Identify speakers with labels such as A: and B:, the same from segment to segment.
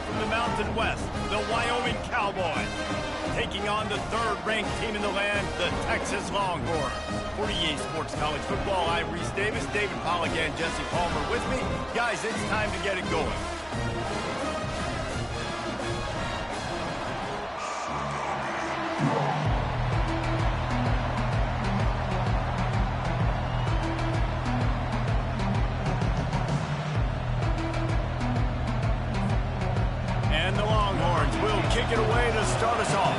A: from the Mountain West, the Wyoming Cowboys, taking on the third-ranked team in the land, the Texas Longhorns. For EA Sports College Football, I'm Reese Davis, David Pollack, and Jesse Palmer with me. Guys, it's time to get it going. And the Longhorns will kick it away to start us off.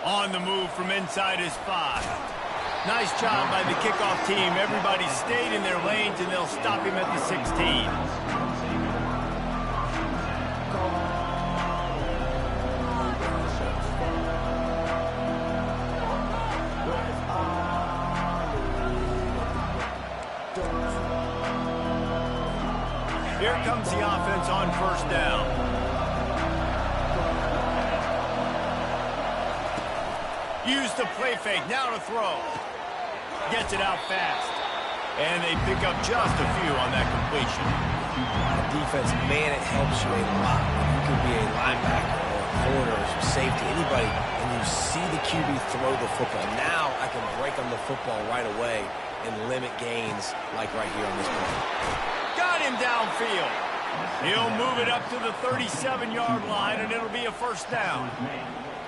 A: On the move from inside his 5. Nice job by the kickoff team. Everybody stayed in their lanes, and they'll stop him at the 16. Here comes the offense on first down. Use the play fake, now to throw. Gets it out fast. And they pick up just a few on that completion.
B: Defense, man, it helps you a lot. You can be a linebacker or a corner or safety, anybody, and you see the QB throw the football. Now I can break on the football right away and limit gains like right here on this play.
A: Got him downfield. He'll move it up to the 37-yard line, and it'll be a first down.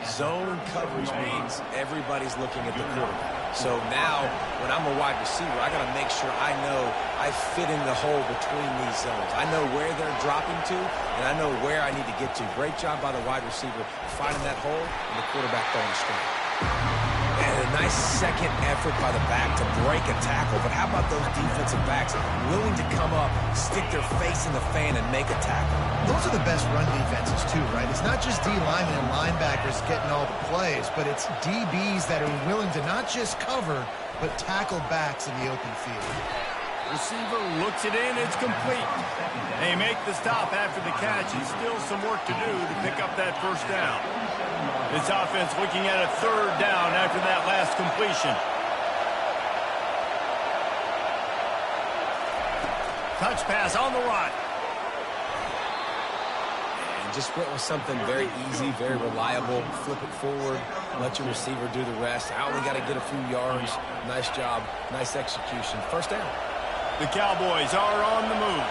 B: Zone coverage means everybody's looking at the quarterback. So now, when I'm a wide receiver, I got to make sure I know I fit in the hole between these zones. I know where they're dropping to, and I know where I need to get to. Great job by the wide receiver finding that hole, and the quarterback throwing the straight. And a nice second effort by the back to break a tackle. But how about those defensive backs willing to come up, stick their face in the fan, and make a tackle?
C: Those are the best run defenses, too, right? It's not just D linemen and linebackers getting all the plays, but it's DBs that are willing to not just cover, but tackle backs in the open field.
A: Receiver looks it in, it's complete. They make the stop after the catch, and still some work to do to pick up that first down. This offense looking at a third down after that last completion. Touch pass on the run.
B: And just went with something very easy, very reliable. Flip it forward, let your receiver do the rest. I only got to get a few yards. Nice job, nice execution. First down.
A: The Cowboys are on the move.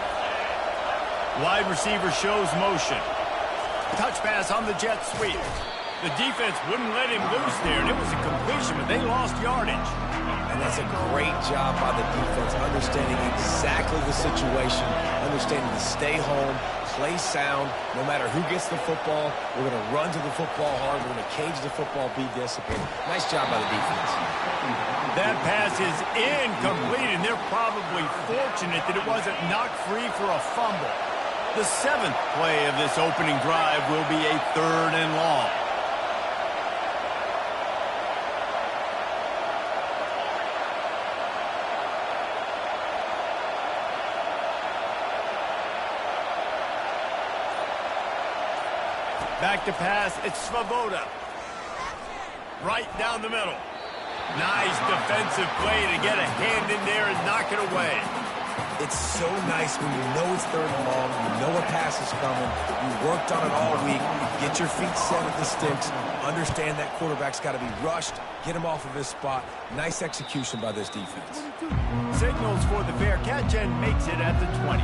A: Wide receiver shows motion. Touch pass on the jet sweep. The defense wouldn't let him loose there, and it was a completion, but they lost yardage.
B: And that's a great job by the defense, understanding exactly the situation, understanding to stay home, play sound. No matter who gets the football, we're going to run to the football hard. We're going to cage the football, be disciplined. Nice job by the defense.
A: That pass is incomplete, and they're probably fortunate that it wasn't knocked free for a fumble. The 7th play of this opening drive will be a 3rd and long. Back to pass, it's Svoboda. Right down the middle. Nice defensive play to get a hand in there and knock it away.
B: It's so nice when you know it's 3rd and long, you know a pass is coming, you worked on it all week, get your feet set at the sticks, understand that quarterback's got to be rushed, get him off of his spot. Nice execution by this defense.
A: Signals for the fair catch and makes it at the 20.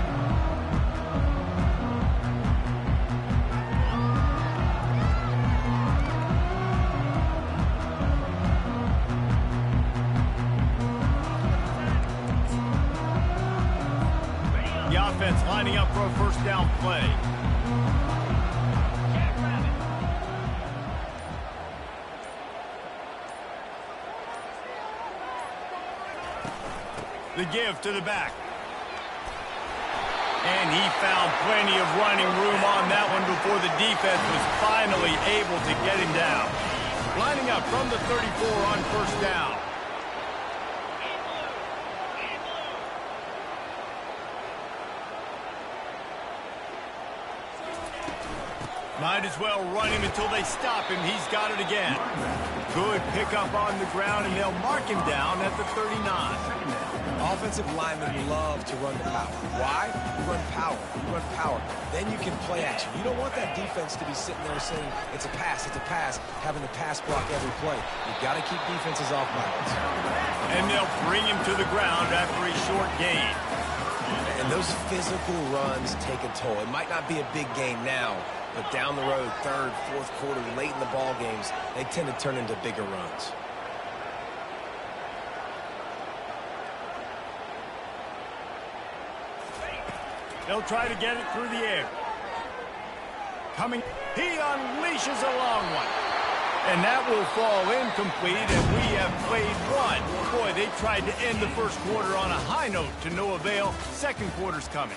A: The offense lining up for a first down play. The give to the back. And he found plenty of running room on that one before the defense was finally able to get him down. Lining up from the 34 on first down. Might as well run him until they stop him. He's got it again. Good pickup on the ground, and they'll mark him down at the 39.
B: Offensive linemen love to run the power. Why? You run power. You run power. Then you can play action. You don't want that defense to be sitting there saying, it's a pass, having to pass block every play. You've got to keep defenses off balance.
A: And they'll bring him to the ground after a short gain.
B: And those physical runs take a toll. It might not be a big gain now, but down the road, third, fourth quarter, late in the ball games, they tend to turn into bigger runs.
A: They'll try to get it through the air. Coming, he unleashes a long one. And that will fall incomplete, and we have played one. Boy, they tried to end the first quarter on a high note to no avail. Second quarter's coming.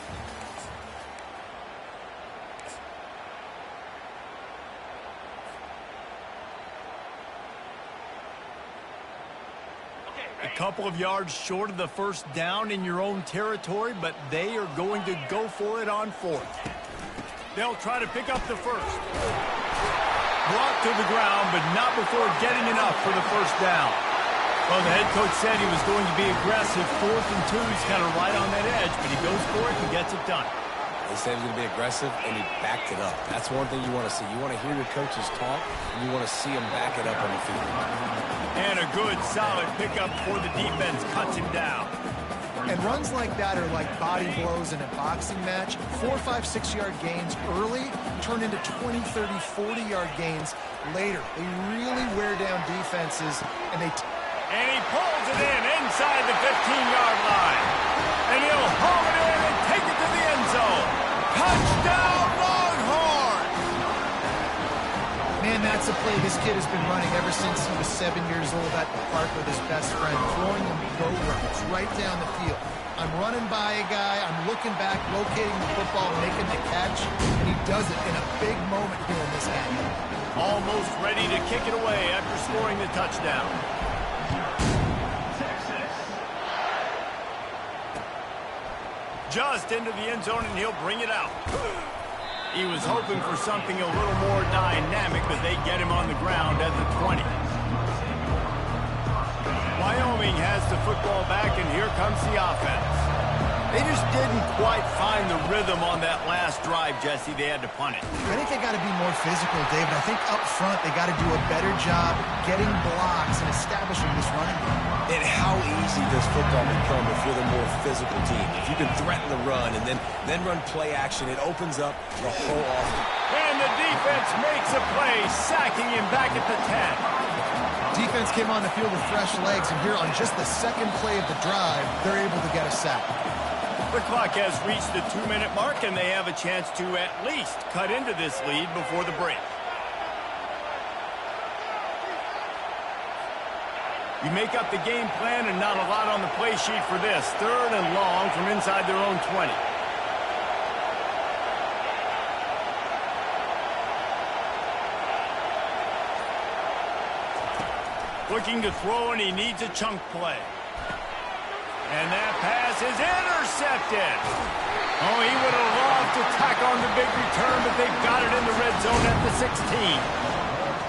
A: A couple of yards short of the first down in your own territory, but they are going to go for it on fourth. They'll try to pick up the first. Brought to the ground, but not before getting enough for the first down. Well, the head coach said he was going to be aggressive. 4th and 2, he's kind of right on that edge, but he goes for it and gets it done.
B: They said he was going to be aggressive, and he backed it up. That's one thing you want to see. You want to hear your coaches talk, and you want to see them back it up on the field.
A: And a good, solid pickup for the defense. Cuts him down.
C: And runs like that are like body blows in a boxing match. 4, 5, 6-yard gains early turn into 20, 30, 40-yard gains later. They really wear down defenses, and
A: and he pulls it in inside the 15-yard line. And he'll haul it in and take it to the end zone. Touchdown, Longhorns!
C: Man, that's a play this kid has been running ever since he was 7 years old at the park with his best friend, throwing him go routes right down the field. I'm running by a guy, I'm looking back, locating the football, making the catch, and he does it in a big moment here in this game.
A: Almost ready to kick it away after scoring the touchdown. Just into the end zone, and he'll bring it out. He was hoping for something a little more dynamic, but they get him on the ground at the 20. Wyoming has the football back, and here comes the offense. They just didn't quite find the rhythm on that last drive, Jesse. They had to punt it.
C: I think they got to be more physical, David. I think up front they got to do a better job getting blocks and establishing this running game.
B: And how easy does football become if you're the more physical team? If you can threaten the run and then run play action, it opens up the whole offense.
A: And the defense makes a play, sacking him back at the 10.
C: Defense came on the field with fresh legs, and here on just the second play of the drive, they're able to get a sack.
A: The clock has reached the 2-minute mark, and they have a chance to at least cut into this lead before the break. You make up the game plan, and not a lot on the play sheet for this. 3rd and long from inside their own 20. Looking to throw, and he needs a chunk play. And that pass is intercepted. Oh, he would have loved to tack on the big return, but they've got it in the red zone at the 16.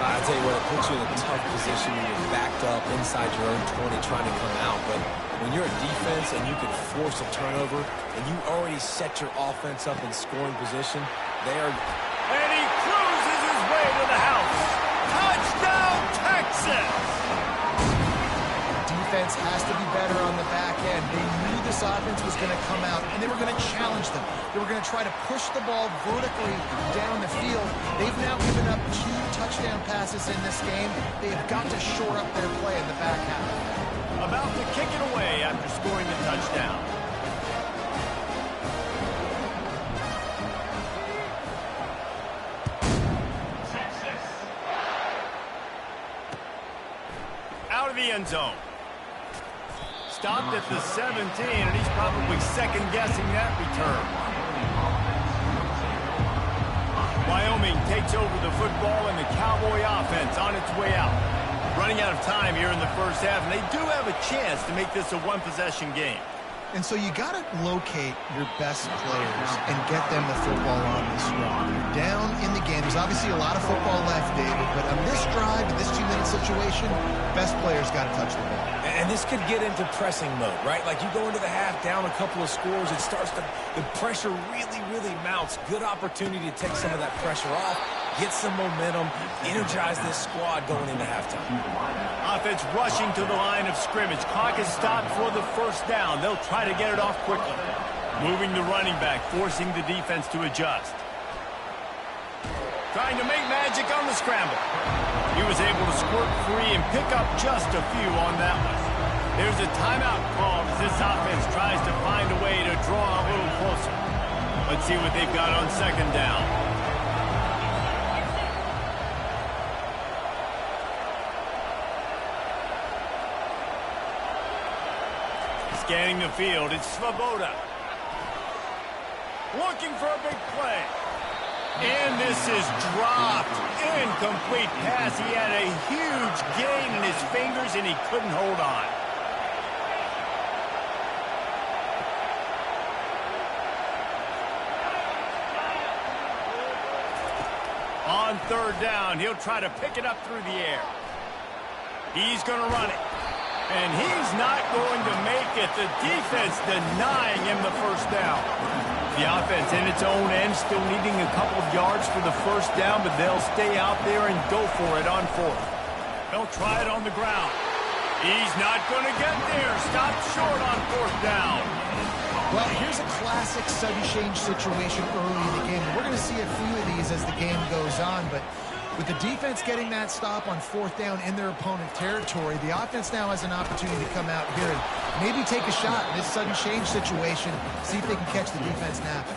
B: I tell you what, it puts you in a tough position when you're backed up inside your own 20 trying to come out. But when you're a defense and you can force a turnover and you already set your offense up in scoring position, they are...
A: And he cruises his way to the house. Touchdown, Texas!
C: Defense has to be better on the back end. They knew this offense was going to come out, and they were going to challenge them. They were going to try to push the ball vertically down the field. They've now given up 2 touchdown passes in this game. They have got to shore up their play in the back half.
A: About to kick it away after scoring the touchdown. Out of the end zone. Stopped at the 17, and he's probably second-guessing that return. Wyoming takes over the football, and the Cowboy offense on its way out. Running out of time here in the first half, and they do have a chance to make this a one-possession game.
C: And so you got to locate your best players and get them the football on this drive. You're down in the game. There's obviously a lot of football left, David, but on this drive, in this 2-minute situation, best players got to touch the ball.
B: And this could get into pressing mode, right? Like you go into the half down a couple of scores, it starts to, the pressure really mounts. Good opportunity to take some of that pressure off, get some momentum, energize this squad going into halftime.
A: Offense rushing to the line of scrimmage. Clock is stopped for the first down. They'll try to get it off quickly. Moving the running back, forcing the defense to adjust. Trying to make magic on the scramble. He was able to squirt free and pick up just a few on that one. There's a timeout called as this offense tries to find a way to draw a little closer. Let's see what they've got on second down. Scanning the field, it's Svoboda. Looking for a big play. And this is dropped. Incomplete pass. He had a huge gain in his fingers, and he couldn't hold on. On third down, he'll try to pick it up through the air. He's going to run it. And he's not going to make it. The defense denying him the first down. The offense in its own end still needing a couple of yards for the first down, but they'll stay out there and go for it on fourth. They'll try it on the ground. He's not going to get there. Stopped short on fourth down.
C: Well, here's a classic sudden change situation early in the game. We're going to see a few of these as the game goes on, but with the defense getting that stop on fourth down in their opponent territory, the offense now has an opportunity to come out here and maybe take a shot in this sudden change situation, see if they can catch the defense napping.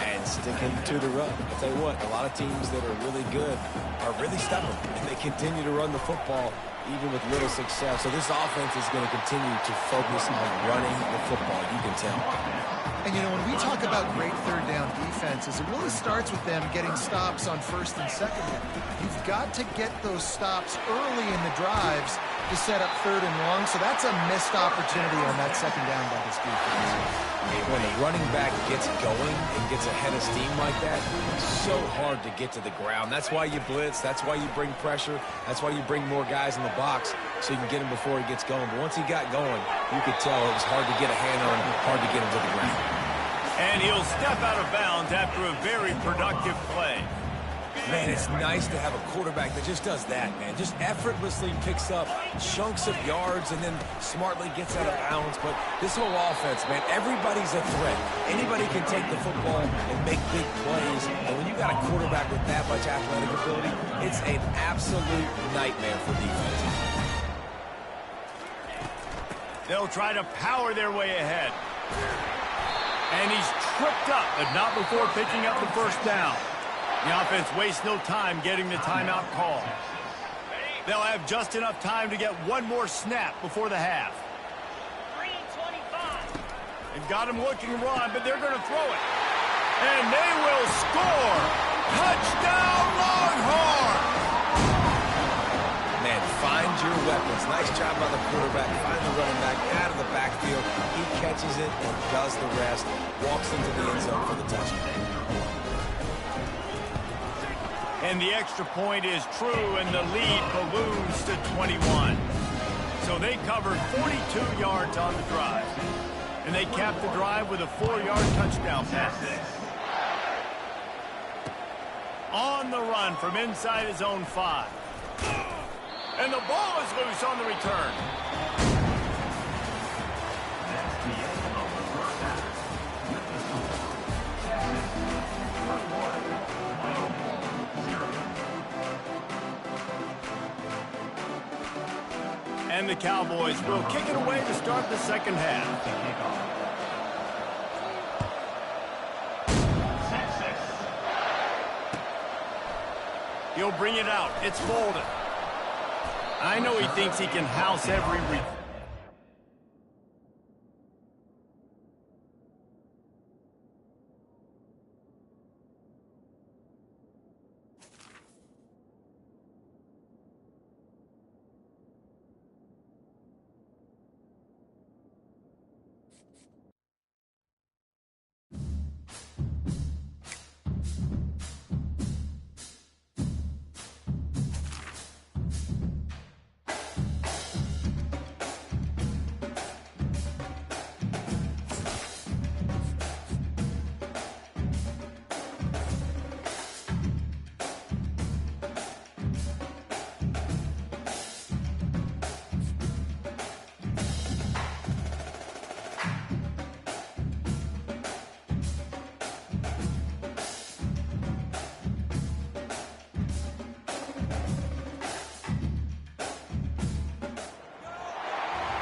B: And sticking to the run. I'll tell you what, a lot of teams that are really good are really stubborn, and they continue to run the football even with little success. So this offense is going to continue to focus on running the football, you can tell.
C: And, you know, when we talk about great third down defenses, it really starts with them getting stops on first and second down. You've got to get those stops early in the drives to set up third and long, so that's a missed opportunity on that second down by this defense.
B: When a running back gets going and gets ahead of steam like that, it's so hard to get to the ground. That's why you blitz. That's why you bring pressure. That's why you bring more guys in the box so you can get him before he gets going. But once he got going, you could tell it was hard to get a hand on him, hard to get him to the ground.
A: And he'll step out of bounds after a very productive play.
B: Man, it's nice to have a quarterback that just does that, man. Just effortlessly picks up chunks of yards and then smartly gets out of bounds. But this whole offense, man, everybody's a threat. Anybody can take the football and make big plays. And when you got a quarterback with that much athletic ability, it's an absolute nightmare for defenses.
A: They'll try to power their way ahead. And he's tripped up, but not before picking up the first down. The offense wastes no time getting the timeout call. They'll have just enough time to get one more snap before the half.
D: 3:25.
A: They've got him looking run, but they're going to throw it. And they will score! Touchdown, Longhorns!
B: Man, find your weapons. Nice job by the quarterback. Find the running back out of the backfield. He catches it and does the rest. Walks into the end zone for the touchdown.
A: And the extra point is true, and the lead balloons to 21. So they covered 42 yards on the drive. And they capped the drive with a 4-yard touchdown pass. On the run from inside his own 5. And the ball is loose on the return. And the Cowboys will kick it away to start the second half. He'll bring it out. It's Bolden. I know he thinks he can house every read.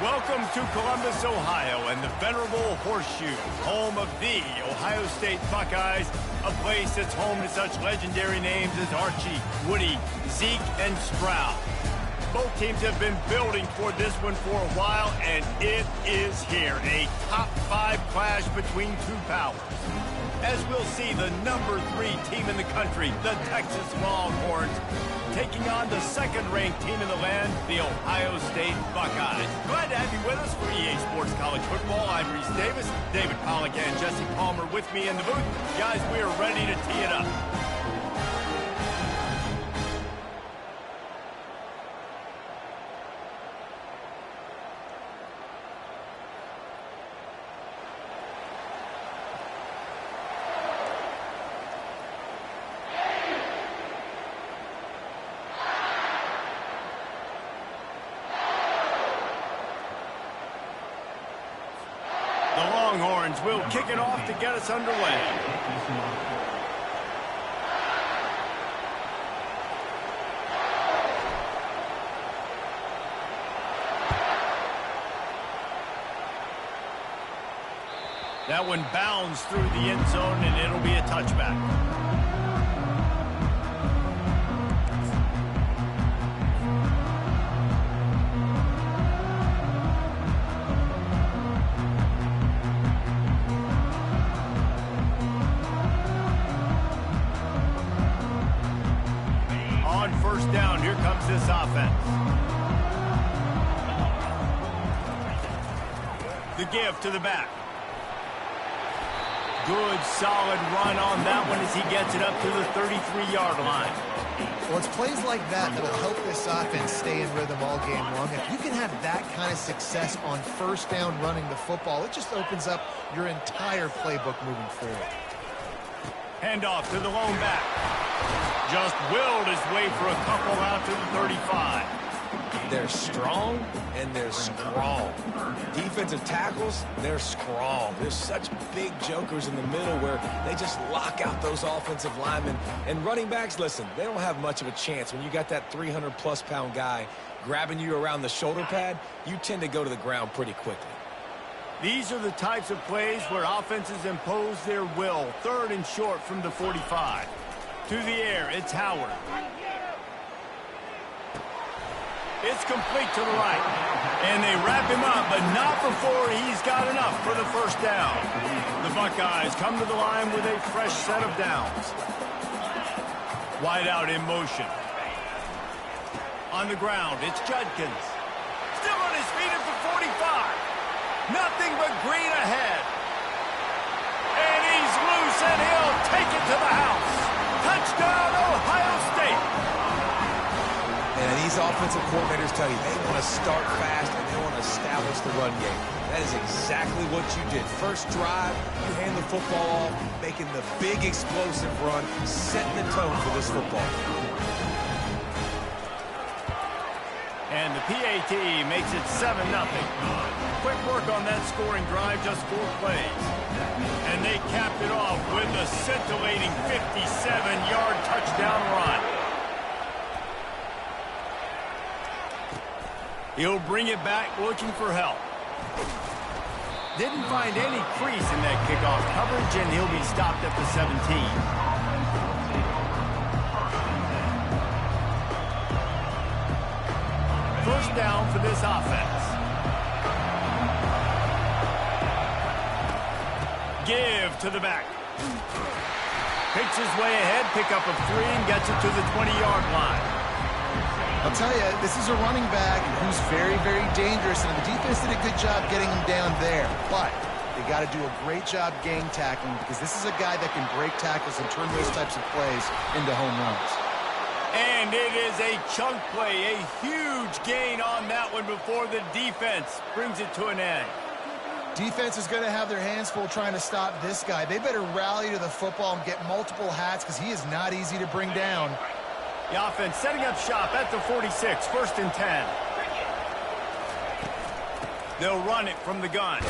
A: Welcome to Columbus, Ohio, and the venerable Horseshoe, home of the Ohio State Buckeyes, a place that's home to such legendary names as Archie, Woody, Zeke, and Stroud. Both teams have been building for this one for a while, and it is here, a top 5 clash between two powers. As we'll see, the number 3 team in the country, the Texas Longhorns, taking on the second-ranked team in the land, the Ohio State Buckeyes. Glad to have you with us for EA Sports College Football. I'm Reese Davis, David Pollack and Jesse Palmer with me in the booth. Guys, we are ready to tee it up. The Longhorns will kick it off to get us underway. That one bounds through the end zone, and it'll be a touchback. First down, here comes this offense. The give to the back. Good, solid run on that one as he gets it up to the 33-yard line.
C: Well, it's plays like that that will help this offense stay in rhythm all game long. If you can have that kind of success on first down running the football, it just opens up your entire playbook moving forward.
A: Handoff to the lone back. Just willed his way for a couple out to the 35.
B: They're strong and they're strong. Defensive tackles, they're strong. There's such big jokers in the middle where they just lock out those offensive linemen. And running backs, listen, they don't have much of a chance. When you got that 300-plus pound guy grabbing you around the shoulder pad, you tend to go to the ground pretty quickly.
A: These are the types of plays where offenses impose their will. Third and short from the 45. To the air, it's Howard. It's complete to the right. And they wrap him up, but not before he's got enough for the first down. The Buckeyes come to the line with a fresh set of downs. Wide out in motion. On the ground, it's Judkins. Still on his feet at the 45. Nothing but green ahead. And he's loose, and he'll take it to the house. Touchdown, Ohio State.
B: And these offensive coordinators tell you they want to start fast and they want to establish the run game. That is exactly what you did. First drive, you hand the football off, making the big explosive run, setting the tone for this football.
A: And the PAT makes it 7-0. Quick work on that scoring drive, just 4 plays. And they capped it off with a scintillating 57-yard touchdown run. He'll bring it back looking for help. Didn't find any crease in that kickoff coverage, and he'll be stopped at the 17. First down for this offense. Give to the back. Picks his way ahead, pick up of 3, and gets it to the 20-yard line.
C: I'll tell you, this is a running back who's very, very dangerous, and the defense did a good job getting him down there. But they got to do a great job gang tackling because this is a guy that can break tackles and turn those types of plays into home runs.
A: And it is a chunk play, a huge gain on that one before the defense brings it to an end.
C: Defense is going to have their hands full trying to stop this guy. They better rally to the football and get multiple hats because he is not easy to bring down.
A: The offense setting up shop at the 46, 1st and 10. They'll run it from the gun.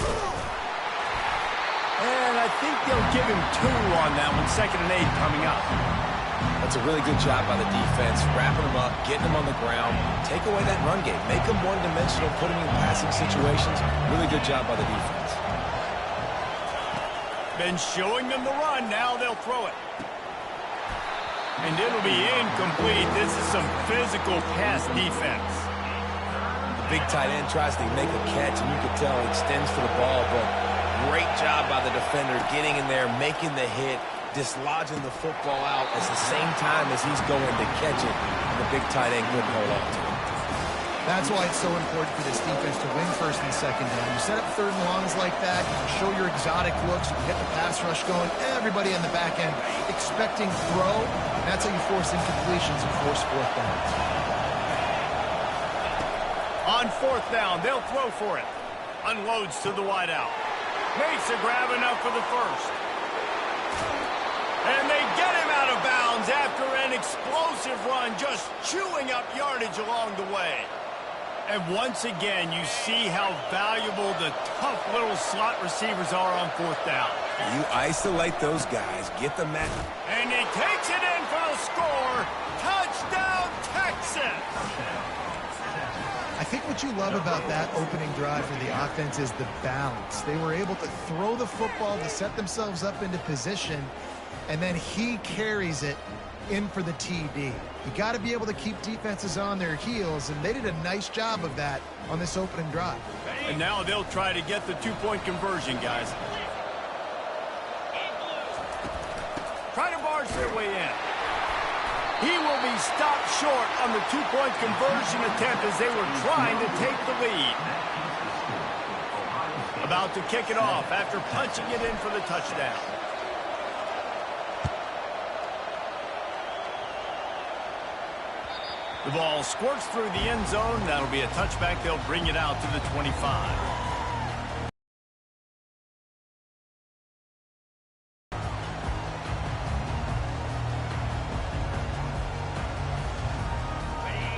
A: And I think they'll give him 2 on that one, 2nd and 8 coming up.
B: That's a really good job by the defense, wrapping them up, getting them on the ground, take away that run game, make them one-dimensional, put them in passing situations. Really good job by the defense.
A: Been showing them the run, now they'll throw it. And it'll be incomplete. This is some physical pass defense.
B: The big tight end tries to make a catch, and you can tell he extends for the ball, but great job by the defender getting in there, making the hit, dislodging the football out at the same time as he's going to catch it. And the big tight end couldn't hold on to it.
C: That's why it's so important for this defense to win first and second down. You set up third and longs like that, you can show your exotic looks, you can get the pass rush going, everybody on the back end expecting throw. That's how you force incompletions and force fourth downs.
A: On fourth down, they'll throw for it. Unloads to the wideout. Makes a grab enough for the first. And they get him out of bounds after an explosive run, just chewing up yardage along the way. And once again, you see how valuable the tough little slot receivers are on fourth down.
B: You isolate those guys, get them at...
A: And he takes it in for the score. Touchdown, Texas!
C: I think what you love about that opening drive for the offense is the balance. They were able to throw the football to set themselves up into position, and then he carries it in for the TD. You got to be able to keep defenses on their heels, and they did a nice job of that on this opening drive.
A: And now they'll try to get the two-point conversion, guys. Try to barge their way in. He will be stopped short on the two-point conversion attempt as they were trying to take the lead. About to kick it off after punching it in for the touchdown. The ball squirts through the end zone. That'll be a touchback. They'll bring it out to the 25.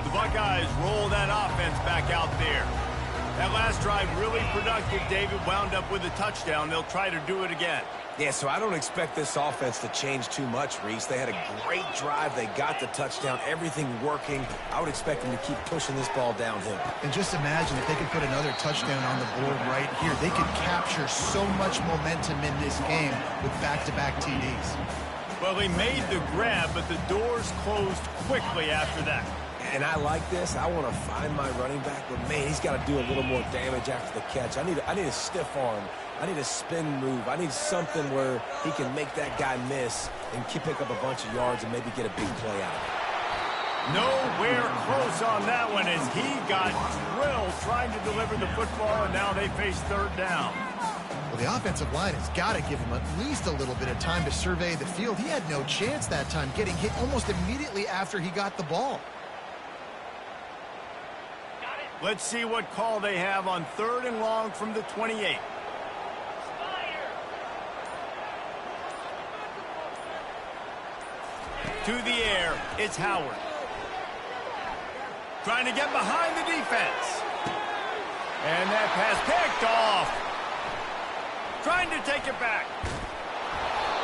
A: The Buckeyes roll that offense back out there. That last drive really productive. David wound up with a touchdown. They'll try to do it again.
B: Yeah, so I don't expect this offense to change too much, Reese. They had a great drive. They got the touchdown, everything working. I would expect them to keep pushing this ball downhill.
C: And just imagine if they could put another touchdown on the board right here. They could capture so much momentum in this game with back-to-back TDs.
A: Well, they made the grab, but the doors closed quickly after that.
B: And I like this. I want to find my running back, but, man, he's got to do a little more damage after the catch. I need a stiff arm. I need a spin move. I need something where he can make that guy miss and pick up a bunch of yards and maybe get a big play out of it.
A: Nowhere close on that one as he got drilled trying to deliver the football, and now they face third down.
C: Well, the offensive line has got to give him at least a little bit of time to survey the field. He had no chance that time, getting hit almost immediately after he got the ball.
A: Let's see what call they have on third and long from the 28. To the air, it's Howard. Trying to get behind the defense. And that pass picked off. Trying to take it back.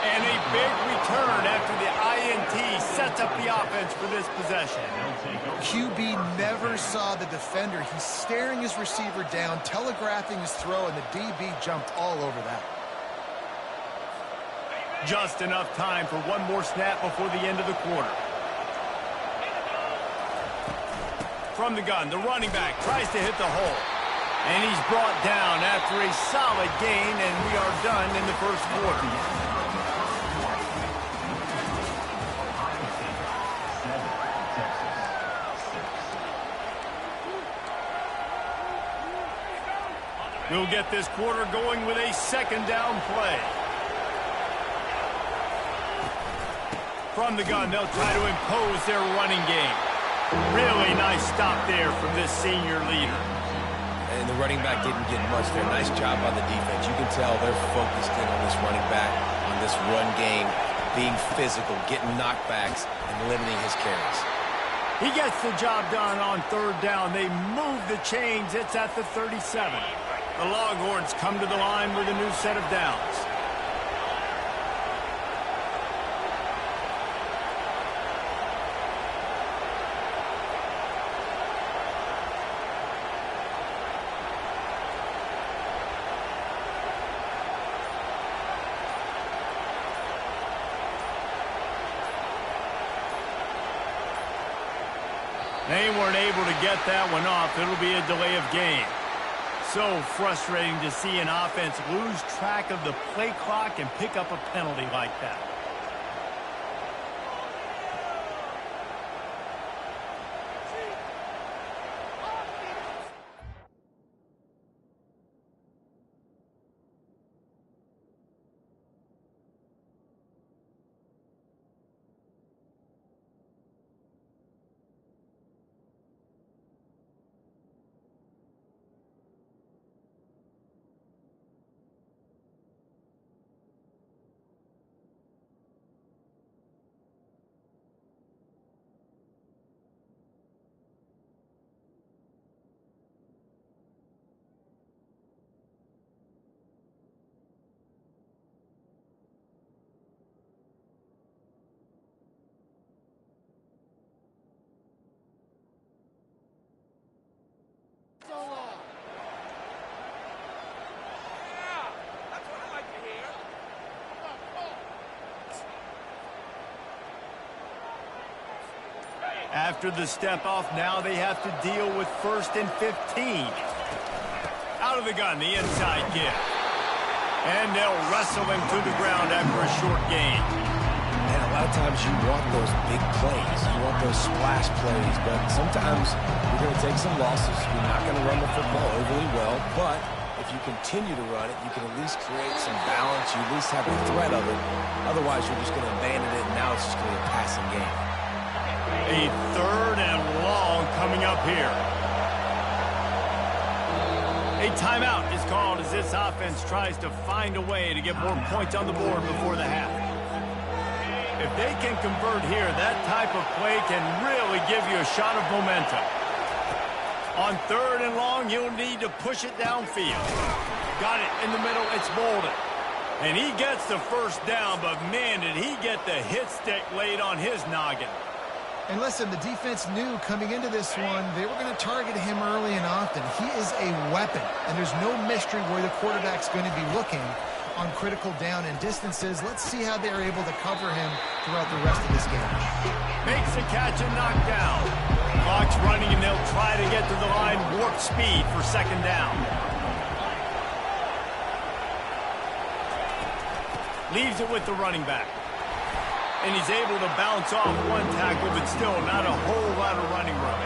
A: And a big return after the INT sets up the offense for this possession.
C: QB never saw the defender. He's staring his receiver down, telegraphing his throw, and the DB jumped all over that.
A: Just enough time for one more snap before the end of the quarter. From the gun, the running back tries to hit the hole. And he's brought down after a solid gain, and we are done in the first quarter. We'll get this quarter going with a second down play. From the gun, they'll try to impose their running game. Really nice stop there from this senior leader.
B: And the running back didn't get much there. Nice job by the defense. You can tell they're focused in on this running back, on this run game, being physical, getting knockbacks, and limiting his carries.
A: He gets the job done on third down. They move the chains. It's at the 37. The Longhorns come to the line with a new set of downs. able to get that one off. It'll be a delay of game. So frustrating to see an offense lose track of the play clock and pick up a penalty like that. After the step off, now they have to deal with 1st and 15. Out of the gun, the inside give. And they'll wrestle him to the ground after a short gain.
B: And a lot of times you want those big plays. You want those splash plays. But sometimes you're going to take some losses. You're not going to run the football overly well. But if you continue to run it, you can at least create some balance. You at least have the threat of it. Otherwise, you're just going to abandon it, and now it's just going to be a passing game.
A: A 3rd and long coming up here. A timeout is called as this offense tries to find a way to get more points on the board before the half. If they can convert here, that type of play can really give you a shot of momentum. On 3rd and long, you'll need to push it downfield. Got it in the middle, it's Bolden. And he gets the first down, but man, did he get the hit stick laid on his noggin.
C: And listen, the defense knew coming into this one, they were going to target him early and often. He is a weapon, and there's no mystery where the quarterback's going to be looking on critical down and distances. Let's see how they're able to cover him throughout the rest of this game.
A: Makes the catch and knocked down. Clock's running, and they'll try to get to the line warp speed for 2nd down. Leaves it with the running back. And he's able to bounce off one tackle, but still not a whole lot of running room.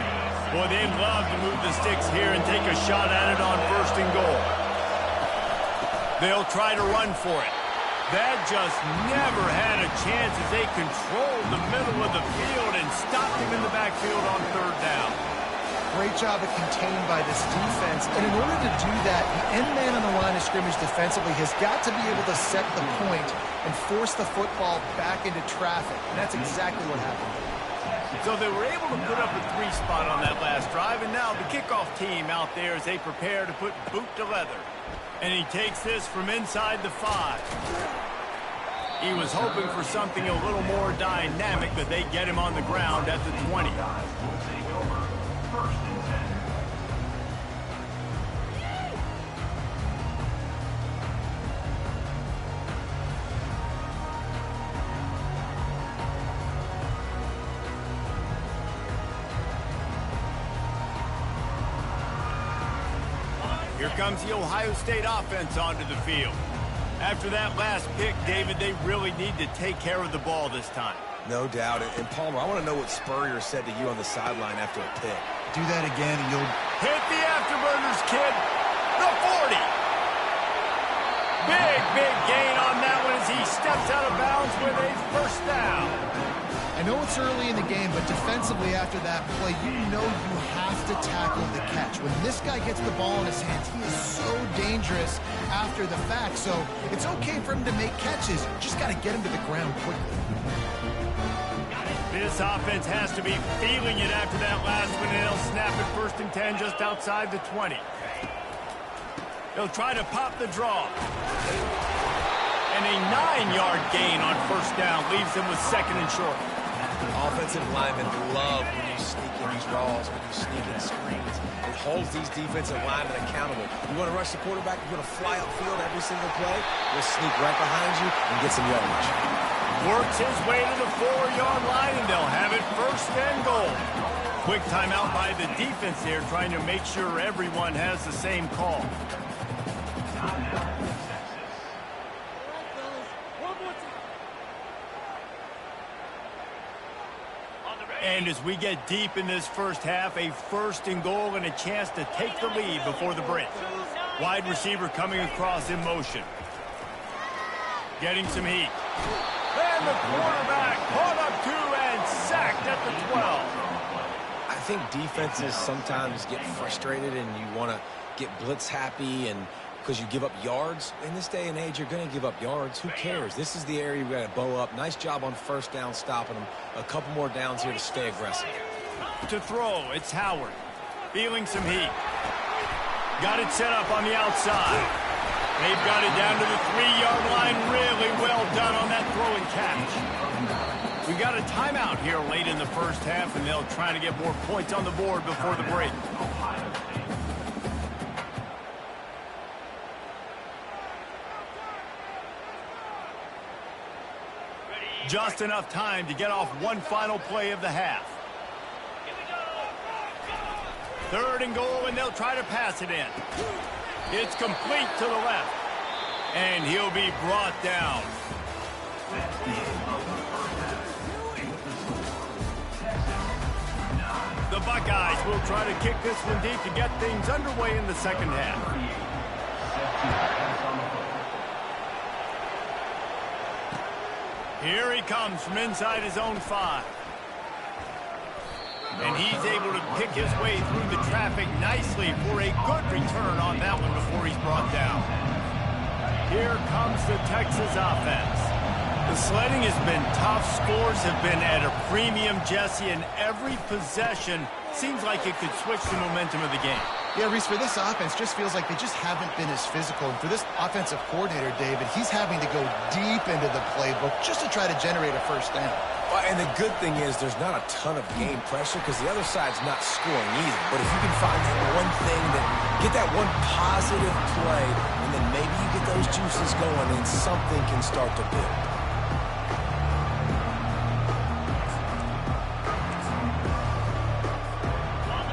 A: Boy, they'd love to move the sticks here and take a shot at it on 1st and goal. They'll try to run for it. That just never had a chance as they controlled the middle of the field and stopped him in the backfield on 3rd down.
C: Great job of containing by this defense. And in order to do that, the end man on the line of scrimmage defensively has got to be able to set the point and force the football back into traffic. And that's exactly what happened.
A: So they were able to put up a 3 spot on that last drive, and now the kickoff team out there as they prepare to put boot to leather. And he takes this from inside the 5. He was hoping for something a little more dynamic, but they get him on the ground at the 20. Here comes the Ohio State offense onto the field. After that last pick, David, they really need to take care of the ball this time.
B: No doubt. And Palmer, I want to know what Spurrier said to you on the sideline after a pick.
C: Do that again and you'll...
A: Hit the afterburners, kid. The 40. Big gain on that one as he steps out of bounds with a 1st down.
C: I know it's early in the game, but defensively after that play, you know you have to tackle the catch. When this guy gets the ball in his hands, he is so dangerous after the fact. So it's okay for him to make catches. You just got to get him to the ground quickly.
A: This offense has to be feeling it after that last one, and they'll snap it 1st and 10 just outside the 20. They'll try to pop the draw. And a 9-yard gain on 1st down leaves them with 2nd and short.
B: Offensive linemen love when you sneak in draws, when you sneak in screens. It holds these defensive linemen accountable. You want to rush the quarterback, you're going to fly upfield every single play. We'll sneak right behind you and get some yardage.
A: Works his way to the 4-yard line, and they'll have it 1st and goal. Quick timeout by the defense there, trying to make sure everyone has the same call. And as we get deep in this first half, a 1st and goal and a chance to take the lead before the break. Wide receiver coming across in motion. Getting some heat. And the quarterback caught up 2 and sacked at the 12.
B: I think defenses sometimes get frustrated and you want to get blitz happy and because you give up yards. In this day and age, you're going to give up yards. Who cares? This is the area you've got to bow up. Nice job on 1st down, stopping them. A couple more downs here to stay aggressive.
A: To throw, it's Howard. Feeling some heat. Got it set up on the outside. They've got it down to the 3-yard line. Really well done on that throw and catch. We got a timeout here late in the first half, and they'll try to get more points on the board before the break. Just enough time to get off one final play of the half. 3rd and goal, and they'll try to pass it in. It's complete to the left. And he'll be brought down. The Buckeyes will try to kick this one deep to get things underway in the second half. Here he comes from inside his own 5. And he's able to pick his way through the traffic nicely for a good return on that one before he's brought down. Here comes the Texas offense. The sledding has been tough. Scores have been at a premium, Jesse, and every possession seems like it could switch the momentum of the game.
C: Yeah, Reese, for this offense, just feels like they just haven't been as physical. And for this offensive coordinator, David, he's having to go deep into the playbook just to try to generate a 1st down.
B: And the good thing is there's not a ton of game pressure because the other side's not scoring either. But if you can find that one thing, get that one positive play, and then maybe you get those juices going and something can start to build.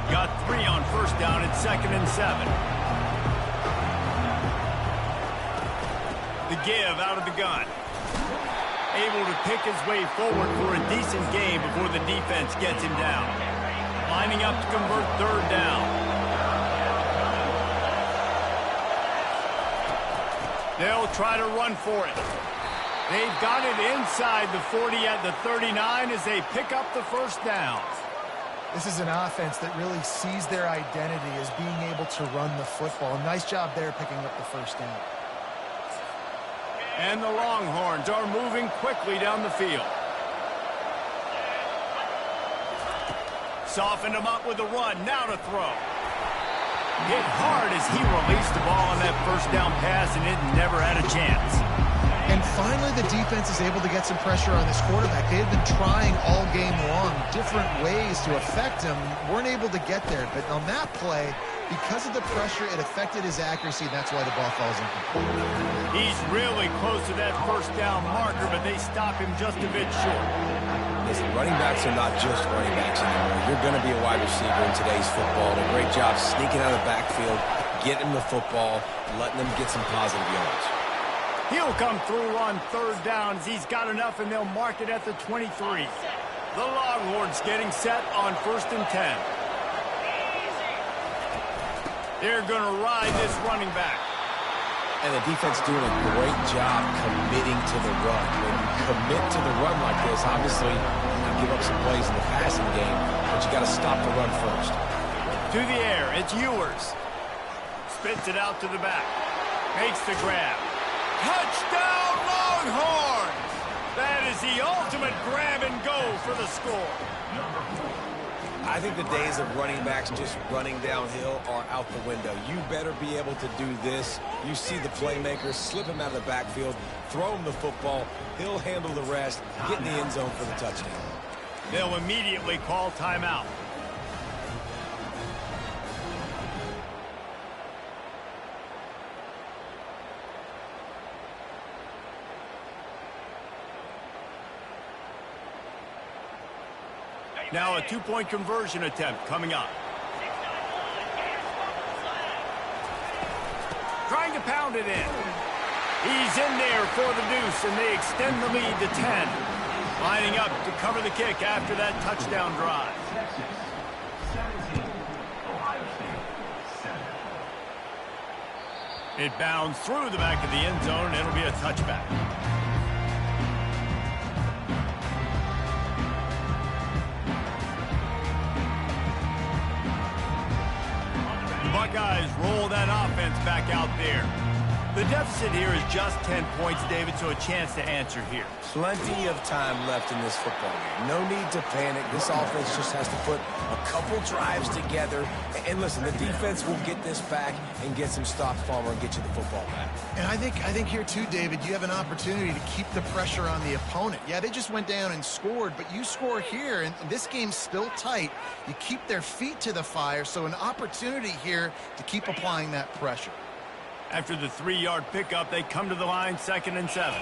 A: Got 3 on 1st down at 2nd and 7. The give out of the gun. Able to pick his way forward for a decent game before the defense gets him down. Lining up to convert 3rd down. They'll try to run for it. They've got it inside the 40 at the 39 as they pick up the 1st down.
C: This is an offense that really sees their identity as being able to run the football. Nice job there picking up the 1st down.
A: And the Longhorns are moving quickly down the field. Softened him up with a run. Now to throw. Hit hard as he released the ball on that 1st down pass, and it never had a chance.
C: And finally, the defense is able to get some pressure on this quarterback. They had been trying all game long different ways to affect him. Weren't able to get there. But on that play, because of the pressure, it affected his accuracy, and that's why the ball falls incomplete.
A: He's really close to that 1st down marker, but they stop him just a bit short.
B: Listen, running backs are not just running backs anymore. You're going to be a wide receiver in today's football. And a great job sneaking out of the backfield, getting the football, letting them get some positive yards.
A: He'll come through on 3rd down as he's got enough, and they'll mark it at the 23. The Longhorns getting set on 1st and 10. They're going to ride this running back.
B: And the defense doing a great job committing to the run. When you commit to the run like this, obviously you give up some plays in the passing game, but you got to stop the run first.
A: To the air, it's Ewers. Spits it out to the back. Makes the grab. Touchdown, Longhorns! That is the ultimate grab and go for the score.
B: I think the days of running backs just running downhill are out the window. You better be able to do this. You see the playmaker, slip him out of the backfield, throw him the football. He'll handle the rest, get in the end zone for the touchdown.
A: They'll immediately call timeout. Now a two-point conversion attempt coming up. Trying to pound it in. He's in there for the deuce, and they extend the lead to 10. Lining up to cover the kick after that touchdown drive. It bounds through the back of the end zone, and it'll be a touchback. The Buckeyes roll that offense back out there. The deficit here is just 10 points, David, so a chance to answer here.
B: Plenty of time left in this football game. No need to panic. This offense just has to put a couple drives together. And listen, the defense will get this back and get some stops, Palmer, and get you the football back.
C: And I think here too, David, you have an opportunity to keep the pressure on the opponent. Yeah, they just went down and scored, but you score here, and this game's still tight. You keep their feet to the fire, so an opportunity here to keep applying that pressure.
A: After the 3-yard pickup, they come to the line, 2nd and 7.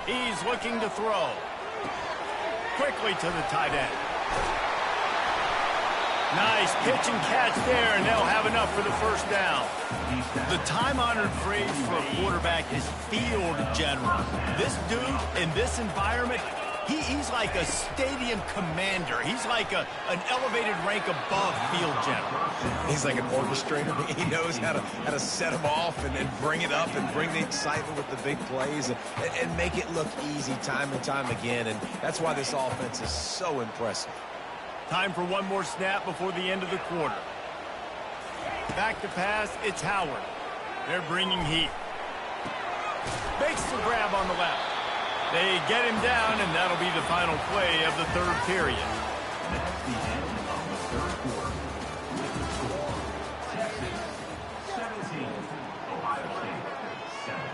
A: He's looking to throw. Quickly to the tight end. Nice pitch and catch there, and they'll have enough for the first down. The time-honored phrase for a quarterback is field general. This dude in this environment, he's like a stadium commander. He's like an elevated rank above field general.
B: He's like an orchestrator. He knows how to set them off and then bring it up and bring the excitement with the big plays and make it look easy time and time again. And that's why this offense is so impressive.
A: Time for one more snap before the end of the quarter. Back to pass, it's Howard. They're bringing heat. Makes the grab on the left. They get him down, and that'll be the final play of the third period.
D: That's the end of the third quarter. With the score, Texas 17, Ohio State 7.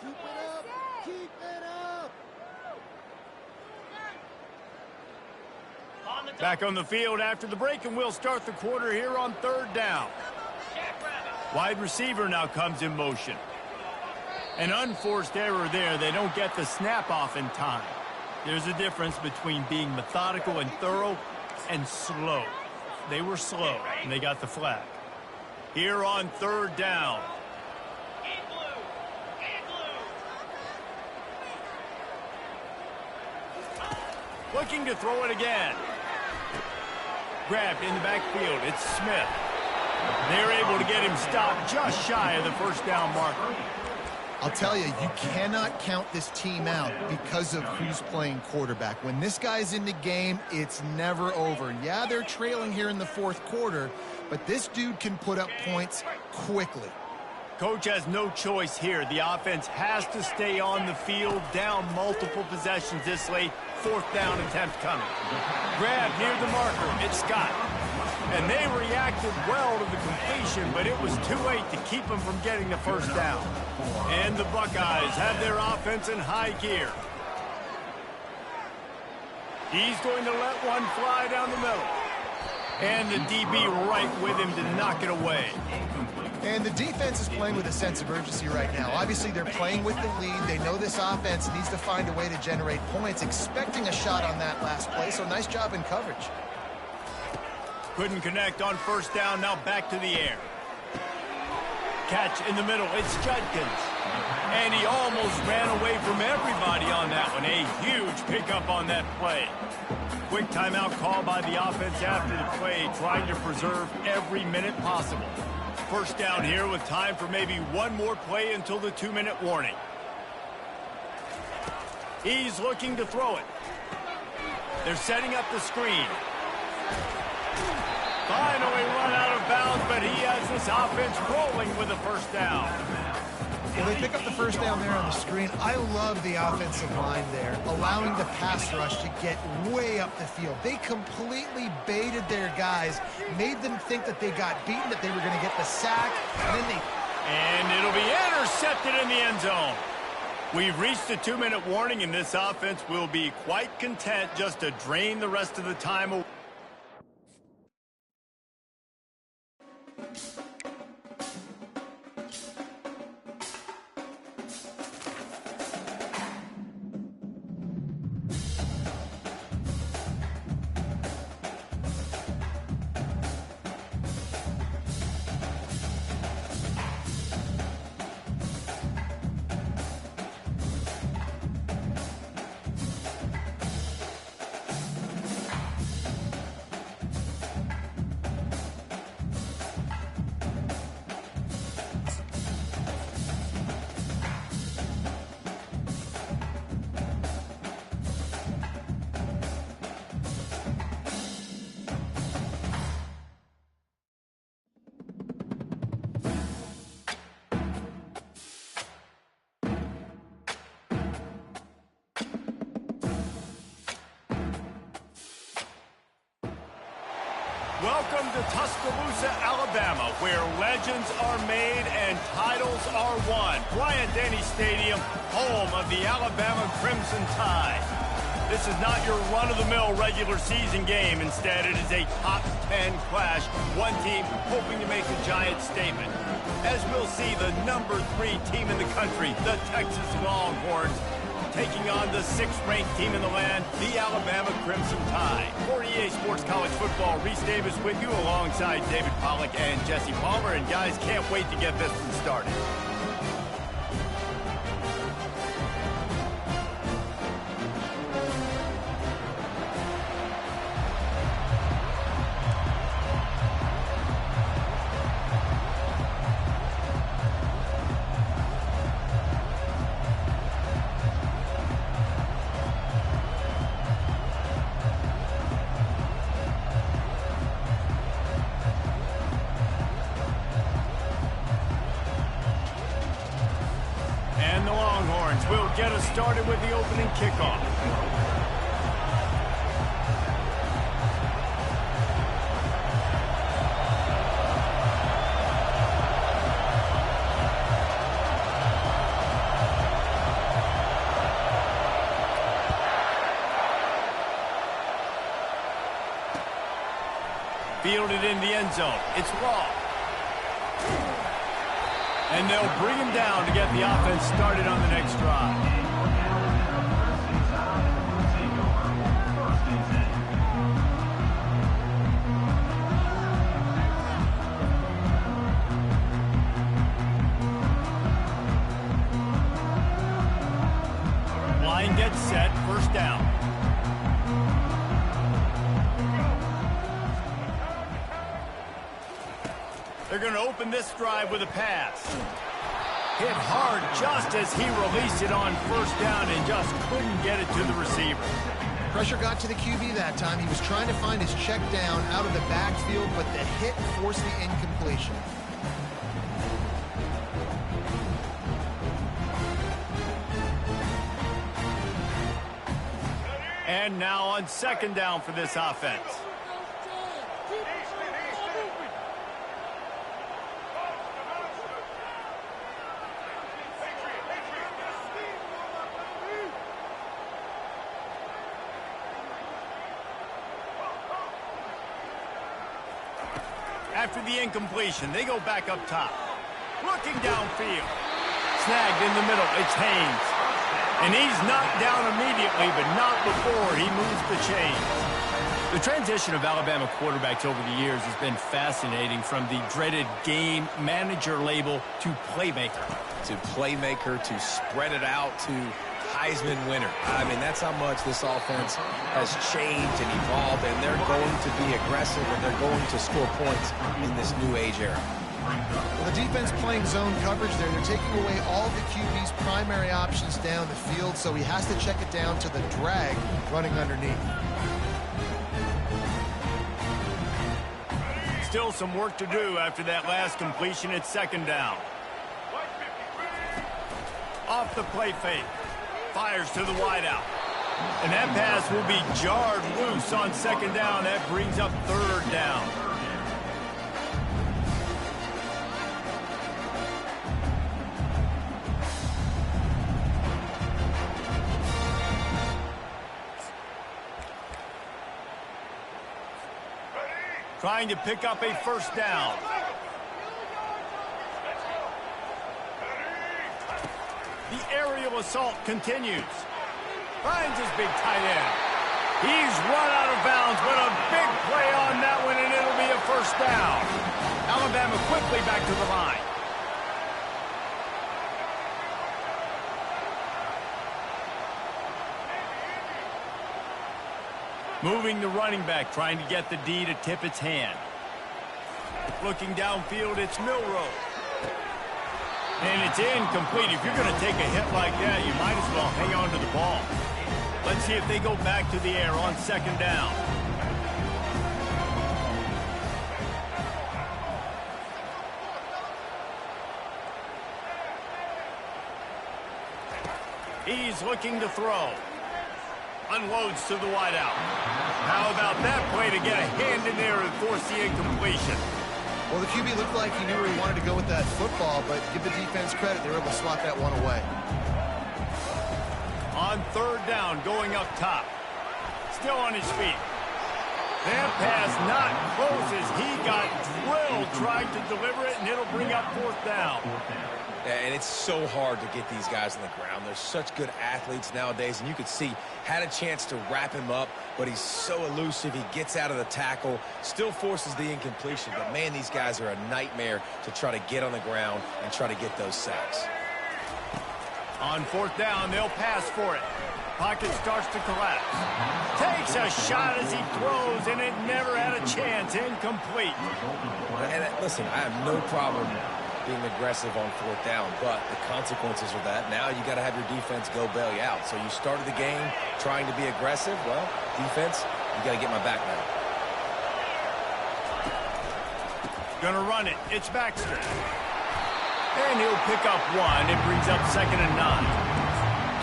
C: Keep it up! Keep it up!
A: Back on the field after the break, and we'll start the quarter here on 3rd down. Wide receiver now comes in motion. An unforced error there. They don't get the snap off in time. There's a difference between being methodical and thorough and slow. They were slow, and they got the flag. Here on 3rd down. Looking to throw it again. Grabbed in the backfield. It's Smith. They're able to get him stopped just shy of the first down marker.
C: I'll tell you, you cannot count this team out because of who's playing quarterback. When this guy's in the game, it's never over. Yeah, they're trailing here in the 4th quarter, but this dude can put up points quickly.
A: Coach has no choice here. The offense has to stay on the field, down multiple possessions this late. 4th down attempt coming. Grab near the marker. It's Scott. And they reacted well to the completion, but it was too late to keep them from getting the first down. And the Buckeyes have their offense in high gear. He's going to let one fly down the middle. And the DB right with him to knock it away.
C: And the defense is playing with a sense of urgency right now. Obviously, they're playing with the lead. They know this offense needs to find a way to generate points, expecting a shot on that last play, so nice job in coverage.
A: Couldn't connect on first down, now back to the air. Catch in the middle, it's Judkins. And he almost ran away from everybody on that one. A huge pickup on that play. Quick timeout call by the offense after the play, trying to preserve every minute possible. First down here with time for maybe one more play until the 2-minute warning. He's looking to throw it. They're setting up the screen. Finally run out of bounds, but he has this offense rolling with a first down.
C: Well, they pick up the first down there on the screen. I love the offensive line there, allowing the pass rush to get way up the field. They completely baited their guys, made them think that they got beaten, that they were going to get the sack,
A: and it'll be intercepted in the end zone. We've reached the 2-minute warning, and this offense will be quite content just to drain the rest of the time away. Welcome to Tuscaloosa, Alabama, where legends are made and titles are won. Bryant-Denny Stadium, home of the Alabama Crimson Tide. This is not your run-of-the-mill regular season game. Instead, it is a top 10 clash. One team hoping to make a giant statement. As we'll see, the number 3 team in the country, the Texas Longhorns, taking on the 6th-ranked team in the land, the Alabama Crimson Tide. For EA Sports College Football, Reese Davis with you alongside David Pollack and Jesse Palmer. And guys, can't wait to get this one started. Will get us started with the opening kickoff. Fielded in the end zone. It's Raw. And they'll bring him down to get the offense started on the next drive. Line gets set, first down. They're going to open this drive with a pass. Hit hard just as he released it on first down and just couldn't get it to the receiver.
C: Pressure got to the QB that time. He was trying to find his check down out of the backfield, but the hit forced the incompletion.
A: And now on second down for this offense. After the incompletion, they go back up top. Looking downfield. Snagged in the middle. It's Haynes. And he's knocked down immediately, but not before he moves the chains. The transition of Alabama quarterbacks over the years has been fascinating, from the dreaded game manager label to playmaker.
B: To playmaker, to spread it out, to Heisman winner. I mean, that's how much this offense has changed and evolved, and they're going to be aggressive, and they're going to score points in this new age era.
C: Well, the defense playing zone coverage there. They're taking away all the QB's primary options down the field, so he has to check it down to the drag running underneath.
A: Still some work to do after that last completion at second down. Off the play fake. Fires to the wideout. And that pass will be jarred loose on second down. That brings up third down. Trying to pick up a first down. The aerial assault continues. Finds his big tight end. He's run out of bounds, but a big play on that one, and it'll be a first down. Alabama quickly back to the line. Moving the running back, trying to get the D to tip its hand. Looking downfield, it's Milroe. And it's incomplete. If you're going to take a hit like that, you might as well hang on to the ball. Let's see if they go back to the air on second down. He's looking to throw. unloads to the wideout. How about that play to get a hand in there and force the incompletion?
C: Well, the QB looked like he knew where he wanted to go with that football, but give the defense credit. They were able to swat that one away.
A: On third down, going up top. Still on his feet. That pass not close as he got drilled trying to deliver it, and it'll bring up fourth down.
B: And it's so hard to get these guys on the ground. They're such good athletes nowadays, and you could see had a chance to wrap him up, but he's so elusive. He gets out of the tackle, still forces the incompletion. But, man, these guys are a nightmare to try to get on the ground and try to get those sacks.
A: On fourth down, they'll pass for it. Pocket starts to collapse. Takes a shot as he throws, and it never had a chance. Incomplete.
B: And listen, I have no problem being aggressive on fourth down, but the consequences of that, now you got to have your defense go bail you out. So you started the game trying to be aggressive. Well, defense, you got to get my back now.
A: Gonna run it. It's Baxter. And he'll pick up one. It brings up 2nd and 9.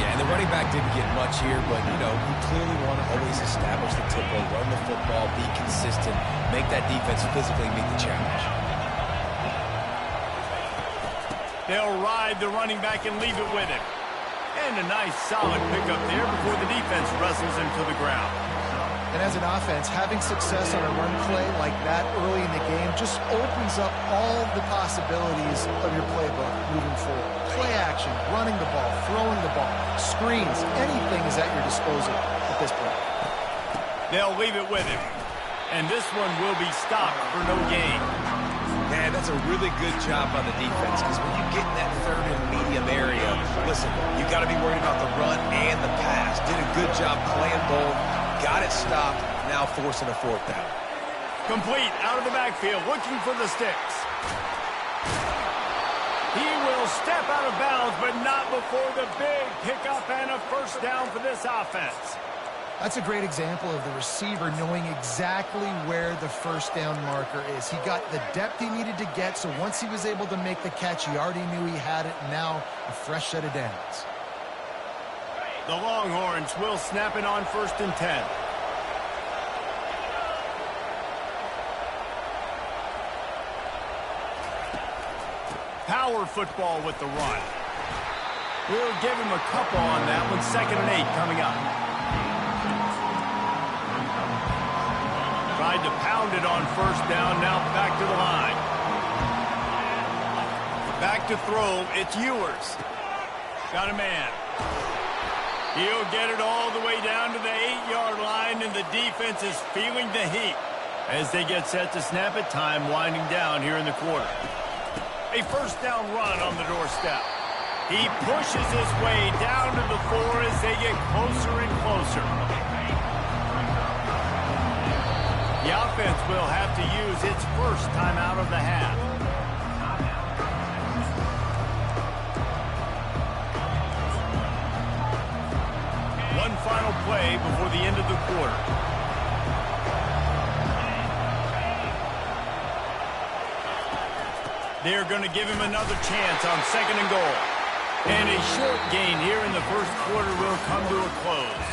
B: Yeah, and the running back didn't get much here, but, you know, you clearly want to always establish the tempo, run the football, be consistent, make that defense physically meet the challenge.
A: They'll ride the running back and leave it with him. And a nice solid pickup there before the defense wrestles him to the ground.
C: And as an offense, having success on a run play like that early in the game just opens up all the possibilities of your playbook moving forward. Play action, running the ball, throwing the ball, screens, anything is at your disposal at this point.
A: They'll leave it with him. And this one will be stopped for no gain.
B: Man, that's a really good job by the defense, because when you get in that third and medium area, listen, you got to be worried about the run and the pass. Did a good job playing both. Got it stopped, now forcing a fourth down.
A: Complete out of the backfield, looking for the sticks. He will step out of bounds, but not before the big pickup and a first down for this offense.
C: That's a great example of the receiver knowing exactly where the first down marker is. He got the depth he needed to get, so once he was able to make the catch, he already knew he had it. Now a fresh set of downs.
A: The Longhorns will snap it on 1st and 10. Power football with the run. We'll give him a couple on that one. 2nd and 8 coming up. Tried to pound it on first down. Now back to the line. Back to throw. It's Ewers. Got a man. He'll get it all the way down to the 8-yard line, and the defense is feeling the heat as they get set to snap it. Time winding down here in the quarter. A first down run on the doorstep. He pushes his way down to the 4 as they get closer and closer. The offense will have to use its first timeout of the half. One final play before the end of the quarter. They're going to give him another chance on 2nd and goal. And a short gain here in the first quarter will come to a close.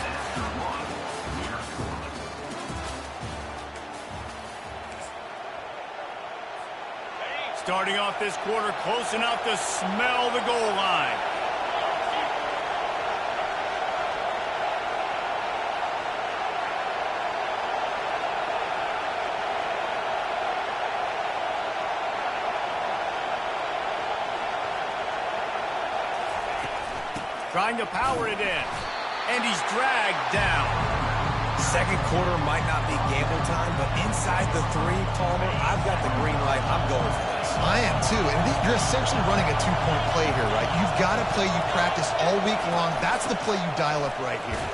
A: Starting off this quarter close enough to smell the goal line. Trying to power it in. And he's dragged down.
B: Second quarter might not be gamble time, but inside the 3, Palmer, I've got the green light. I'm going for this.
C: I am too. And you're essentially running a 2-point play here, right? You've got a play you practice all week long. That's the play you dial up right here.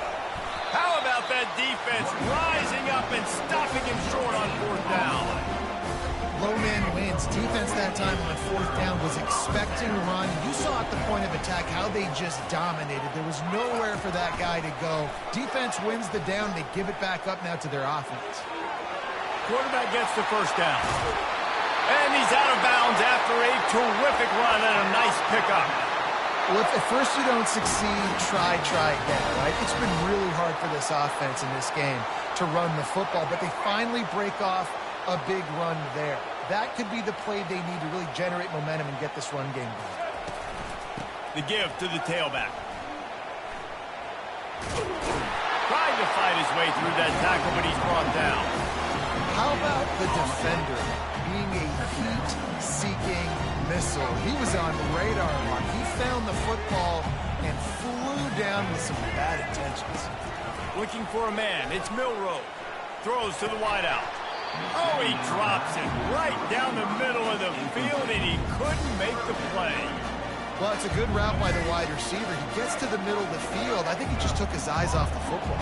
A: How about that defense rising up and stopping him short on fourth down?
C: Low man wins. Defense that time on fourth down was expecting a run. You saw at the point of attack how they just dominated. There was nowhere for that guy to go. Defense wins the down. They give it back up now to their offense.
A: Quarterback gets the first down. And he's out of bounds after a terrific run and a nice pickup.
C: Well, if at first you don't succeed, try again, right? It's been really hard hard for this offense in this game to run the football, but they finally break off a big run there. That could be the play they need to really generate momentum and get this run game going.
A: The give to the tailback. Trying to fight his way through that tackle, but he's brought down.
C: How about the defender being a heat-seeking missile? He was on radar mark. He found the football and flew down with some bad intentions.
A: Looking for a man. It's Milroe. Throws to the wideout. Oh, he drops it right down the middle of the field, and he couldn't make the play.
C: Well, it's a good route by the wide receiver. He gets to the middle of the field. I think he just took his eyes off the football.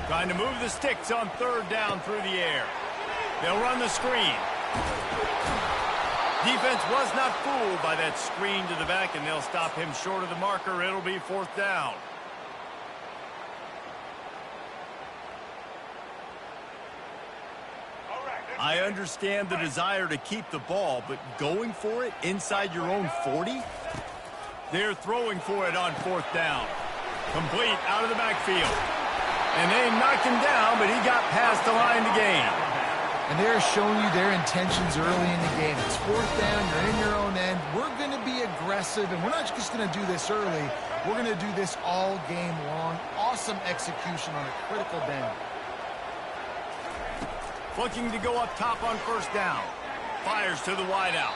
A: Trying to move the sticks on third down through the air. They'll run the screen. Defense was not fooled by that screen to the back, and they'll stop him short of the marker. It'll be fourth down. I understand the desire to keep the ball, but going for it inside your own 40? They're throwing for it on fourth down. Complete out of the backfield. And they knocked him down, but he got past the line to gain.
C: And they're showing you their intentions early in the game. It's fourth down, you're in your own end. We're going to be aggressive, and we're not just going to do this early. We're going to do this all game long. Awesome execution on a critical down.
A: Looking to go up top on first down. Fires to the wideout.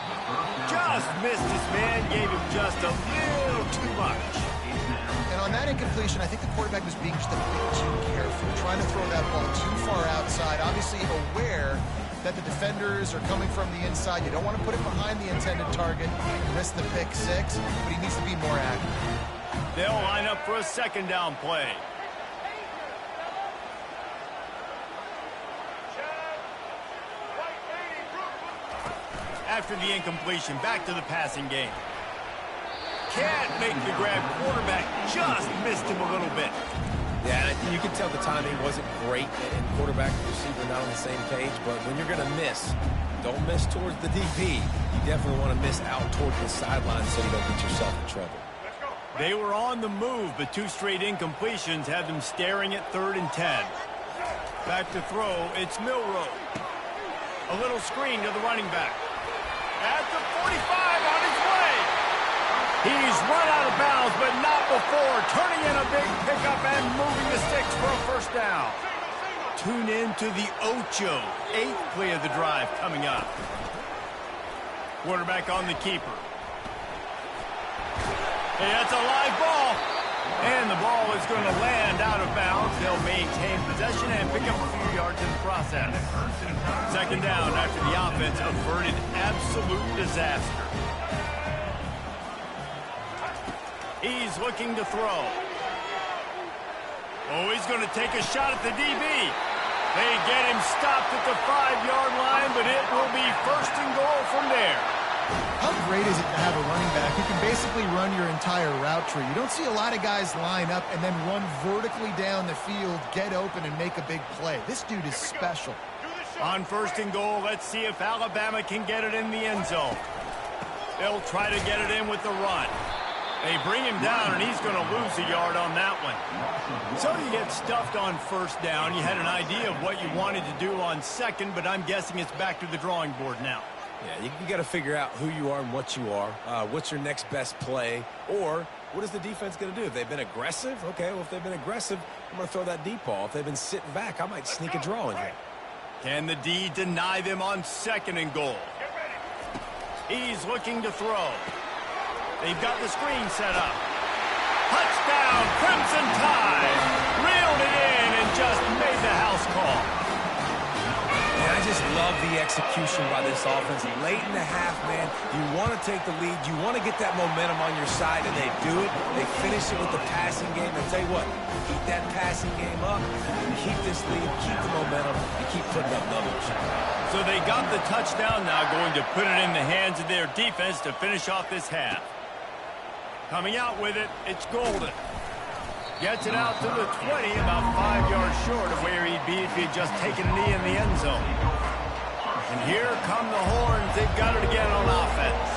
A: Just missed his man, gave him just a little too much.
C: And on that incompletion, I think the quarterback was being just a bit too careful, trying to throw that ball too far outside, obviously aware that the defenders are coming from the inside. You don't want to put it behind the intended target, risk the pick six, but he needs to be more accurate.
A: They'll line up for a second down play. After the incompletion, back to the passing game. Can't make the grab. Quarterback just missed him a little bit.
B: Yeah, you can tell the timing wasn't great, and quarterback and receiver not on the same page, but when you're going to miss, don't miss towards the DB. You definitely want to miss out toward the sideline so you don't get yourself in trouble.
A: They were on the move, but two straight incompletions have them staring at 3rd and 10. Back to throw, it's Milroe. A little screen to the running back. At the 45 on his way. He's run out of bounds, but not before. Turning in a big pickup and moving the sticks for a first down. Tune in to the Ocho. 8th play of the drive coming up. Quarterback on the keeper. Hey, that's a live ball. And the ball is going to land out of bounds. They'll maintain possession and pick up a few yards in the process. Second down after the offense averted absolute disaster. He's looking to throw. Oh, he's going to take a shot at the DB. They get him stopped at the 5-yard line, but it will be first and goal from there.
C: How great is it to have a running back who can basically run your entire route tree? You don't see a lot of guys line up and then run vertically down the field, get open, and make a big play. This dude is special.
A: On first and goal, let's see if Alabama can get it in the end zone. They'll try to get it in with the run. They bring him down, and he's going to lose a yard on that one. So you get stuffed on first down. You had an idea of what you wanted to do on second, but I'm guessing it's back to the drawing board now.
B: Yeah, you got to figure out who you are and what you are. What's your next best play? Or what is the defense going to do? If they've been aggressive, okay, well, if they've been aggressive, I'm going to throw that deep ball. If they've been sitting back, I might sneak a draw in here.
A: Can the D deny them on second and goal? He's looking to throw. They've got the screen set up. Touchdown, Crimson Tide. Reeled it in and just made the house call.
B: And I just love the execution by this offense. Late in the half, man, you want to take the lead. You want to get that momentum on your side, and they do it. They finish it with the passing game. And tell you what, keep that passing game up. Keep this lead, keep the momentum, and keep putting up numbers.
A: So they got the touchdown now, going to put it in the hands of their defense to finish off this half. Coming out with it, it's Golden. Gets it out to the 20, about 5 yards short of where he'd be if he'd just taken a knee in the end zone. And here come the Horns. They've got it again on offense.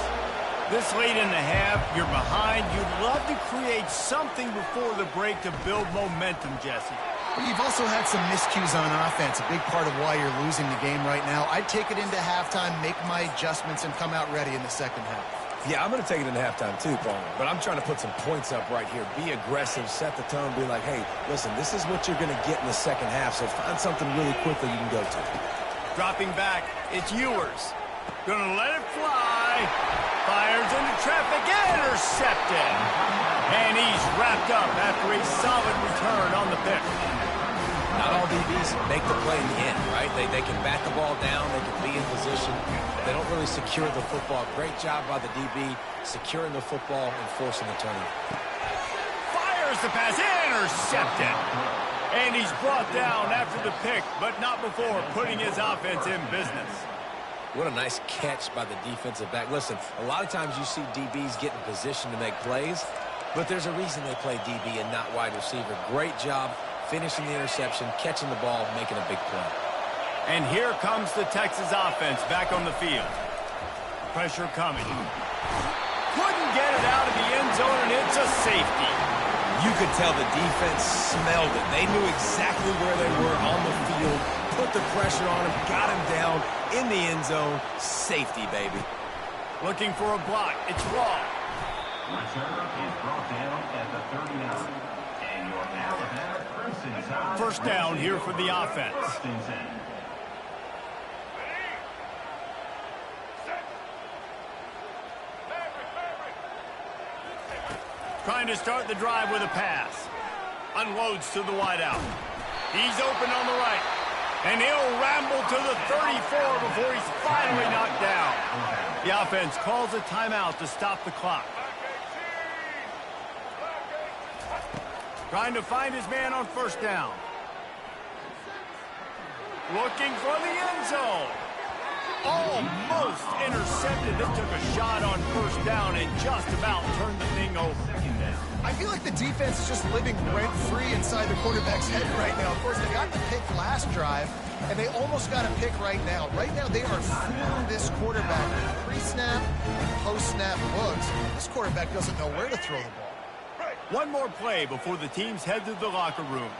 A: This late in the half, you're behind. You'd love to create something before the break to build momentum, Jesse.
C: You've also had some miscues on offense, a big part of why you're losing the game right now. I'd take it into halftime, make my adjustments, and come out ready in the second half.
B: Yeah, I'm going to take it into halftime too, Paul. But I'm trying to put some points up right here. Be aggressive, set the tone, be like, hey, listen, this is what you're going to get in the second half, so find something really quickly you can go to.
A: Dropping back, it's Ewers. Gonna let it fly. Fires into traffic, intercepted. And he's wrapped up after a solid return on the pick.
B: Not all DBs make the play in the end, right? They can bat the ball down, they can be in position. They don't really secure the football. Great job by the DB securing the football and forcing the turnover.
A: Fires the pass, intercepted. And he's brought down after the pick, but not before putting his offense in business.
B: What a nice catch by the defensive back. Listen, a lot of times you see DBs get in position to make plays, but there's a reason they play DB and not wide receiver. Great job finishing the interception, catching the ball, making a big play.
A: And here comes the Texas offense back on the field. Pressure coming. Couldn't get it out of the end zone, and it's a safety.
B: You could tell the defense smelled it. They knew exactly where they were on the field, put the pressure on him, got him down in the end zone. Safety, baby.
A: Looking for a block. It's Raw.
D: Return is brought down at the 39. And your Alabama Crimson Tide.
A: First down here for the offense.
D: First and 10.
A: Trying to start the drive with a pass. Unloads to the wideout. He's open on the right. And he'll ramble to the 34 before he's finally knocked down. The offense calls a timeout to stop the clock. Trying to find his man on first down. Looking for the end zone. Almost intercepted. They took a shot on first down and just about turned the thing over.
C: I feel like the defense is just living rent-free inside the quarterback's head right now. Of course, they got the pick last drive, and they almost got a pick right now. Right now, they are fooling this quarterback with pre-snap and post-snap looks. This quarterback doesn't know where to throw the ball.
A: One more play before the teams head to the locker rooms.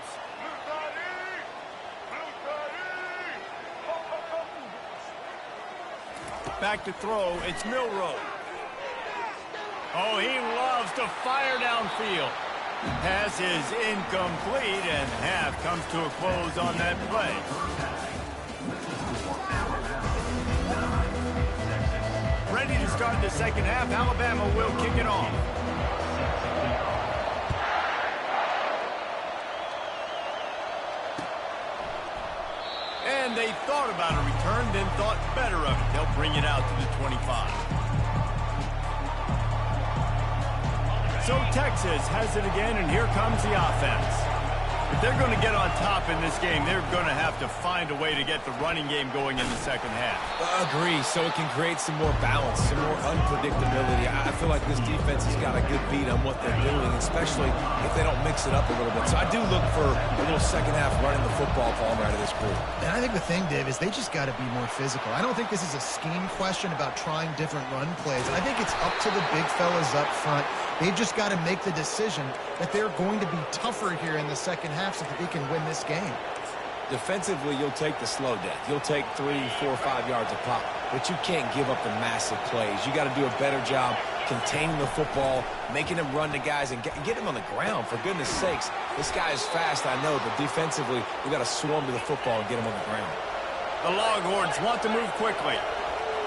A: Back to throw, it's Milroe. Oh, he loves to fire downfield. Pass is incomplete, and half comes to a close on that play. Ready to start the second half. Alabama will kick it off. And they thought about a return, then thought better of it. They'll bring it out to the 25. So Texas has it again, and here comes the offense. If they're going to get on top in this game, they're going to have to find a way to get the running game going in the second half.
B: Agree, so it can create some more balance, some more unpredictability. I feel like this defense has got a good beat on what they're doing, especially if they don't mix it up a little bit. So I do look for a little second half running the football Palmer out of this group.
C: And I think the thing, Dave, is they just got to be more physical. I don't think this is a scheme question about trying different run plays. I think it's up to the big fellas up front. They've just got to make the decision that they're going to be tougher here in the second half so that they can win this game.
B: Defensively, you'll take the slow death. You'll take 3, 4, 5 yards a pop, but you can't give up the massive plays. You got to do a better job containing the football, making them run to guys, and get them on the ground. For goodness sakes, this guy is fast, I know, but defensively, we got to swarm to the football and get him on the ground.
A: The Longhorns want to move quickly.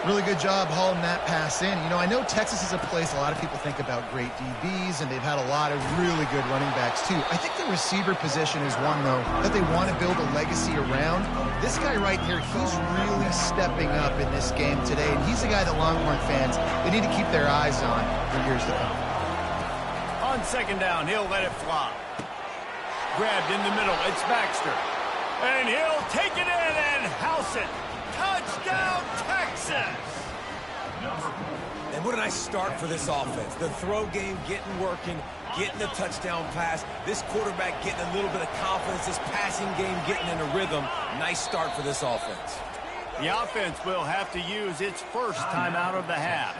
C: Really good job hauling that pass in. You know, I know Texas is a place a lot of people think about great DBs, and they've had a lot of really good running backs, too. I think the receiver position is one, though, that they want to build a legacy around. This guy right here, he's really stepping up in this game today, and he's the guy that Longhorn fans, they need to keep their eyes on for years to come.
A: On second down, he'll let it fly. Grabbed in the middle, it's Baxter. And he'll take it in and house it. Touchdown, Texas!
B: And what a nice start for this offense. The throw game getting working, getting the touchdown pass. This quarterback getting a little bit of confidence. This passing game getting in a rhythm. Nice start for this offense.
A: The offense will have to use its first time out of the half.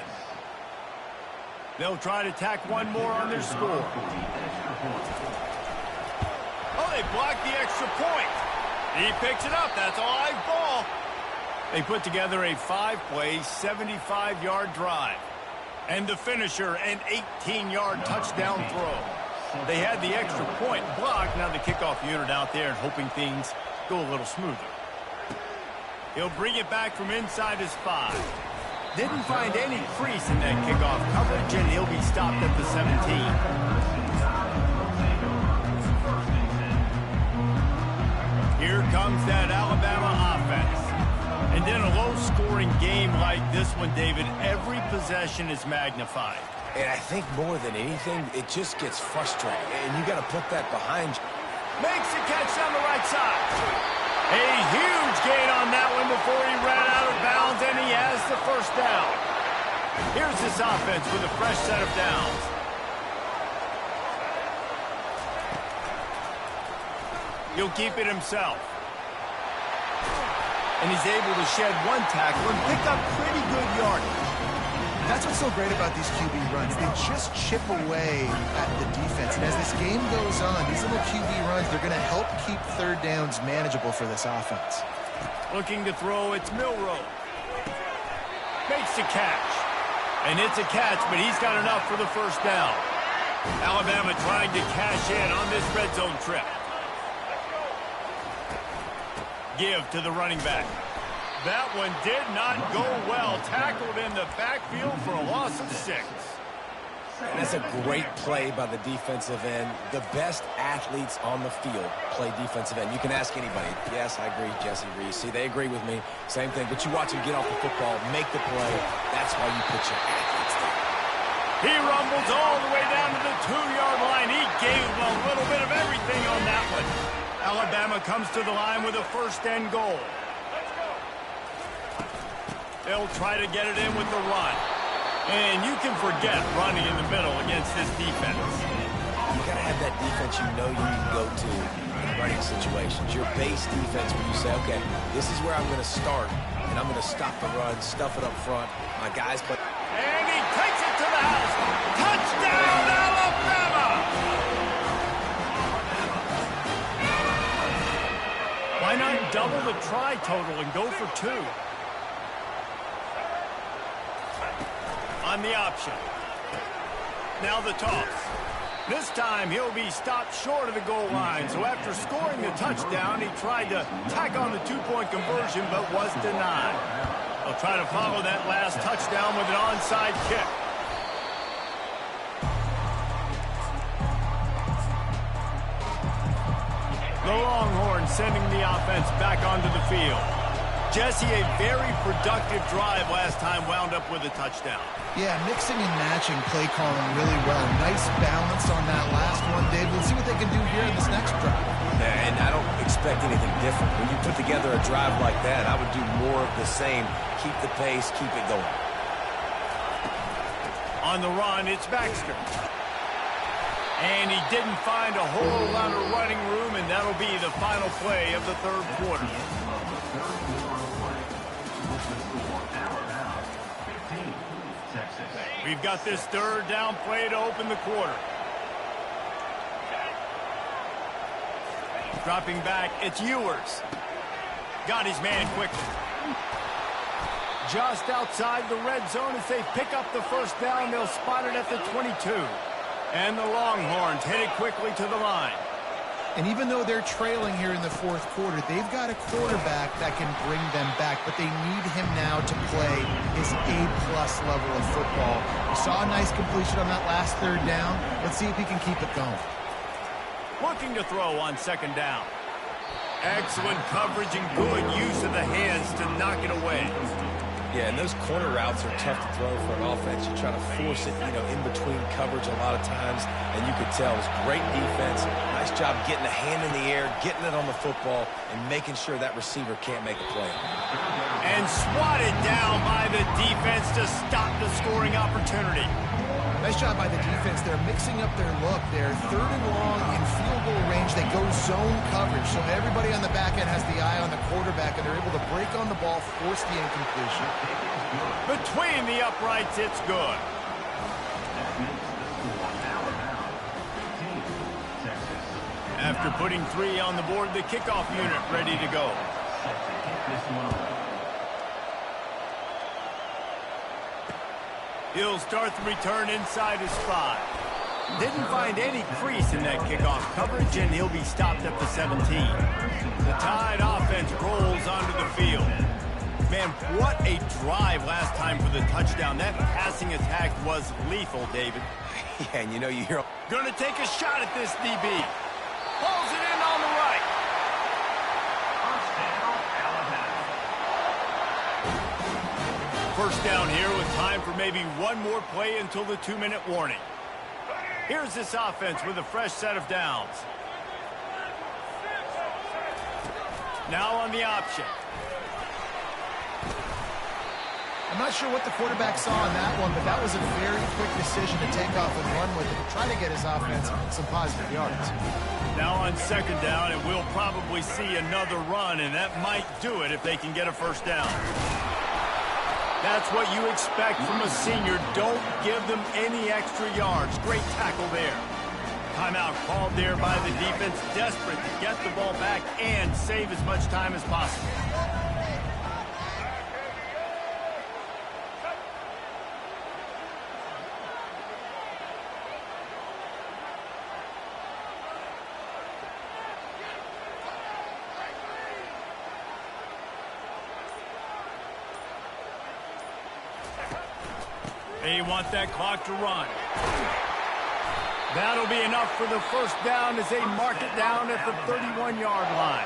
A: They'll try to tack one more on their score. Oh, they blocked the extra point. He picks it up. That's a live ball. They put together a 5-play, 75-yard drive. And the finisher, an 18-yard touchdown throw. They had the extra point blocked. Now the kickoff unit out there and hoping things go a little smoother. He'll bring it back from inside his 5. Didn't find any crease in that kickoff coverage, and he'll be stopped at the 17. Here comes that Alabama offense. And in a low-scoring game like this one, David, every possession is magnified.
B: And I think more than anything, it just gets frustrating. And you got to put that behind you.
A: Makes the catch on the right side. A huge gain on that one before he ran out of bounds, and he has the first down. Here's this offense with a fresh set of downs. He'll keep it himself. And he's able to shed one tackle and pick up pretty good yardage.
C: That's what's so great about these QB runs. They just chip away at the defense. And as this game goes on, these little QB runs, they're going to help keep third downs manageable for this offense.
A: Looking to throw, it's Milroe. Makes the catch. And it's a catch, but he's got enough for the first down. Alabama trying to cash in on this red zone trip. Give to the running back. That one did not go well. Tackled in the backfield for a loss of 6.
B: And that's a great play by the defensive end. The best athletes on the field play defensive end. You can ask anybody. Yes, I agree, Jesse Reese. See, they agree with me. Same thing. But you watch them get off the football, make the play. That's why you put your athletes there.
A: He rumbles all the way down to the 2-yard line. He gave a little bit of everything on that one. Alabama comes to the line with a first and goal. They'll try to get it in with the run. And you can forget running in the middle against this defense.
B: You got to have that defense you know you can go to in running situations. Your base defense when you say, okay, this is where I'm going to start, and I'm going to stop the run, stuff it up front. My guys play.
A: And he takes it to the house. Touchdown, Alabama! Why not double the try total and go for 2? On the option. Now the toss. This time he'll be stopped short of the goal line. So after scoring the touchdown, he tried to tack on the 2-point conversion but was denied. They'll try to follow that last touchdown with an onside kick. The Longhorns sending the offense back onto the field. Jesse, a very productive drive last time wound up with a touchdown.
C: Yeah, mixing and matching play calling really well. Nice balance on that last one, Dave. We'll see what they can do here in this next drive.
B: And I don't expect anything different. When you put together a drive like that, I would do more of the same. Keep the pace, keep it going.
A: On the run, it's Baxter. And he didn't find a whole lot of running room, and that'll be the final play of the third quarter. We've got this third down play to open the quarter. Dropping back, it's Ewers. Got his man quickly. Just outside the red zone as they pick up the first down. They'll spot it at the 22. And the Longhorns headed quickly to the line.
C: And even though they're trailing here in the fourth quarter, they've got a quarterback that can bring them back, but they need him now to play his A-plus level of football. We saw a nice completion on that last third down. Let's see if he can keep it going.
A: Looking to throw on second down. Excellent coverage and good use of the hands to knock it away.
B: Yeah, and those corner routes are tough to throw for an offense. You try to force it, in between coverage a lot of times, and you could tell it was great defense. Nice job getting a hand in the air, getting it on the football, and making sure that receiver can't make a play.
A: And swatted down by the defense to stop the scoring opportunity.
C: Nice job by the defense. They're mixing up their look. They're third and long in field goal range. They go zone coverage. So everybody on the back end has the eye on the quarterback, and they're able to break on the ball, force the incompletion.
A: Between the uprights, it's good. After putting 3 on the board, the kickoff unit ready to go.
D: Set to kick this one away.
A: He'll start the return inside his 5. Didn't find any crease in that kickoff coverage, and he'll be stopped at the 17. The Tide offense rolls onto the field. Man, what a drive last time for the touchdown. That passing attack was lethal, David.
B: Yeah, and you know, you hear...
A: Gonna take a shot at this DB. Pulls it in on the right.
D: First down, Alabama.
A: First down here with time for maybe one more play until the 2-minute warning. Here's this offense with a fresh set of downs. Now on the option.
C: I'm not sure what the quarterback saw on that one, but that was a very quick decision to take off and run with it, try to get his offense some positive yards.
A: Now on second down, and we'll probably see another run, and that might do it if they can get a first down. That's what you expect from a senior. Don't give them any extra yards. Great tackle there. Timeout called there by the defense, desperate to get the ball back and save as much time as possible. They want that clock to run. That'll be enough for the first down as they mark it down at the 31-yard line.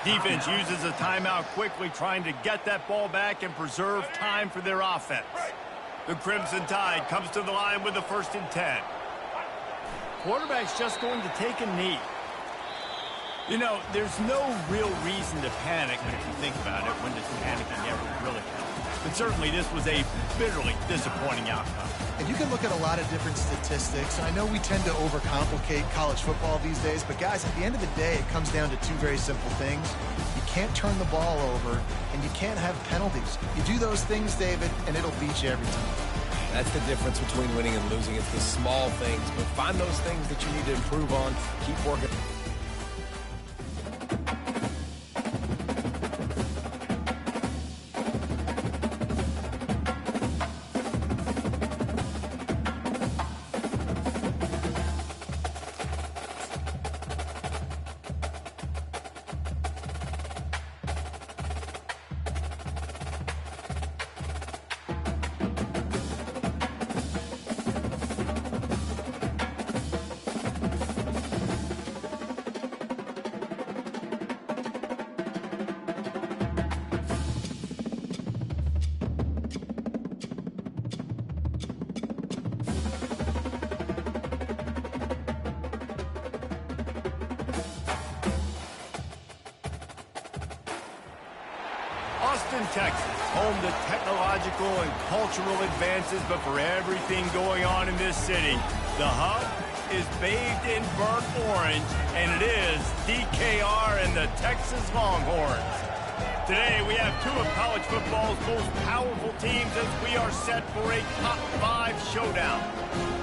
A: Defense uses a timeout quickly, trying to get that ball back and preserve time for their offense. The Crimson Tide comes to the line with the 1st and 10. Quarterback's just going to take a knee. You know, there's no real reason to panic, but if you think about it, when does panicking ever really help? But certainly this was a bitterly disappointing outcome.
C: And you can look at a lot of different statistics. I know we tend to overcomplicate college football these days, but guys, at the end of the day, it comes down to 2 very simple things. You can't turn the ball over, and you can't have penalties. You do those things, David, and it'll beat you every time.
B: That's the difference between winning and losing. It's the small things, but find those things that you need to improve on. Keep working.
A: Austin, Texas, home to technological and cultural advances, but for everything going on in this city, the hub is bathed in burnt orange, and it is DKR and the Texas Longhorns. Today, we have 2 of college football's most powerful teams as we are set for a top 5 showdown.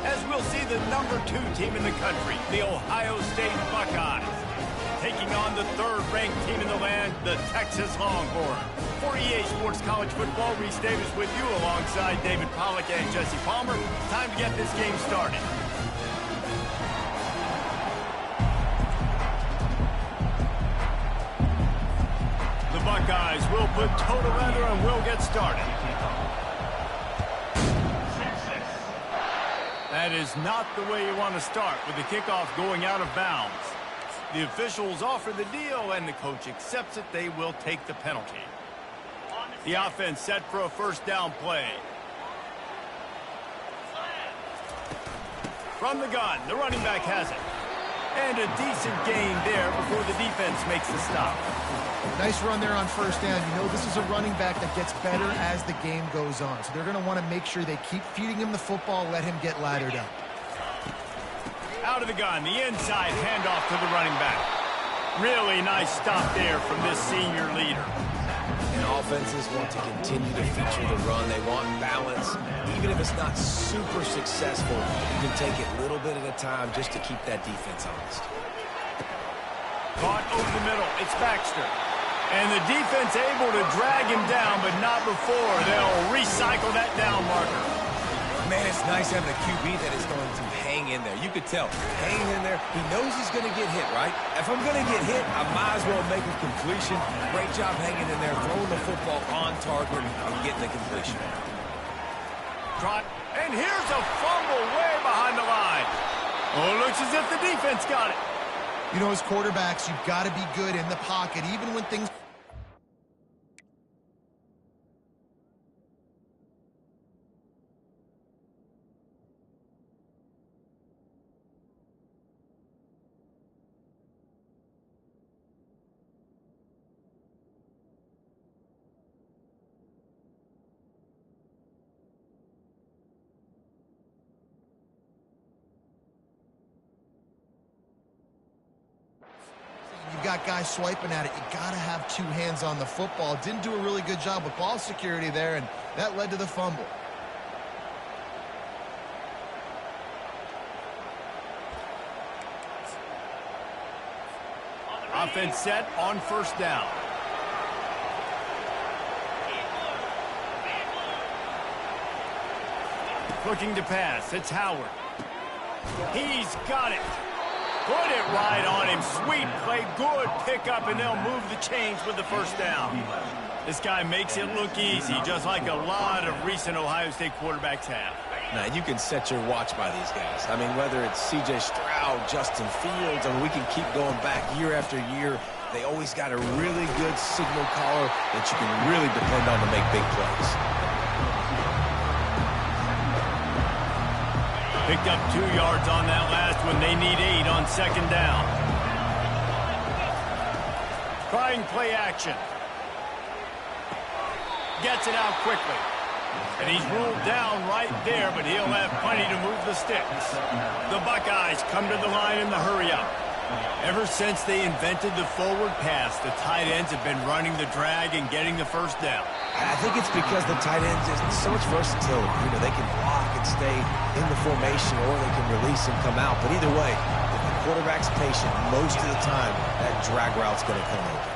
A: As we'll see the number 2 team in the country, the Ohio State Buckeyes, taking on the 3rd-ranked team in the land, the Texas Longhorns. For EA Sports College Football, Reese Davis with you alongside David Pollack and Jesse Palmer. Time to get this game started. The Buckeyes will put toe to leather and will get started. That is not the way you want to start with the kickoff going out of bounds. The officials offer the deal, and the coach accepts it. They will take the penalty. The offense set for a first down play. From the gun, the running back has it. And a decent gain there before the defense makes the stop.
C: Nice run there on first down. You know, this is a running back that gets better as the game goes on. So they're going to want to make sure they keep feeding him the football, let him get lathered up.
A: Out of the gun, the inside handoff to the running back. Really nice stop there from this senior leader.
B: And offenses want to continue to feature the run. They want balance. Even if it's not super successful, you can take it a little bit at a time just to keep that defense honest.
A: Caught over the middle. It's Baxter. And the defense able to drag him down, but not before they'll recycle that down marker.
B: Man, it's nice having a QB that is going to hang in there. You could tell, hanging in there, he knows he's going to get hit, right? If I'm going to get hit, I might as well make a completion. Great job hanging in there, throwing the football on target and getting the completion.
A: Trot, and here's a fumble way behind the line. Oh, it looks as if the defense got it.
C: You know, as quarterbacks, you've got to be good in the pocket, even when things... You've got guys swiping at it. You got to have two hands on the football. Didn't do a really good job with ball security there, and that led to the fumble.
A: Offense set on first down. Looking to pass. It's Howard. He's got it. Put it right on him. Sweet play. Good pickup, and they'll move the chains with the first down. This guy makes it look easy, just like a lot of recent Ohio State quarterbacks have.
B: Now, you can set your watch by these guys. I mean, whether it's C.J. Stroud, Justin Fields, I mean, we can keep going back year after year. They always got a really good signal caller that you can really depend on to make big plays.
A: Picked up 2 yards on that last one. They need 8 on second down. Trying play action. Gets it out quickly. And he's ruled down right there, but he'll have plenty to move the sticks. The Buckeyes come to the line in the hurry-up. Ever since they invented the forward pass, the tight ends have been running the drag and getting the first down.
B: I think it's because the tight ends is so much versatility. You know, they can block and stay in the formation, or they can release and come out. But either way, if the quarterback's patient, most of the time, that drag route's going to come over.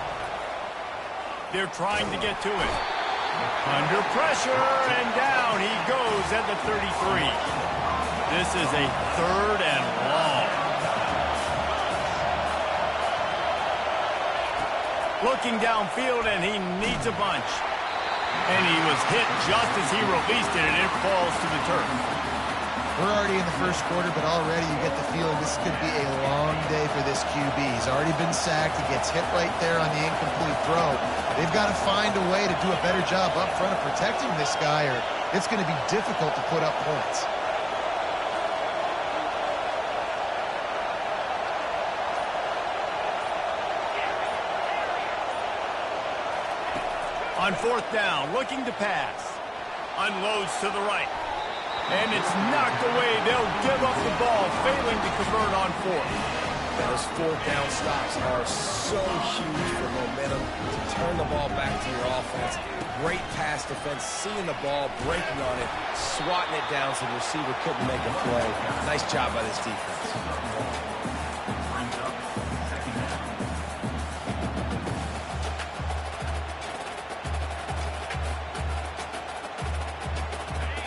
A: They're trying to get to it. Under pressure, and down he goes at the 33. This is a 3rd and long. Looking downfield, and he needs a bunch. And he was hit just as he released it, and it falls to the turf.
C: We're already in the first quarter, but already you get the feeling this could be a long day for this QB. He's already been sacked. He gets hit right there on the incomplete throw. They've got to find a way to do a better job up front of protecting this guy, or it's going to be difficult to put up points.
A: On 4th down, looking to pass. Unloads to the right. And it's knocked away. They'll give up the ball, failing to convert on 4th.
B: Those 4th down stops are so huge for momentum to turn the ball back to your offense. Great pass defense, seeing the ball, breaking on it, swatting it down so the receiver couldn't make a play. Nice job by this defense.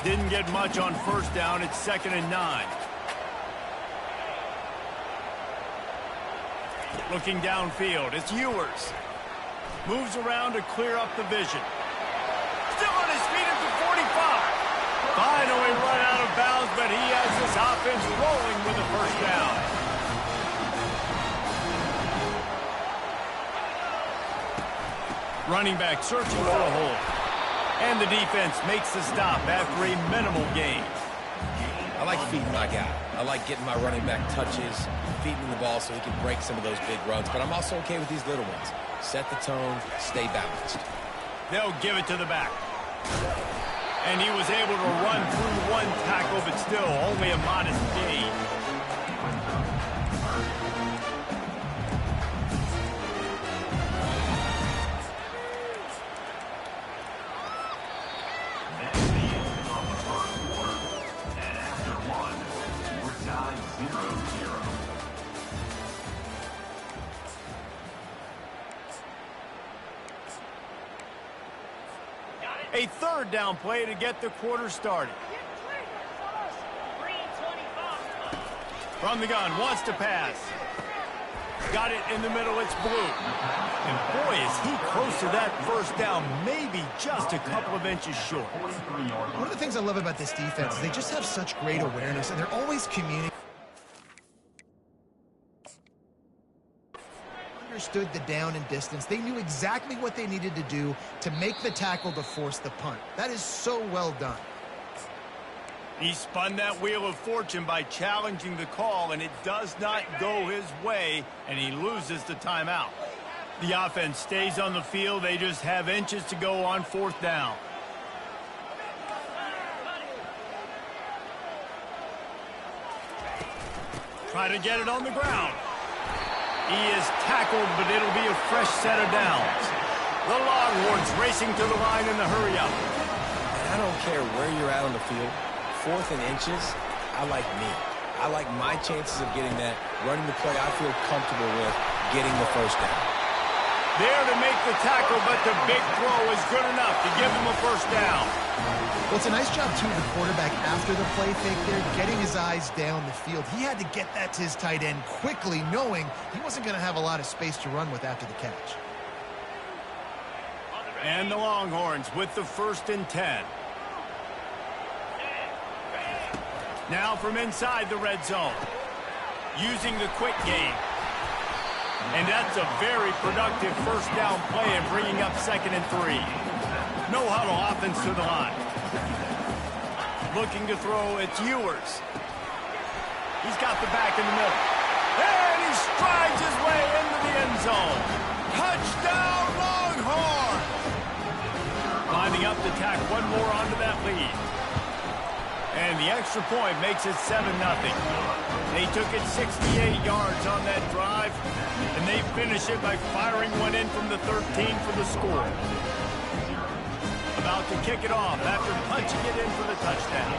A: Didn't get much on first down. It's 2nd and 9. Looking downfield, it's Ewers. Moves around to clear up the vision. Still on his feet at the 45. Finally run out of bounds, but he has this offense rolling with a first down. Running back searching for a hole. And the defense makes the stop after a minimal gain.
B: I like feeding my guy. I like getting my running back touches, feeding the ball so he can break some of those big runs. But I'm also okay with these little ones. Set the tone, stay balanced.
A: They'll give it to the back. And he was able to run through one tackle, but still only a modest gain. A third down play to get the quarter started. From the gun, wants to pass. Got it in the middle, it's Blue. And boy, is he close to that first down, maybe just a couple of inches short.
C: One of the things I love about this defense is they just have such great awareness, and they're always communicating. Understood the down and distance. They knew exactly what they needed to do to make the tackle to force the punt. That is so well done.
A: He spun that wheel of fortune by challenging the call, and it does not go his way, and he loses the timeout. The offense stays on the field. They just have inches to go on fourth down. Try to get it on the ground. He is tackled, but it'll be a fresh set of downs. The Longhorns racing to the line in the hurry-up.
B: And I don't care where you're at on the field. 4th and inches, I like me. I like my chances of getting that, running the play I feel comfortable with, getting the first down.
A: There to make the tackle, but the big throw is good enough to give him a first down.
C: Well, it's a nice job, too, of the quarterback after the play fake there, getting his eyes down the field. He had to get that to his tight end quickly, knowing he wasn't going to have a lot of space to run with after the catch.
A: And the Longhorns with the 1st and 10. Now from inside the red zone, using the quick game. And that's a very productive first down play and bringing up 2nd and 3. No huddle offense to the line. Looking to throw, it's Ewers. He's got the back in the middle. And he strides his way into the end zone. Touchdown, Longhorns! Lining up to tack one more onto that lead. And the extra point makes it 7-0. They took it 68 yards on that drive, and they finish it by firing one in from the 13 for the score. About to kick it off after punching it in for the touchdown.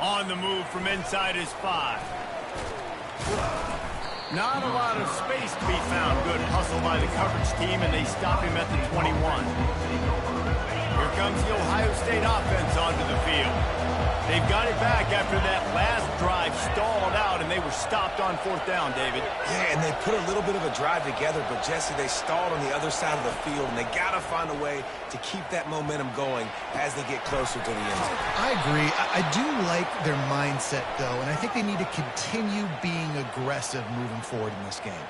A: On the move from inside his 5. Not a lot of space to be found. Good hustle by the coverage team, and they stop him at the 21. Here comes the Ohio State offense onto the field. They've got it back after that last drive stalled out, and they were stopped on 4th down, David.
B: Yeah, and they put a little bit of a drive together, but, Jesse, they stalled on the other side of the field, and they got to find a way to keep that momentum going as they get closer to the end zone.
C: I agree. I do like their mindset, though, and I think they need to continue being aggressive moving forward in this game.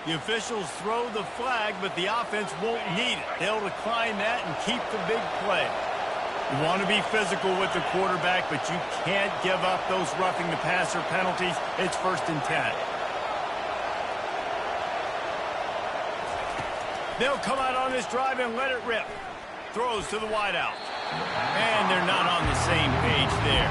A: The officials throw the flag, but the offense won't need it. They'll decline that and keep the big play. You want to be physical with the quarterback, but you can't give up those roughing the passer penalties. It's 1st and 10. They'll come out on this drive and let it rip. Throws to the wideout. And they're not on the same page there.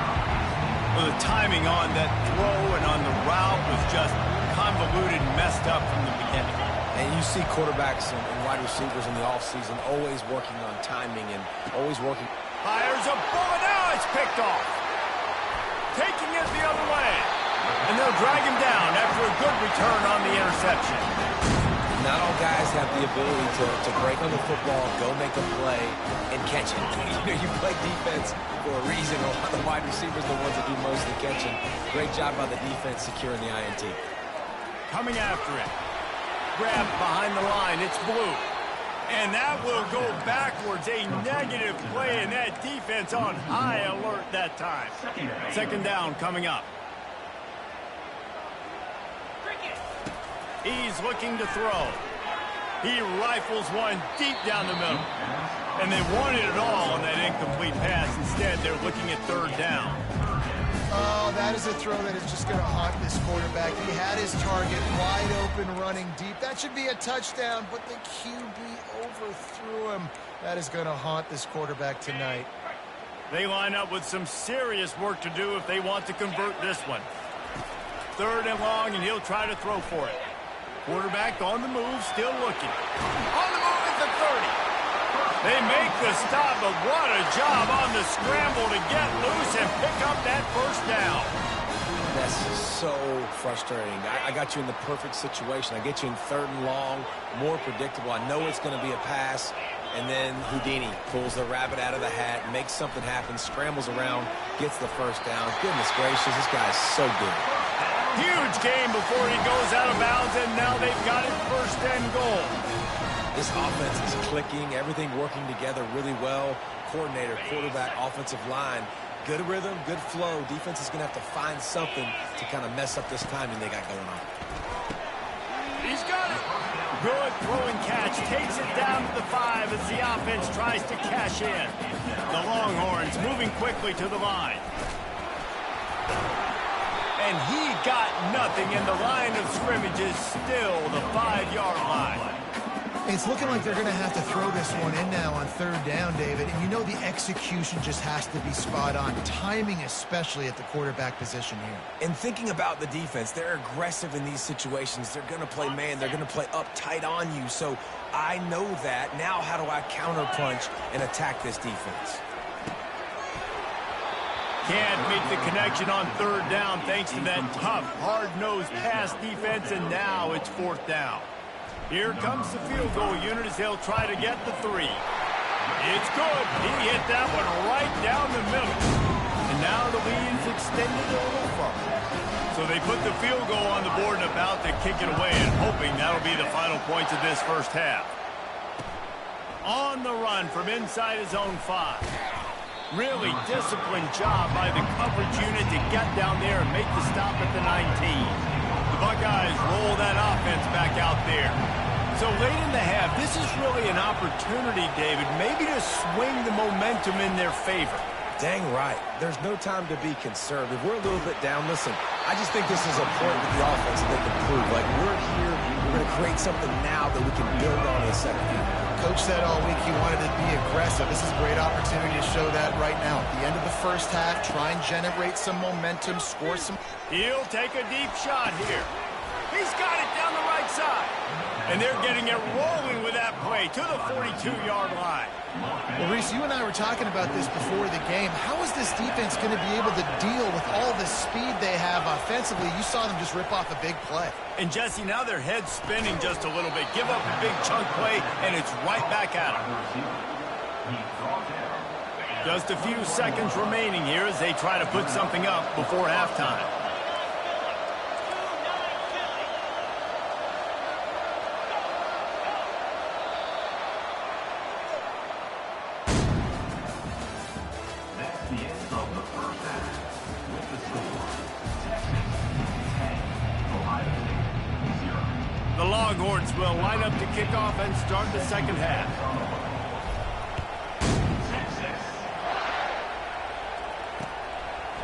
A: Well, the timing on that throw and on the route was just convoluted, messed up from the beginning.
B: And you see quarterbacks and wide receivers in the offseason always working on timing and always working.
A: Fires a bullet. Now it's picked off. Taking it the other way. And they'll drag him down after a good return on the interception.
B: Not all guys have the ability to break on the football, go make a play, and catch it. You play defense for a reason. A lot of the wide receivers are the ones that do most of the catching. Great job by the defense securing the INT.
A: Coming after it. Grabbed behind the line. It's Blue. And that will go backwards. A negative play, and that defense on high alert that time. 2nd down coming up. He's looking to throw. He rifles one deep down the middle. And they wanted it all on that incomplete pass. Instead, they're looking at 3rd down.
C: Oh, that is a throw that is just going to haunt this quarterback. He had his target wide open, running deep. That should be a touchdown, but the QB overthrew him. That is going to haunt this quarterback tonight.
A: They line up with some serious work to do if they want to convert this one. 3rd and long, and he'll try to throw for it. Quarterback on the move, still looking. On the move at the 30. They make the stop, but what a job on the scramble to get loose and pick up that first down.
B: That That's so frustrating. I got you in the perfect situation. I get you in 3rd and long, more predictable. I know it's going to be a pass, and then Houdini pulls the rabbit out of the hat, makes something happen, scrambles around, gets the first down. Goodness gracious, this guy is so good.
A: Huge game before he goes out of bounds, and now they've got it 1st and goal.
B: This offense is clicking, everything working together really well. Coordinator, quarterback, offensive line. Good rhythm, good flow. Defense is going to have to find something to kind of mess up this timing they got going on.
A: He's got it. Good throw and catch. Takes it down to the 5 as the offense tries to cash in. The Longhorns moving quickly to the line. And he got nothing, and the line of scrimmage is still the 5-yard line.
C: It's looking like they're going to have to throw this one in now on 3rd down, David. And you know the execution just has to be spot on. Timing, especially at the quarterback position here.
B: And thinking about the defense, they're aggressive in these situations. They're going to play man. They're going to play up tight on you. So I know that. Now how do I counterpunch and attack this defense?
A: Can't make the connection on 3rd down thanks to that tough, hard-nosed pass defense, and now it's 4th down. Here comes the field goal unit as they'll try to get the 3. It's good. He hit that one right down the middle. And now the lead's extended a little further. So they put the field goal on the board and about to kick it away, and hoping that'll be the final points of this 1st half. On the run from inside his own 5. Really disciplined job by the coverage unit to get down there and make the stop at the 19. The Buckeyes roll that offense back out there. So late in the half, this is really an opportunity, David, maybe to swing the momentum in their favor.
B: Dang right. There's no time to be conservative. We're a little bit down. Listen, I just think this is a point with the offense that they can prove. Like, we're here, we're going to create something now that we can build on in the 2nd half.
C: Coach said all week he wanted to be aggressive. This is a great opportunity to show that right now. At the end of the 1st half, try and generate some momentum, score some.
A: He'll take a deep shot here. He's got it down the right side. And they're getting it rolling with that play to the 42-yard line.
C: Well, Reese, you and I were talking about this before the game. How is this defense going to be able to deal with all the speed they have offensively? You saw them just rip off a big play.
A: And, Jesse, now their head's spinning just a little bit. Give up a big chunk play, and it's right back at them. Just a few seconds remaining here as they try to put something up before halftime. The Longhorns will line up to kick off and start the 2nd half.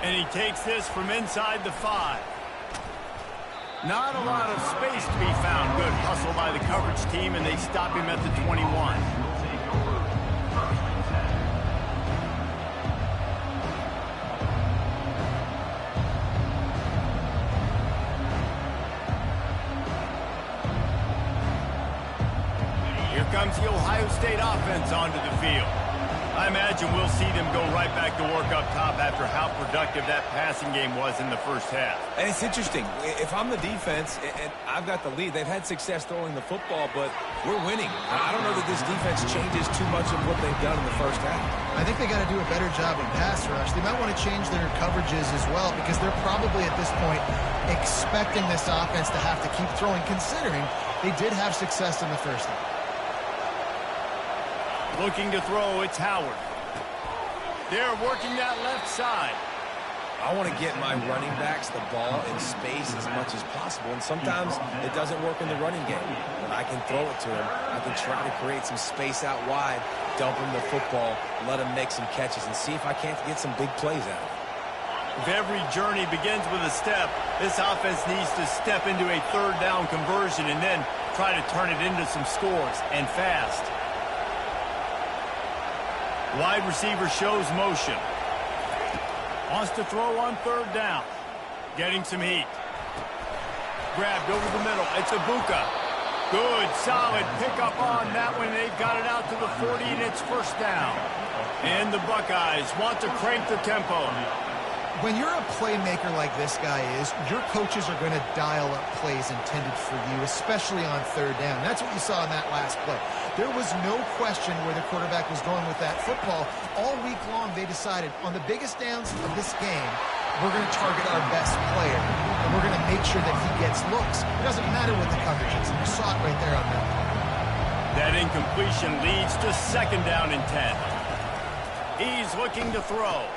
A: And he takes this from inside the 5. Not a lot of space to be found. Good hustle by the coverage team, and they stop him at the 21. Comes the Ohio State offense onto the field. I imagine we'll see them go right back to work up top after how productive that passing game was in the 1st half.
B: And it's interesting. If I'm the defense and I've got the lead, they've had success throwing the football, but we're winning. I don't know that this defense changes too much of what they've done in the 1st half.
C: I think they got to do a better job in pass rush. They might want to change their coverages as well because they're probably at this point expecting this offense to have to keep throwing, considering they did have success in the 1st half.
A: Looking to throw, it's Howard. They're working that left side.
B: I want to get my running backs the ball in space as much as possible, and sometimes it doesn't work in the running game. But I can throw it to him. I can try to create some space out wide, dump him the football, let him make some catches, and see if I can't get some big plays out of it.
A: If every journey begins with a step, this offense needs to step into a 3rd down conversion and then try to turn it into some scores, and fast. Wide receiver shows motion. Wants to throw on 3rd down. Getting some heat. Grabbed over the middle. It's Ibuka. Good, solid pickup on that one. They've got it out to the 40, and it's 1st down. And the Buckeyes want to crank the tempo.
C: When you're a playmaker like this guy is, your coaches are going to dial up plays intended for you, especially on third down. That's what you saw in that last play. There was no question where the quarterback was going with that football. All week long, they decided on the biggest downs of this game, we're going to target our best player, and we're going to make sure that he gets looks. It doesn't matter what the coverage is, and you saw it right there on that play.
A: That incompletion leads to second down and 10. He's looking to throw.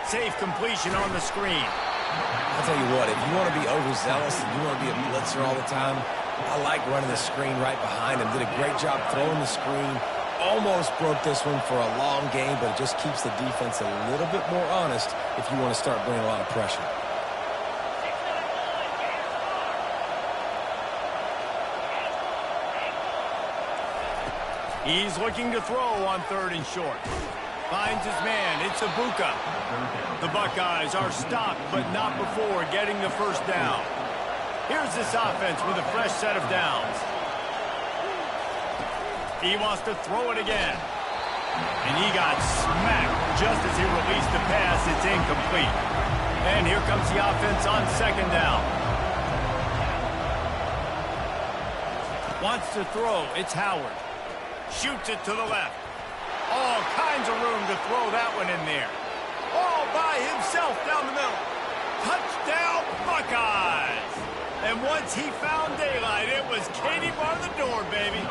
A: Safe completion on the screen.
B: I'll tell you what, if you want to be overzealous and you want to be a blitzer all the time, I like running the screen right behind him. Did a great job throwing the screen. Almost broke this one for a long game, but it just keeps the defense a little bit more honest if you want to start bringing a lot of pressure.
A: He's looking to throw on third and short. Finds his man. It's Ibuka. The Buckeyes are stopped, but not before getting the first down. Here's this offense with a fresh set of downs. He wants to throw it again. And he got smacked just as he released the pass. It's incomplete. And here comes the offense on second down. Wants to throw. It's Howard. Shoots it to the left. All kinds of room to throw that one in there. All by himself down the middle. Touchdown, Buckeyes! And once he found daylight, it was Katie bar the door, baby.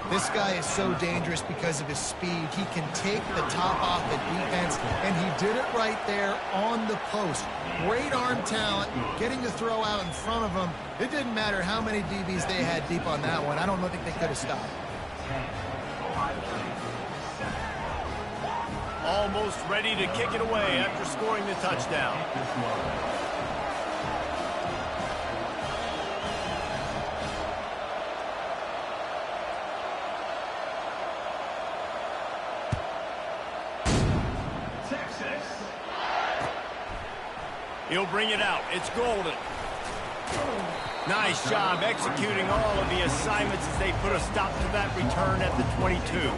C: This guy is so dangerous because of his speed. He can take the top off the defense, and he did it right there on the post. Great arm talent, getting the throw out in front of him. It didn't matter how many DBs they had deep on that one. I don't think they could have stopped.
A: Almost ready to kick it away after scoring the touchdown.
D: Texas.
A: He'll bring it out. It's Golden. Nice job executing all of the assignments as they put a stop to that return at the 22.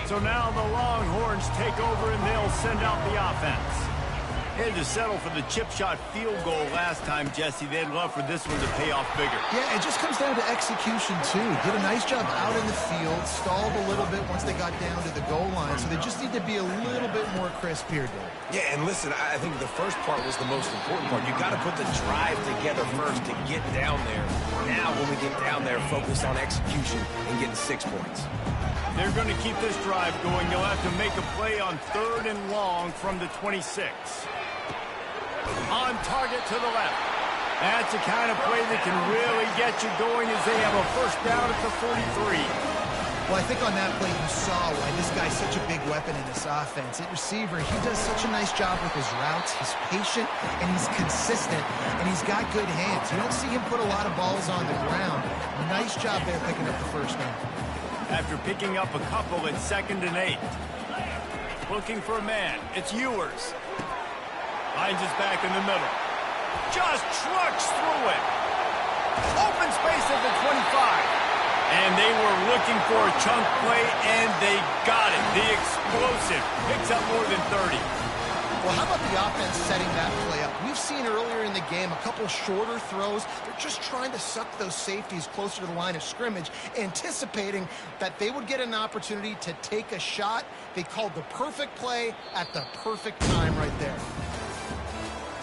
A: So now the Longhorns take over and they'll send out the offense. Had to settle for the chip shot field goal last time, Jesse. They'd love for this one to pay off bigger.
C: Yeah, it just comes down to execution, too. Did a nice job out in the field, stalled a little bit once they got down to the goal line, so they just need to be a little bit more crisp here, Dave.
B: Yeah, and listen, I think the first part was the most important part. You got to put the drive together first to get down there. Now, when we get down there, focus on execution and getting 6 points.
A: They're going to keep this drive going. They'll have to make a play on third and long from the 26. On target to the left. That's the kind of play that can really get you going as they have a first down at the 43.
C: Well, I think on that play you saw why this guy's such a big weapon in this offense. At receiver, he does such a nice job with his routes. He's patient, and he's consistent, and he's got good hands. You don't see him put a lot of balls on the ground. Nice job there picking up the first down.
A: After picking up a couple at 2nd and 8. Looking for a man. It's Ewers. Finds his back in the middle. Just trucks through it. Open space at the 25. And they were looking for a chunk play, and they got it. The explosive picks up more than 30.
C: Well, how about the offense setting that play up? We've seen earlier in the game a couple shorter throws. They're just trying to suck those safeties closer to the line of scrimmage, anticipating that they would get an opportunity to take a shot. They called the perfect play at the perfect time right there.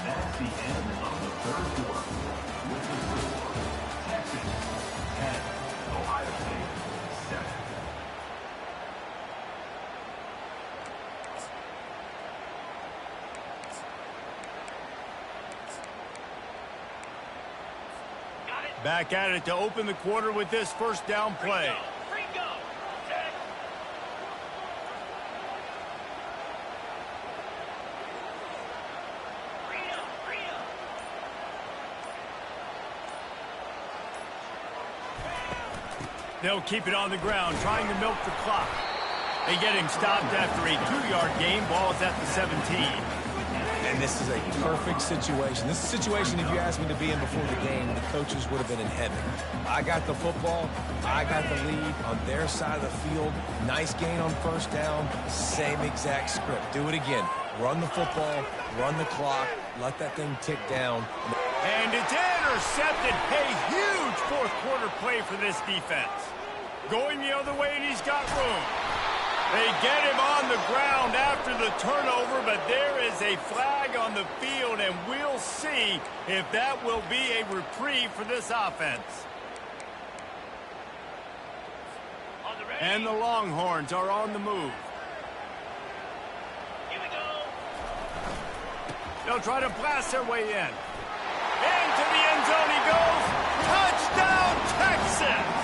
D: That's the end of the third quarter. With the score, Texas 10, Ohio State 7.
A: Back at it to open the quarter with this first down play. They'll keep it on the ground, trying to milk the clock. They get him stopped after a 2-yard gain. Ball is at the 17.
B: And this is a perfect situation. This is a situation, if you asked me to be in before the game, the coaches would have been in heaven. I got the football. I got the lead on their side of the field. Nice gain on first down. Same exact script. Do it again. Run the football, run the clock, let that thing tick down.
A: And it's intercepted. A huge fourth quarter play for this defense. Going the other way, and he's got room. They get him on the ground after the turnover, but there is a flag on the field, and we'll see if that will be a reprieve for this offense. And the Longhorns are on the move.
E: Here we go.
A: They'll try to blast their way in. Into the end zone he goes. Touchdown, Texas!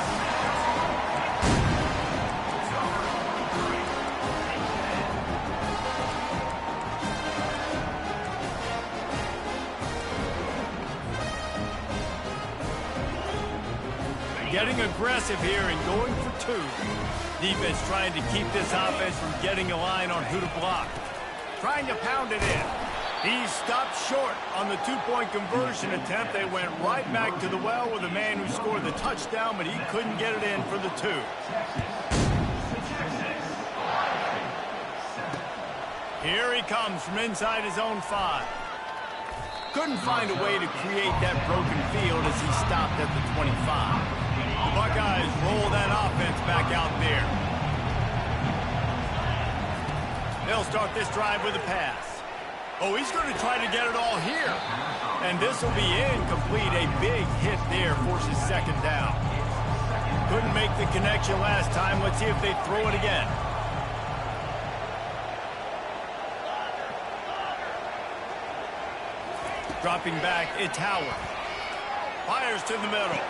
A: Getting aggressive here and going for two. Defense trying to keep this offense from getting a line on who to block. Trying to pound it in. He stopped short on the two-point conversion attempt. They went right back to the well with the man who scored the touchdown, but he couldn't get it in for the two. Here he comes from inside his own 5. Couldn't find a way to create that broken field as he stopped at the 25. The Buckeyes roll that offense back out there. They'll start this drive with a pass. Oh, he's going to try to get it all here. And this will be incomplete. A big hit there forces second down. Couldn't make the connection last time. Let's see if they throw it again. Dropping back, it's Howard. Fires to the middle.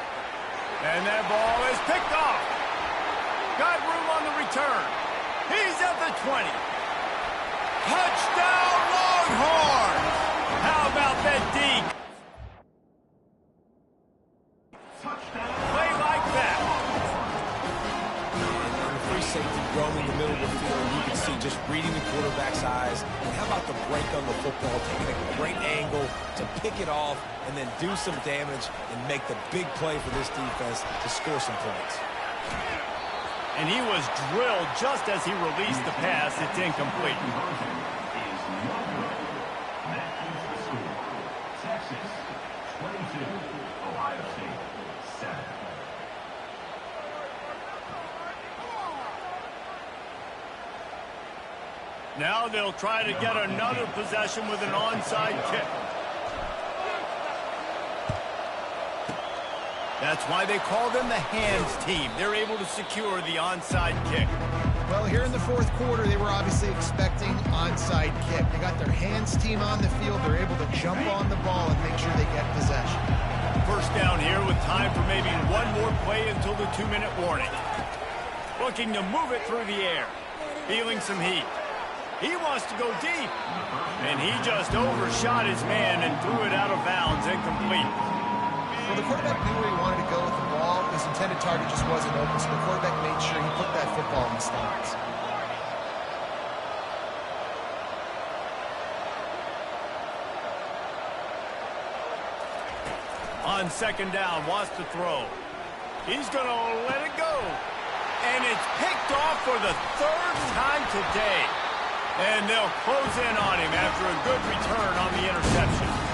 A: And that ball is picked off. Got room on the return. He's at the 20. Touchdown, Longhorns! How about that deke? Play like that.
B: And the free safety roaming the middle of the field, you can see just reading the quarterback's eyes. And how about the break on the football, taking a great angle to pick it off and then do some damage and make the big play for this defense to score some points.
A: And he was drilled just as he released the pass. It's incomplete.
D: Texas 22, Ohio State 7.
A: Now they'll try to get another possession with an onside kick. That's why they call them the hands team. They're able to secure the onside kick.
C: Well, here in the fourth quarter, they were obviously expecting onside kick. They got their hands team on the field. They're able to jump on the ball and make sure they get possession.
A: First down here with time for maybe one more play until the 2-minute warning. Looking to move it through the air. Feeling some heat. He wants to go deep. And he just overshot his man and threw it out of bounds, incomplete.
C: Well, the quarterback knew where he wanted to go with the ball. His intended target just wasn't open, so the quarterback made sure he put that football in the stands.
A: On second down, wants to throw. He's going to let it go. And it's picked off for the third time today. And they'll close in on him after a good return on the interception.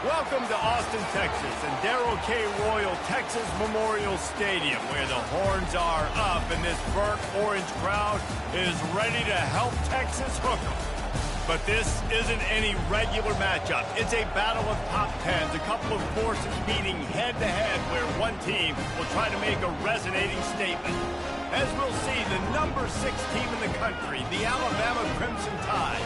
A: Welcome to Austin, Texas, and Darrell K. Royal Texas Memorial Stadium, where the horns are up and this burnt orange crowd is ready to help Texas hook 'em. But this isn't any regular matchup. It's a battle of top tens, a couple of forces meeting head-to-head where one team will try to make a resonating statement. As we'll see, the number 6 team in the country, the Alabama Crimson Tide,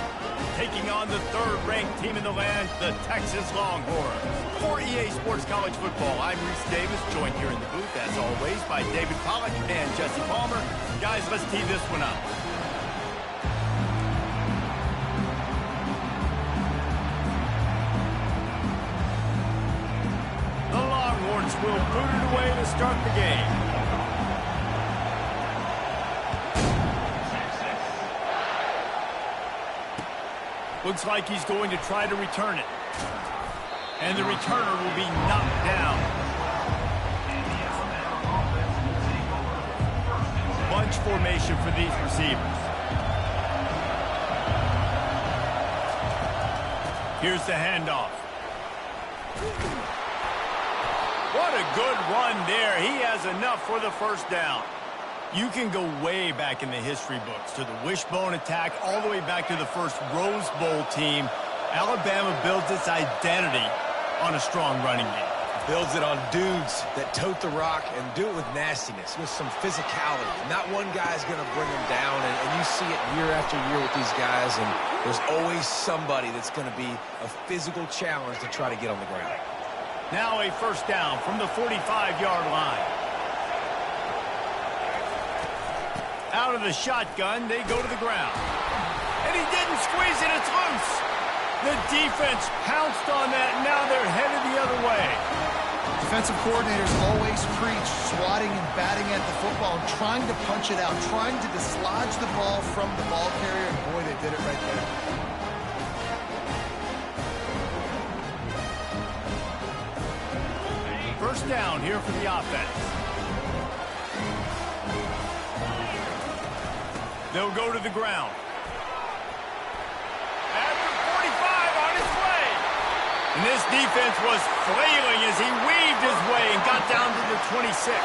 A: taking on the third-ranked team in the land, the Texas Longhorns. For EA Sports College Football, I'm Reese Davis, joined here in the booth, as always, by David Pollack and Jesse Palmer. Guys, let's tee this one up. The Longhorns will boot it away to start the game. Looks like he's going to try to return it. And the returner will be knocked down. Bunch formation for these receivers. Here's the handoff. What a good run there. He has enough for the first down. You can go way back in the history books to the wishbone attack, all the way back to the first Rose Bowl team. Alabama builds its identity on a strong running game.
B: Builds it on dudes that tote the rock and do it with nastiness, with some physicality. Not one guy's going to bring them down, and you see it year after year with these guys, and there's always somebody that's going to be a physical challenge to try to get on the ground.
A: Now a first down from the 45-yard line. Out of the shotgun, they go to the ground. And he didn't squeeze it, it's loose. The defense pounced on that, and now they're headed the other way.
C: Defensive coordinators always preach swatting and batting at the football and trying to punch it out, trying to dislodge the ball from the ball carrier, and boy, they did it right there.
A: First down here for the offense. They'll go to the ground. After 45 on his way. And this defense was flailing as he weaved his way and got down to the 26.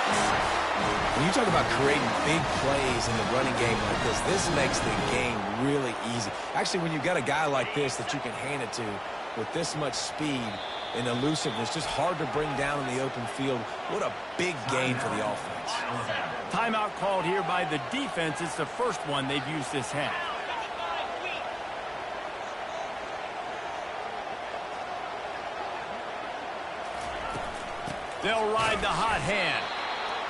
B: When you talk about creating big plays in the running game like this makes the game really easy. Actually, when you've got a guy like this that you can hand it to with this much speed and elusiveness, just hard to bring down in the open field. What a big gain for the offense.
A: Timeout called here by the defense. It's the first one they've used this half. They'll ride the hot hand.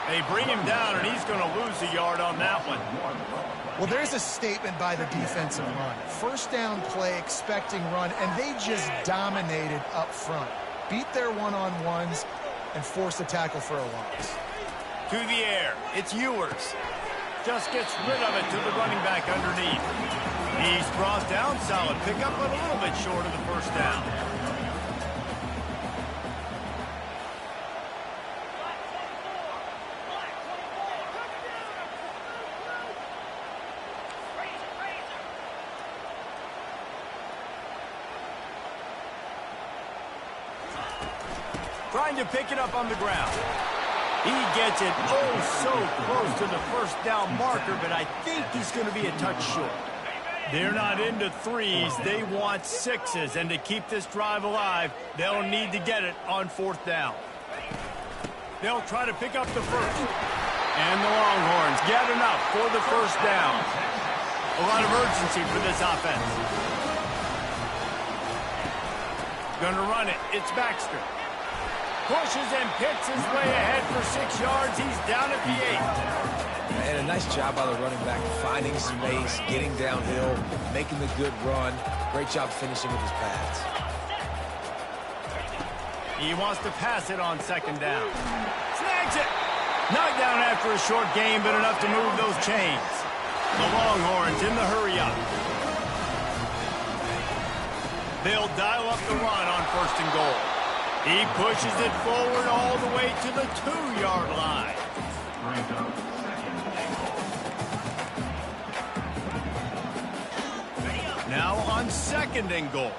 A: They bring him down, and he's going to lose a yard on that one.
C: Well, there's a statement by the defensive line. First down play, expecting run, and they just dominated up front. Beat their one-on-ones and forced a tackle for a loss.
A: To the air, it's Ewers. Just gets rid of it to the running back underneath. He's brought down, solid pickup, but a little bit short of the first down. Trying to pick it up on the ground. He gets it so close to the first down marker, but I think he's going to be a touch short. They're not into threes. They want sixes, and to keep this drive alive, they'll need to get it on fourth down. They'll try to pick up the first. And the Longhorns get enough for the first down. A lot of urgency for this offense. Going to run it. It's Baxter. Pushes and picks his way ahead for 6 yards. He's down at the 8.
B: And a nice job by the running back, finding space, getting downhill, making the good run. Great job finishing with his pads.
A: He wants to pass it on second down. Snags it. Knocked down after a short game, but enough to move those chains. The Longhorns in the hurry-up. They'll dial up the run on first and goal. He pushes it forward all the way to the 2-yard line. Now on second and goal.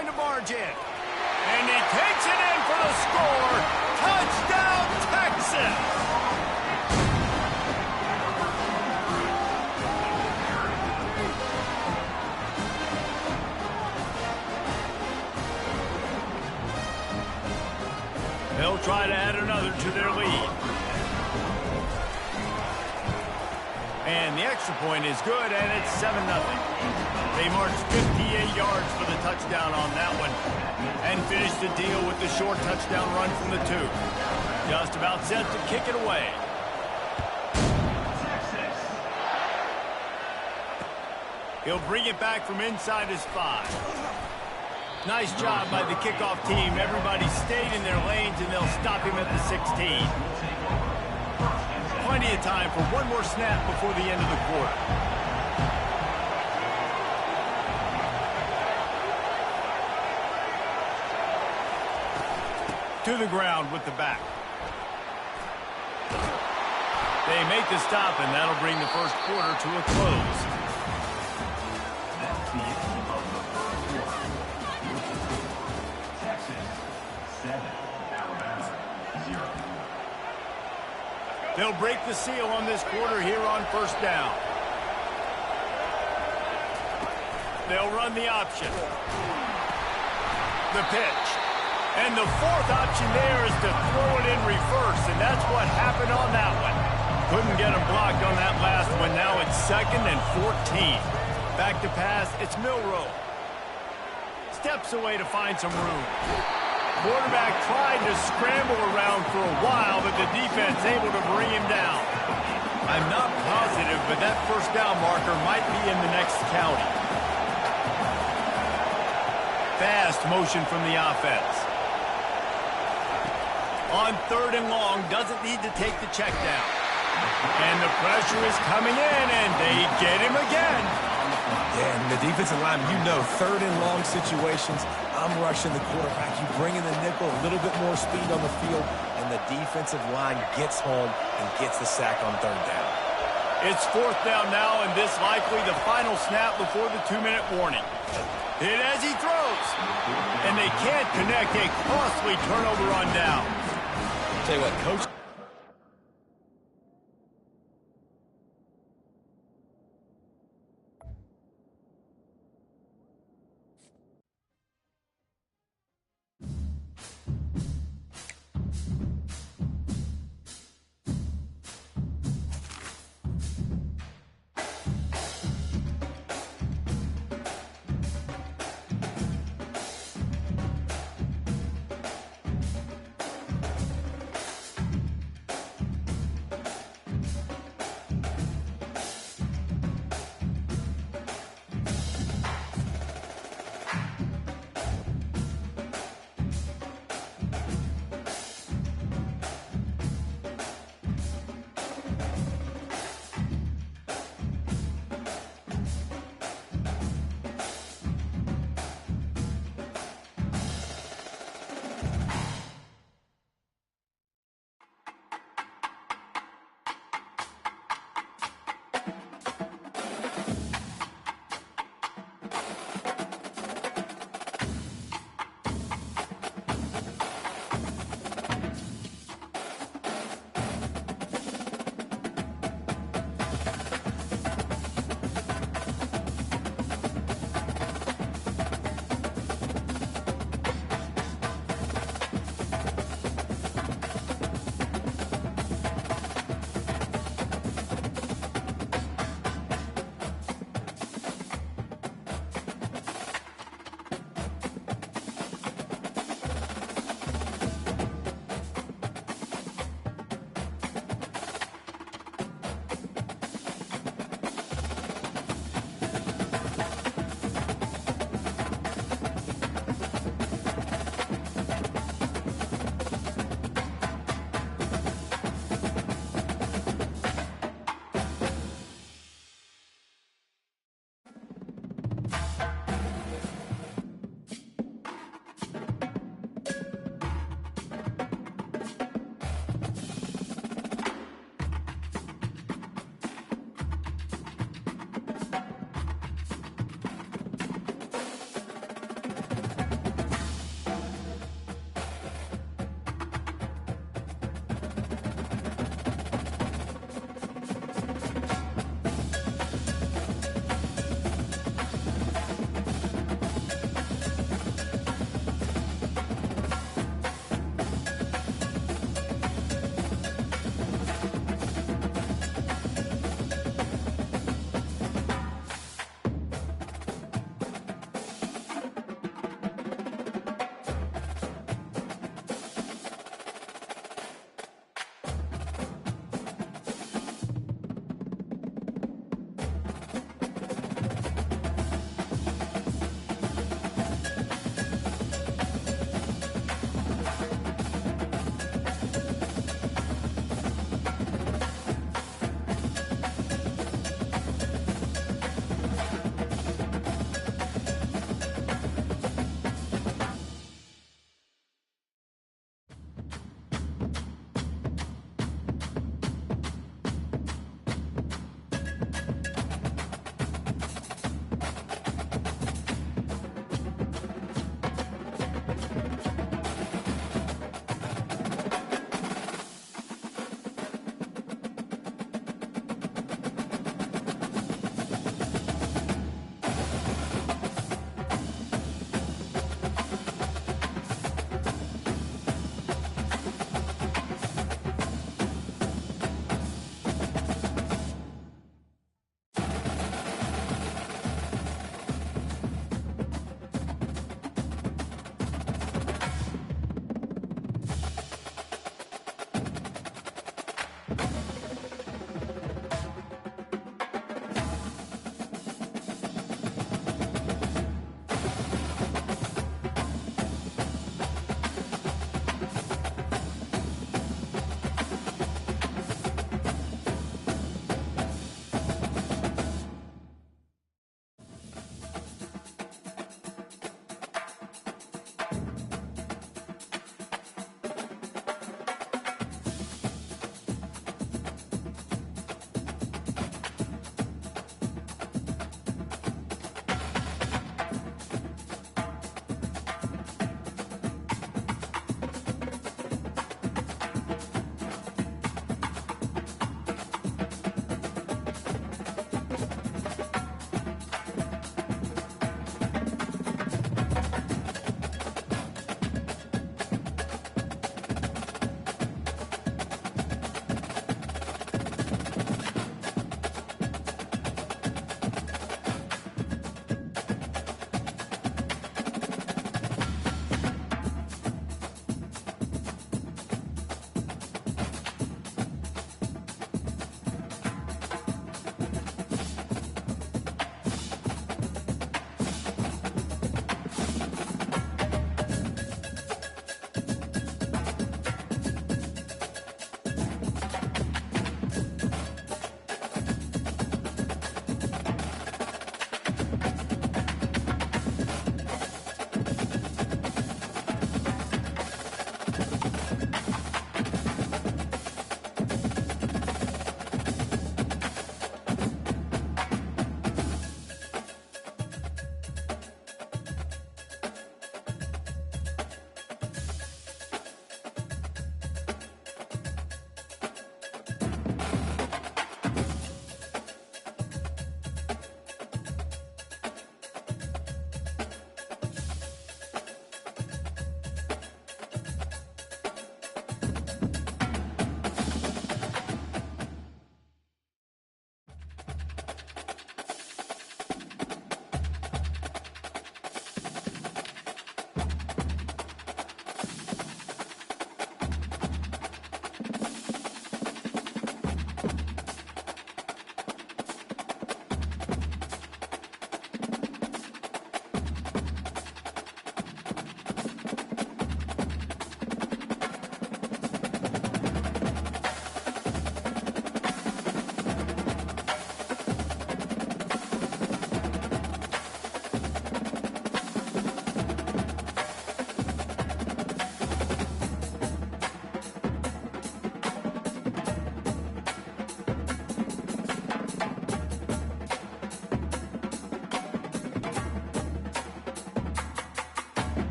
A: trying to barge in. And he takes it in for the score. Touchdown, Texas! They'll try to add another to their lead. And the extra point is good, and it's 7-0. They marched 58 yards for the touchdown on that one and finished the deal with the short touchdown run from the 2. Just about set to kick it away. He'll bring it back from inside his 5. Nice job by the kickoff team. Everybody stayed in their lanes, and they'll stop him at the 16. Plenty of time for one more snap before the end of the quarter. To the ground with the back. They make the stop, and that'll bring the first quarter to a close.
D: That's the end of the first quarter. Texas 7, Alabama 0.
A: They'll break the seal on this quarter here on first down. They'll run the option. The pitch. And the fourth option there is to throw it in reverse, and that's what happened on that one. Couldn't get him blocked on that last one. Now it's 2nd and 14. Back to pass, it's Milroe. Steps away to find some room. Quarterback tried to scramble around for a while, but the defense able to bring him down. I'm not positive, but that first down marker might be in the next county. Fast motion from the offense. On 3rd and long, doesn't need to take the check down. And the pressure is coming in, and they get him again.
B: Yeah, and the defensive line, 3rd and long situations, I'm rushing the quarterback. You bring in the nickel, a little bit more speed on the field, and the defensive line gets home and gets the sack on 3rd down.
A: It's 4th down now, and this likely the final snap before the 2-minute warning. Hit as he throws, and they can't connect. A costly turnover on down.
B: Tell you what, Coach.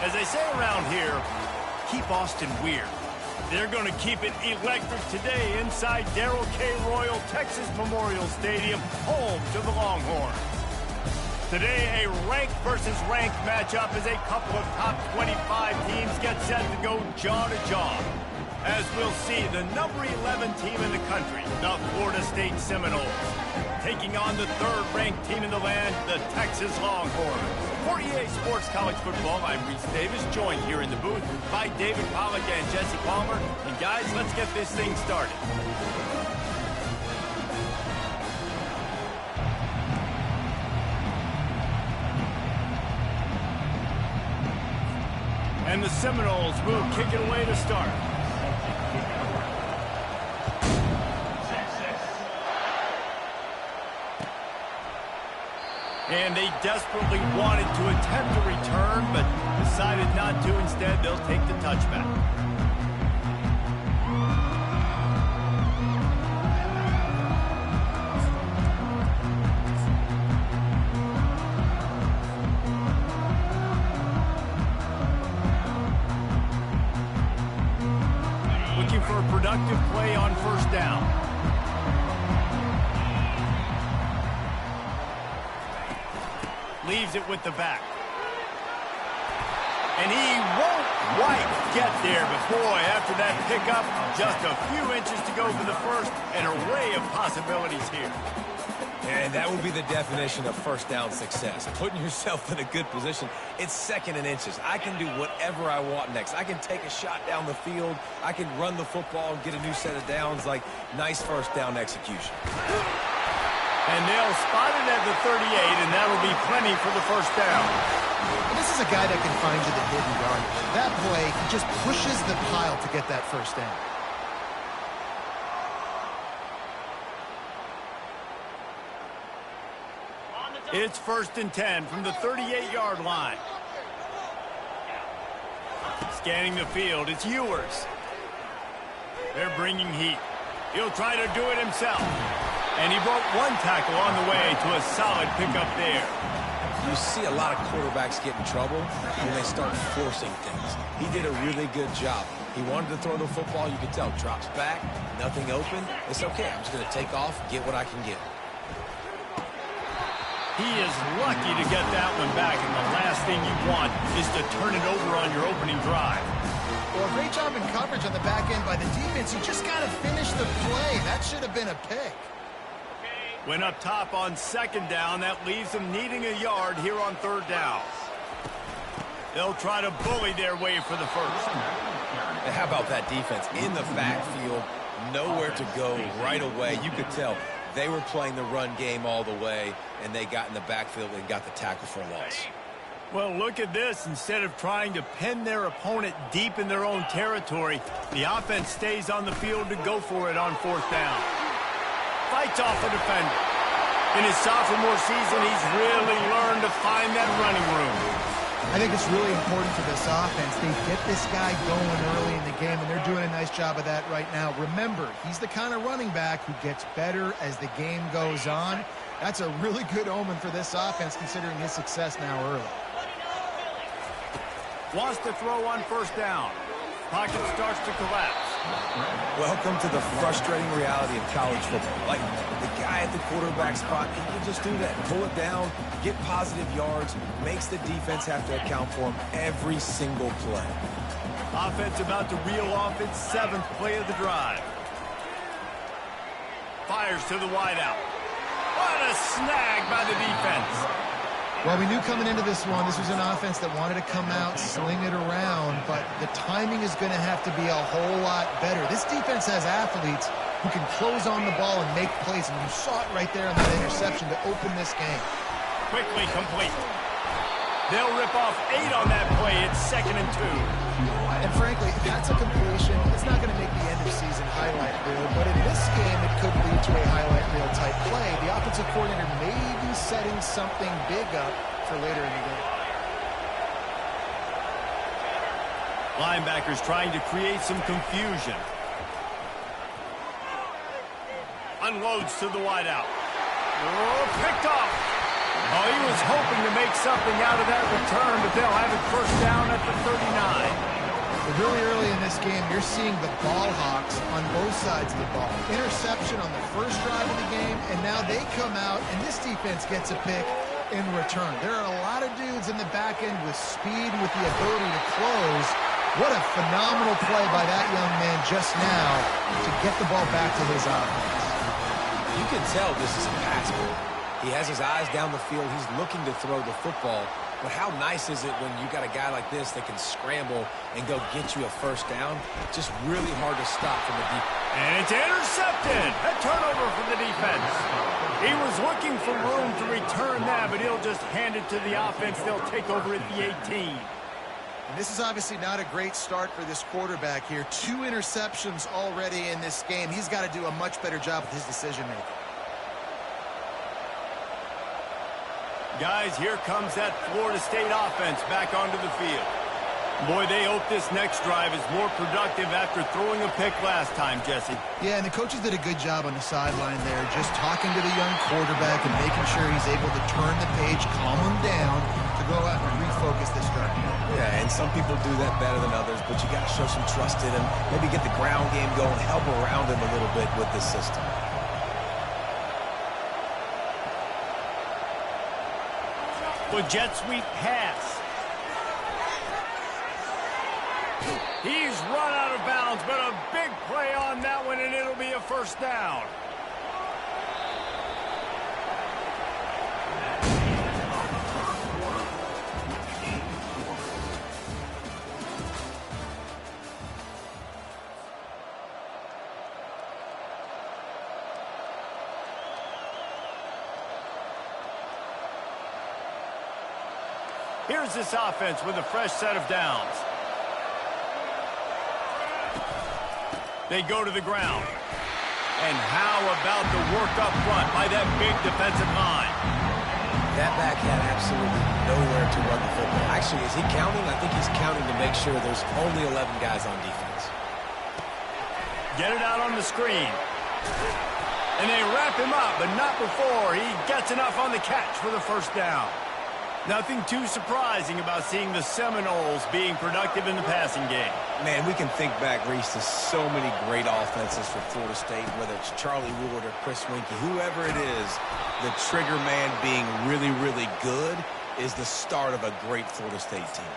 A: As they say around here, keep Austin weird. They're going to keep it electric today inside Darrell K. Royal Texas Memorial Stadium, home to the Longhorns. Today, a ranked versus ranked matchup as a couple of top 25 teams get set to go jaw to jaw. As we'll see, the number 11 team in the country, the Florida State Seminoles, taking on the third-ranked team in the land, the Texas Longhorns. For EA Sports College Football, I'm Reese Davis, joined here in the booth by David Pollack and Jesse Palmer. And guys, let's get this thing started. And the Seminoles will kick it away to start. And they desperately wanted to attempt a return, but decided not to. Instead, they'll take the touchback. Looking for a productive play on first down. Leaves it with the back. And he won't quite get there, but boy, after that pickup, just a few inches to go for the first. An array of possibilities here.
B: And that would be the definition of first down success. Putting yourself in a good position. It's second and inches. I can do whatever I want next. I can take a shot down the field. I can run the football and get a new set of downs. Like, nice first down execution.
A: And they'll spot it at the 38, and that'll be plenty for the first down.
C: And this is a guy that can find you the hidden yardage. That play, he just pushes the pile to get that first down.
A: It's 1st and 10 from the 38-yard line. Scanning the field, it's Ewers. They're bringing heat. He'll try to do it himself. And he broke one tackle on the way to a solid pickup there.
B: You see a lot of quarterbacks get in trouble when they start forcing things. He did a really good job. He wanted to throw the football. You could tell. Drops back, nothing open. It's okay. I'm just going to take off, get what I can get.
A: He is lucky to get that one back, and the last thing you want is to turn it over on your opening drive.
C: Well, great job in coverage on the back end by the defense. You just got to finish the play. That should have been a pick.
A: Went up top on second down. That leaves them needing a yard here on third down. They'll try to bully their way for the first.
B: And how about that defense in the backfield? Nowhere to go right away. You could tell they were playing the run game all the way, and they got in the backfield and got the tackle for a loss.
A: Well, look at this. Instead of trying to pin their opponent deep in their own territory, the offense stays on the field to go for it on fourth down. Fights off a defender. In his sophomore season, he's really learned to find that running room.
C: I think it's really important for this offense. They get this guy going early in the game, and they're doing a nice job of that right now. Remember, he's the kind of running back who gets better as the game goes on. That's a really good omen for this offense, considering his success now early.
A: Wants to throw on first down. Pocket starts to collapse.
B: Welcome to the frustrating reality of college football. Like, the guy at the quarterback spot, he can just do that. Pull it down, get positive yards, makes the defense have to account for him every single play.
A: Offense about to reel off its 7th play of the drive. Fires to the wideout. What a snag by the defense.
C: Well, we knew coming into this one, this was an offense that wanted to come out, sling it around, but the timing is going to have to be a whole lot better. This defense has athletes who can close on the ball and make plays, and you saw it right there on that interception to open this game.
A: Quickly complete. They'll rip off 8 on that play. It's 2nd and 2.
C: And frankly, if that's a completion, it's not going to make the end-of-season highlight reel, but in this game, it could lead to a highlight reel type play. The offensive coordinator may be setting something big up for later in the game.
A: Linebackers trying to create some confusion. Unloads to the wideout. Oh, picked off. Oh, he was hoping to make something out of that return, but they'll have it first down at the 39.
C: Really early in this game, you're seeing the ball hawks on both sides of the ball. Interception on the first drive of the game, and now they come out, and this defense gets a pick in return. There are a lot of dudes in the back end with speed, with the ability to close. What a phenomenal play by that young man just now to get the ball back to his offense.
B: You can tell this is a pass play. He has his eyes down the field. He's looking to throw the football. But how nice is it when you got a guy like this that can scramble and go get you a first down? Just really hard to stop from the deep.
A: And it's intercepted. A turnover from the defense. He was looking for room to return that, but he'll just hand it to the offense. They'll take over at the 18.
C: And this is obviously not a great start for this quarterback here. 2 interceptions already in this game. He's got to do a much better job with his decision-making.
A: Guys, here comes that Florida State offense back onto the field. Boy, they hope this next drive is more productive after throwing a pick last time, Jesse.
C: Yeah, and the coaches did a good job on the sideline there, just talking to the young quarterback and making sure he's able to turn the page, calm him down, to go out and refocus this drive.
B: Yeah, and some people do that better than others, but you got to show some trust in him. Maybe get the ground game going, help around him a little bit with this system.
A: The jet sweep pass. He's run out of bounds, but a big play on that one, and it'll be a first down. Here's this offense with a fresh set of downs. They go to the ground. And how about the work up front by that big defensive line?
B: That back had absolutely nowhere to run the football. Actually, is he counting? I think he's counting to make sure there's only 11 guys on defense.
A: Get it out on the screen. And they wrap him up, but not before he gets enough on the catch for the first down. Nothing too surprising about seeing the Seminoles being productive in the passing game.
B: Man, we can think back, Reese, to so many great offenses for Florida State, whether it's Charlie Ward or Chris Winkie, whoever it is, the trigger man being really, really good is the start of a great Florida State team.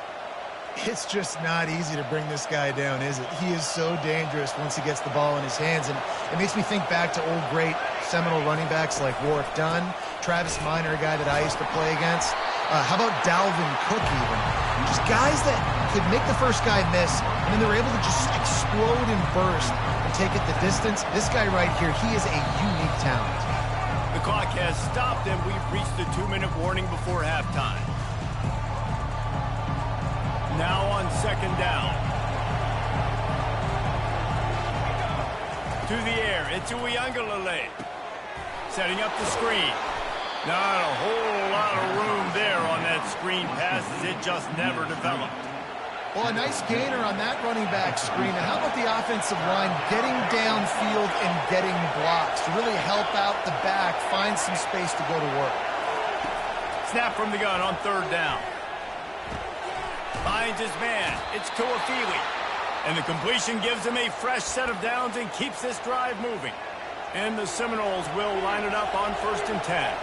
C: It's just not easy to bring this guy down, is it? He is so dangerous once he gets the ball in his hands, and it makes me think back to old great Seminole running backs like Warwick Dunn, Travis Minor, a guy that I used to play against. How about Dalvin Cook even? Just guys that could make the first guy miss, and then they were able to just explode and burst and take it the distance. This guy right here, he is a unique talent.
A: The clock has stopped, and we've reached the 2-minute warning before halftime. Now on second down. To the air, it's Uiagalelei. Setting up the screen. Not a whole lot of room there on that screen pass as it just never developed.
C: Well, a nice gainer on that running back screen. Now, how about the offensive line getting downfield and getting blocks to really help out the back, find some space to go to work?
A: Snap from the gun on third down. Finds his man. It's Tuafili. And the completion gives him a fresh set of downs and keeps this drive moving. And the Seminoles will line it up on 1st and 10.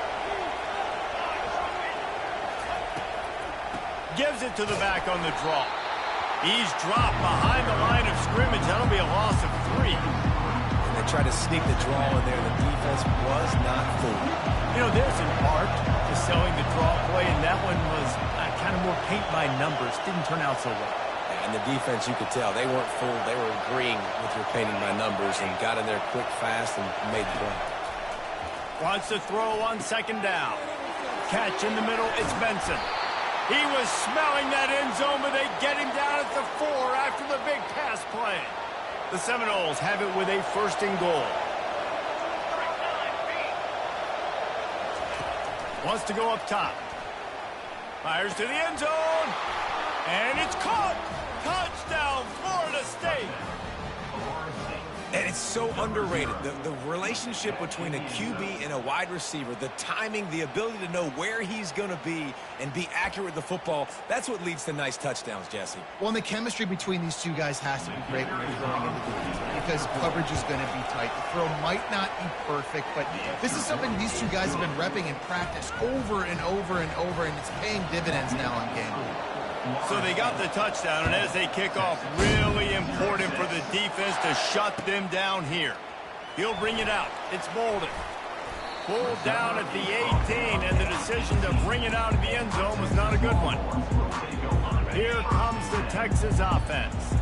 A: Gives it to the back on the draw. He's dropped behind the line of scrimmage. That'll be a loss of 3.
B: And the tried to sneak the draw in there. The defense was not fooled.
A: You know, there's an art to selling the draw play, and that one was kind of more paint by numbers. Didn't turn out so well.
B: And the defense, you could tell, they weren't fooled. They were agreeing with your painting by numbers and got in there quick, fast, and made the play.
A: Wants to throw on second down. Catch in the middle, it's Benson. He was smelling that end zone, but they get him down at the 4 after the big pass play. The Seminoles have it with a 1st and goal. Wants to go up top. Fires to the end zone. And it's caught. Touchdown, Florida State.
B: And it's so underrated. The relationship between a QB and a wide receiver, the timing, the ability to know where he's going to be and be accurate with the football, that's what leads to nice touchdowns, Jesse.
C: Well, and the chemistry between these two guys has to be great when you're throwing into defense because coverage is going to be tight. The throw might not be perfect, but this is something these two guys have been repping in practice over and over and over, and it's paying dividends now on game.
A: So they got the touchdown, and as they kick off, really important for the defense to shut them down here. He'll bring it out. It's Bolden. Pulled down at the 18, and the decision to bring it out of the end zone was not a good one. Here comes the Texas offense.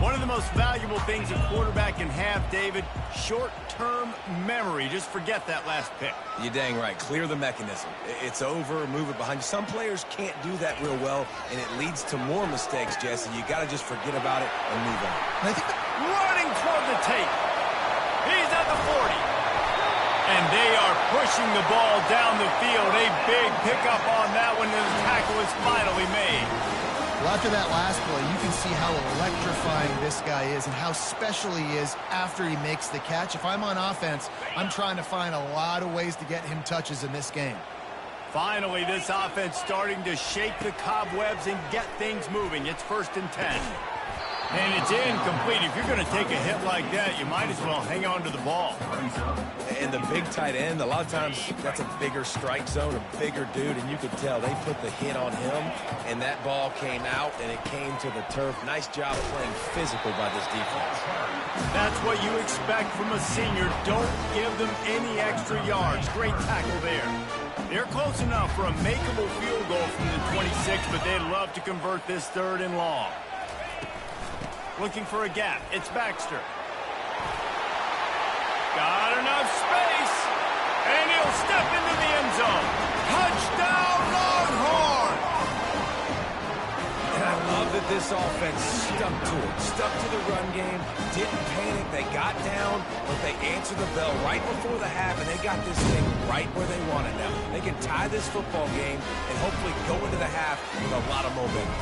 A: One of the most valuable things a quarterback can have, David, short-term memory. Just forget that last pick.
B: You're dang right. Clear the mechanism. It's over, move it behind you. Some players can't do that real well, and it leads to more mistakes, Jesse. You got to just forget about it and move on.
C: And I think
A: running toward the tape. He's at the 40. And they are pushing the ball down the field. A big pickup on that one, and the tackle is finally made.
C: Well, after that last play, you can see how electrifying this guy is and how special he is after he makes the catch. If I'm on offense, I'm trying to find a lot of ways to get him touches in this game.
A: Finally, this offense starting to shake the cobwebs and get things moving. It's 1st and 10. And it's incomplete. If you're going to take a hit like that, you might as well hang on to the ball.
B: And the big tight end, a lot of times that's a bigger strike zone, a bigger dude, and you could tell they put the hit on him, and that ball came out, and it came to the turf. Nice job playing physical by this defense.
A: That's what you expect from a senior. Don't give them any extra yards. Great tackle there. They're close enough for a makeable field goal from the 26, but they'd love to convert this 3rd and long. Looking for a gap. It's Baxter. Got enough space. And he'll step into the end zone. Touchdown, Longhorns!
B: And I love that this offense stuck to it. Stuck to the run game. Didn't panic. They got down, but they answered the bell right before the half, and they got this thing right where they want it now. They can tie this football game and hopefully go into the half with a lot of momentum.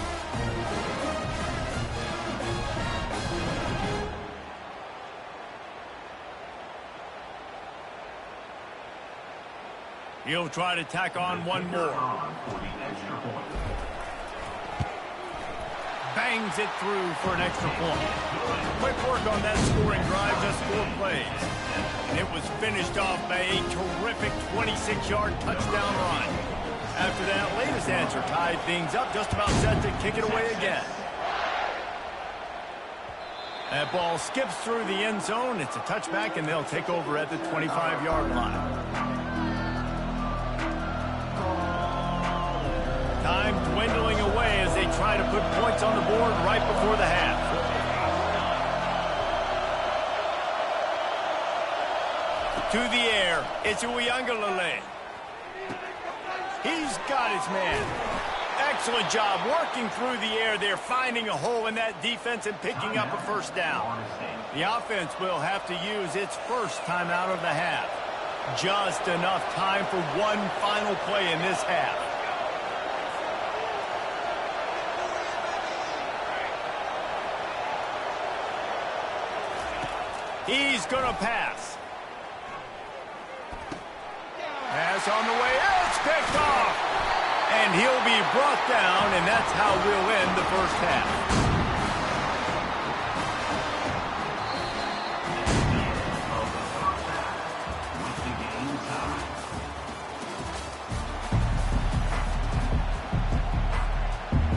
A: He'll try to tack on one more. Bangs it through for an extra point. Quick work on that scoring drive, just 4 plays. And it was finished off by a terrific 26-yard touchdown run. After that latest answer tied things up, just about set to kick it away again. That ball skips through the end zone. It's a touchback, and they'll take over at the 25-yard line. Time dwindling away as they try to put points on the board right before the half. To the air, it's Uiagalelei. He's got his man. Excellent job working through the air there, finding a hole in that defense and picking up a 1st down. The offense will have to use its first timeout of the half. Just enough time for one final play in this half. He's going to pass. Pass on the way. It's picked off. And he'll be brought down, and that's how we'll end the 1st half.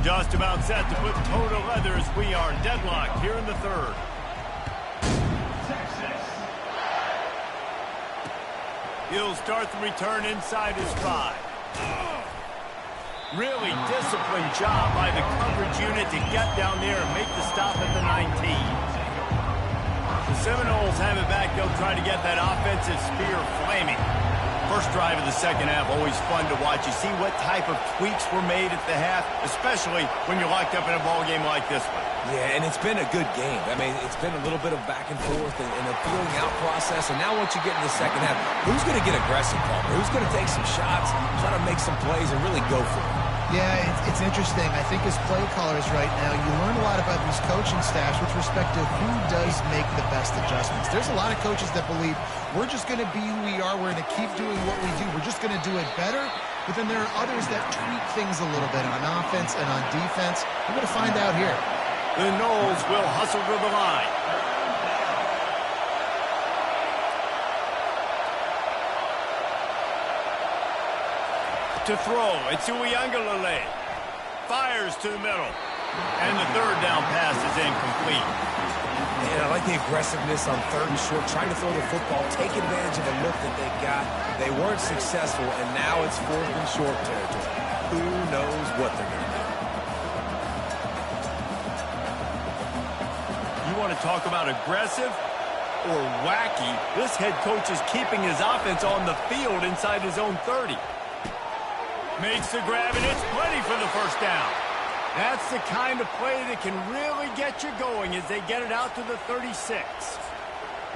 A: Just about set to put toe to leather as we are deadlocked here in the 3rd. He'll start the return inside his 5. Really disciplined job by the coverage unit to get down there and make the stop at the 19. The Seminoles have it back. They'll try to get that offensive spear flaming. First drive of the second half, always fun to watch. You see what type of tweaks were made at the half, especially when you're locked up in a ball game like this one.
B: Yeah, and it's been a good game. I mean, it's been a little bit of back and forth and a feeling out process. And now once you get in the second half, who's going to get aggressive, Palmer? Who's going to take some shots, try to make some plays, and really go for it?
C: Yeah, it's interesting. I think as play callers right now, you learn a lot about these coaching staffs with respect to who does make the best adjustments. There's a lot of coaches that believe we're just going to be who we are. We're going to keep doing what we do. We're just going to do it better. But then there are others that tweak things a little bit on offense and on defense. We're going to find out here.
A: The Noles will hustle to the line. To throw, it's Uiagalelei. Fires to the middle. And the third down pass is incomplete.
B: Man, I like the aggressiveness on 3rd and short, trying to throw the football, take advantage of the look that they got. They weren't successful, and now it's 4th and short territory. Who knows what they're going to do?
A: You want to talk about aggressive or wacky? This head coach is keeping his offense on the field inside his own 30. Makes the grab, and it's plenty for the first down. That's the kind of play that can really get you going as they get it out to the 36.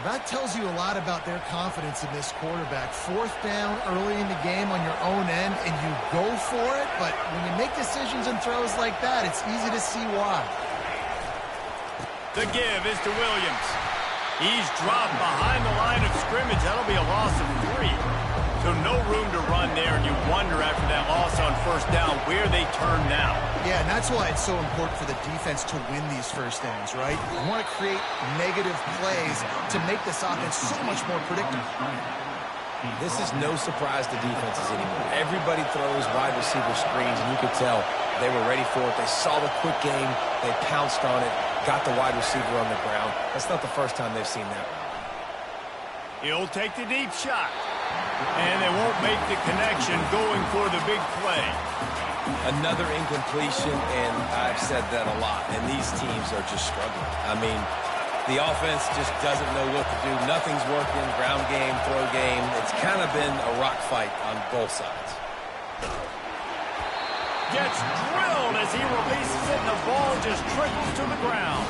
C: That tells you a lot about their confidence in this quarterback. 4th down early in the game on your own end, and you go for it. But when you make decisions and throws like that, it's easy to see why.
A: The give is to Williams. He's dropped behind the line of scrimmage. That'll be a loss of 3. So no room to run there, and you wonder after that loss on first down where they turn now.
C: Yeah, and that's why it's so important for the defense to win these first downs, right? You want to create negative plays to make this offense so much more predictable.
B: This is no surprise to defenses anymore. Everybody throws wide receiver screens, and you could tell they were ready for it. They saw the quick game. They pounced on it, got the wide receiver on the ground. That's not the first time they've seen that.
A: He'll take the deep shot. And they won't make the connection going for the big play.
B: Another incompletion, and I've said that a lot, and these teams are just struggling. I mean, the offense just doesn't know what to do. Nothing's working, ground game, throw game. It's kind of been a rock fight on both sides.
A: Gets drilled as he releases it, and the ball just trickles to the ground.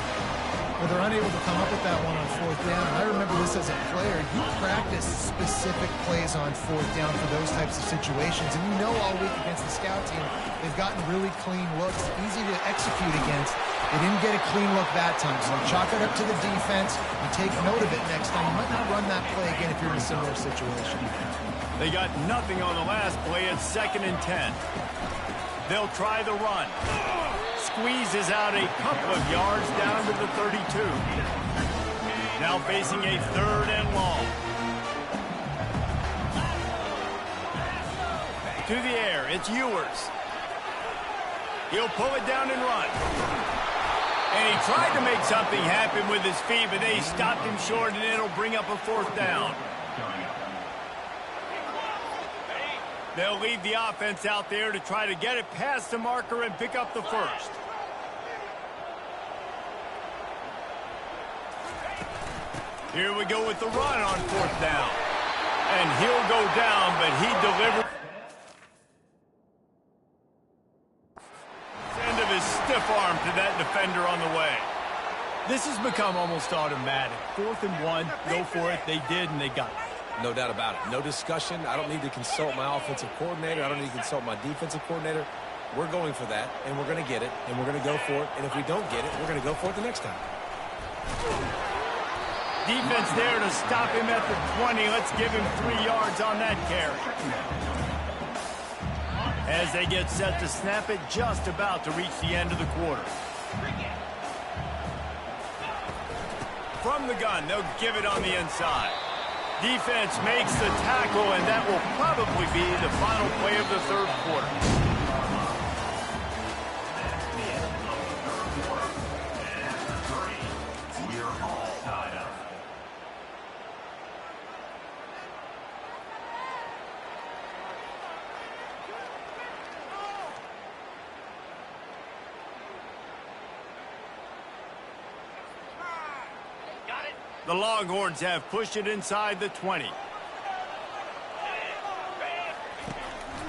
C: Well, they're unable to come up with that one on 4th down. And I remember this as a player. You practice specific plays on 4th down for those types of situations. And you know all week against the scout team, they've gotten really clean looks, easy to execute against. They didn't get a clean look that time. So you chalk it up to the defense. You take note of it next time. You might not run that play again if you're in a similar situation.
A: They got nothing on the last play. It's 2nd and 10. They'll try the run. Squeezes out a couple of yards down to the 32. Now facing a 3rd and long. To the air, it's Ewers. He'll pull it down and run. And he tried to make something happen with his feet, but they stopped him short, and it'll bring up a 4th down. They'll leave the offense out there to try to get it past the marker and pick up the first. Here we go with the run on 4th down. And he'll go down, but he delivered. End of his stiff arm to that defender on the way. This has become almost automatic. 4th and 1, go for it. They did, and they got it.
B: No doubt about it. No discussion. I don't need to consult my offensive coordinator. I don't need to consult my defensive coordinator. We're going for that, and we're going to get it, and we're going to go for it. And if we don't get it, we're going to go for it the next time.
A: Defense there to stop him at the 20. Let's give him 3 yards on that carry. As they get set to snap it, just about to reach the end of the quarter. From the gun, they'll give it on the inside. Defense makes the tackle, and that will probably be the final play of the 3rd quarter. The Longhorns have pushed it inside the 20.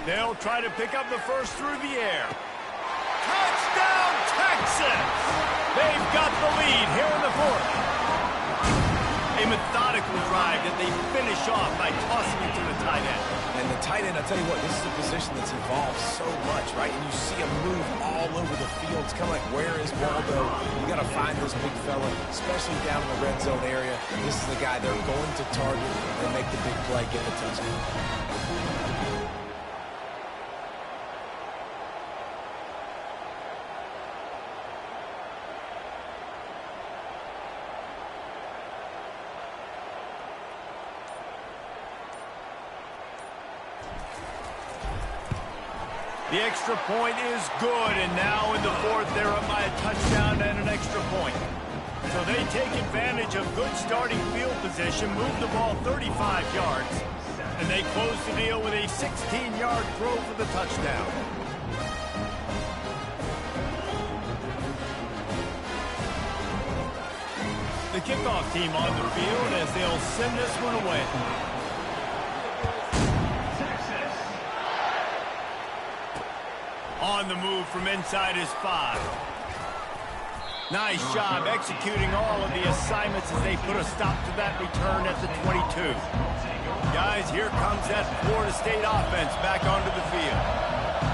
A: They'll try to pick up the first through the air. Touchdown, Texas! They've got the lead here in the fourth. A methodical drive that they finish off by tossing it to the tight end.
B: And the tight end, I'll tell you what, this is a position that's evolved so much, right? And you see him move all over the field. It's kind of like, where is Waldo? You got to find this big fella, especially down in the red zone area. This is the guy they're going to target and make the big play, get the touchdown.
A: The extra point is good, and now in the fourth, they're up by a touchdown and an extra point. So they take advantage of good starting field position, move the ball 35 yards, and they close the deal with a 16-yard throw for the touchdown. The kickoff team on the field as they'll send this one away. On the move from inside his 5. Nice job executing all of the assignments as they put a stop to that return at the 22. Guys, here comes that Florida State offense back onto the field.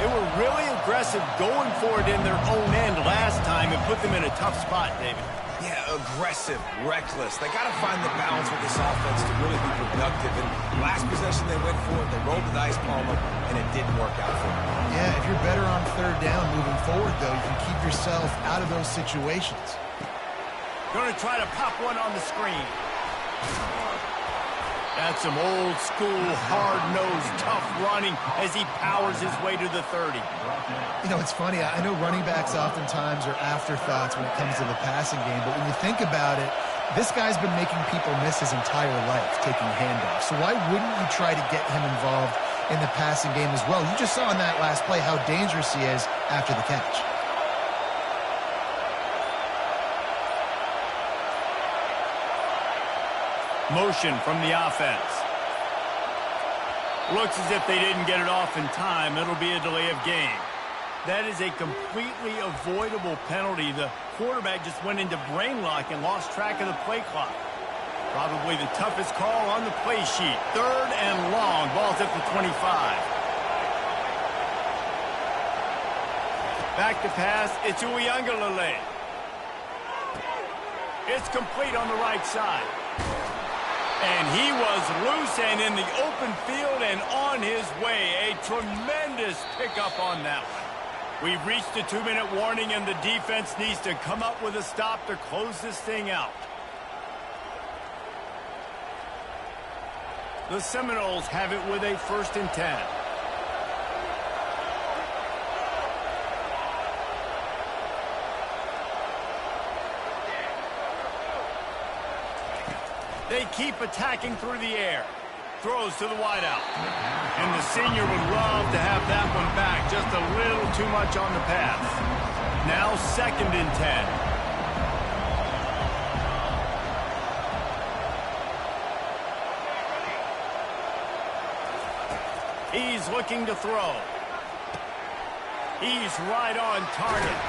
A: They were really aggressive going for it in their own end last time and put them in a tough spot, David.
B: Yeah, aggressive, reckless. They got to find the balance with this offense to really be productive. And last possession they went for it, they rolled the dice, Palmer, and it didn't work out for them.
C: Yeah, if you're better on third down moving forward, though, you can keep yourself out of those situations.
A: Going to try to pop one on the screen. That's some old school, hard-nosed, tough running as he powers his way to the 30.
C: You know, it's funny. I know running backs oftentimes are afterthoughts when it comes to the passing game, but when you think about it, this guy's been making people miss his entire life taking handoffs. So why wouldn't you try to get him involved in the passing game as well? You just saw in that last play how dangerous he is after the catch.
A: Motion from the offense. Looks as if they didn't get it off in time. It'll be a delay of game. That is a completely avoidable penalty. The quarterback just went into brain lock and lost track of the play clock. Probably the toughest call on the play sheet. Third and long. Ball's at the 25. Back to pass. It's Uiagalelei. It's complete on the right side. And he was loose and in the open field and on his way. A tremendous pickup on that one. We've reached the 2-minute warning, and the defense needs to come up with a stop to close this thing out. The Seminoles have it with a 1st and 10. They keep attacking through the air. Throws to the wideout. And the senior would love to have that one back. Just a little too much on the pass. Now 2nd and 10. He's looking to throw. He's right on target.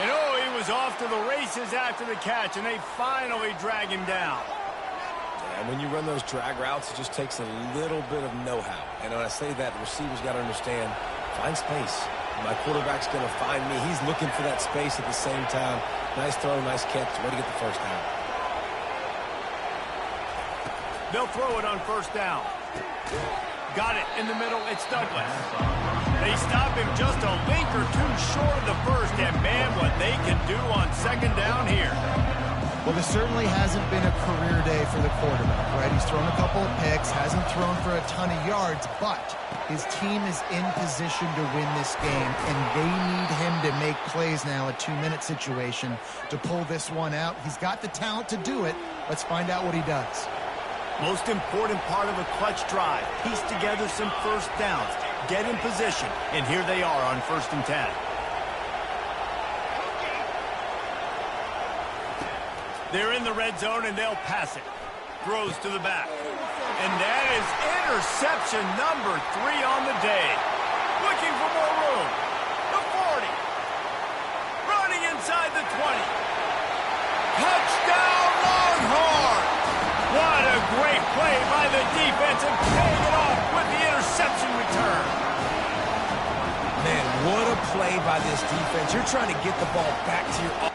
A: And oh, he was off to the races after the catch, and they finally drag him down.
B: And when you run those drag routes, it just takes a little bit of know-how. And when I say that, the receivers got to understand, find space. My quarterback's going to find me. He's looking for that space at the same time. Nice throw, nice catch. Way to get the first down.
A: They'll throw it on 1st down. Got it in the middle. It's Douglas. They stop him just a link or two short of the first. And, man, what they can do on 2nd down here.
C: Well, this certainly hasn't been a career day for the quarterback, right? He's thrown a couple of picks, hasn't thrown for a ton of yards, but his team is in position to win this game, and they need him to make plays now, a 2-minute situation, to pull this one out. He's got the talent to do it. Let's find out what he does.
A: Most important part of a clutch drive. Piece together some 1st downs. Get in position, and here they are on 1st and 10. They're in the red zone, and they'll pass it. Throws to the back. And that is interception number 3 on the day. Looking for more room. The 40. Running inside the 20. Touchdown, Longhorns! What a great play by the defense and paying it off with the interception return.
B: Man, what a play by this defense. You're trying to get the ball back to your...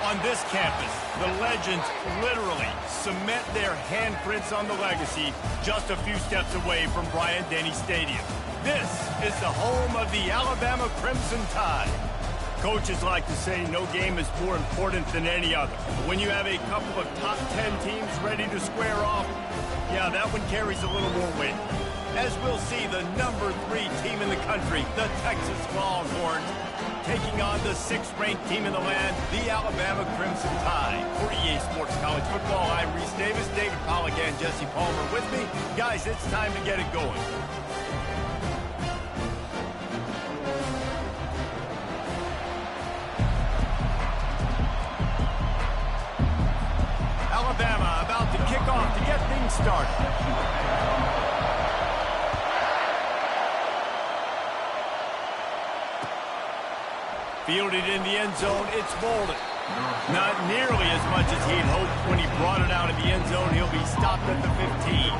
A: On this campus, the legends literally cement their handprints on the legacy just a few steps away from Bryant-Denny Stadium. This is the home of the Alabama Crimson Tide. Coaches like to say no game is more important than any other. When you have a couple of top 10 teams ready to square off, yeah, that one carries a little more weight. As we'll see, the number 3 team in the country, the Texas Longhorns, taking on the 6th-ranked team in the land, the Alabama Crimson Tide. For EA Sports College Football, I'm Reese Davis, David Pollock, and Jesse Palmer with me. Guys, it's time to get it going. Alabama about to kick off to get things started. Fielded in the end zone, it's Bolden. Not nearly as much as he'd hoped when he brought it out of the end zone. He'll be stopped at the 15.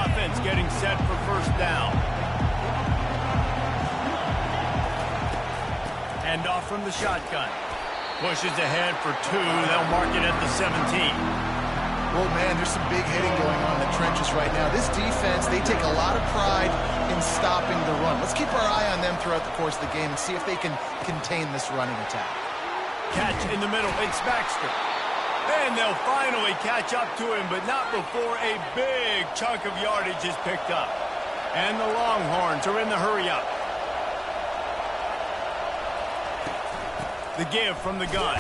A: Offense getting set for first down. Hand off from the shotgun. Pushes ahead for 2. They'll mark it at the 17.
C: Well, man, there's some big hitting going on in the trenches right now. This defense, they take a lot of pride in stopping the run. Let's keep our eye on them throughout the course of the game and see if they can contain this running attack.
A: Catch in the middle. It's Baxter. And they'll finally catch up to him, but not before a big chunk of yardage is picked up. And the Longhorns are in the hurry-up. The give from the gun.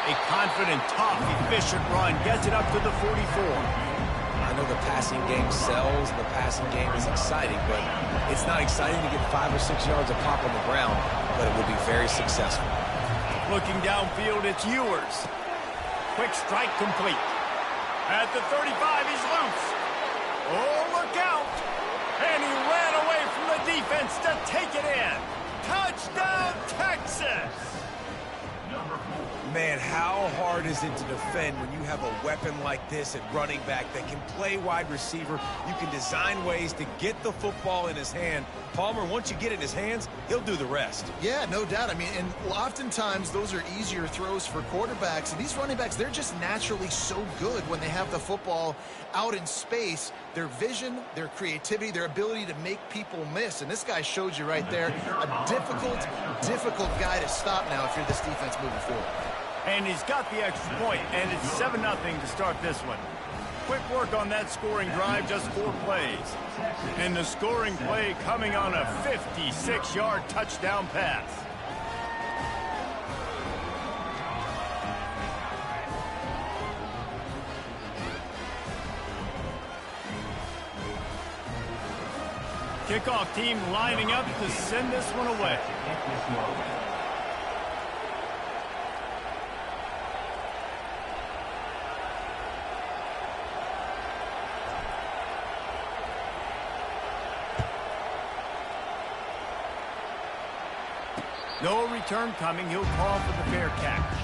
A: A confident, tough, efficient run gets it up to the 44.
B: I know the passing game sells, and the passing game is exciting, but it's not exciting to get 5 or 6 yards of pop on the ground, but it will be very successful.
A: Looking downfield, it's Ewers. Quick strike complete. At the 35, he's loose. Oh, look out. And he ran away from the defense to take it in. Touchdown, Texas!
D: Number 4.
B: Man, how hard is it to defend when you have a weapon like this at running back that can play wide receiver? You can design ways to get the football in his hand. Palmer, once you get it in his hands, he'll do the rest.
C: Yeah, no doubt. I mean, and oftentimes those are easier throws for quarterbacks. And these running backs, they're just naturally so good when they have the football out in space. Their vision, their creativity, their ability to make people miss. And this guy showed you right there, a difficult guy to stop now if you're this defense moving forward.
A: And he's got the extra point, and it's 7-0 to start this one. Quick work on that scoring drive, just 4 plays. And the scoring play coming on a 56-yard touchdown pass. Kickoff team lining up to send this one away. No return coming. He'll call for the fair catch.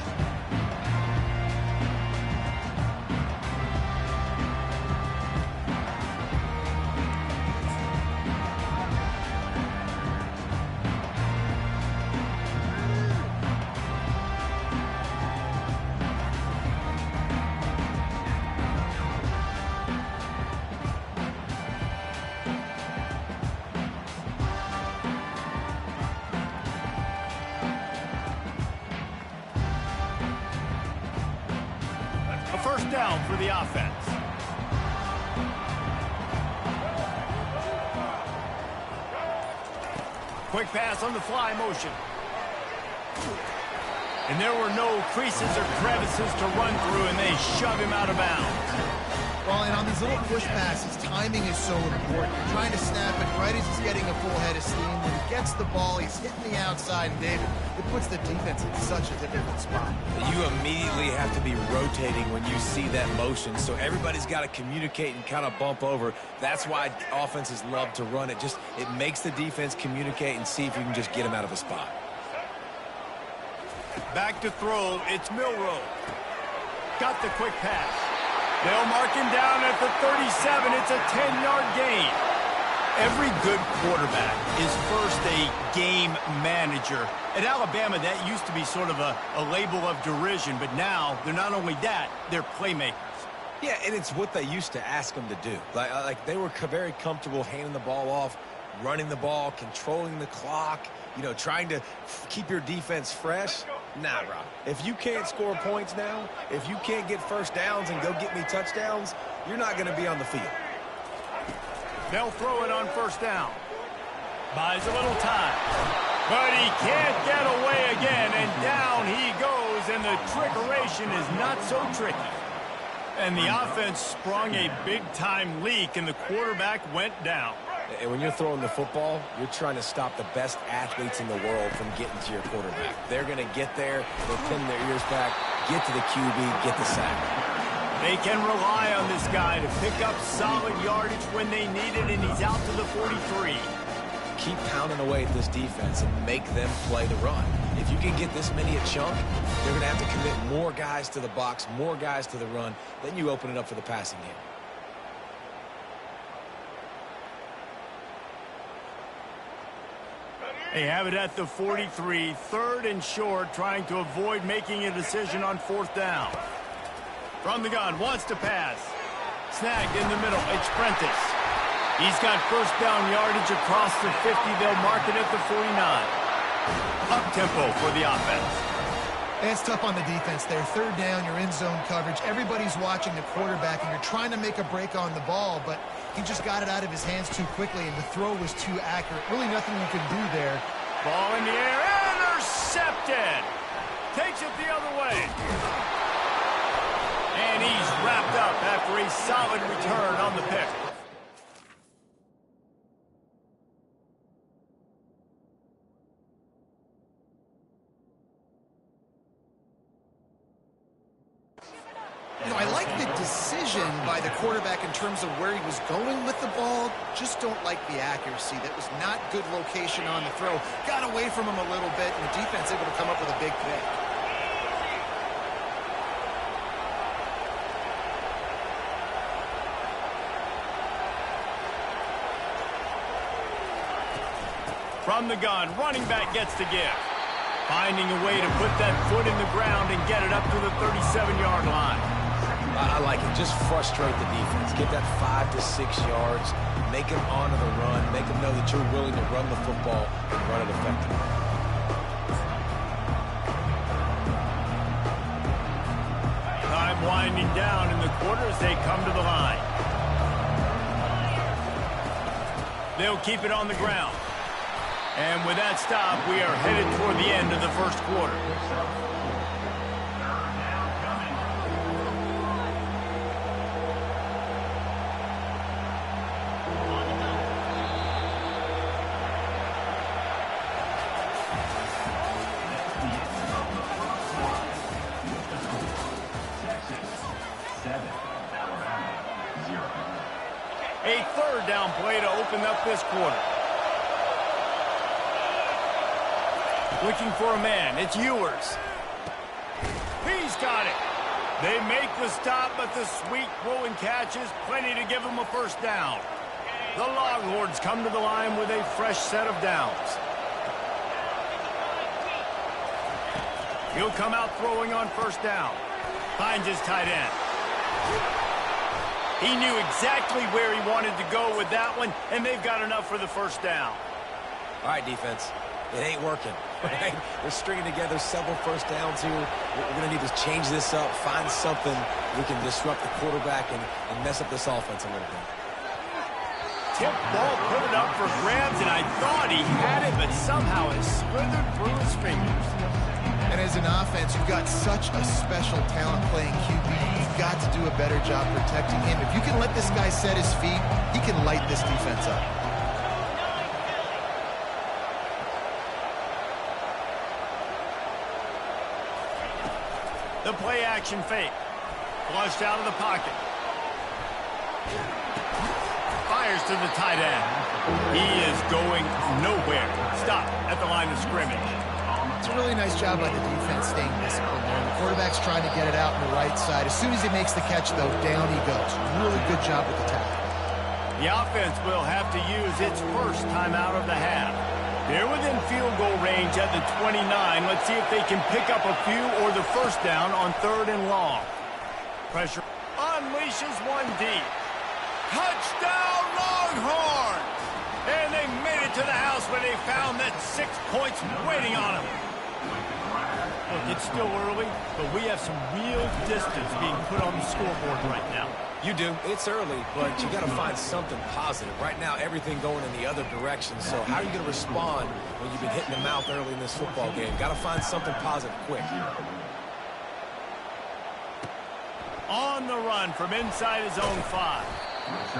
A: First down for the offense. Quick pass on the fly motion. And there were no creases or crevices to run through, and they shove him out of bounds.
C: Well, and on these little push passes, timing is so important. You're trying to snap it right as he's getting a full head of steam. When he gets the ball, he's hitting the outside, and David, it puts the defense in such a difficult spot.
B: You immediately have to be rotating when you see that motion, so everybody's got to communicate and kind of bump over. That's why offenses love to run it. It makes the defense communicate and see if you can just get him out of a spot.
A: Back to throw, it's Milroe. Got the quick pass. They'll mark him down at the 37. It's a 10-yard gain. Every good quarterback is first a game manager. At Alabama, that used to be sort of a label of derision, but now they're not only that, they're playmakers.
B: Yeah, and it's what they used to ask them to do. Like they were very comfortable handing the ball off, running the ball, controlling the clock, trying to keep your defense fresh. Nah, bro. If you can't score points now, if you can't get first downs and go get me touchdowns, you're not going to be on the field.
A: They'll throw it on first down. Buys a little time. But he can't get away again, and down he goes, and the trickeration is not so tricky. And the offense sprung a big-time leak, and the quarterback went down.
B: And when you're throwing the football, you're trying to stop the best athletes in the world from getting to your quarterback. They're going to get there, they'll pin their ears back, get to the QB, get the sack.
A: They can rely on this guy to pick up solid yardage when they need it, and he's out to the 43.
B: Keep pounding away at this defense and make them play the run. If you can get this many a chunk, they're going to have to commit more guys to the box, more guys to the run. Then you open it up for the passing game.
A: They have it at the 43, 3rd and short, trying to avoid making a decision on 4th down. From the gun, wants to pass. Snagged in the middle, it's Prentice. He's got first down yardage across the 50. They'll mark it at the 49. Up-tempo for the offense.
C: It's tough on the defense there. 3rd down, you're in zone coverage. Everybody's watching the quarterback, and you're trying to make a break on the ball, but he just got it out of his hands too quickly, and the throw was too accurate. Really nothing you can do there.
A: Ball in the air, intercepted. Takes it the other way. And he's wrapped up after a solid return on the pick.
C: I like the decision by the quarterback in terms of where he was going with the ball. Just don't like the accuracy. That was not good location on the throw. Got away from him a little bit, and the defense able to come up with a big pick.
A: From the gun, running back gets the give. Finding a way to put that foot in the ground and get it up to the 37-yard line.
B: I like it. Just frustrate the defense. Get that 5 to 6 yards. Make them honor the run. Make them know that you're willing to run the football and run it effectively.
A: Time winding down in the quarter as they come to the line. They'll keep it on the ground. And with that stop, we are headed toward the end of the first quarter. A third down play to open up this quarter. Looking for a man. It's Ewers. He's got it. They make the stop, but the sweet throw and catch is plenty to give them a first down. The Longhorns come to the line with a fresh set of downs. He'll come out throwing on first down. Finds his tight end. He knew exactly where he wanted to go with that one, and they've got enough for the first down.
B: All right, defense. It ain't working. Right? They're stringing together several first downs here. We're going to need to change this up, find something we can disrupt the quarterback and mess up this offense a little bit.
A: Tip ball, put it up for grabs, and I thought he had it, but somehow it slithered through his fingers.
C: And as an offense, you've got such a special talent playing QB. You've got to do a better job protecting him. If you can let this guy set his feet, he can light this defense up.
A: The play action fake. Flushed out of the pocket. Fires to the tight end. He is going nowhere. Stop at the line of scrimmage.
C: It's a really nice job by the defense staying disciplined there. The quarterback's trying to get it out on the right side. As soon as he makes the catch, though, down he goes. Really good job with the tackle.
A: The offense will have to use its first time out of the half. They're within field goal range at the 29. Let's see if they can pick up a few or the first down on 3rd and long. Pressure unleashes one deep. Touchdown Longhorns! And they made it to the house where they found that 6 points waiting on them. Look, it's still early, but we have some real distance being put on the scoreboard right now.
B: You do. It's early, but you got to find something positive. Right now, everything going in the other direction. So how are you going to respond when you've been hitting the mouth early in this football game? Got to find something positive quick.
A: On the run from inside his own 5.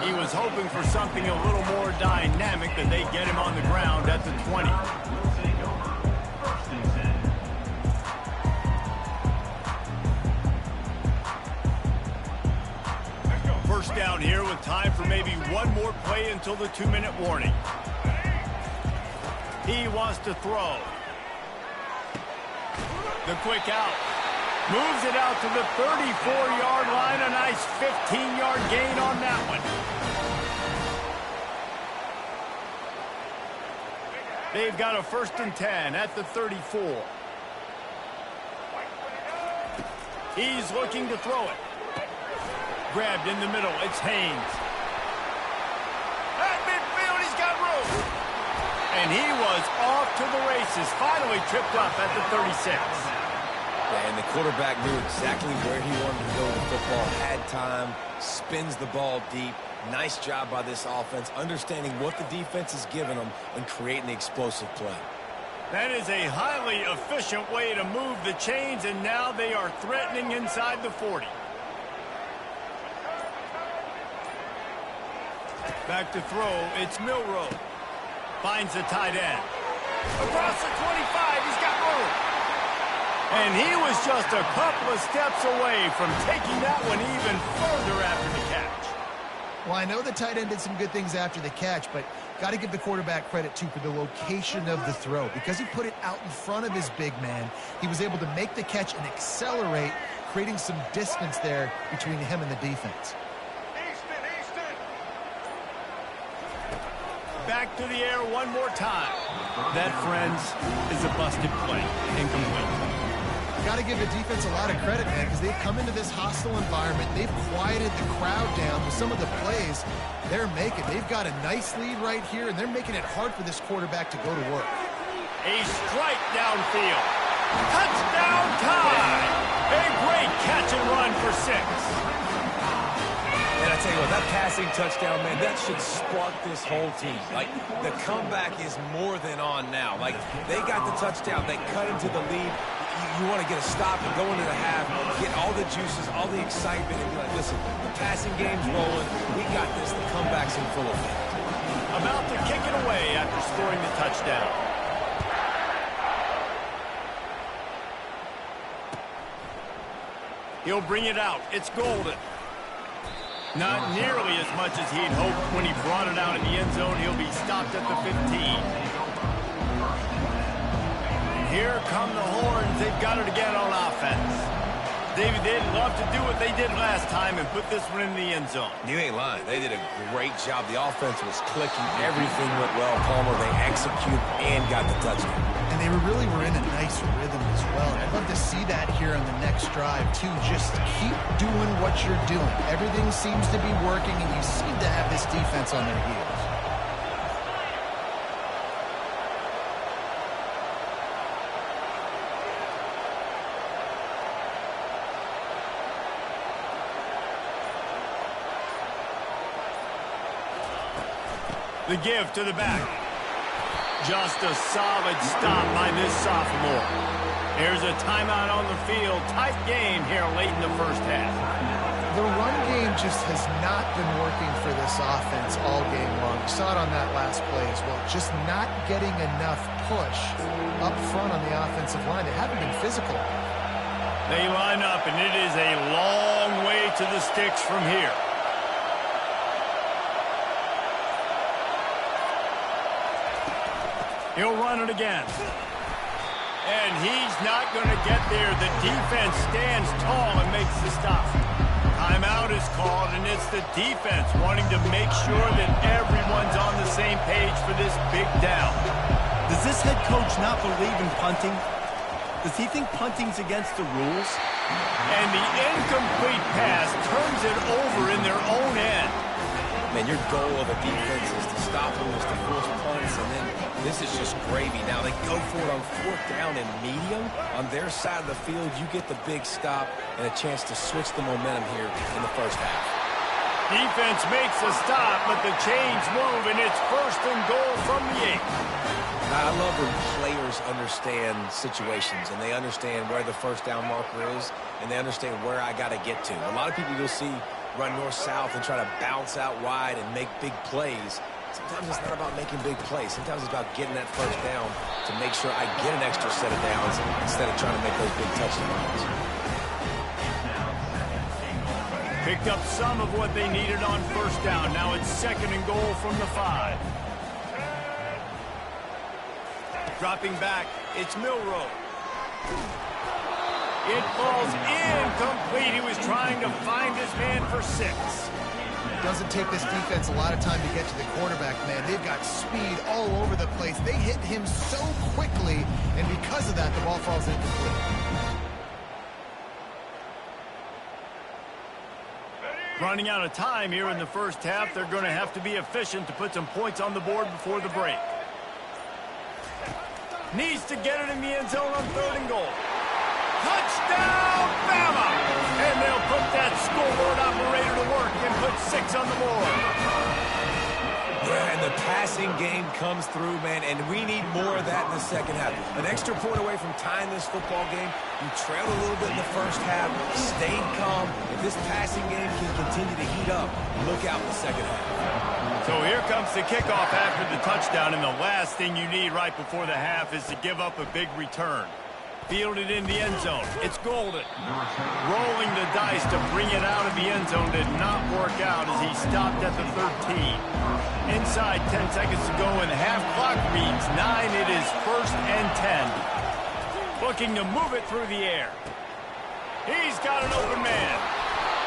A: He was hoping for something a little more dynamic, that they get him on the ground at the 20. First down here with time for maybe one more play until the 2-minute warning. He wants to throw. The quick out. Moves it out to the 34-yard line. A nice 15-yard gain on that one. They've got a 1st and 10 at the 34. He's looking to throw it. Grabbed in the middle. It's Haynes. At midfield, he's got room. And he was off to the races. Finally tripped up at the 36.
B: And the quarterback knew exactly where he wanted to go with the football, had time, spins the ball deep. Nice job by this offense, understanding what the defense is giving them and creating the explosive play.
A: That is a highly efficient way to move the chains, and now they are threatening inside the 40. Back to throw, it's Milroe. Finds the tight end. Across the 25, he's got room. And he was just a couple of steps away from taking that one even further after the catch.
C: Well, I know the tight end did some good things after the catch, but got to give the quarterback credit, too, for the location of the throw. Because he put it out in front of his big man, he was able to make the catch and accelerate, creating some distance there between him and the defense.
A: back to the air one more time. That, friends, is a busted play. Incomplete.
C: Got to give the defense a lot of credit, man, because they've come into this hostile environment. They've quieted the crowd down with some of the plays they're making. They've got a nice lead right here, and they're making it hard for this quarterback to go to work.
A: A strike downfield. Touchdown tie. A great catch and run for 6.
B: And I tell you what, that passing touchdown, man, that should spark this whole team. Like, the comeback is more than on now. Like, they got the touchdown. They cut into the lead. You want to get a stop and go into the half, get all the juices, all the excitement, and be like, listen, the passing game's rolling. We got this. The comeback's in full effect.
A: About to kick it away after scoring the touchdown. He'll bring it out. It's Golden. Not nearly as much as he'd hoped when he brought it out in the end zone. He'll be stopped at the 15. Here come the Horns. They've got it again on offense. David, they'd love to do what they did last time and put this one in the end zone.
B: You ain't lying. They did a great job. The offense was clicking. Everything went well. Palmer, they executed and got the touchdown.
C: And they really were in a nice rhythm as well. I'd love to see that here on the next drive, too. Just keep doing what you're doing. Everything seems to be working, and you seem to have this defense on their heels.
A: The give to the back. Just a solid stop by this sophomore. Here's a timeout on the field. Tight game here late in the first half.
C: The run game just has not been working for this offense all game long. You saw it on that last play as well. Just not getting enough push up front on the offensive line. They haven't been physical.
A: They line up, and it is a long way to the sticks from here. He'll run it again. And he's not going to get there. The defense stands tall and makes the stop. Timeout is called, and it's the defense wanting to make sure that everyone's on the same page for this big down. Does this head coach not believe in punting? Does he think punting's against the rules? And the incomplete pass turns it over in their own end.
B: Man, your goal of a defense is to stop them, is to force punts, and then this is just gravy. Now they go for it on 4th down and medium. On their side of the field, you get the big stop and a chance to switch the momentum here in the first half.
A: Defense makes a stop, but the chains move, and it's 1st and goal from the 8.
B: I love when players understand situations, and they understand where the 1st down marker is, and they understand where I got to get to. A lot of people you'll see run north-south and try to bounce out wide and make big plays. Sometimes it's not about making big plays. Sometimes it's about getting that 1st down to make sure I get an extra set of downs instead of trying to make those big touchdowns.
A: Picked up some of what they needed on 1st down. Now it's 2nd and goal from the 5. Dropping back, it's Milroe. It falls incomplete. He was trying to find his man for 6.
C: Doesn't take this defense a lot of time to get to the quarterback, man. They've got speed all over the place. They hit him so quickly, and because of that, the ball falls incomplete.
A: Running out of time here in the first half. They're going to have to be efficient to put some points on the board before the break. Needs to get it in the end zone on 3rd and goal. Touchdown, Bama! And they'll put that scoreboard operator to work and put 6 on the board.
B: Yeah, and the passing game comes through, man, and we need more of that in the second half. An extra point away from tying this football game. You trailed a little bit in the first half, stayed calm. If this passing game can continue to heat up, look out in the second half.
A: So here comes the kickoff after the touchdown, and the last thing you need right before the half is to give up a big return. Fielded in the end zone. It's Golden. Rolling the dice to bring it out of the end zone did not work out as he stopped at the 13. Inside 10 seconds to go and the half clock reads 9. It is 1st and 10. Looking to move it through the air. He's got an open man.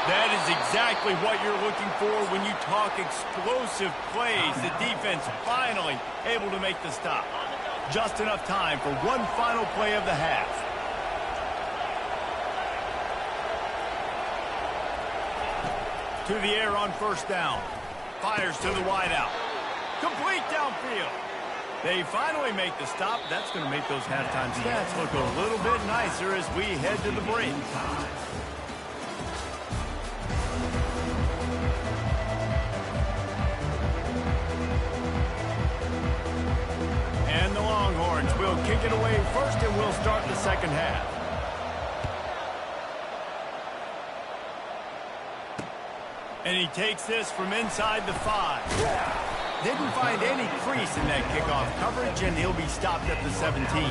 A: That is exactly what you're looking for when you talk explosive plays. The defense finally able to make the stop. Just enough time for one final play of the half. To the air on first down. Fires to the wideout. Complete downfield. They finally make the stop. That's going to make those halftime stats look a little bit nicer as we head to the break. And the Longhorns will kick it away first, and we'll start the second half. And he takes this from inside the 5. Didn't find any crease in that kickoff coverage, and he'll be stopped at the 17.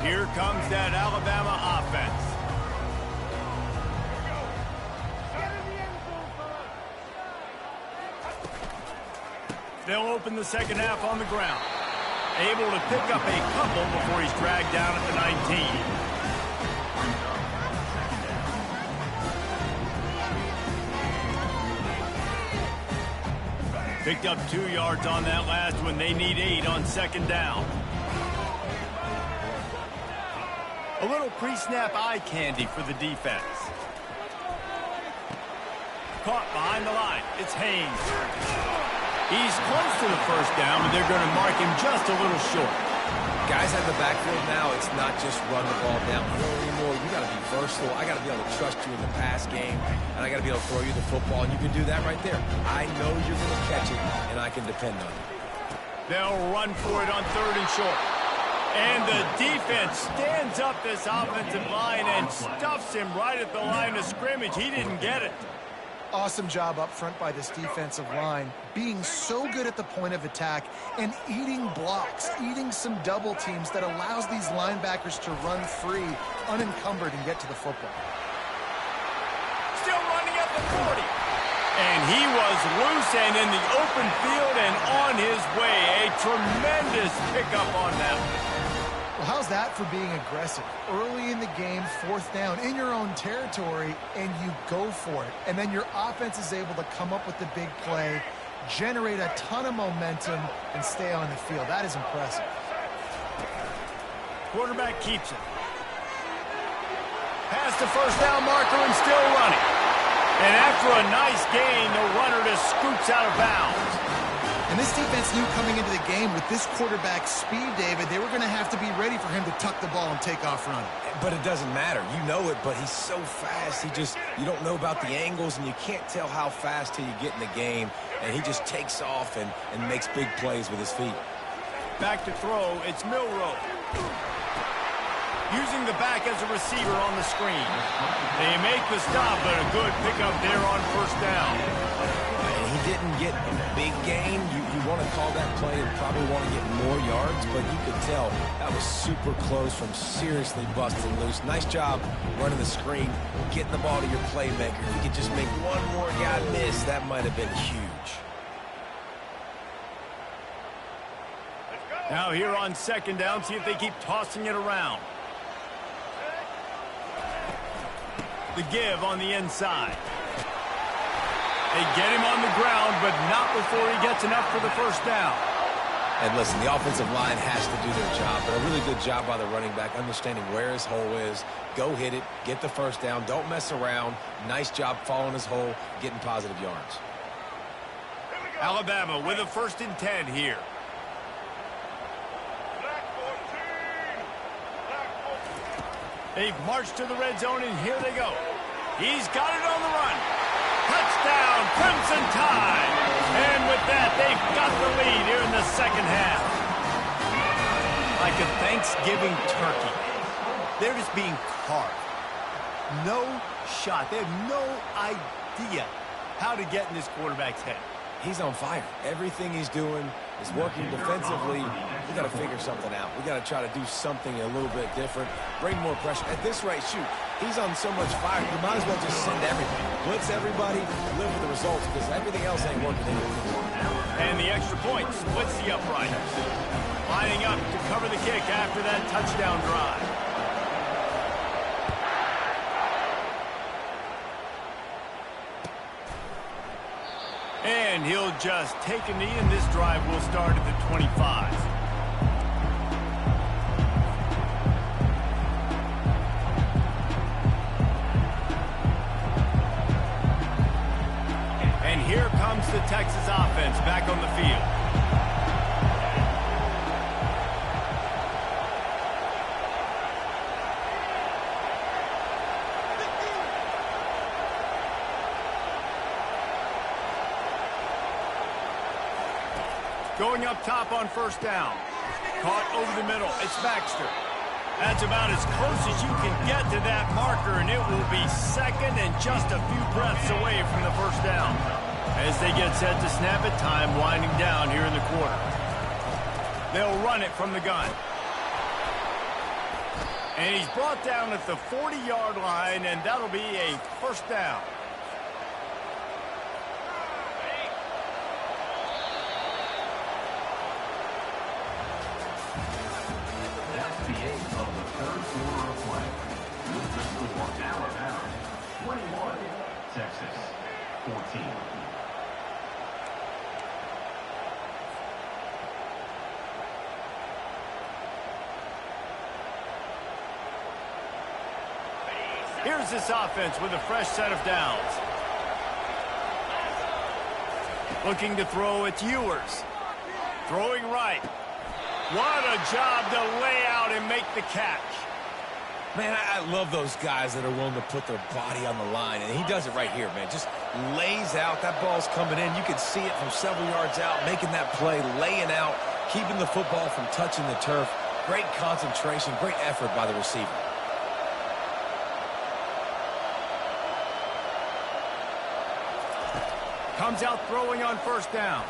A: Here comes that Alabama offense. They'll open the second half on the ground. Able to pick up a couple before he's dragged down at the 19. Picked up 2 yards on that last one. They need 8 on second down. A little pre-snap eye candy for the defense. Caught behind the line. It's Haynes. He's close to the first down, but they're going to mark him just a little short.
B: Guys at the backfield now, it's not just run the ball downfield anymore. You got to be versatile. I got to be able to trust you in the pass game, and I got to be able to throw you the football, and you can do that right there. I know you're going to catch it, and I can depend on you.
A: They'll run for it on third and short. And the defense stands up this offensive line and stuffs him right at the line of scrimmage. He didn't get it.
C: Awesome job up front by this defensive line, being so good at the point of attack and eating blocks, eating some double teams that allows these linebackers to run free, unencumbered, and get to the football.
A: Still running at the 40. And he was loose and in the open field and on his way. A tremendous pickup on that.
C: Well, how's that for being aggressive? Early in the game, fourth down, in your own territory, and you go for it. And then your offense is able to come up with the big play, generate a ton of momentum, and stay on the field. That is impressive.
A: Quarterback keeps it. Past the first down marker and still running. And after a nice gain, the runner just scoots out of bounds.
C: And this defense knew coming into the game with this quarterback's speed, David, they were going to have to be ready for him to tuck the ball and take off running.
B: But it doesn't matter. You know it, but he's so fast. You don't know about the angles, and you can't tell how fast till you get in the game. And he just takes off and makes big plays with his feet.
A: Back to throw, it's Milroe. Using the back as a receiver on the screen. They make the stop, but a good pickup there on first down.
B: And he didn't get a big gain. You want to call that play and probably want to get more yards, but you could tell that was super close from seriously busting loose. Nice job running the screen, getting the ball to your playmaker. If you could just make one more guy miss, that might have been huge.
A: Now here on second down, see if they keep tossing it around. The give on the inside. They get him on the ground, but not before he gets enough for the first down.
B: And listen, the offensive line has to do their job, but a really good job by the running back, understanding where his hole is. Go hit it, get the first down, don't mess around. Nice job following his hole, getting positive yards.
A: Alabama with a 1st and 10 here. They've marched to the red zone, and here they go. He's got it on the run. Touchdown, Crimson Tide. And with that, they've got the lead here in the second half. Like a Thanksgiving turkey. They're just being carved. No shot. They have no idea how to get in this quarterback's head.
B: He's on fire. Everything he's doing is working defensively. We got to figure something out. We got to try to do something a little bit different. Bring more pressure. At this rate, shoot, he's on so much fire. You might as well just send everything. Blitz everybody, live with the results, because everything else ain't working anymore.
A: And the extra point splits the upright. Lining up to cover the kick after that touchdown drive. And he'll just take a knee, and this drive will start at the 25. And here comes the Texas offense back on the field. Going up top on first down. Caught over the middle. It's Baxter. That's about as close as you can get to that marker, and it will be second and just a few breaths away from the first down. As they get set to snap it, time winding down here in the quarter. They'll run it from the gun. And he's brought down at the 40-yard line, and that'll be a first down.
D: The end of the third quarter of play. With the score Alabama 21, Texas 14.
A: Here's this offense with a fresh set of downs. Looking to throw, it's Ewers. Throwing right. What a job to lay out and make the catch.
B: Man, I love those guys that are willing to put their body on the line, and he does it right here, man. Just lays out. That ball's coming in. You can see it from several yards out, making that play, laying out, keeping the football from touching the turf. Great concentration, great effort by the receiver.
A: Comes out throwing on first down.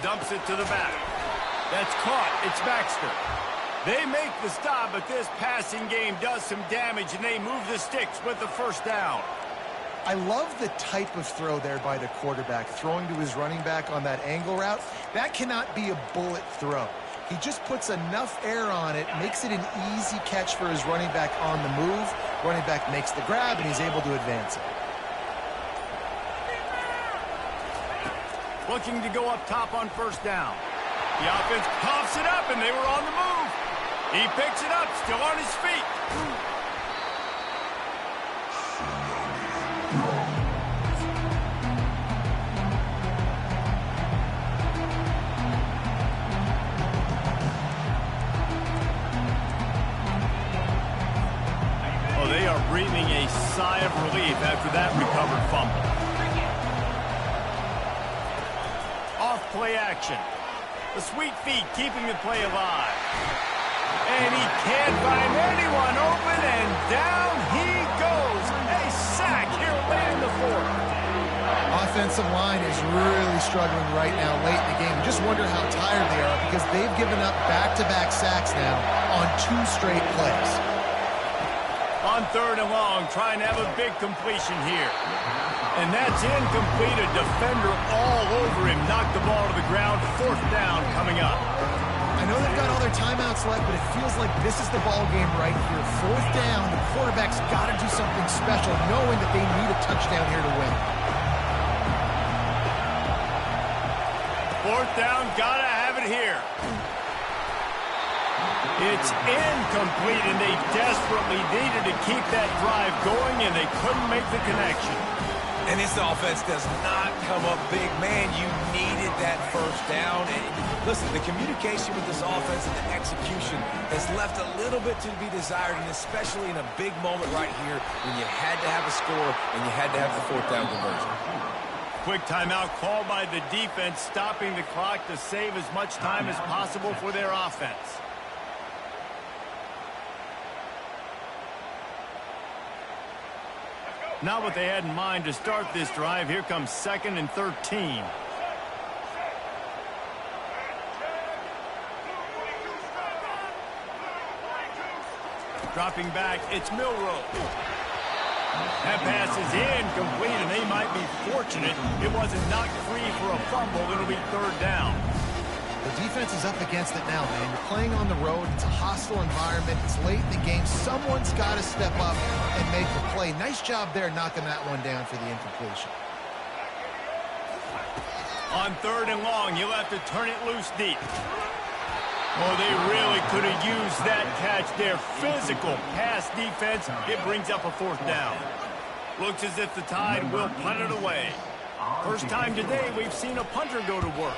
A: Dumps it to the back. That's caught. It's Baxter. They make the stop, but this passing game does some damage, and they move the sticks with the first down.
C: I love the type of throw there by the quarterback, throwing to his running back on that angle route. That cannot be a bullet throw. He just puts enough air on it, makes it an easy catch for his running back on the move. Running back makes the grab, and he's able to advance it.
A: Looking to go up top on first down. The offense pops it up, and they were on the move. He picks it up, still on his feet. Oh, they are breathing a sigh of relief after that recovered fumble. Off play action. The sweet feet keeping the play alive. And he can't find anyone open, and down he goes. A sack here late in the fourth.
C: Offensive line is really struggling right now late in the game. You just wonder how tired they are because they've given up back-to-back sacks now on 2 straight plays.
A: On third and long, trying to have a big completion here. And that's incomplete. A defender all over him. Knocked the ball to the ground. Fourth down coming up.
C: I know they've got all their timeouts left, but it feels like this is the ball game right here. Fourth down, the quarterback's got to do something special, knowing that they need a touchdown here to win.
A: Fourth down, gotta have it here. It's incomplete, and they desperately needed to keep that drive going, and they couldn't make the connection.
B: And this offense does not come up big. Man, you needed that first down. And listen, the communication with this offense and the execution has left a little bit to be desired, and especially in a big moment right here when you had to have a score and you had to have the fourth down conversion.
A: Quick timeout called by the defense, stopping the clock to save as much time as possible for their offense. Not what they had in mind to start this drive. Here comes 2nd and 13. Dropping back, it's Milroe. That pass is incomplete, and they might be fortunate it wasn't knocked free for a fumble. It'll be third down.
C: The defense is up against it now, man. You're playing on the road. It's a hostile environment. It's late in the game. Someone's got to step up and make the play. Nice job there knocking that one down for the incompletion.
A: On third and long, you'll have to turn it loose deep. Oh, they really could have used that catch there. Physical pass defense. It brings up a fourth down. Looks as if the Tide will punt it away. First time today we've seen a punter go to work.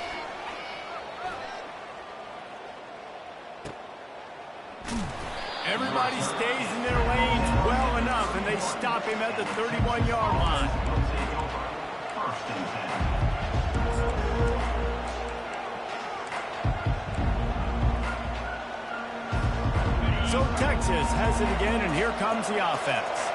A: Everybody stays in their lanes well enough, and they stop him at the 31-yard line.
D: First and 10.
A: So Texas has it again, and here comes the offense.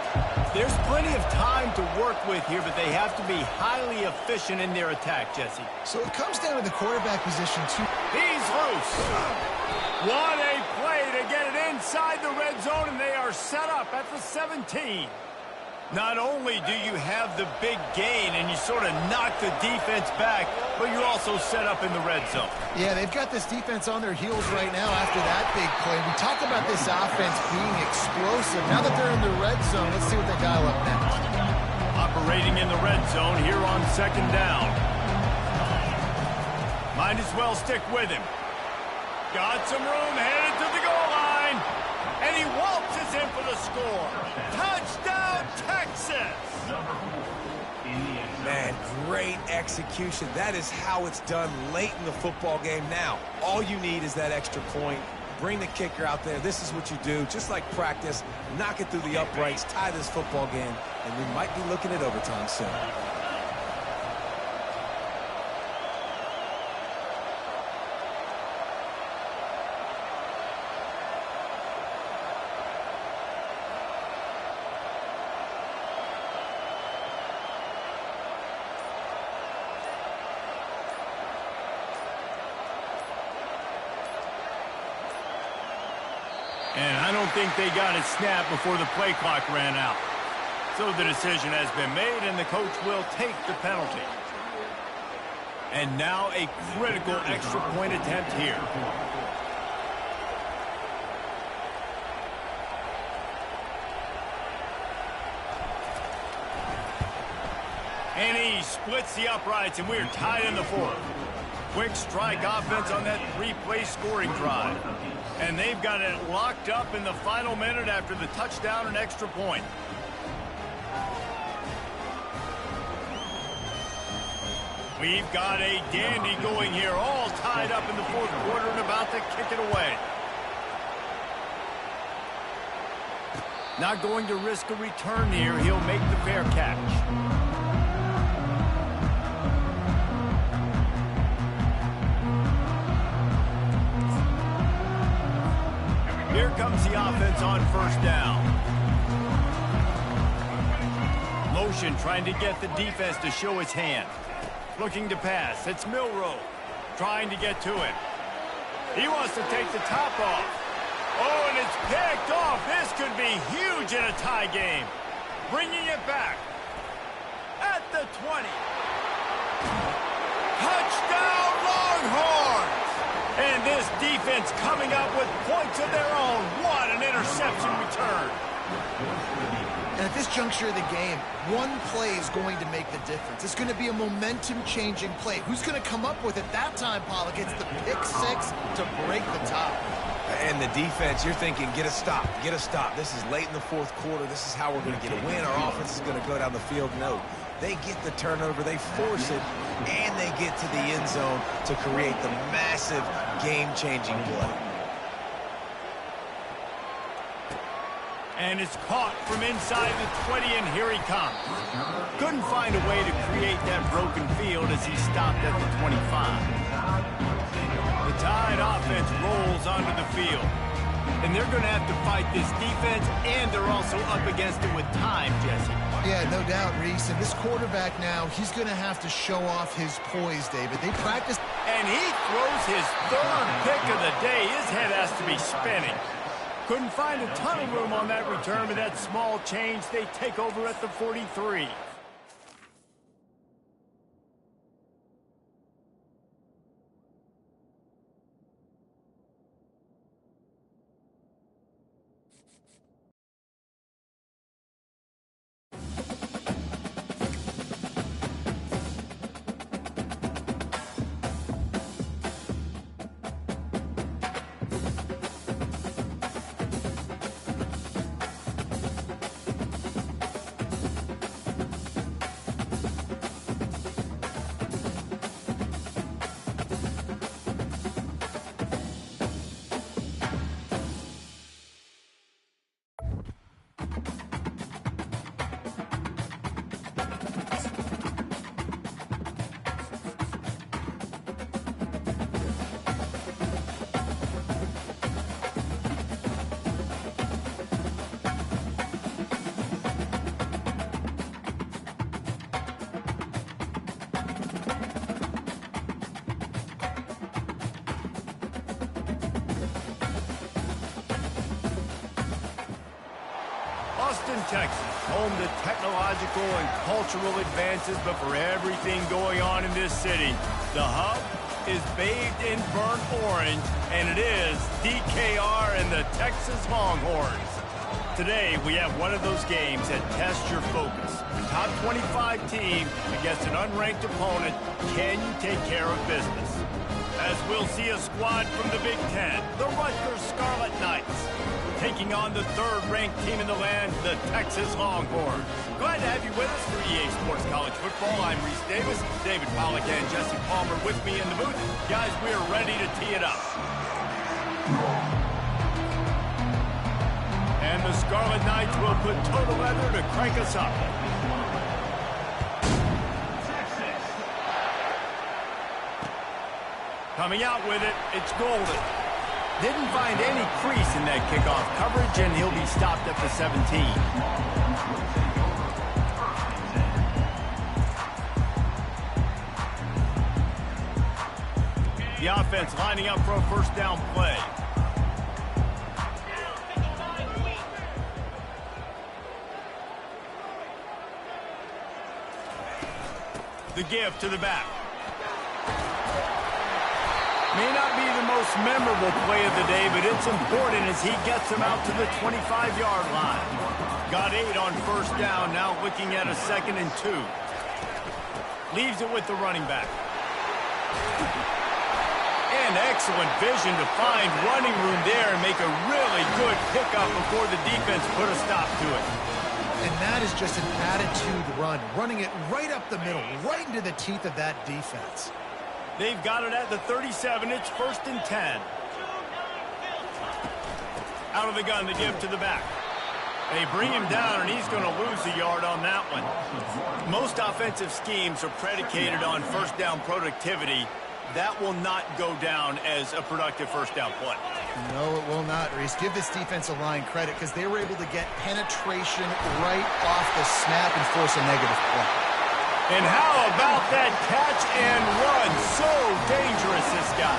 A: There's plenty of time to work with here, but they have to be highly efficient in their attack, Jesse.
C: So it comes down to the quarterback position, too.
A: He's loose. What a play to get it inside the red zone, and they are set up at the 17. Not only do you have the big gain and you sort of knock the defense back, but you're also set up in the red zone.
C: Yeah, they've got this defense on their heels right now after that big play. We talk about this offense being explosive. Now that they're in the red zone, let's see what they got up next.
A: Operating in the red zone here on second down. Might as well stick with him. Got some room, headed to the goal line. And he waltzes in for the score. Touchdown, Texas!
B: Man, great execution. That is how it's done late in the football game. Now, all you need is that extra point. Bring the kicker out there. This is what you do. Just like practice, knock it through the uprights, tie this football game, and we might be looking at overtime soon.
A: And I don't think they got a snap before the play clock ran out. So the decision has been made, and the coach will take the penalty. And now a critical extra point attempt here. And he splits the uprights, and we're tied in the fourth. Quick strike offense on that three-play scoring drive. And they've got it locked up in the final minute after the touchdown and extra point. We've got a dandy going here, all tied up in the fourth quarter and about to kick it away. Not going to risk a return here. He'll make the fair catch. Here comes the offense on first down. Motion trying to get the defense to show its hand. Looking to pass. It's Milroe trying to get to him. He wants to take the top off. Oh, and it's picked off. This could be huge in a tie game. Bringing it back at the 20. Touchdown, Longhorns! And this defense coming up with points of their own. What an interception return.
C: And at this juncture of the game, one play is going to make the difference. It's going to be a momentum-changing play. Who's going to come up with it that time, Pollock? It's the pick six to break the tie.
B: And the defense, you're thinking, get a stop, get a stop. This is late in the fourth quarter. This is how we're going to get a win. Our offense is going to go down the field. No, they get the turnover, they force it, and they get to the end zone to create the massive game-changing play.
A: And it's caught from inside the 20, and here he comes. Couldn't find a way to create that broken field as he stopped at the 25. The Tide offense rolls onto the field. And they're going to have to fight this defense, and they're also up against it with time, Jesse.
C: Yeah, no doubt, Reese. And this quarterback now, he's going to have to show off his poise, David. They practiced.
A: And he throws his third pick of the day. His head has to be spinning. Couldn't find a ton of room on that return, but that small change, they take over at the 43. Austin, Texas, home to technological and cultural advances, but for everything going on in this city, the hub is bathed in burnt orange, and it is DKR and the Texas Longhorns. Today, we have one of those games that tests your focus. A top 25 team against an unranked opponent. Can you take care of business? As we'll see a squad from the Big Ten, the Rutgers Scarlet Knights, taking on the third-ranked team in the land, the Texas Longhorns. Glad to have you with us for EA Sports College Football. I'm Reese Davis, David Pollack and Jesse Palmer with me in the booth. Guys, we are ready to tee it up. And the Scarlet Knights will put total leather to crank us up. Coming out with it, it's Golden. Didn't find any crease in that kickoff coverage, and he'll be stopped at the 17. The offense lining up for a first down play. The give to the back. May not be the most memorable play of the day, but it's important as he gets him out to the 25-yard line. Got 8 on first down, now looking at a 2nd and 2. Leaves it with the running back. And excellent vision to find running room there and make a really good pickup before the defense put a stop to it.
C: And that is just an attitude run, running it right up the middle, right into the teeth of that defense.
A: They've got it at the 37. It's 1st and 10. Out of the gun, the give to the back. They bring him down, and he's going to lose a yard on that one. Most offensive schemes are predicated on first down productivity. That will not go down as a productive first down play.
C: No, it will not, Reese. Give this defensive line credit because they were able to get penetration right off the snap and force a negative play.
A: And how about that catch and run? So dangerous, this guy.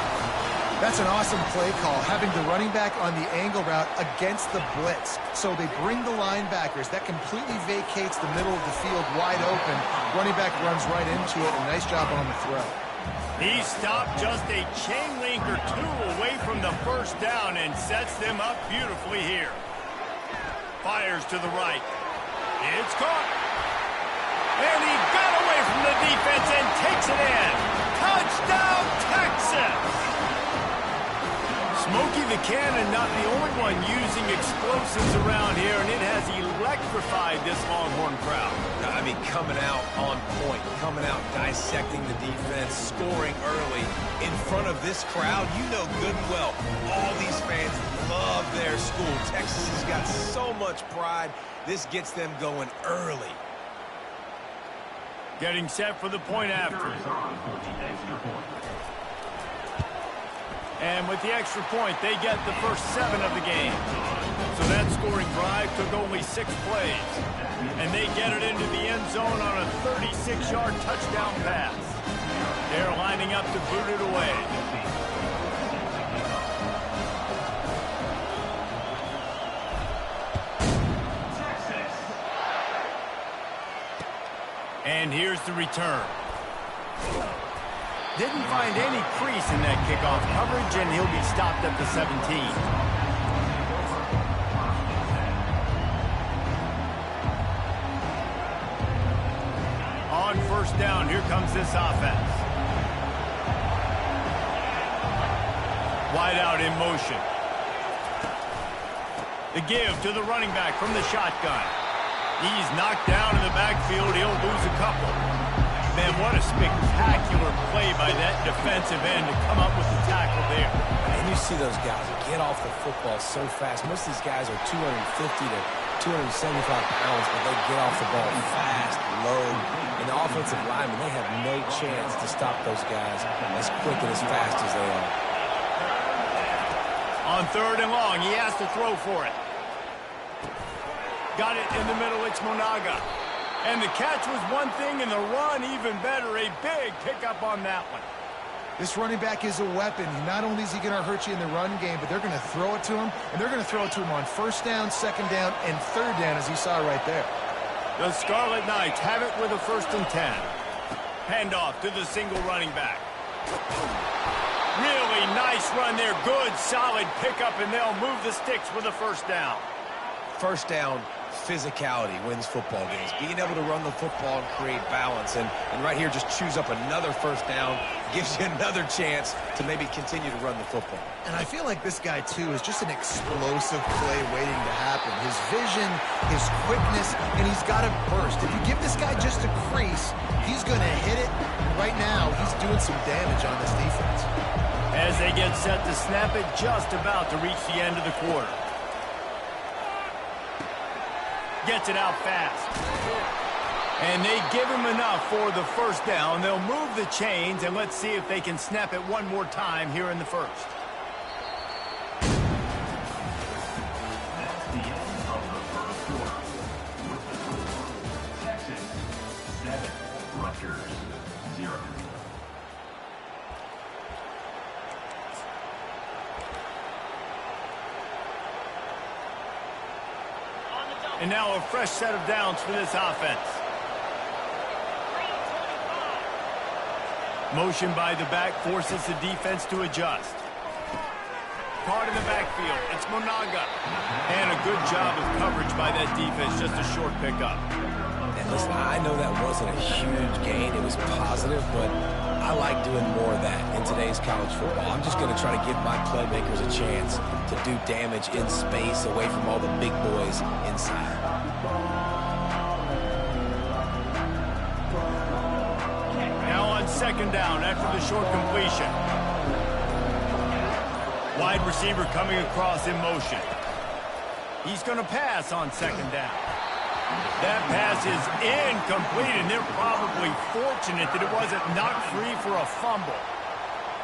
C: That's an awesome play call, having the running back on the angle route against the blitz. So they bring the linebackers. That completely vacates the middle of the field wide open. Running back runs right into it. A nice job on the throw.
A: He stopped just a chain link or two away from the first down and sets them up beautifully here. Fires to the right. It's caught. And he got away from the defense and takes it in. Touchdown, Texas! Smokey the Cannon not the only one using explosives around here, and it has electrified this Longhorn crowd.
B: I mean, coming out on point, coming out dissecting the defense, scoring early in front of this crowd. You know good and well, all these fans love their school. Texas has got so much pride. This gets them going early.
A: Getting set for the point after. And with the extra point, they get the first 7 of the game. So that scoring drive took only 6 plays. And they get it into the end zone on a 36-yard touchdown pass. They're lining up to boot it away. And here's the return. Didn't find any crease in that kickoff coverage, and he'll be stopped at the 17. On first down, here comes this offense. Wide out in motion. The give to the running back from the shotgun. He's knocked down in the backfield. He'll lose a couple. Man, what a spectacular play by that defensive end to come up with the tackle there.
B: And you see those guys get off the football so fast. Most of these guys are 250 to 275 pounds, but they get off the ball fast, low. And the offensive linemen, they have no chance to stop those guys as quick and as fast as they are.
A: On third and long, he has to throw for it. Got it in the middle, it's Monaga. And the catch was one thing, and the run even better. A big pickup on that one.
C: This running back is a weapon. Not only is he going to hurt you in the run game, but they're going to throw it to him, and they're going to throw it to him on first down, second down, and third down, as you saw right there.
A: The Scarlet Knights have it with a 1st and 10. Handoff to the single running back. Really nice run there. Good, solid pickup, and they'll move the sticks with a 1st down.
B: First down, physicality wins football games. Being able to run the football and create balance. And right here, just choose up another 1st down. Gives you another chance to maybe continue to run the football.
C: And I feel like this guy, too, is just an explosive play waiting to happen. His vision, his quickness, and he's got a burst. If you give this guy just a crease, he's going to hit it. Right now, he's doing some damage on this defense.
A: As they get set to snap it, just about to reach the end of the quarter. Gets it out fast. And they give him enough for the 1st down. They'll move the chains, and let's see if they can snap it one more time here in the 1st.
D: That's the end of the first quarter. With the score, Texas 7, Rutgers 0.
A: And now a fresh set of downs for this offense. Motion by the back forces the defense to adjust. Caught in the backfield. It's Monaga. And a good job of coverage by that defense. Just a short pickup.
B: And listen, I know that wasn't a huge gain. It was positive, but I like doing more of that in today's college football. I'm just going to try to give my playmakers a chance to do damage in space away from all the big boys inside.
A: Now on 2nd down after the short completion. Wide receiver coming across in motion. He's going to pass on 2nd down. That pass is incomplete, and they're probably fortunate that it wasn't knocked free for a fumble.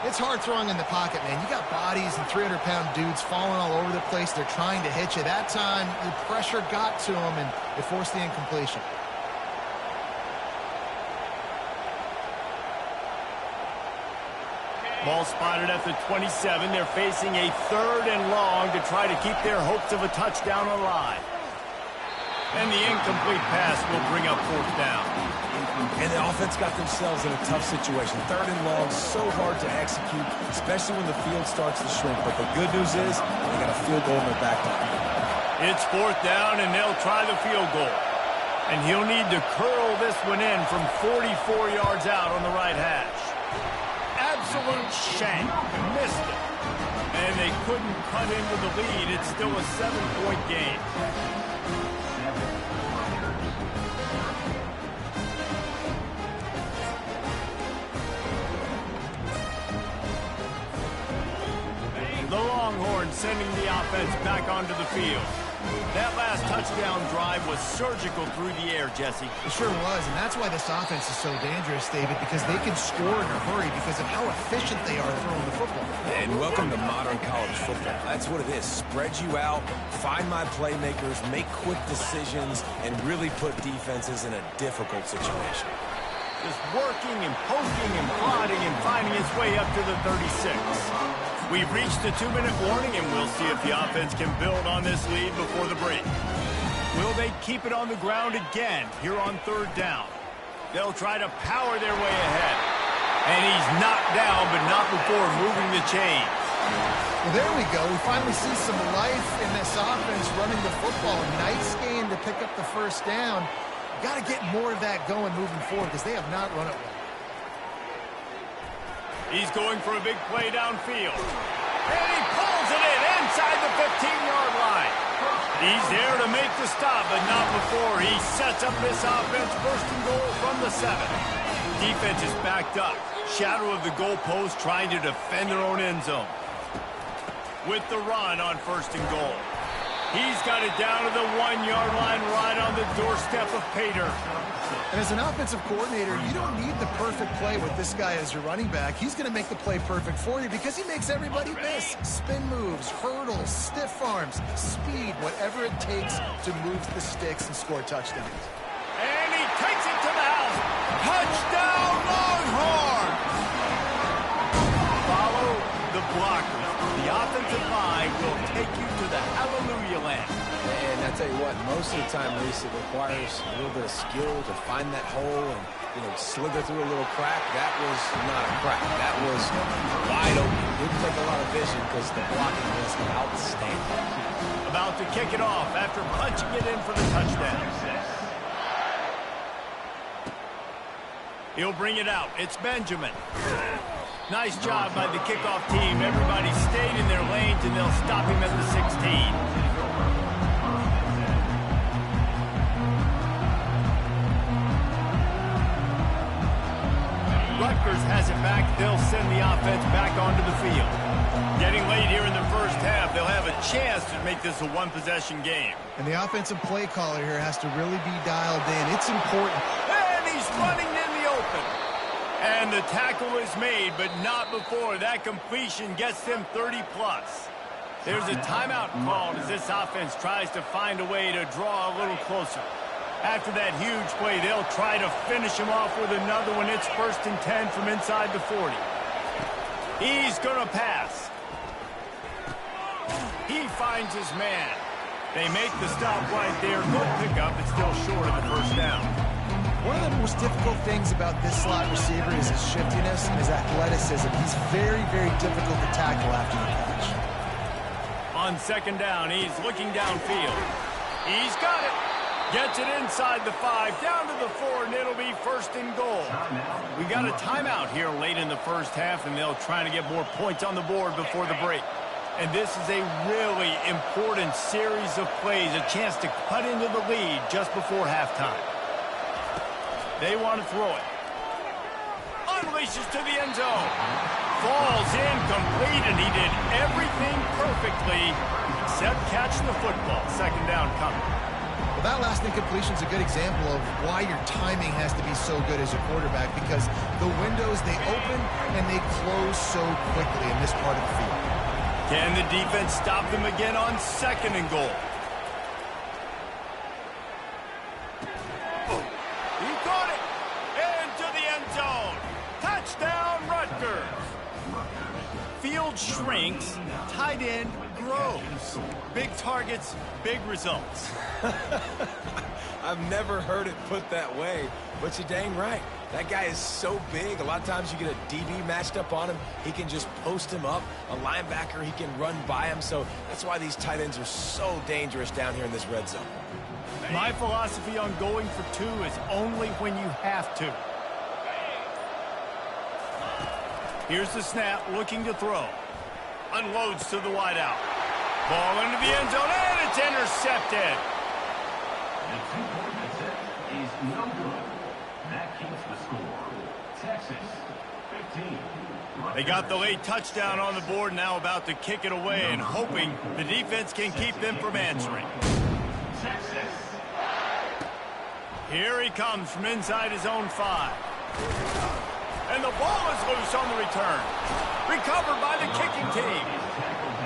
C: It's hard throwing in the pocket, man. You got bodies and 300-pound dudes falling all over the place. They're trying to hit you. That time, the pressure got to them, and it forced the incompletion.
A: Ball spotted at the 27. They're facing a 3rd and long to try to keep their hopes of a touchdown alive. And the incomplete pass will bring up 4th down.
B: And the offense got themselves in a tough situation. 3rd and long, so hard to execute, especially when the field starts to shrink. But the good news is they got a field goal in their back pocket.
A: It's 4th down, and they'll try the field goal. And he'll need to curl this one in from 44 yards out on the right hash. Absolute shank. Missed it. And they couldn't cut into the lead. It's still a 7-point game. The Longhorns sending the offense back onto the field. That last touchdown drive was surgical through the air, Jesse.
C: It sure was, and that's why this offense is so dangerous, David, because they can score in a hurry because of how efficient they are throwing the football.
B: And welcome to modern college football. That's what it is. Spread you out, find my playmakers, make quick decisions, and really put defenses in a difficult situation.
A: Just working and poking and prodding and finding its way up to the 36. We've reached the 2-minute warning, and we'll see if the offense can build on this lead before the break. Will they keep it on the ground again here on 3rd down? They'll try to power their way ahead. And he's knocked down, but not before moving the chains.
C: Well, there we go. We finally see some life in this offense running the football. Nice game to pick up the first down. Got to get more of that going moving forward because they have not run it well.
A: He's going for a big play downfield. And he pulls it in inside the 15-yard line. He's there to make the stop, but not before he sets up this offense first and goal from the 7. Defense is backed up. Shadow of the goalpost trying to defend their own end zone. With the run on first and goal. He's got it down to the 1-yard line right on the doorstep of Pater.
C: And as an offensive coordinator, you don't need the perfect play with this guy as your running back. He's going to make the play perfect for you because he makes everybody miss. Spin moves, hurdles, stiff arms, speed, whatever it takes to move the sticks and score touchdowns.
A: And he takes it to the house. Touchdown, Longhorns! Follow the blockers. The offensive line will take you to the hallelujah land.
B: And I tell you what, most of the time, Reese, it requires a little bit of skill to find that hole and, slither through a little crack. That was not a crack. That was wide open. Didn't take a lot of vision because the blocking was outstanding.
A: About to kick it off after punching it in for the touchdown. He'll bring it out. It's Benjamin. Nice job by the kickoff team. Everybody stayed in their lanes, and they'll stop him at the 16. Rutgers has it back. They'll send the offense back onto the field. Getting late here in the first half, they'll have a chance to make this a one-possession game.
C: And the offensive play caller here has to really be dialed in. It's important.
A: And he's running in the open. And the tackle is made, but not before that completion gets them 30-plus. There's a timeout called as this offense tries to find a way to draw a little closer. After that huge play, they'll try to finish him off with another one. It's 1st and 10 from inside the 40. He's going to pass. He finds his man. They make the stop right there. Good pickup, but still short of the first down.
C: One of the most difficult things about this slot receiver is his shiftiness and his athleticism. He's very, very difficult to tackle after the catch.
A: On 2nd down, he's looking downfield. He's got it. Gets it inside the 5, down to the 4, and it'll be 1st and goal. We got a timeout here late in the first half, and they'll try to get more points on the board before the break. And this is a really important series of plays, a chance to cut into the lead just before halftime. They want to throw it. Unleashes to the end zone. Falls incomplete, and he did everything perfectly except catch the football. 2nd down coming.
C: Well, that last incompletion is a good example of why your timing has to be so good as a quarterback, because the windows, they open and they close so quickly in this part of the field.
A: Can the defense stop them again on 2nd and goal? He caught it into the end zone. Touchdown, Rutgers. Field shrinks, tight end grows. Big targets, big results.
B: I've never heard it put that way, but you're dang right. That guy is so big. A lot of times you get a DB matched up on him. He can just post him up. A linebacker, he can run by him. So that's why these tight ends are so dangerous down here in this red zone.
A: My philosophy on going for 2 is only when you have to. Here's the snap, looking to throw. Unloads to the wideout. Ball into the end zone, and it's intercepted.
D: The 2-point attempt is no good. That keeps the score. Texas, 15.
A: They got the late touchdown on the board, now about to kick it away and hoping the defense can keep them from answering.
D: Texas.
A: Here he comes from inside his own 5. And the ball is loose on the return. Recovered by the kicking team.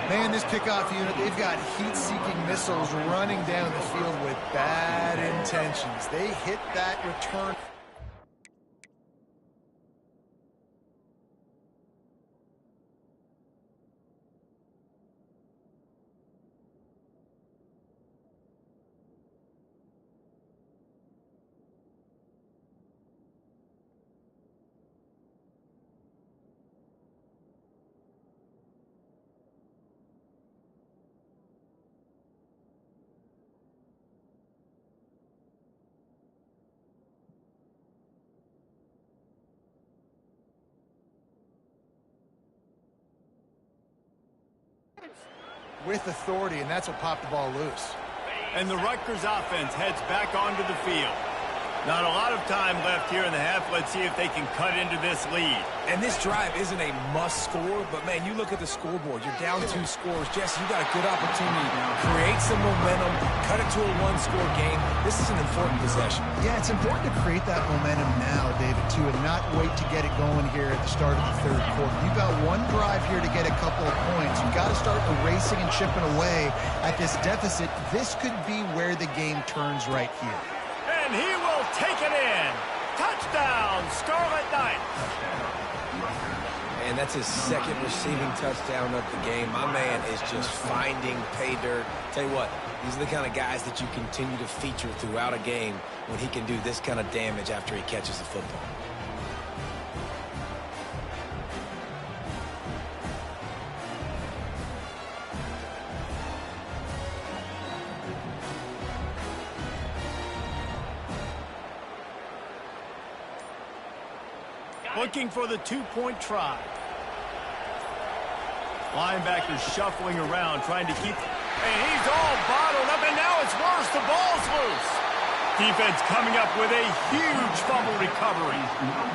C: Man, this kickoff unit, they've got heat-seeking missiles running down the field with bad intentions. They hit that return. with authority, and that's what popped the ball loose.
A: And the Rutgers offense heads back onto the field. Not a lot of time left here in the half. Let's see if they can cut into this lead.
B: And this drive isn't a must score, but, man, you look at the scoreboard. You're down 2 scores. Jesse, you got a good opportunity. Create some momentum. Cut it to a 1-score game. This is an important possession.
C: Yeah, it's important to create that momentum now, David, too, and not wait to get it going here at the start of the third quarter. You've got one drive here to get a couple of points. You've got to start erasing and chipping away at this deficit. This could be where the game turns right here.
A: And he will take it in. Touchdown, Scarlet Knights.
B: And that's his second receiving touchdown of the game. My man is just finding pay dirt. Tell you what, these are the kind of guys that you continue to feature throughout a game when he can do this kind of damage after he catches the football.
A: Looking for the 2-point try. Linebackers shuffling around, trying to keep... And he's all bottled up, and now it's worse. The ball's loose. Defense coming up with a huge fumble recovery.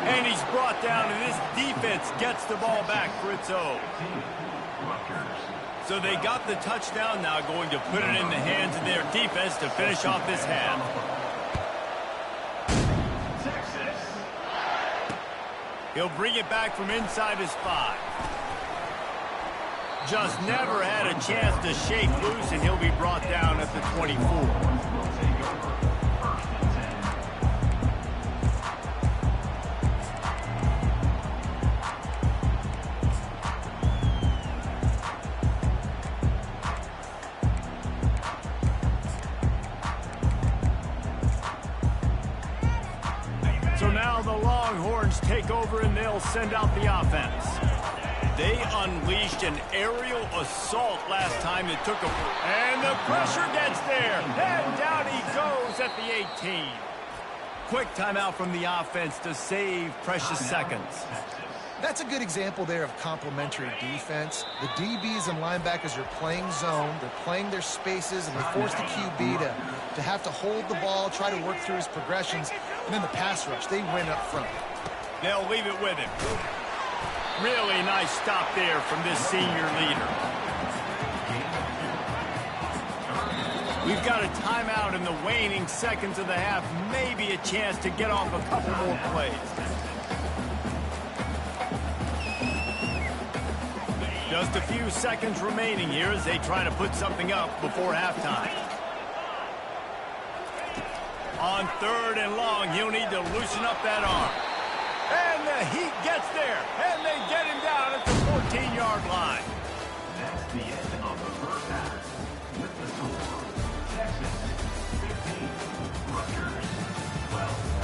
A: And he's brought down, and this defense gets the ball back for its own. So they got the touchdown, now going to put it in the hands of their defense to finish off this half. He'll bring it back from inside his 5. Just never had a chance to shake loose, and he'll be brought down at the 24. So now the Longhorns take over, and they'll send out the offense. They unleashed an aerial assault last time that took a... And the pressure gets there. And down he goes at the 18. Quick timeout from the offense to save precious seconds.
C: That's a good example there of complementary defense. The DBs and linebackers are playing zone. They're playing their spaces, and they force the QB to have to hold the ball, try to work through his progressions. And then the pass rush, they win up front.
A: They'll leave it with him. Really nice stop there from this senior leader. We've got a timeout in the waning seconds of the half. Maybe a chance to get off a couple more plays. Just a few seconds remaining here as they try to put something up before halftime. On 3rd and long, he'll need to loosen up that arm. And the heat gets there, and they get him down at the 14-yard line.
D: That's the end of the first half. With the score, Texas 15, Rutgers 12.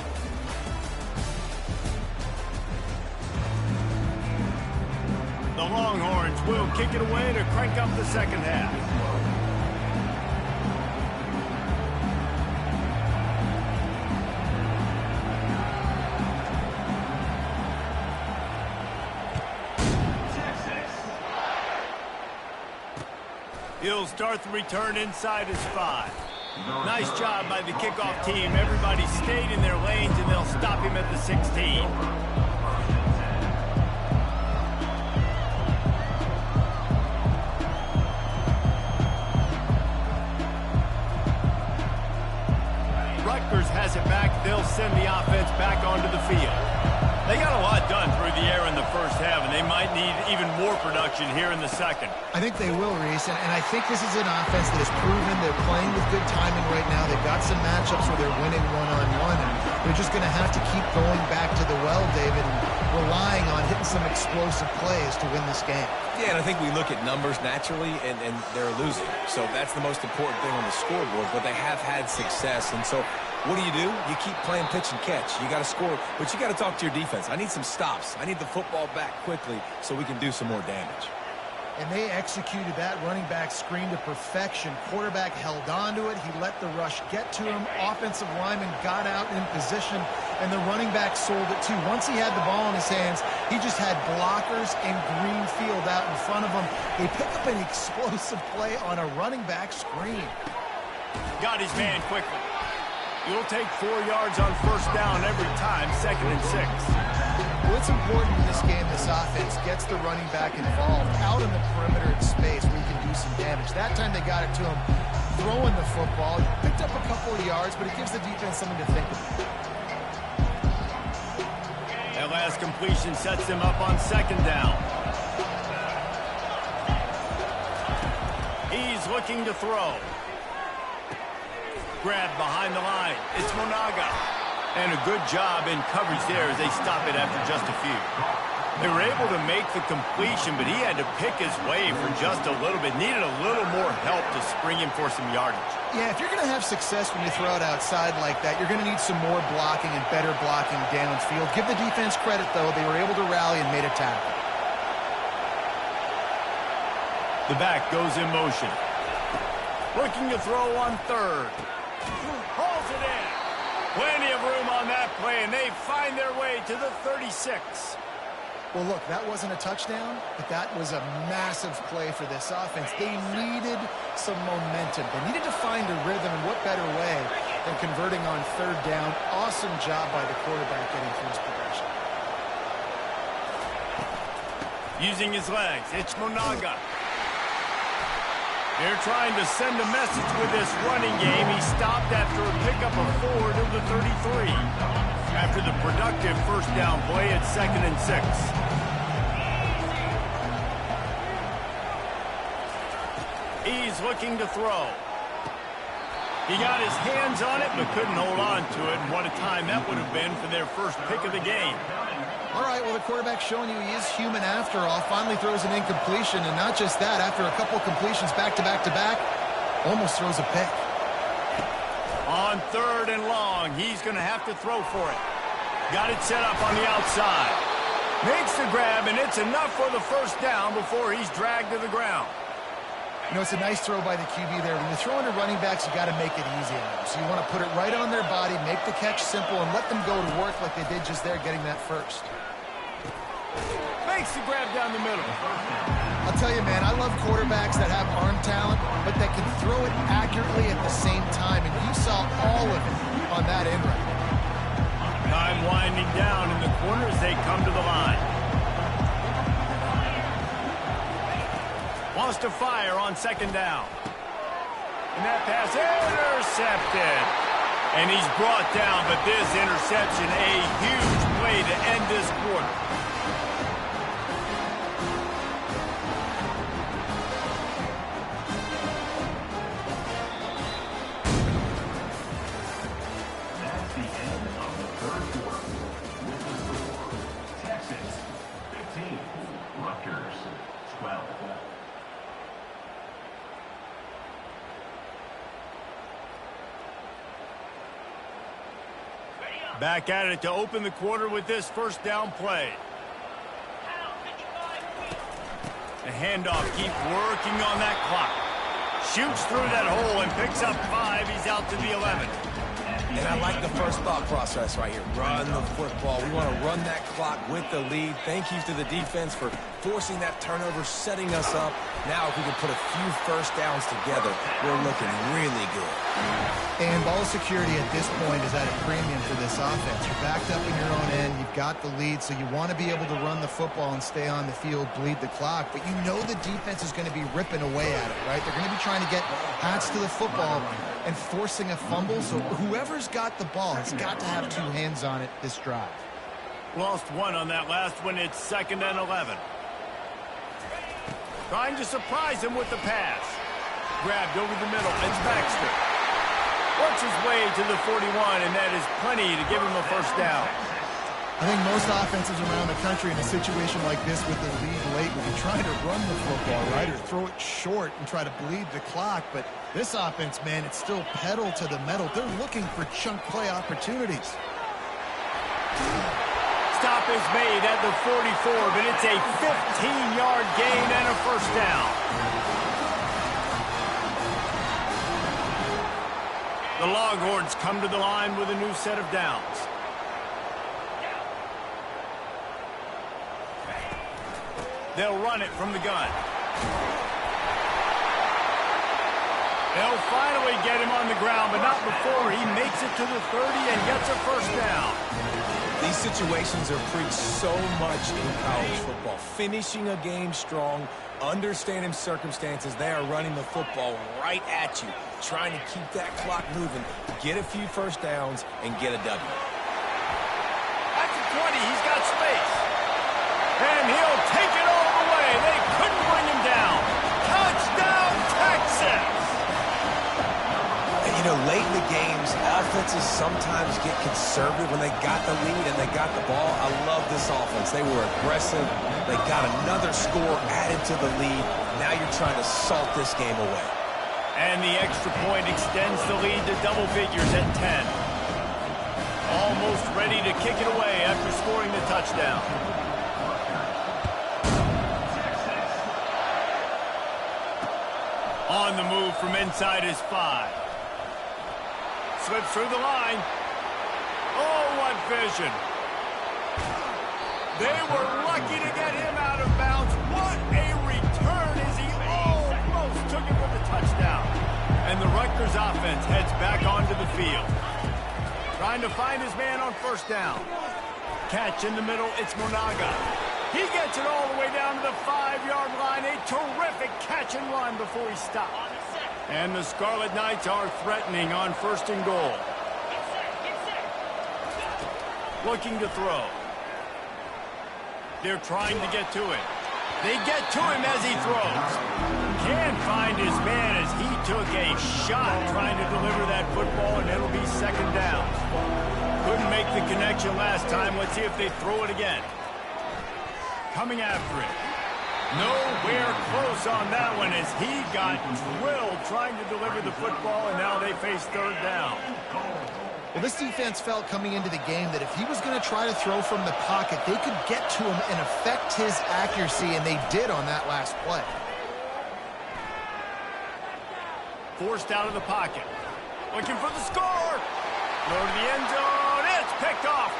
A: The Longhorns will kick it away to crank up the second half. He'll start the return inside his 5. Nice job by the kickoff team. Everybody stayed in their lanes, and they'll stop him at the 16. Rutgers has it back. They'll send the offense back onto the field. They got a lot done through the air in the first half, and they might need even more production here in the second.
C: I think they will, Reese, and I think this is an offense that has proven they're playing with good timing right now. They've got some matchups where they're winning one-on-one, and they're just going to have to keep going back to the well, David, and relying on hitting some explosive plays to win this game.
B: Yeah, and I think we look at numbers naturally, and they're losing. So that's the most important thing on the scoreboard, but they have had success. And so what do? You keep playing pitch and catch. You got to score, but you got to talk to your defense. I need some stops. I need the football back quickly so we can do some more damage.
C: And they executed that running back screen to perfection. Quarterback held on to it. He let the rush get to him. Offensive lineman got out in position, and the running back sold it too. Once he had the ball in his hands, he just had blockers and green field out in front of him. They pick up an explosive play on a running back screen.
A: Got his man quickly. You'll take 4 yards on first down every time, 2nd and 6.
C: What's important in this game, this offense gets the running back involved out in the perimeter in space where he can do some damage. That time they got it to him throwing the football. He picked up a couple of yards, but it gives the defense something to think about.
A: That last completion sets him up on 2nd down. He's looking to throw. Grab behind the line. It's Monaga. And a good job in coverage there as they stop it after just a few. They were able to make the completion, but he had to pick his way for just a little bit. Needed a little more help to spring him for some yardage.
C: Yeah, if you're going to have success when you throw it outside like that, you're going to need some more blocking and better blocking downfield. Give the defense credit, though. They were able to rally and made a tackle.
A: The back goes in motion. Looking to throw on 3rd. Hauls it in. Plenty of room on that play, and they find their way to the 36.
C: Well, look, that wasn't a touchdown, but that was a massive play for this offense. They needed some momentum. They needed to find a rhythm, and what better way than converting on 3rd down. Awesome job by the quarterback getting through his progression.
A: Using his legs, it's Monaga. They're trying to send a message with this running game. He stopped after a pickup of 4 to the 33. After the productive first down play at 2nd and 6. He's looking to throw. He got his hands on it but couldn't hold on to it. And what a time that would have been for their first pick of the game.
C: All right, well, the quarterback's showing you he is human after all. Finally throws an incompletion, and not just that, after a couple completions back-to-back-to-back, almost throws a pick.
A: On 3rd and long, he's going to have to throw for it. Got it set up on the outside. Makes the grab, and it's enough for the first down before he's dragged to the ground.
C: You know, it's a nice throw by the QB there. When you're throwing to running backs, you got to make it easy on them. So you want to put it right on their body, make the catch simple, and let them go to work like they did just there, getting that first.
A: Makes the grab down the middle.
C: I'll tell you, man, I love quarterbacks that have arm talent, but that can throw it accurately at the same time, and you saw all of it on that end run.
A: Time winding down in the corner as they come to the line. Wants to fire on 2nd down. And that pass intercepted. And he's brought down, but this interception, a huge play to end this quarter.
D: That's the end of the 3rd quarter. With the score, Texas 15, Rutgers 12.
A: Back at it to open the quarter with this first down play. The handoff, keep working on that clock. Shoots through that hole and picks up 5. He's out to the 11.
B: And I like the first thought process right here. Run the football. We want to run that clock with the lead. Thank you to the defense for forcing that turnover, setting us up. Now if we can put a few first downs together, we're looking really good.
C: And ball security at this point is at a premium for this offense. You're backed up in your own end. You've got the lead, so you want to be able to run the football and stay on the field, bleed the clock. But you know the defense is going to be ripping away at it, right? They're going to be trying to get hats to the football and forcing a fumble. So whoever's got the ball has got to have 2 hands on it this drive.
A: Lost 1 on that last one. It's 2nd and 11. Trying to surprise him with the pass. Grabbed over the middle. It's Baxter. Works his way to the 41, and that is plenty to give him a first down.
C: I think most offenses around the country in a situation like this with the lead late would be trying to run the football, right, or throw it short and try to bleed the clock. But this offense, man, it's still pedal to the metal. They're looking for chunk play opportunities.
A: stop is made at the 44, but it's a 15-yard gain and a first down. The Longhorns come to the line with a new set of downs. They'll run it from the gun. They'll finally get him on the ground, but not before he makes it to the 30 and gets a first down.
B: These situations are preached so much in college football. Finishing a game strong, understanding circumstances. They are running the football right at you, trying to keep that clock moving, get a few first downs, and get a W.
A: At the 20, he's got space. And he'll take it all the way. They couldn't bring him down. Touchdown, Texas!
B: And, you know, late in the games, offenses sometimes get conservative when they got the lead and they got the ball. I love this offense. They were aggressive. They got another score added to the lead. Now you're trying to salt this game away.
A: And the extra point extends the lead to double figures at 10. Almost ready to kick it away after scoring the touchdown. On the move from inside his 5. Slips through the line. Oh, what vision. They were lucky to get him out of bounds. What a return as he almost took it for the touchdown. And the Rutgers offense heads back onto the field. Trying to find his man on first down. Catch in the middle, it's Monaga. He gets it all the way down to the 5-yard line. A terrific catch and run before he stopped. And the Scarlet Knights are threatening on first and goal. Looking to throw. They're trying to get to him. They get to him as he throws. Can't find his man as he took a shot trying to deliver that football, and it'll be second down. Couldn't make the connection last time. Let's see if they throw it again. Coming after it. Nowhere close on that one as he got drilled trying to deliver the football, and now they face third down.
C: Well, this defense felt coming into the game that if he was going to try to throw from the pocket, they could get to him and affect his accuracy, and they did on that last play.
A: Forced out of the pocket. Looking for the score. Go to the end zone. It's picked off.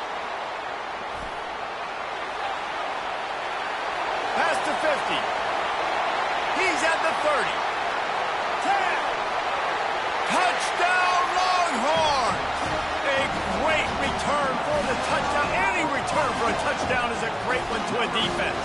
A: Past the 50. He's at the 30. 10. Touchdown, Longhorns! A great return for the touchdown. Any return for a touchdown is a great one to a defense.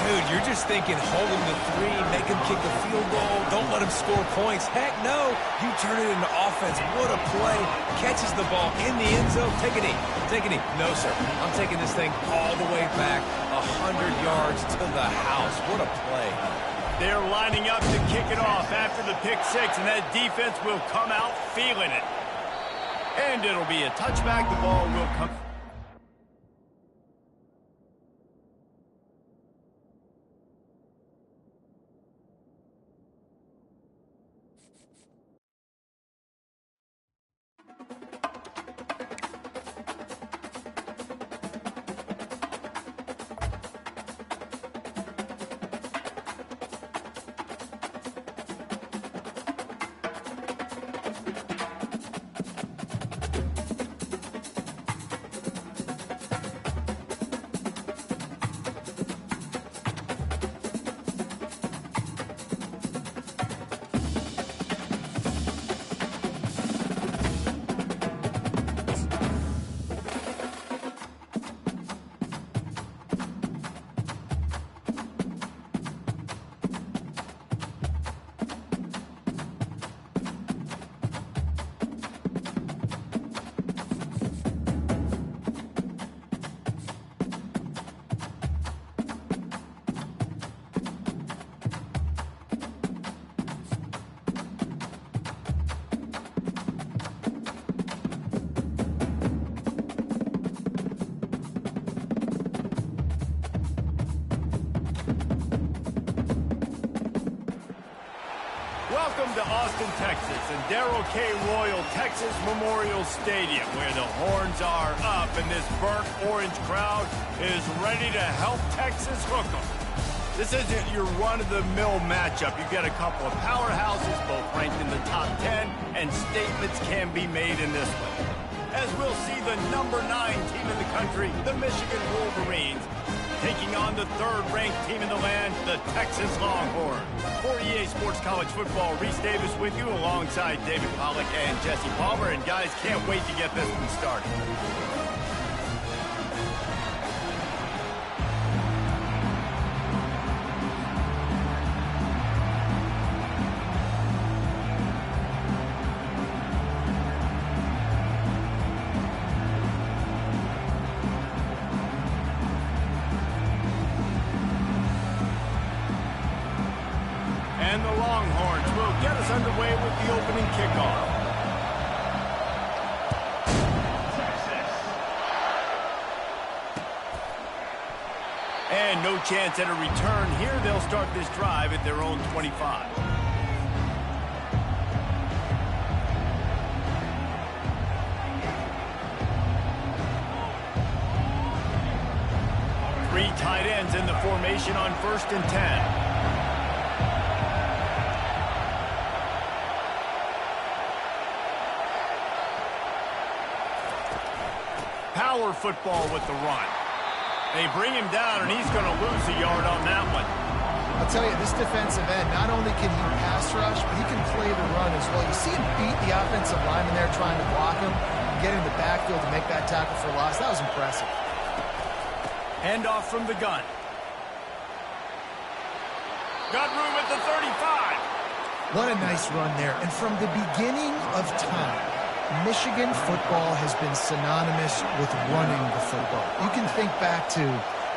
B: Dude, you're just thinking, hold him to 3, make him kick a field goal, don't let him score points. Heck no, you turn it into offense. What a play. Catches the ball in the end zone. Take a knee. Take a knee. No, sir. I'm taking this thing all the way back 100 yards to the house. What a play.
A: They're lining up to kick it off after the pick 6, and that defense will come out feeling it. And it'll be a touchback. The ball will come. Welcome to Austin, Texas, and Darrell K. Royal Texas Memorial Stadium, where the horns are up and this burnt orange crowd is ready to help Texas hook 'em. This isn't your run-of-the-mill matchup. You get a couple of powerhouses, both ranked in the top 10, and statements can be made in this one. As we'll see the number 9 team in the country, the Michigan Wolverines, taking on the 3rd-ranked team in the land, the Texas Longhorns. For EA Sports College Football, Reese Davis with you alongside David Pollack and Jesse Palmer. And guys, can't wait to get this one started. And the Longhorns will get us underway with the opening kickoff. And no chance at a return here. They'll start this drive at their own 25. Three tight ends in the formation on 1st and 10. Power football with the run. They bring him down, and he's going to lose a yard on that one.
C: I'll tell you, this defensive end, not only can he pass rush, but he can play the run as well. You see him beat the offensive lineman there trying to block him, get in the backfield to make that tackle for loss. That was impressive.
A: Handoff from the gun. Got room at the 35.
C: What a nice run there. And from the beginning of time, Michigan football has been synonymous with running the football. You can think back to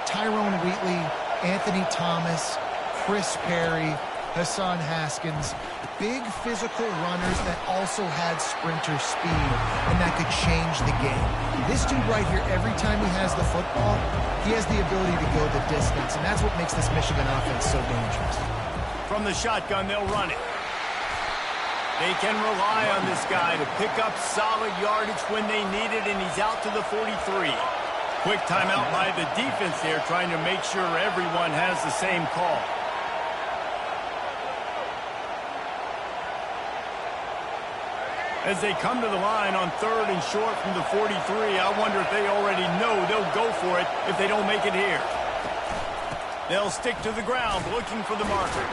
C: Tyrone Wheatley, Anthony Thomas, Chris Perry, Hassan Haskins, big physical runners that also had sprinter speed and that could change the game. This dude right here, every time he has the football, he has the ability to go the distance, and that's what makes this Michigan offense so dangerous.
A: From the shotgun, they'll run it. They can rely on this guy to pick up solid yardage when they need it, and he's out to the 43. Quick timeout by the defense there, trying to make sure everyone has the same call. As they come to the line on 3rd and short from the 43, I wonder if they already know they'll go for it if they don't make it here. They'll stick to the ground, looking for the marker.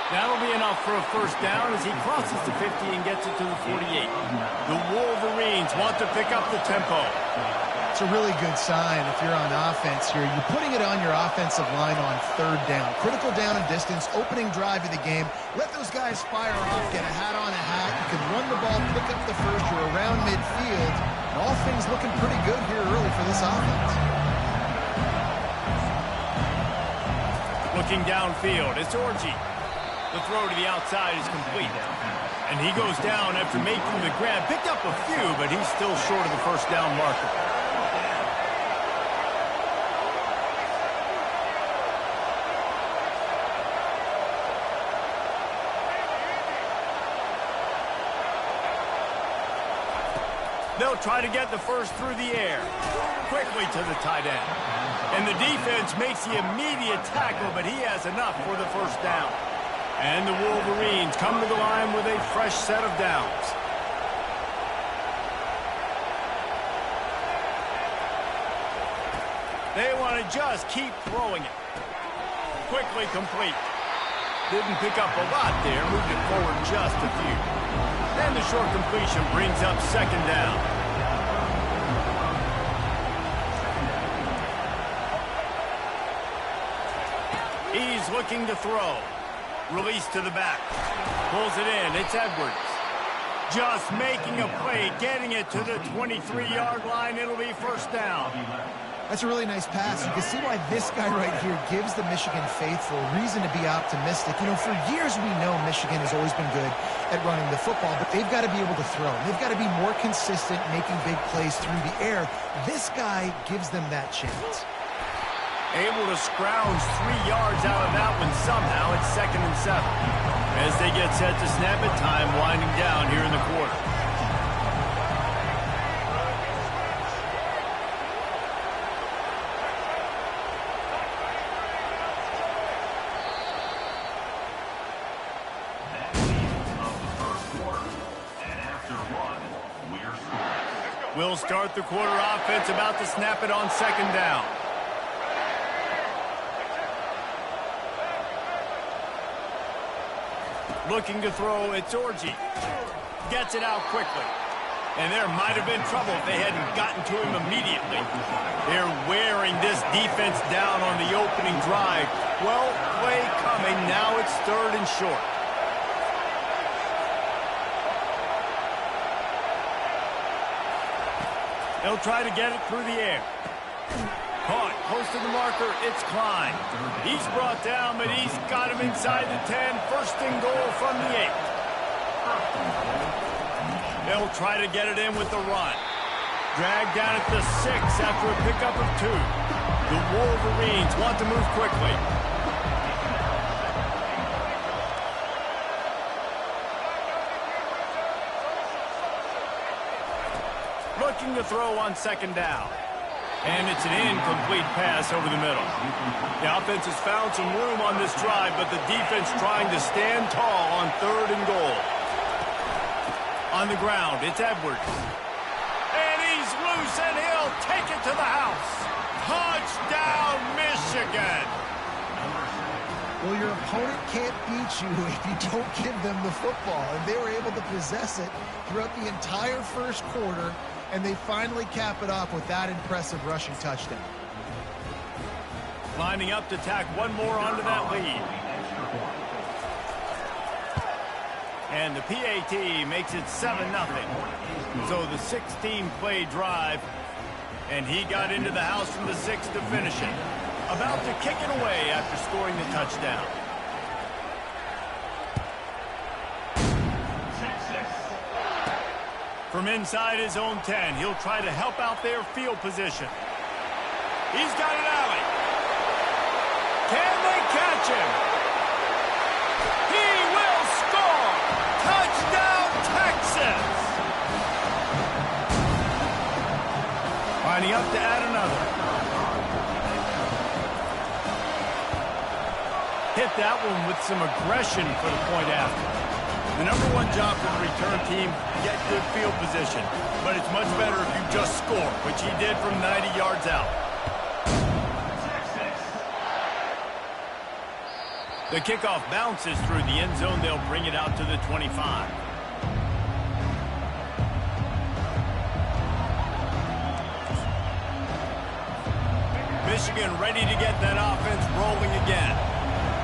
A: That'll be enough for a 1st down as he crosses the 50 and gets it to the 48. The Wolverines want to pick up the tempo.
C: It's a really good sign if you're on offense here. You're putting it on your offensive line on 3rd down. Critical down and distance, opening drive of the game. Let those guys fire off, get a hat on a hat. You can run the ball, pick up the 1st. You're around midfield. And all things looking pretty good here early for this offense.
A: Looking downfield, it's Orji. The throw to the outside is complete. And he goes down after making the grab. Picked up a few, but he's still short of the 1st down marker. They'll try to get the 1st through the air. Quickly to the tight end. And the defense makes the immediate tackle, but he has enough for the 1st down. And the Wolverines come to the line with a fresh set of downs. They want to just keep throwing it. Quickly complete. Didn't pick up a lot there, moved it forward just a few. And the short completion brings up 2nd down. He's looking to throw. Release to the back. Pulls it in. It's Edwards. Just making a play, getting it to the 23-yard line. It'll be 1st down.
C: That's a really nice pass. You can see why this guy right here gives the Michigan faithful reason to be optimistic. You know, for years we know Michigan has always been good at running the football, but they've got to be able to throw. They've got to be more consistent making big plays through the air. This guy gives them that chance.
A: Able to scrounge 3 yards out of that one somehow. It's 2nd and 7. As they get set to snap it, time winding down here in the quarter. We'll start the quarter. Offense about to snap it on second down. Looking to throw, it's Orji. Gets it out quickly. And there might have been trouble if they hadn't gotten to him immediately. They're wearing this defense down on the opening drive. 12th play coming. Now it's 3rd and short. They'll try to get it through the air. Caught close to the marker. It's Klein. He's brought down, but he's got him inside the 10. 1st and goal from the 8. They'll try to get it in with the run. Dragged down at the 6 after a pickup of 2. The Wolverines want to move quickly. Looking to throw on second down. And it's an incomplete pass over the middle. The offense has found some room on this drive, but the defense trying to stand tall on 3rd and goal. On the ground, it's Edwards. And he's loose, and he'll take it to the house. Touchdown, Michigan!
C: Well, your opponent can't beat you if you don't give them the football. And they were able to possess it throughout the entire 1st quarter, and they finally cap it off with that impressive rushing touchdown.
A: Lining up to tack one more onto that lead. And the PAT makes it 7-0. So the 16-play drive, and he got into the house from the 6 to finish it. About to kick it away after scoring the touchdown. From inside his own 10, he'll try to help out their field position. He's got an alley. Can they catch him? He will score! Touchdown, Texas! Lining up to add another. Hit that one with some aggression for the point after. The number one job for the return team, get good field position. But it's much better if you just score, which he did from 90 yards out. The kickoff bounces through the end zone. They'll bring it out to the 25. Michigan ready to get that offense rolling again.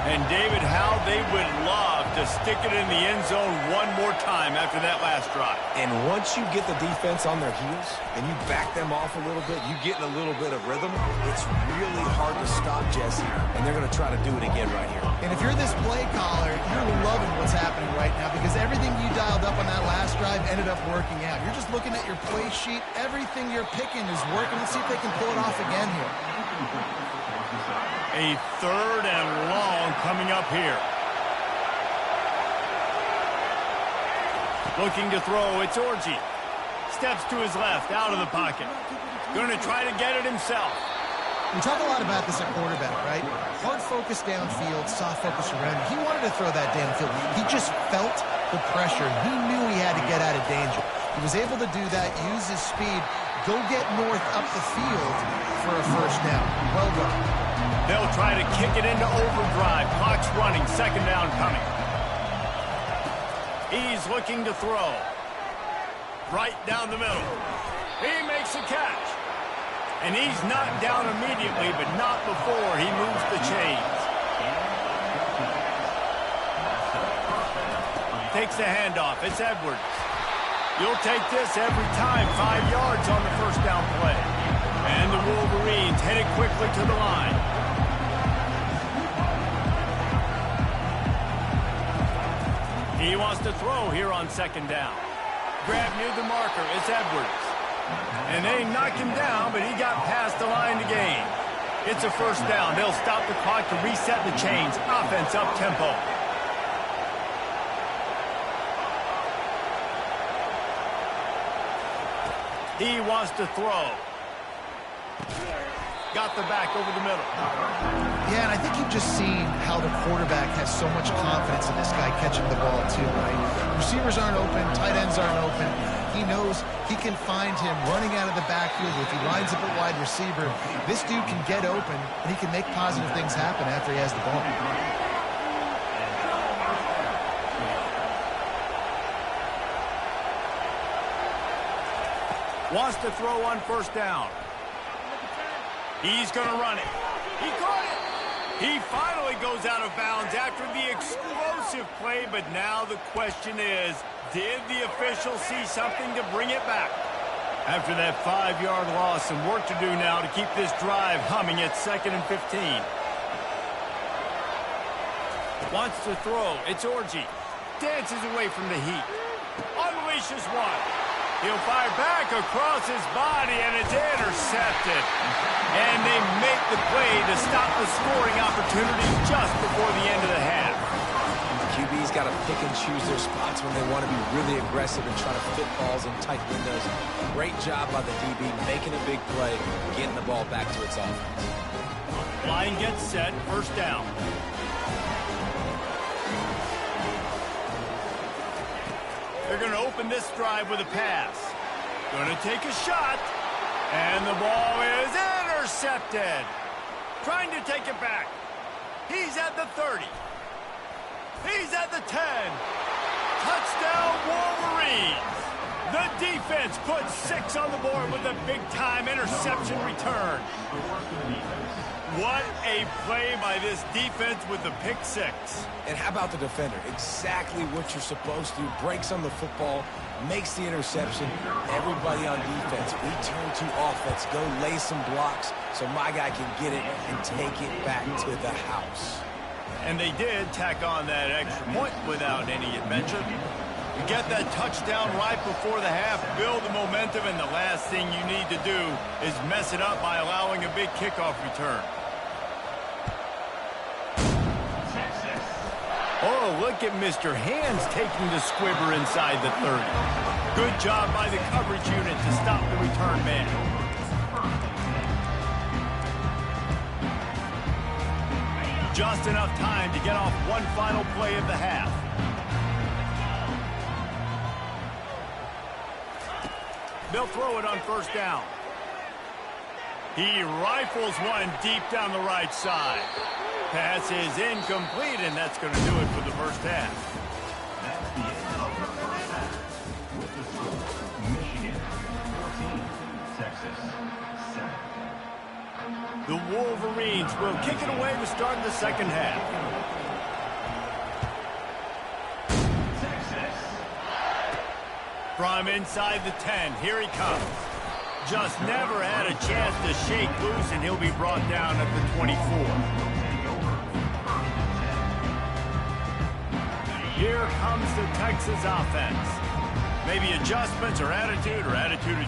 A: And David, how they would love to stick it in the end zone one more time after that last drive.
B: And once you get the defense on their heels and you back them off a little bit, you get in a little bit of rhythm, it's really hard to stop Jesse. And they're going to try to do it again right here.
C: And if you're this play caller, you're loving what's happening right now because everything you dialed up on that last drive ended up working out. You're just looking at your play sheet. Everything you're picking is working. Let's see if they can pull it off again here.
A: A 3rd and long coming up here. Looking to throw, it's Orji. Steps to his left, out of the pocket. Going to try to get it himself.
C: We talk a lot about this at quarterback, right? Hard focus downfield, soft focus around. He wanted to throw that downfield. He just felt the pressure. He knew he had to get out of danger. He was able to do that, use his speed, go get north up the field for a 1st down. Well done.
A: They'll try to kick it into overdrive. Clock's running. 2nd down coming. He's looking to throw. Right down the middle. He makes a catch. And he's knocked down immediately, but not before he moves the chains. Takes the handoff. It's Edwards. You'll take this every time. 5 yards on the 1st down play. And the Wolverines headed quickly to the line. He wants to throw here on 2nd down. Grab near the marker. It's Edwards. And they knock him down, but he got past the line to gain. It's a 1st down. They'll stop the clock to reset the chains. Offense up tempo. He wants to throw. Got the back over the middle.
C: Yeah, and I think you've just seen how the quarterback has so much confidence in this guy catching the ball too, right? Receivers aren't open, tight ends aren't open. He knows he can find him running out of the backfield. If he lines up a wide receiver, this dude can get open, and he can make positive things happen after he has the ball.
A: Wants to throw on first down. He's going to run it. He caught it. He finally goes out of bounds after the explosive play, but now the question is, did the official see something to bring it back? After that 5-yard loss, some work to do now to keep this drive humming at 2nd and 15. Wants to throw. It's Orji. Dances away from the heat. Unleashes one. He'll fire back across his body, and it's intercepted. And they make the play to stop the scoring opportunity just before the end of the half.
B: QB's got to pick and choose their spots when they want to be really aggressive and try to fit balls in tight windows. Great job by the DB making a big play, getting the ball back to its offense.
A: Line gets set, first down. They're going to open this drive with a pass. Going to take a shot. And the ball is intercepted. Trying to take it back. He's at the 30. He's at the 10. Touchdown, Wolverines. The defense puts 6 on the board with a big-time interception return. What a play by this defense with the pick 6.
B: And how about the defender? Exactly what you're supposed to. Breaks on the football, makes the interception. Everybody on defense, we turn to offense. Go lay some blocks so my guy can get it and take it back to the house.
A: And they did tack on that extra point without any adventure. You get that touchdown right before the half, build the momentum, and the last thing you need to do is mess it up by allowing a big kickoff return. Oh, look at Mr. Hands taking the squibber inside the 30. Good job by the coverage unit to stop the return man. Just enough time to get off one final play of the half. They'll throw it on first down. He rifles one deep down the right side. Pass is incomplete, and that's going to do it for the first half.
D: That's the end of the first half. With the score, Michigan 14, Texas 7.
A: The Wolverines will kick it away to start the second half.
D: Texas.
A: From inside the 10, here he comes. Just never had a chance to shake loose, and he'll be brought down at the 24. Here comes the Texas offense. Maybe adjustments or attitude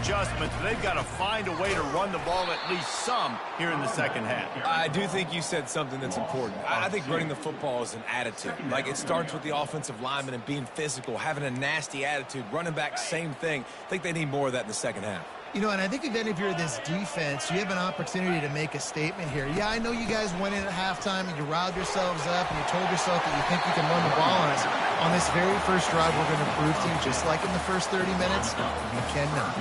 A: adjustments. They've got to find a way to run the ball at least some here in the second half.
B: I do think you said something that's important. I think running the football is an attitude. Like, it starts with the offensive lineman and being physical, having a nasty attitude. Running back, same thing. I think they need more of that in the second half.
C: You know, and I think again, if you're this defense, you have an opportunity to make a statement here. Yeah, I know you guys went in at halftime and you riled yourselves up and you told yourself that you think you can run the ball on us. On this very first drive, we're going to prove to you, just like in the first 30 minutes, you cannot.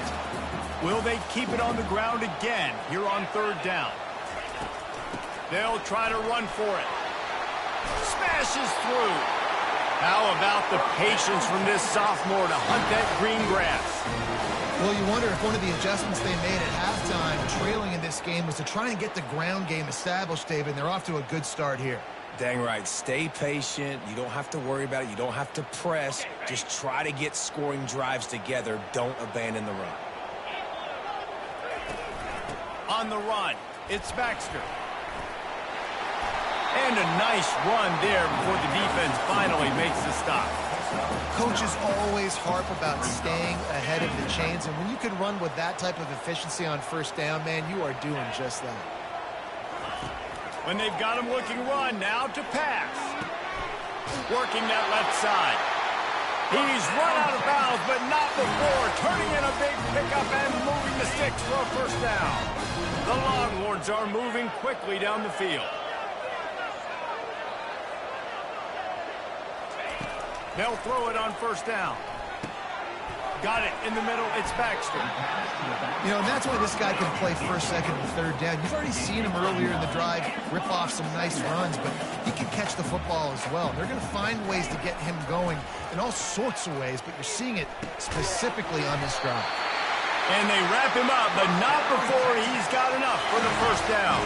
A: Will they keep it on the ground again here on third down? They'll try to run for it. Smashes through. How about the patience from this sophomore to hunt that green grass?
C: Well, you wonder if one of the adjustments they made at halftime, trailing in this game, was to try and get the ground game established, David, and they're off to a good start here.
B: Dang right. Stay patient. You don't have to worry about it. You don't have to press. Just try to get scoring drives together. Don't abandon the run.
A: On the run, it's Baxter. And a nice run there before the defense finally makes the stop.
C: Coaches always harp about staying ahead of the chains, and when you can run with that type of efficiency on first down, man, you are doing just that.
A: When they've got him looking run, now to pass. Working that left side. He's run out of bounds, but not before turning in a big pickup and moving the sticks for a first down. The Longhorns are moving quickly down the field. They'll throw it on first down. Got it in the middle. It's Baxter.
C: You know, and that's why this guy can play first, second, and third down. You've already seen him earlier in the drive rip off some nice runs, but he can catch the football as well. They're going to find ways to get him going in all sorts of ways, but you're seeing it specifically on this drive.
A: And they wrap him up, but not before he's got enough for the first down.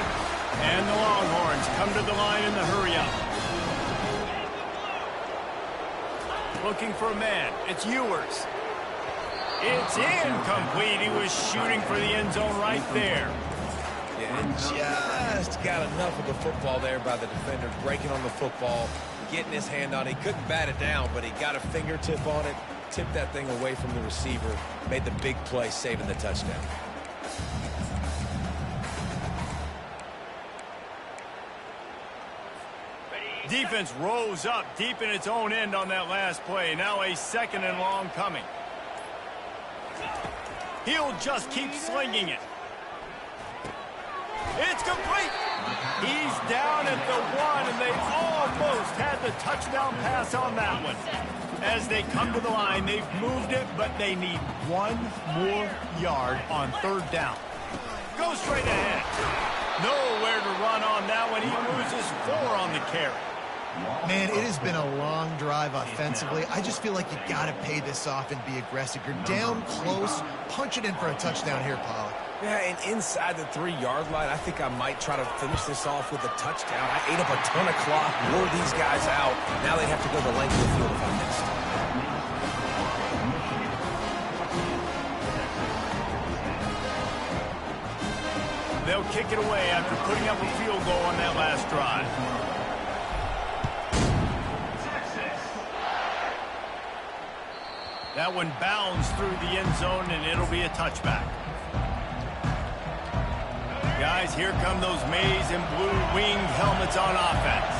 A: And the Longhorns come to the line in the hurry-up. Looking for a man. It's Ewers. It's incomplete. He was shooting for the end zone right there.
B: Yeah, and just got enough of the football there by the defender, breaking on the football, getting his hand on it. He couldn't bat it down, but he got a fingertip on it, tipped that thing away from the receiver, made the big play, saving the touchdown.
A: Defense rose up deep in its own end on that last play. Now a second and long coming. He'll just keep slinging it. It's complete. He's down at the 1, and they almost had the touchdown pass on that one. As they come to the line, they've moved it, but they need one more yard on third down. Go straight ahead. Nowhere to run on that one. He loses 4 on the carry.
C: Man, it has been a long drive offensively. I just feel like you got to pay this off and be aggressive. You're down close. Punch it in for a touchdown here, Pollock.
B: Yeah, and inside the 3-yard line, I think I might try to finish this off with a touchdown. I ate up a ton of clock, wore these guys out. Now they have to go the length of the field if I missed.
A: They'll kick it away after putting up a field goal on that last drive. That one bounds through the end zone, and it'll be a touchback. Guys, here come those maize and blue winged helmets on offense.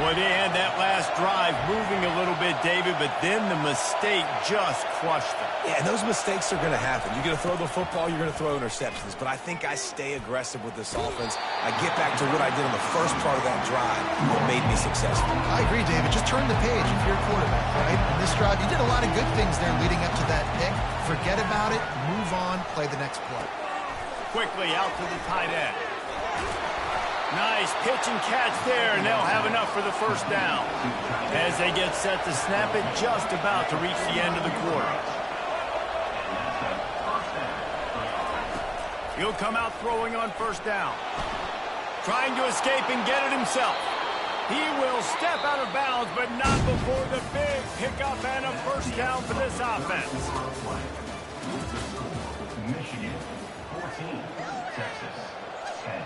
A: Boy, they had that last drive moving a little bit, David, but then the mistake just crushed them.
B: Yeah, and those mistakes are going to happen. You're going to throw the football, you're going to throw interceptions. But I think I stay aggressive with this offense. I get back to what I did on the first part of that drive that made me successful.
C: I agree, David. Just turn the page if you're a quarterback, right? In this drive, you did a lot of good things there leading up to that pick. Forget about it, move on, play the next play.
A: Quickly out to the tight end. Nice pitch and catch there, and they'll have enough for the first down. As they get set to snap it, just about to reach the end of the quarter. He'll come out throwing on first down. Trying to escape and get it himself. He will step out of bounds, but not before the big pickup and a first down for this offense.
D: Michigan 14, Texas 10.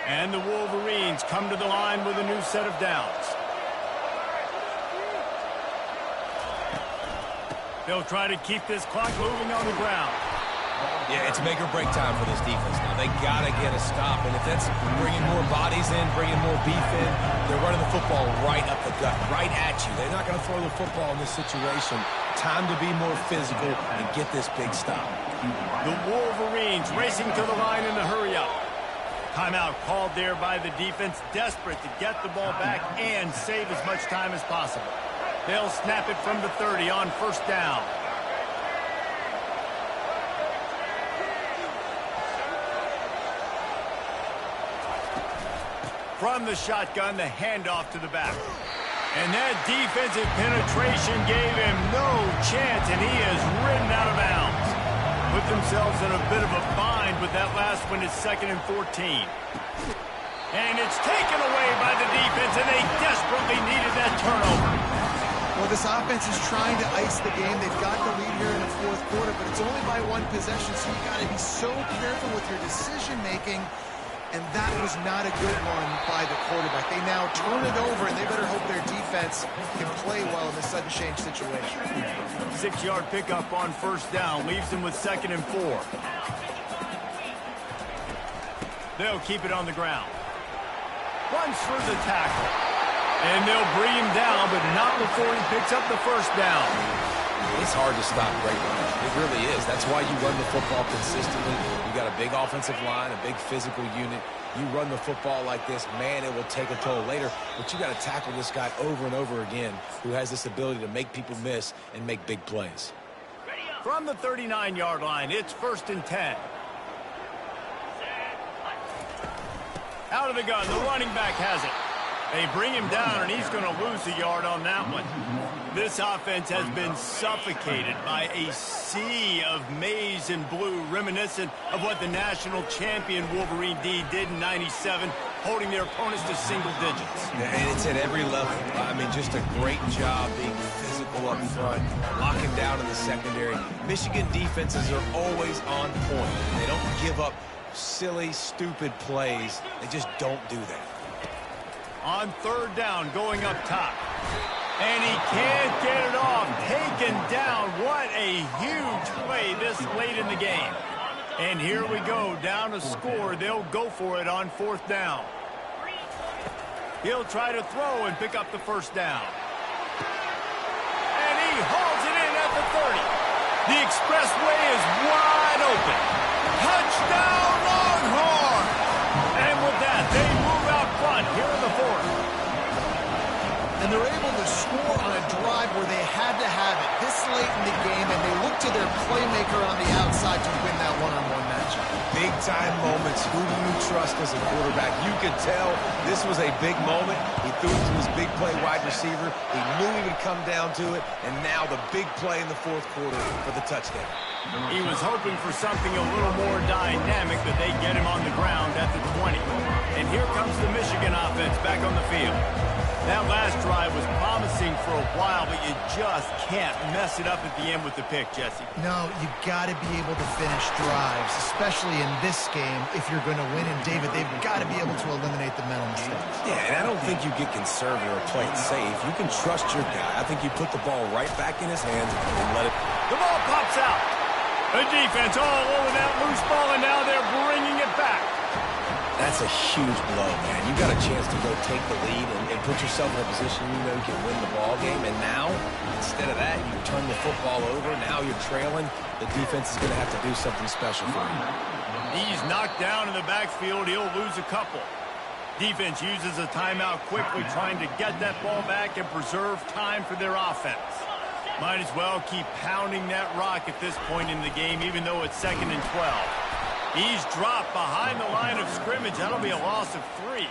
A: And the Wolverines come to the line with a new set of downs. They'll try to keep this clock moving on the ground.
B: Yeah, it's make or break time for this defense now. They got to get a stop, and if that's bringing more bodies in, bringing more beef in, they're running the football right up the gut, right at you. They're not going to throw the football in this situation. Time to be more physical and get this big stop.
A: The Wolverines racing to the line in the hurry-up. Timeout called there by the defense, desperate to get the ball back and save as much time as possible. They'll snap it from the 30 on first down. From the shotgun, the handoff to the back. And that defensive penetration gave him no chance, and he is ridden out of bounds. Put themselves in a bit of a bind with that last one at 2nd and 14. And it's taken away by the defense, and they desperately needed that turnover.
C: Well, this offense is trying to ice the game. They've got the lead here in the fourth quarter, but it's only by 1 possession, so you've got to be so careful with your decision-making. And that was not a good one by the quarterback. They now turn it over, and they better hope their defense can play well in this sudden change situation.
A: 6-yard pickup on first down leaves them with 2nd and 4. They'll keep it on the ground. Runs through the tackle. And they'll bring him down, but not before he picks up the first down.
B: It's hard to stop great runners. It really is. That's why you run the football consistently. You got a big offensive line, a big physical unit. You run the football like this, man, it will take a toll later. But you got to tackle this guy over and over again who has this ability to make people miss and make big plays.
A: From the 39-yard line, it's 1st and 10. Out of the gun, the running back has it. They bring him down, and he's going to lose a yard on that one. This offense has been suffocated by a sea of maize and blue, reminiscent of what the national champion Wolverine D did in '97, holding their opponents to single digits.
B: And it's at every level. I mean, just a great job being physical up front, locking down in the secondary. Michigan defenses are always on point. They don't give up silly, stupid plays. They just don't do that.
A: On 3rd down, going up top. And he can't get it off. Taken down. What a huge play this late in the game. And here we go, down a score. They'll go for it on 4th down. He'll try to throw and pick up the first down. And he hauls it in at the 30. The expressway is wide open. Touchdown, Longhorns! And with that, they move out front here in the 4th.
C: And they're able to score on a drive where they had to have it this late in the game, and they look to their playmaker on the outside to win that one-on-one matchup.
B: Big-time moments. Who do you trust as a quarterback? You could tell this was a big moment. He threw it to his big play wide receiver. He knew he would come down to it, and now the big play in the 4th quarter for the touchdown.
A: He was hoping for something a little more dynamic, but they get him on the ground at the 20. And here comes the Michigan offense back on the field. That last drive was promising for a while, but you just can't mess it up at the end with the pick, Jesse.
C: No, you got to be able to finish drives, especially in this game if you're going to win. And, David, they've got to be able to eliminate the mental mistakes.
B: Yeah, and I don't think you get conservative or play it safe. You can trust your guy. I think you put the ball right back in his hands and let it.
A: The ball pops out. The defense all over that loose ball, and now they're bringing it back.
B: That's a huge blow, man. You got a chance to go take the lead and put yourself in a position you know you can win the ball game. And now, instead of that, you turn the football over. Now you're trailing. The defense is going to have to do something special for you.
A: He's knocked down in the backfield. He'll lose a couple. Defense uses a timeout quickly, trying to get that ball back and preserve time for their offense. Might as well keep pounding that rock at this point in the game, even though it's 2nd and 12. He's dropped behind the line of scrimmage. That'll be a loss of 3.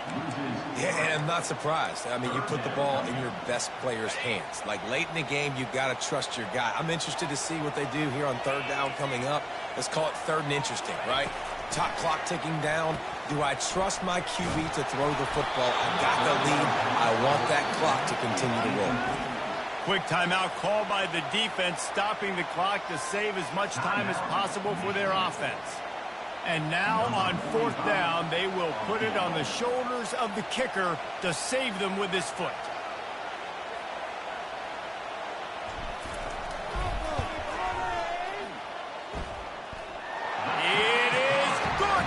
B: Yeah, and I'm not surprised. I mean, you put the ball in your best player's hands. Like, late in the game, you've got to trust your guy. I'm interested to see what they do here on 3rd down coming up. Let's call it 3rd and interesting, right? Top clock ticking down. Do I trust my QB to throw the football? I got the lead. I want that clock to continue to roll.
A: Quick timeout called by the defense, stopping the clock to save as much time as possible for their offense. And now on 4th down, they will put it on the shoulders of the kicker to save them with his foot. It is good.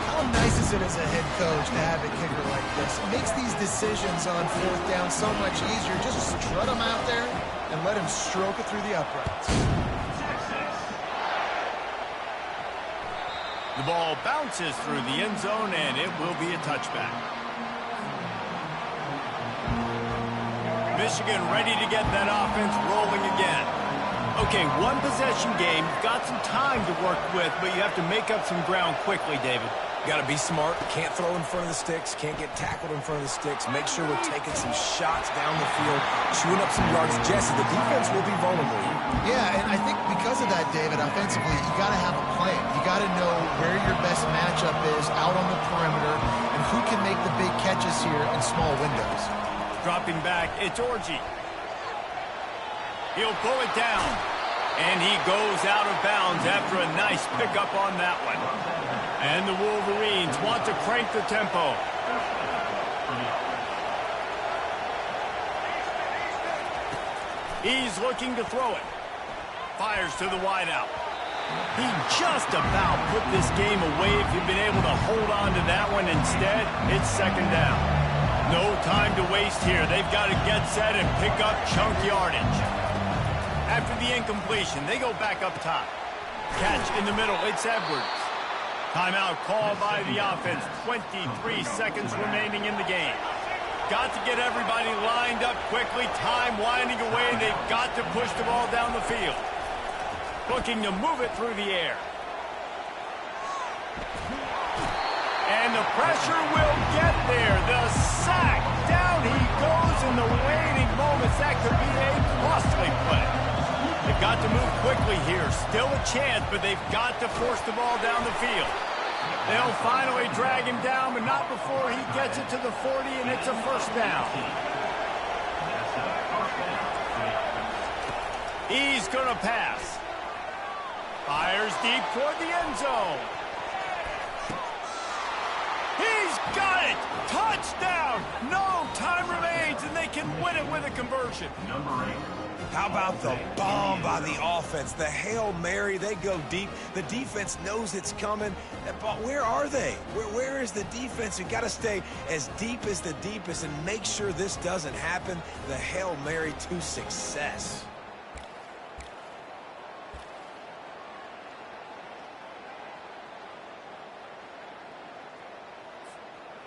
C: How nice is it as a head coach to have a kicker like this? It makes these decisions on 4th down so much easier. Just strut him out there and let him stroke it through the uprights.
A: The ball bounces through the end zone, and it will be a touchback. Michigan ready to get that offense rolling again. Okay, one possession game. You've got some time to work with, but you have to make up some ground quickly, David.
B: Got to be smart. Can't throw in front of the sticks. Can't get tackled in front of the sticks. Make sure we're taking some shots down the field, chewing up some yards. Jesse, the defense will be vulnerable here.
C: Yeah, and I think because of that, David, offensively, you got to have a plan. You got to know where your best matchup is out on the perimeter and who can make the big catches here in small windows.
A: Dropping back, it's Orji. He'll pull it down, and he goes out of bounds after a nice pickup on that one. And the Wolverines want to crank the tempo. He's looking to throw it. Fires to the wideout. He just about put this game away if he'd been able to hold on to that one. Instead, it's second down. No time to waste here. They've got to get set and pick up chunk yardage. After the incompletion, they go back up top. Catch in the middle. It's Edwards. Timeout called by the offense. 23 seconds remaining in the game. Got to get everybody lined up quickly. Time winding away. They've got to push the ball down the field. Looking to move it through the air. And the pressure will get there. The sack. Down he goes in the waiting moments. That could be a costly play. They've got to move quickly here. Still a chance, but they've got to force the ball down the field. They'll finally drag him down, but not before he gets it to the 40, and it's a first down. He's going to pass. Fires deep toward the end zone. He's got it! Touchdown! No time remains, and they can win it with a conversion.
D: Number 8.
B: How about the bomb by the offense? The Hail Mary, they go deep. The defense knows it's coming. But where are they? Where is the defense? You got to stay as deep as the deepest and make sure this doesn't happen. The Hail Mary to success.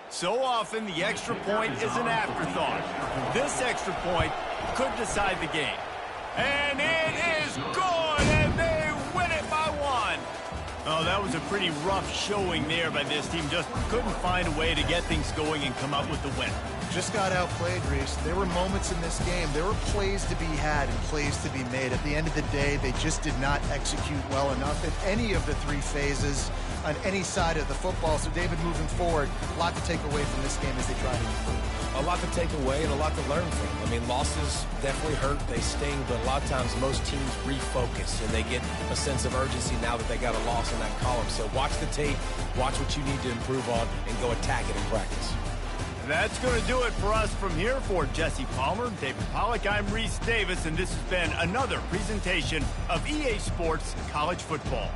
A: So often, the extra point is an afterthought. This extra point could decide the game. And it is good, and they win it by 1. Oh, that was a pretty rough showing there by this team. Just couldn't find a way to get things going and come up with the win.
C: Just got outplayed, Reese. There were moments in this game. There were plays to be had and plays to be made. At the end of the day, they just did not execute well enough in any of the 3 phases on any side of the football. So, David, moving forward, a lot to take away from this game as they try to improve.
B: A lot to take away and a lot to learn from. I mean, losses definitely hurt. They sting, but a lot of times most teams refocus and they get a sense of urgency now that they got a loss in that column. So watch the tape, watch what you need to improve on, and go attack it in practice.
A: That's going to do it for us from here. For Jesse Palmer, David Pollack, I'm Reese Davis, and this has been another presentation of EA Sports College Football.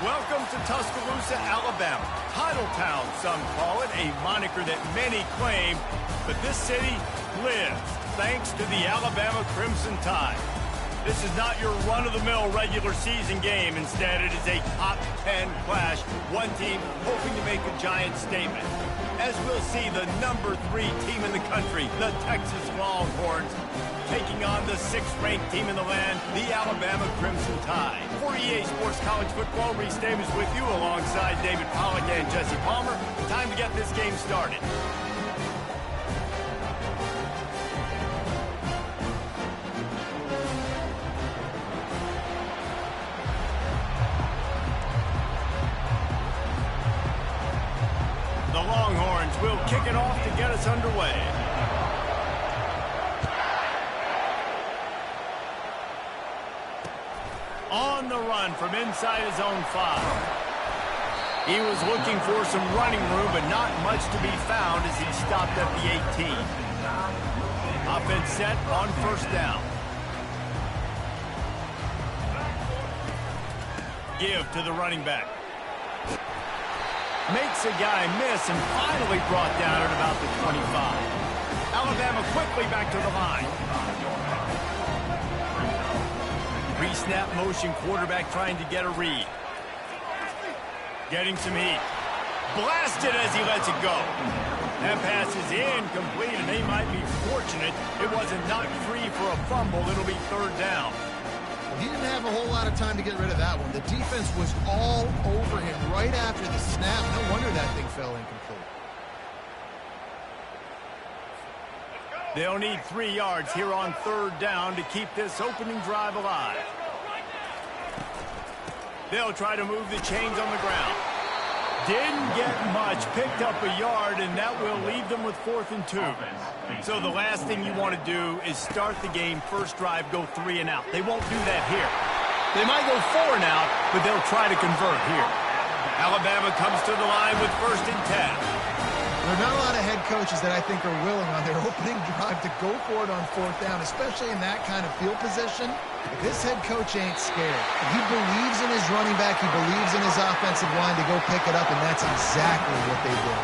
A: Welcome to Tuscaloosa, Alabama. Titletown, some call it, a moniker that many claim, but this city lives thanks to the Alabama Crimson Tide. This is not your run-of-the-mill regular season game. Instead, it is a top 10 clash, one team hoping to make a giant statement. As we'll see, the number 3 team in the country, the Texas Longhorns, taking on the 6th-ranked team in the land, the Alabama Crimson Tide. For EA Sports College Football, Reese Davis with you alongside David Pollack and Jesse Palmer. Time to get this game started. The Longhorns will kick it off to get us underway. On the run from inside his own 5. He was looking for some running room, but not much to be found as he stopped at the 18. Offense set on first down. Give to the running back. Makes a guy miss and finally brought down at about the 25. Alabama quickly back to the line. Pre-snap motion, quarterback trying to get a read. Getting some heat. Blasted as he lets it go. That pass is incomplete, and they might be fortunate it wasn't knocked free for a fumble. It'll be third down.
C: He didn't have a whole lot of time to get rid of that one. The defense was all over him right after the snap. No wonder that thing fell incomplete.
A: They'll need 3 yards here on third down to keep this opening drive alive. They'll try to move the chains on the ground. Didn't get much, picked up a yard, and that will leave them with 4th and 2. So the last thing you want to do is start the game, first drive, go 3 and out. They won't do that here. They might go 4 and out, but they'll try to convert here. Alabama comes to the line with 1st and 10.
C: There are not a lot of head coaches that I think are willing on their opening drive to go for it on 4th down, especially in that kind of field position. This head coach ain't scared. He believes in his running back. He believes in his offensive line to go pick it up, and that's exactly what they did.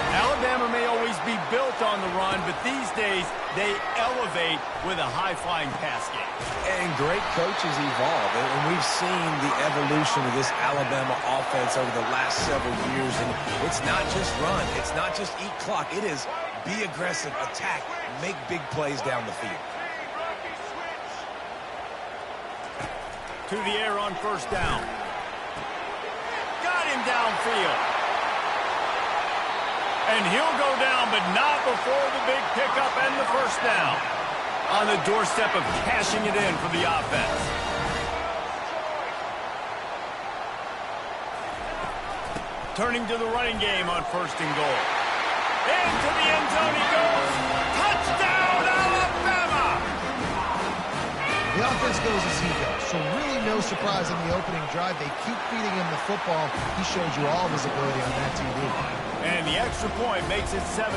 A: Alabama may always be built on the run, but these days they elevate with a high-flying pass game.
B: And great coaches evolve, and we've seen the evolution of this Alabama offense over the last several years, and it's not just run, it's not just eat clock, it is be aggressive, attack, make big plays down the field.
A: To the air on first down. Got him downfield. And he'll go down, but not before the big pickup and the first down. On the doorstep of cashing it in for the offense. Turning to the running game on 1st and goal. Into the end zone he goes. Touchdown, Alabama!
C: The offense goes as he goes, so really no surprise in the opening drive. They keep feeding him the football. He showed you all of his ability on that TV.
A: And the extra point makes it 7-0.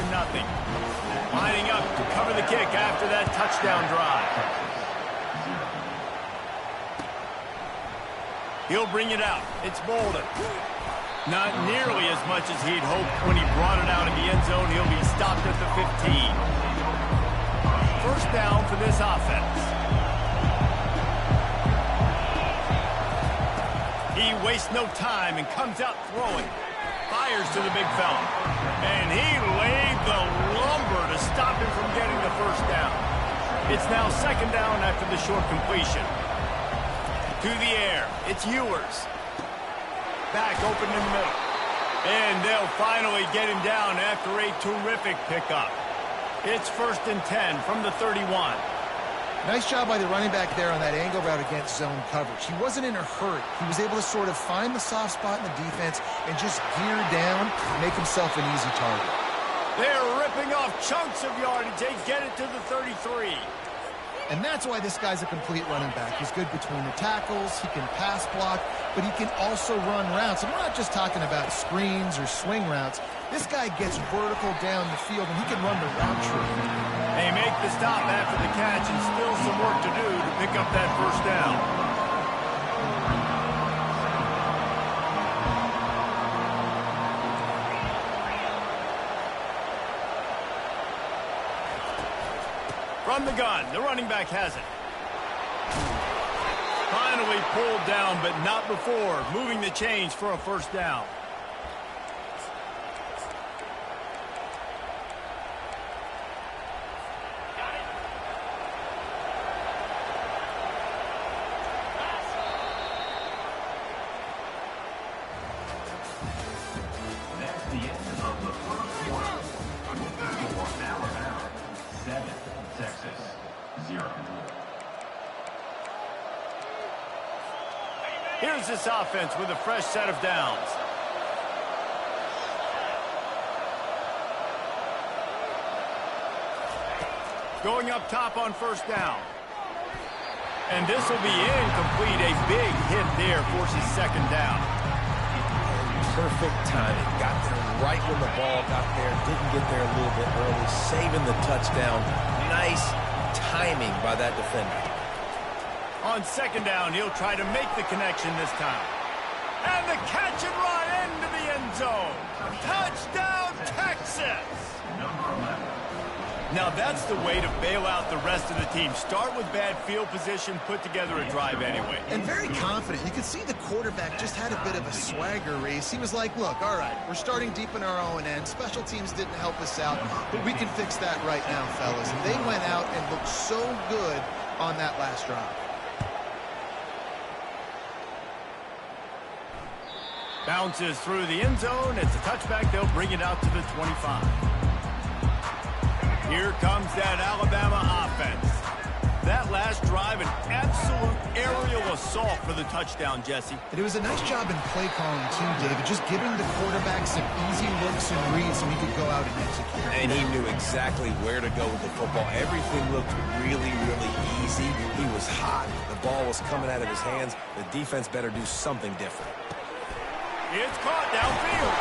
A: Lining up to cover the kick after that touchdown drive. He'll bring it out. It's Bolden. Not nearly as much as he'd hoped when he brought it out in the end zone. He'll be stopped at the 15. First down for this offense. He wastes no time and comes out throwing. Fires to the big fella. And he laid the lumber to stop him from getting the first down. It's now 2nd down after the short completion. To the air. It's Ewers. Back open in the middle. And they'll finally get him down after a terrific pickup. It's 1st and 10 from the 31.
C: Nice job by the running back there on that angle route against zone coverage. He wasn't in a hurry. He was able to sort of find the soft spot in the defense and just gear down and make himself an easy target.
A: They're ripping off chunks of yardage. They get it to the 33.
C: And that's why this guy's a complete running back. He's good between the tackles, he can pass block, but he can also run routes. And we're not just talking about screens or swing routes. This guy gets vertical down the field, and he can run the route tree.
A: They make the stop after the catch, and still some work to do to pick up that first down. From the gun, the running back has it. Finally pulled down, but not before moving the chains for a first down.
D: That's the end of the first quarter. For Alabama, 7, Texas, 0.
A: Here's this offense with a fresh set of downs. Going up top on first down. And this will be incomplete. A big hit there forces second down.
B: Perfect timing. Got there right when the ball got there. Didn't get there a little bit early. Saving the touchdown. Nice timing by that defender.
A: On second down, he'll try to make the connection this time. And the catch and run into the end zone. Touchdown, Texas! Now that's the way to bail out the rest of the team. Start with bad field position, put together a drive anyway.
C: And very confident. You could see the quarterback just had a bit of a swagger race. He was like, look, all right, we're starting deep in our own end. Special teams didn't help us out, but we can fix that right now, fellas. And they went out and looked so good on that last drive.
A: Bounces through the end zone. It's a touchback. They'll bring it out to the 25. Here comes that Alabama offense. That last drive, an absolute aerial assault for the touchdown, Jesse.
C: And it was a nice job in play calling, too, David. Just giving the quarterback some easy looks and reads so he could go out and execute.
B: And he knew exactly where to go with the football. Everything looked really, really easy. He was hot. The ball was coming out of his hands. The defense better do something different.
A: It's caught downfield.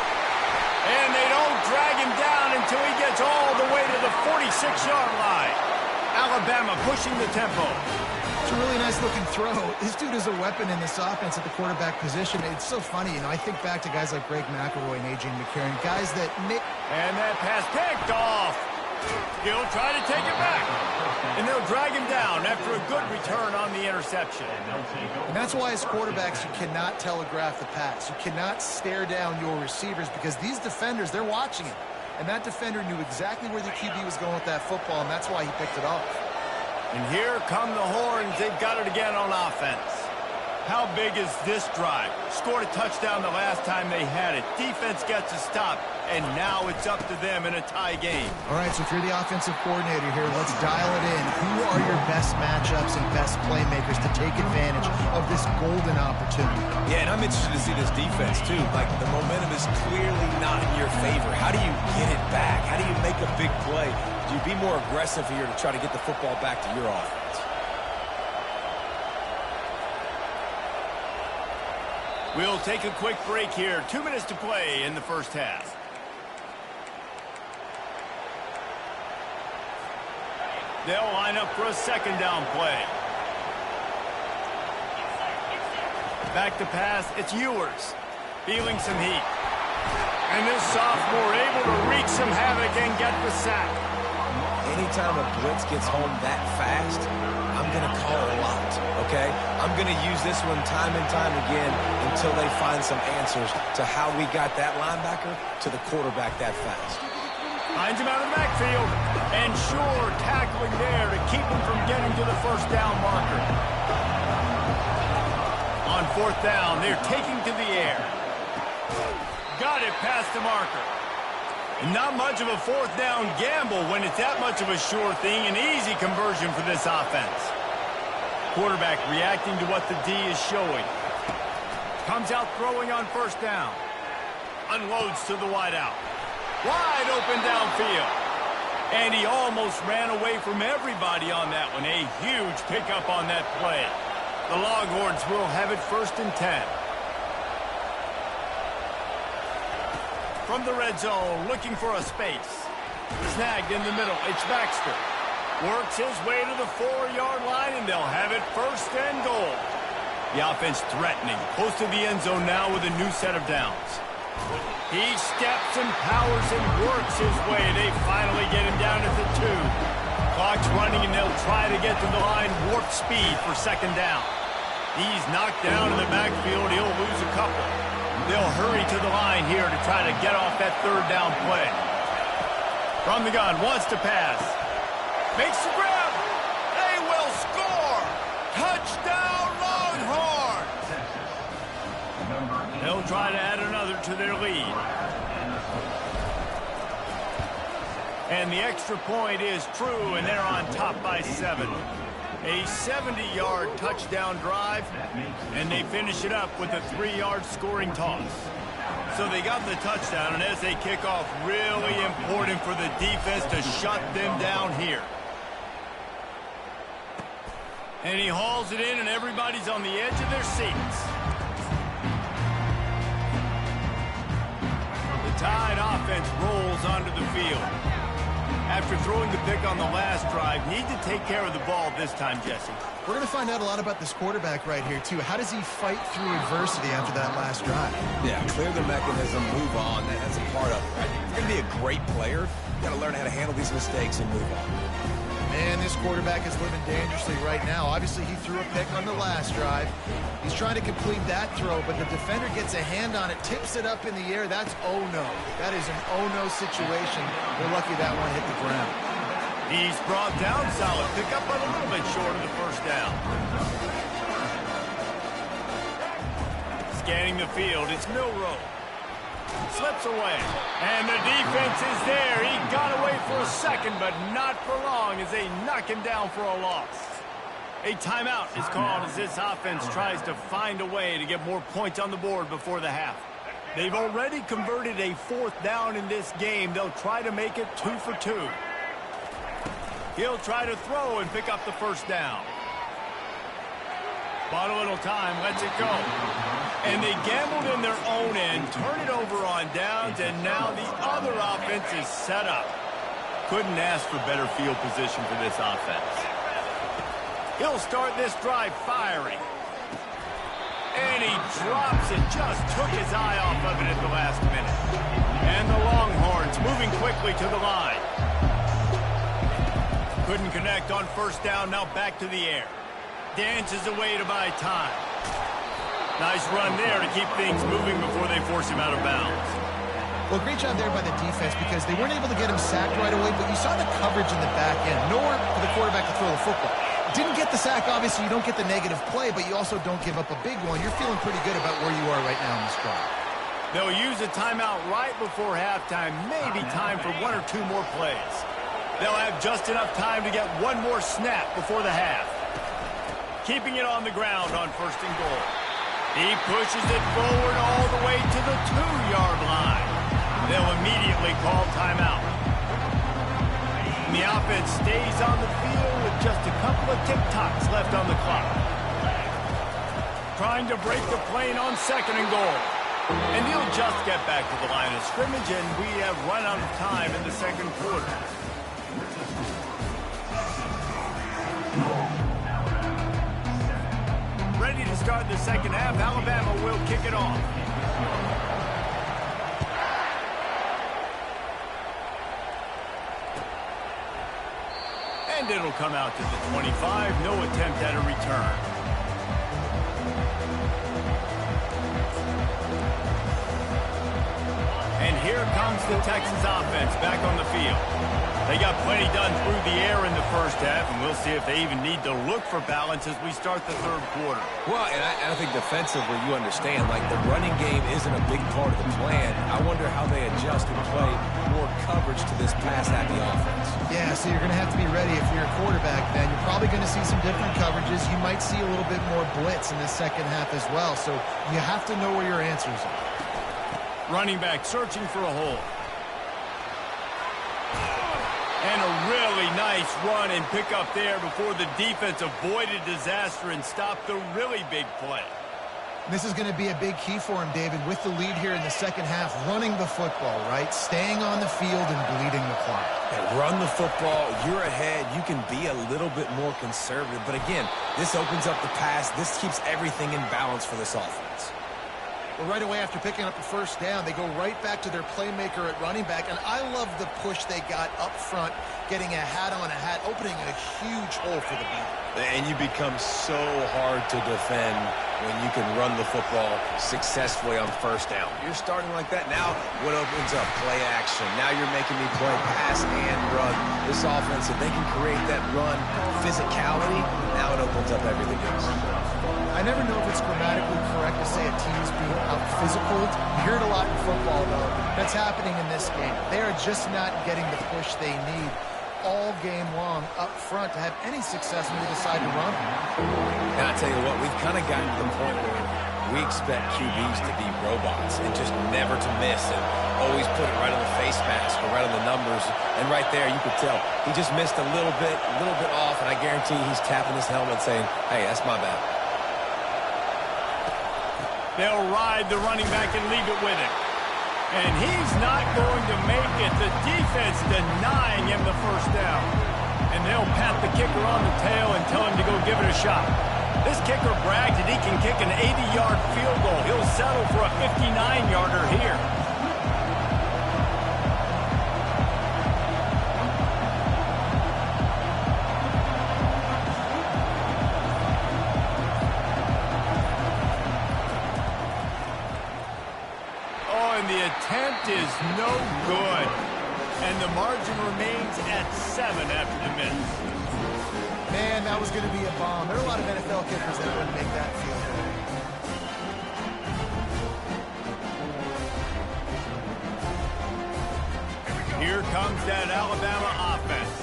A: And they don't drag him down until he gets all the way to the 46-yard line. Alabama pushing the tempo.
C: It's a really nice-looking throw. This dude is a weapon in this offense at the quarterback position. It's so funny, I think back to guys like Greg McElroy and A.J. McCarron, guys that...
A: And that pass picked off. He'll try to take it back. And they'll drag him down after a good return on the interception.
C: And that's why as quarterbacks, you cannot telegraph the pass. You cannot stare down your receivers because these defenders, they're watching it. And that defender knew exactly where the QB was going with that football, and that's why he picked it off.
A: And here come the Horns. They've got it again on offense. How big is this drive? Scored a touchdown the last time they had it. Defense gets a stop, and now it's up to them in a tie game.
C: All right, so if you're the offensive coordinator here, let's dial it in. Who are your best matchups and best playmakers to take advantage of this golden opportunity?
B: Yeah, and I'm interested to see this defense, too. Like, the momentum is clearly not in your favor. How do you get it back? How do you make a big play? Do you be more aggressive here to try to get the football back to your offense?
A: We'll take a quick break here. 2 minutes to play in the first half. They'll line up for a second down play. Back to pass, it's Ewers. Feeling some heat. And this sophomore able to wreak some havoc and get the sack.
B: Anytime a blitz gets home that fast, I'm going to call a lot, okay? I'm going to use this one time and time again until they find some answers to how we got that linebacker to the quarterback that fast.
A: Finds him out of the backfield. And sure, tackling there to keep him from getting to the first down marker. On fourth down, they're taking to the air. Got it past the marker. Not much of a fourth down gamble when it's that much of a sure thing. An easy conversion for this offense. Quarterback reacting to what the D is showing. Comes out throwing on first down. Unloads to the wideout. Wide open downfield. And he almost ran away from everybody on that one. A huge pickup on that play. The Longhorns will have it 1st and 10. From the red zone, looking for a space. Snagged in the middle, it's Baxter. Works his way to the 4-yard line, and they'll have it 1st and goal. The offense threatening, close to the end zone now with a new set of downs. He steps and powers and works his way. They finally get him down at the 2. Clock's running, and they'll try to get to the line warp speed for second down. He's knocked down in the backfield. He'll lose a couple. They'll hurry to the line here to try to get off that third down play. From the gun, wants to pass. Makes the grab. They will score. Touchdown, Longhorns. They'll try to add another to their lead. And the extra point is true, and they're on top by 7. A 70-yard touchdown drive, and they finish it up with a 3-yard scoring toss. So they got the touchdown, and as they kick off, really important for the defense to shut them down here. And he hauls it in, and everybody's on the edge of their seats. The Tide offense rolls onto the field. After throwing the pick on the last drive, need to take care of the ball this time, Jesse.
C: We're going to find out a lot about this quarterback right here, too. How does he fight through adversity after that last drive?
B: Yeah, clear the mechanism, move on. That's a part of it, right? If you're going to be a great player, you got to learn how to handle these mistakes and move on.
C: Man, this quarterback is living dangerously right now. Obviously, he threw a pick on the last drive. He's trying to complete that throw, but the defender gets a hand on it, tips it up in the air. That's oh-no. That is an oh-no situation. We're lucky that one hit the ground.
A: He's brought down solid. Pick up on a little bit short of the first down. Scanning the field, it's Milroe. Slips away, and the defense is there. He got away for a second, but not for long as they knock him down for a loss. A timeout is called as this offense tries to find a way to get more points on the board before the half. They've already converted a 4th down in this game. They'll try to make it 2 for 2. He'll try to throw and pick up the first down. Bought a little time, lets it go. And they gambled in their own end, turn it over on downs, and now the other offense is set up. Couldn't ask for better field position for this offense. He'll start this drive firing. And he drops it, just took his eye off of it at the last minute. And the Longhorns moving quickly to the line. Couldn't connect on first down, now back to the air. Dances away to buy time. Nice run there to keep things moving before they force him out of bounds.
C: Well, great job there by the defense because they weren't able to get him sacked right away, but you saw the coverage in the back end. Nowhere for the quarterback to throw the football. Didn't get the sack, obviously. You don't get the negative play, but you also don't give up a big one. You're feeling pretty good about where you are right now in this drive.
A: They'll use a timeout right before halftime, maybe time for 1 or 2 more plays. They'll have just enough time to get 1 more snap before the half. Keeping it on the ground on 1st and goal. He pushes it forward all the way to the 2-yard line. They'll immediately call timeout. And the offense stays on the field with just a couple of tick-tocks left on the clock. Trying to break the plane on 2nd and goal. And he'll just get back to the line of scrimmage, and we have run out of time in the 2nd quarter. Ready to start the 2nd half. Alabama will kick it off. And it'll come out to the 25. No attempt at a return. And here comes the Texas offense back on the field. They got plenty done through the air in the first half, and we'll see if they even need to look for balance as we start the 3rd quarter.
B: Well, and I think defensively, you understand, like the running game isn't a big part of the plan. I wonder how they adjust and play more coverage to this pass-happy offense.
C: Yeah, so you're going to have to be ready if you're a quarterback, then. You're probably going to see some different coverages. You might see a little bit more blitz in the 2nd half as well, so you have to know where your answers are.
A: Running back searching for a hole. And a really nice run and pick up there before the defense avoided disaster and stopped the really big play.
C: This is going to be a big key for him, David, with the lead here in the 2nd half, running the football, right? Staying on the field and bleeding the clock.
B: And run the football, you're ahead, you can be a little bit more conservative. But again, this opens up the pass. This keeps everything in balance for this offense.
C: But right away after picking up the first down, they go right back to their playmaker at running back. And I love the push they got up front, getting a hat on a hat, opening a huge hole for the back.
B: And you become so hard to defend when you can run the football successfully on first down. You're starting like that. Now what opens up? Play action. Now you're making me play pass and run. This offense, if they can create that run physicality, now it opens up everything else.
C: I never know if it's grammatically correct to say a team's being out-physical. You hear it a lot in football, though. That's happening in this game. They are just not getting the push they need all game long up front to have any success when they decide to run.
B: And I tell you what, we've kind of gotten to the point where we expect QBs to be robots and just never to miss and always put it right on the face mask or right on the numbers. And right there, you could tell he just missed a little bit off, and I guarantee he's tapping his helmet saying, hey, that's my bad.
A: They'll ride the running back and leave it with him. And he's not going to make it. The defense denying him the first down. And they'll pat the kicker on the tail and tell him to go give it a shot. This kicker bragged that he can kick an 80-yard field goal. He'll settle for a 59-yarder here. The attempt is no good, and the margin remains at 7 after the miss.
C: Man, that was going to be a bomb. There are a lot of NFL kickers that wouldn't make that field goal.
A: Here comes that Alabama offense.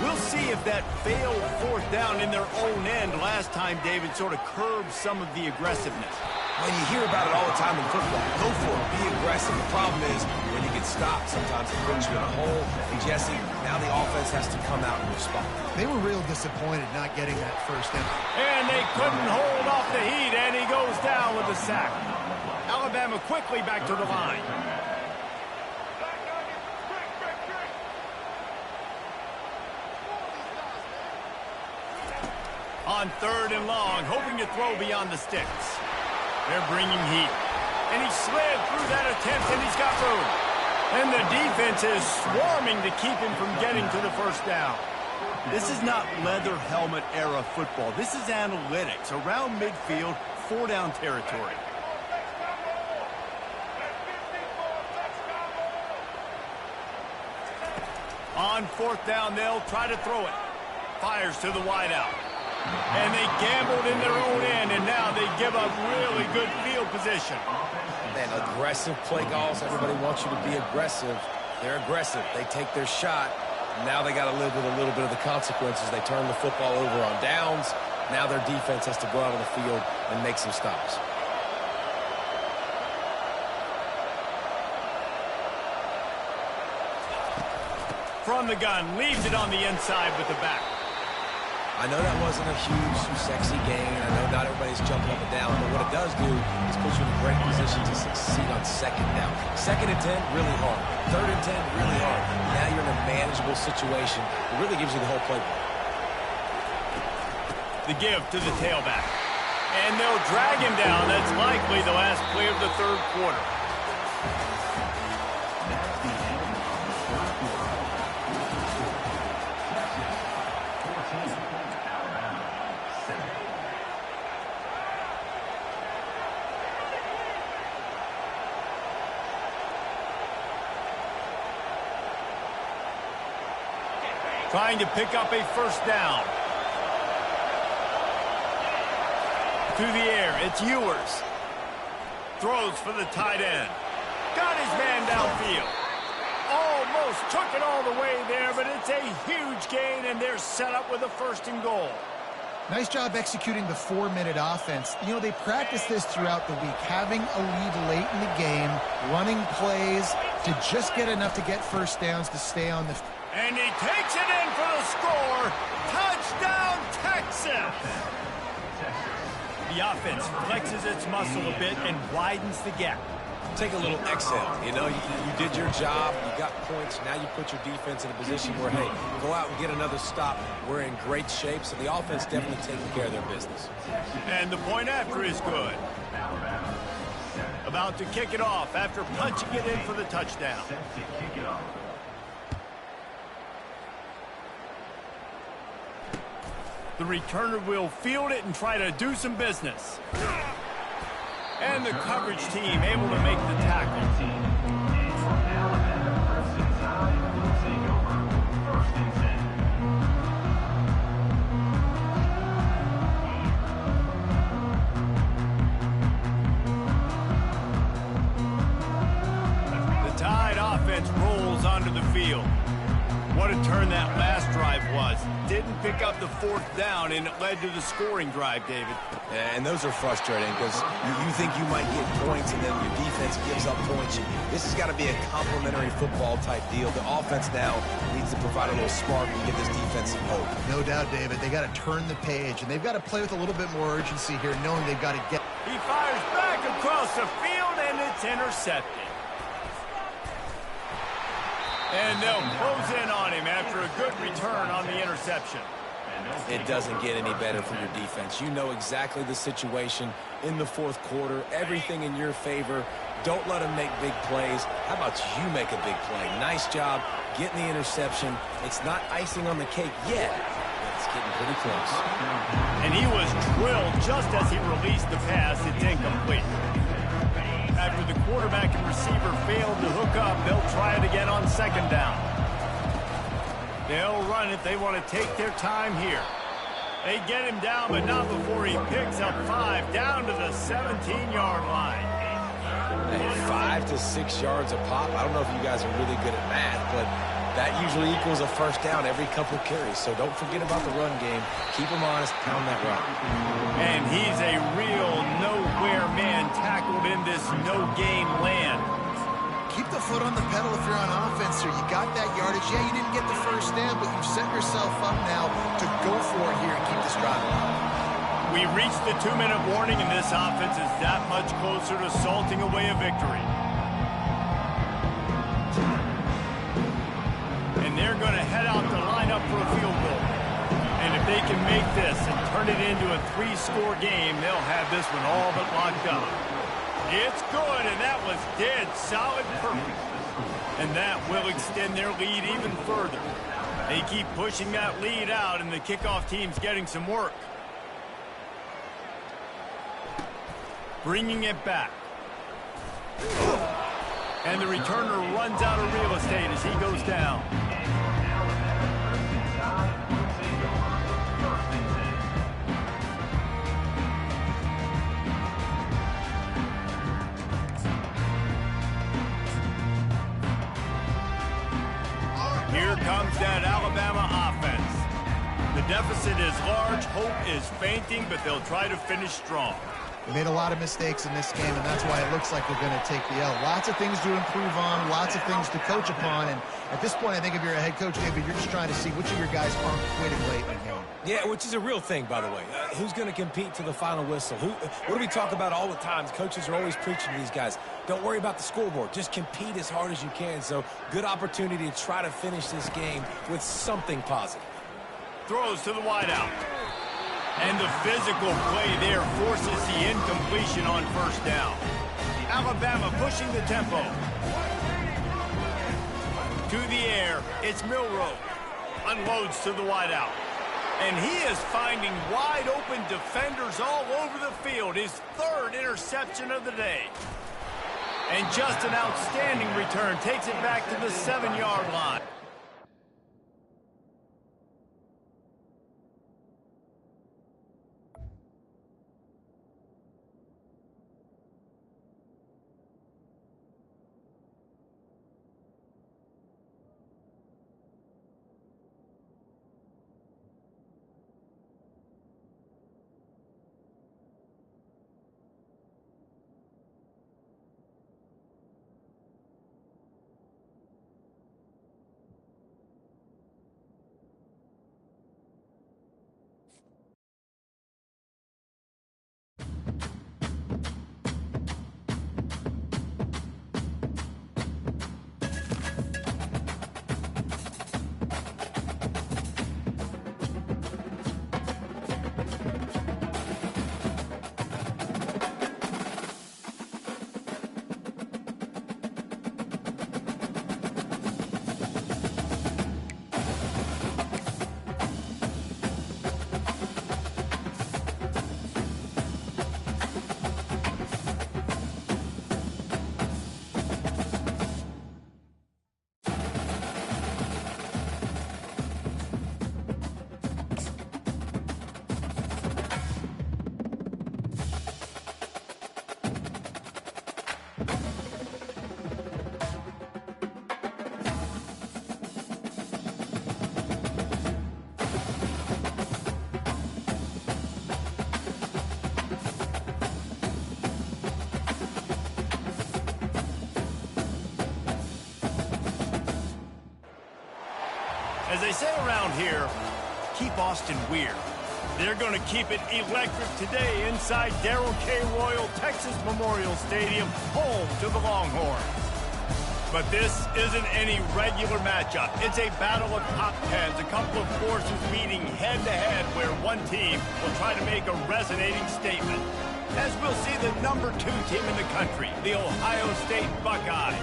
A: We'll see if that failed fourth down in their own end last time, David, sort of curbed some of the aggressiveness.
B: When you hear about it all the time in football, go for it, be aggressive. The problem is when you get stopped, sometimes it puts you in a hole. And Jesse, now the offense has to come out and respond.
C: They were real disappointed not getting that first down.
A: And they couldn't hold off the heat, and he goes down with a sack. Alabama quickly back to the line. On 3rd and long, hoping to throw beyond the sticks. They're bringing heat. And he slid through that attempt, and he's got room. And the defense is swarming to keep him from getting to the first down. This is not leather helmet era football. This is analytics. Around midfield, 4-down territory. On 4th down, they'll try to throw it. Fires to the wideout. And they gambled in their own end, and now they give up really good field position.
B: Man, aggressive play calls. Everybody wants you to be aggressive. They're aggressive. They take their shot. Now they got to live with a little bit of the consequences. They turn the football over on downs. Now their defense has to go out on the field and make some stops.
A: From the gun, leaves it on the inside with the back.
B: I know that wasn't a huge, sexy gain. I know not everybody's jumping up and down, but what it does do is put you in a great position to succeed on 2nd down. 2nd and 10, really hard. 3rd and 10, really hard. Now you're in a manageable situation. It really gives you the whole playbook.
A: The give to the tailback. And they'll drag him down. That's likely the last play of the 3rd quarter. Trying to pick up a first down. To the air, it's Ewers. Throws for the tight end. Got his man downfield. Almost took it all the way there, but it's a huge gain, and they're set up with a 1st and goal.
C: Nice job executing the 4-minute offense. You know, they practiced this throughout the week, having a lead late in the game, running plays to just get enough to get first downs to stay on the...
A: And he takes it in for the score. Touchdown, Texas! The offense flexes its muscle a bit and widens the gap.
B: Take a little exhale. You know, you did your job. You got points. Now you put your defense in a position where, hey, go out and get another stop. We're in great shape, so the offense definitely taking care of their business.
A: And the point after is good.
D: Alabama 7.
A: about to kick it off after punching it in for the touchdown.
D: Set to kick it off.
A: The returner will field it and try to do some business. And the coverage team able to make the tackle.
D: From now on, first and 10 will take over. First and 10.
A: The Tide offense rolls onto the field. What a turn that last drive was. Didn't pick up the fourth down, and it led to the scoring drive, David.
B: And those are frustrating because you think you might get points and then your defense gives up points. This has got to be a complementary football type deal. The offense now needs to provide a little spark and give this defense some hope.
C: No doubt, David. They got to turn the page, and they've got to play with a little bit more urgency here, knowing they've got to get...
A: He fires back across the field, and it's intercepted. And they'll close in on him after a good return on the interception.
B: It doesn't get any better for your defense. You know exactly the situation in the fourth quarter. Everything in your favor. Don't let them make big plays. How about you make a big play? Nice job getting the interception. It's not icing on the cake yet, but it's getting pretty close.
A: And he was drilled just as he released the pass. It's incomplete. After the quarterback and receiver failed to hook up, they'll try it again on second down. They'll run it. They want to take their time here. They get him down, but not before he picks up 5 down to the 17-yard line.
B: Hey, 5 to 6 yards a pop. I don't know if you guys are really good at math, but that usually equals a first down every couple carries. So don't forget about the run game. Keep them honest. Pound that rock.
A: And he's a real nowhere man tackled in this no-gain land.
C: Keep the foot on the pedal if you're on offense here. You got that yardage. Yeah, you didn't get the first down, but you've set yourself up now to go for it here and keep this drive alive.
A: We reached the 2-minute warning, and this offense is that much closer to salting away a victory. And they're going to head out to line up for a field goal. And if they can make this and turn it into a 3-score game, they'll have this one all but locked up. It's good, and that was dead solid perfect. And that will extend their lead even further. They keep pushing that lead out, and the kickoff team's getting some work. Bringing it back. And the returner runs out of real estate as he goes down. Here comes that Alabama offense. The deficit is large, hope is fainting, but they'll try to finish strong.
C: They made a lot of mistakes in this game, and that's why it looks like they're going to take the L. Lots of things to improve on, lots of things to coach upon, and at this point, I think if you're a head coach, David, you're just trying to see which of your guys aren't quitting late in the game.
B: Yeah, which is a real thing, by the way. Who's going to compete to the final whistle? What do we talk about all the time? Coaches are always preaching to these guys. Don't worry about the scoreboard. Just compete as hard as you can. So, good opportunity to try to finish this game with something positive.
A: Throws to the wideout. And the physical play there forces the incompletion on first down. Alabama pushing the tempo. To the air, it's Milroe. Unloads to the wideout. And he is finding wide open defenders all over the field. His 3rd interception of the day. And just an outstanding return. Takes it back to the 7-yard line. As they say around here, keep Austin weird. They're going to keep it electric today inside Darrell K. Royal Texas Memorial Stadium, home to the Longhorns. But this isn't any regular matchup. It's a battle of top tens, a couple of forces meeting head-to-head where one team will try to make a resonating statement. As we'll see the #2 team in the country, the Ohio State Buckeyes,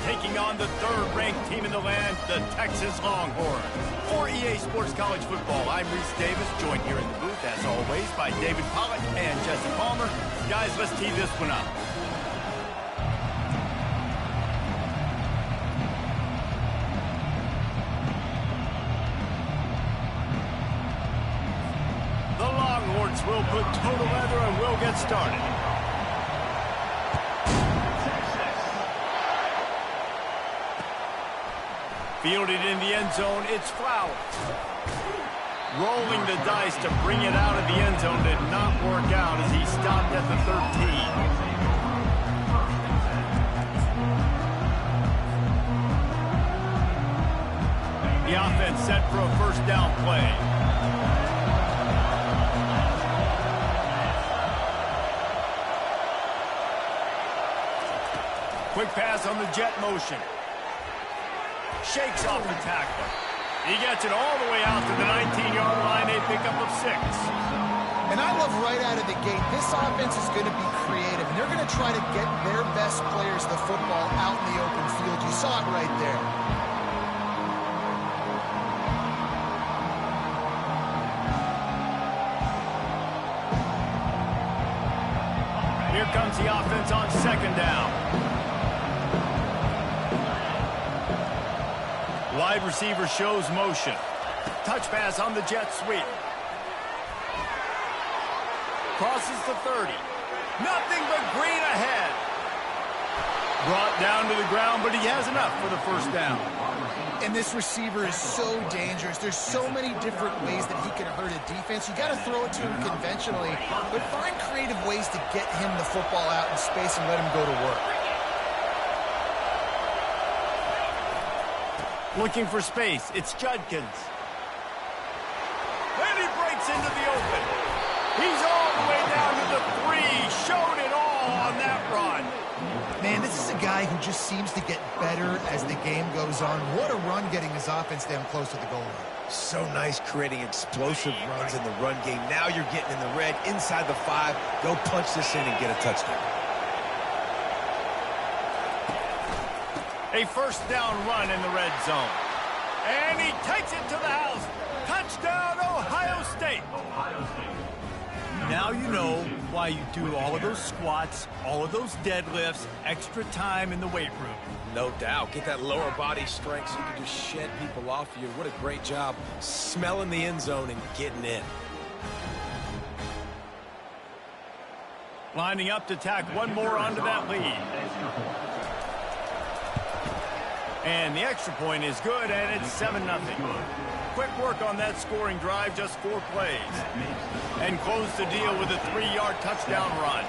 A: taking on the third-ranked team in the land, the Texas Longhorns. For EA Sports College Football, I'm Reese Davis, joined here in the booth, as always, by David Pollack and Jesse Palmer. Guys, let's tee this one up. The Longhorns will put total leather and we'll get started. Fielded in the end zone, it's Flowers. Rolling the dice to bring it out of the end zone did not work out as he stopped at the 13. The offense set for a first down play. Quick pass on the jet motion. Shakes off the tackler. He gets it all the way out to the 19-yard line, a pickup of 6.
C: And I love right out of the gate, this offense is going to be creative, and they're going to try to get their best players the football out in the open field. You saw it right there.
A: Here comes the offense on second down. Wide receiver shows motion. Touch pass on the jet sweep. Crosses the 30. Nothing but green ahead. Brought down to the ground, but he has enough for the first down.
C: And this receiver is so dangerous. There's so many different ways that he can hurt a defense. You got to throw it to him conventionally, but find creative ways to get him the football out in space and let him go to work.
A: Looking for space. It's Judkins. And he breaks into the open. He's all the way down to the 3. Showed it all on that run.
C: Man, this is a guy who just seems to get better as the game goes on. What a run getting his offense down close to the goal line.
B: So nice creating explosive runs in the run game. Now you're getting in the red, inside the 5. Go punch this in and get a touchdown.
A: A first down run in the red zone. And he takes it to the house. Touchdown, Ohio State. Now you know why you do all of those squats, all of those deadlifts, extra time in the weight room.
B: No doubt. Get that lower body strength so you can just shed people off you. What a great job smelling the end zone and getting in.
A: Lining up to tack one more onto that lead. And the extra point is good, and it's 7-0. Quick work on that scoring drive, just 4 plays. And close the deal with a 3-yard touchdown run.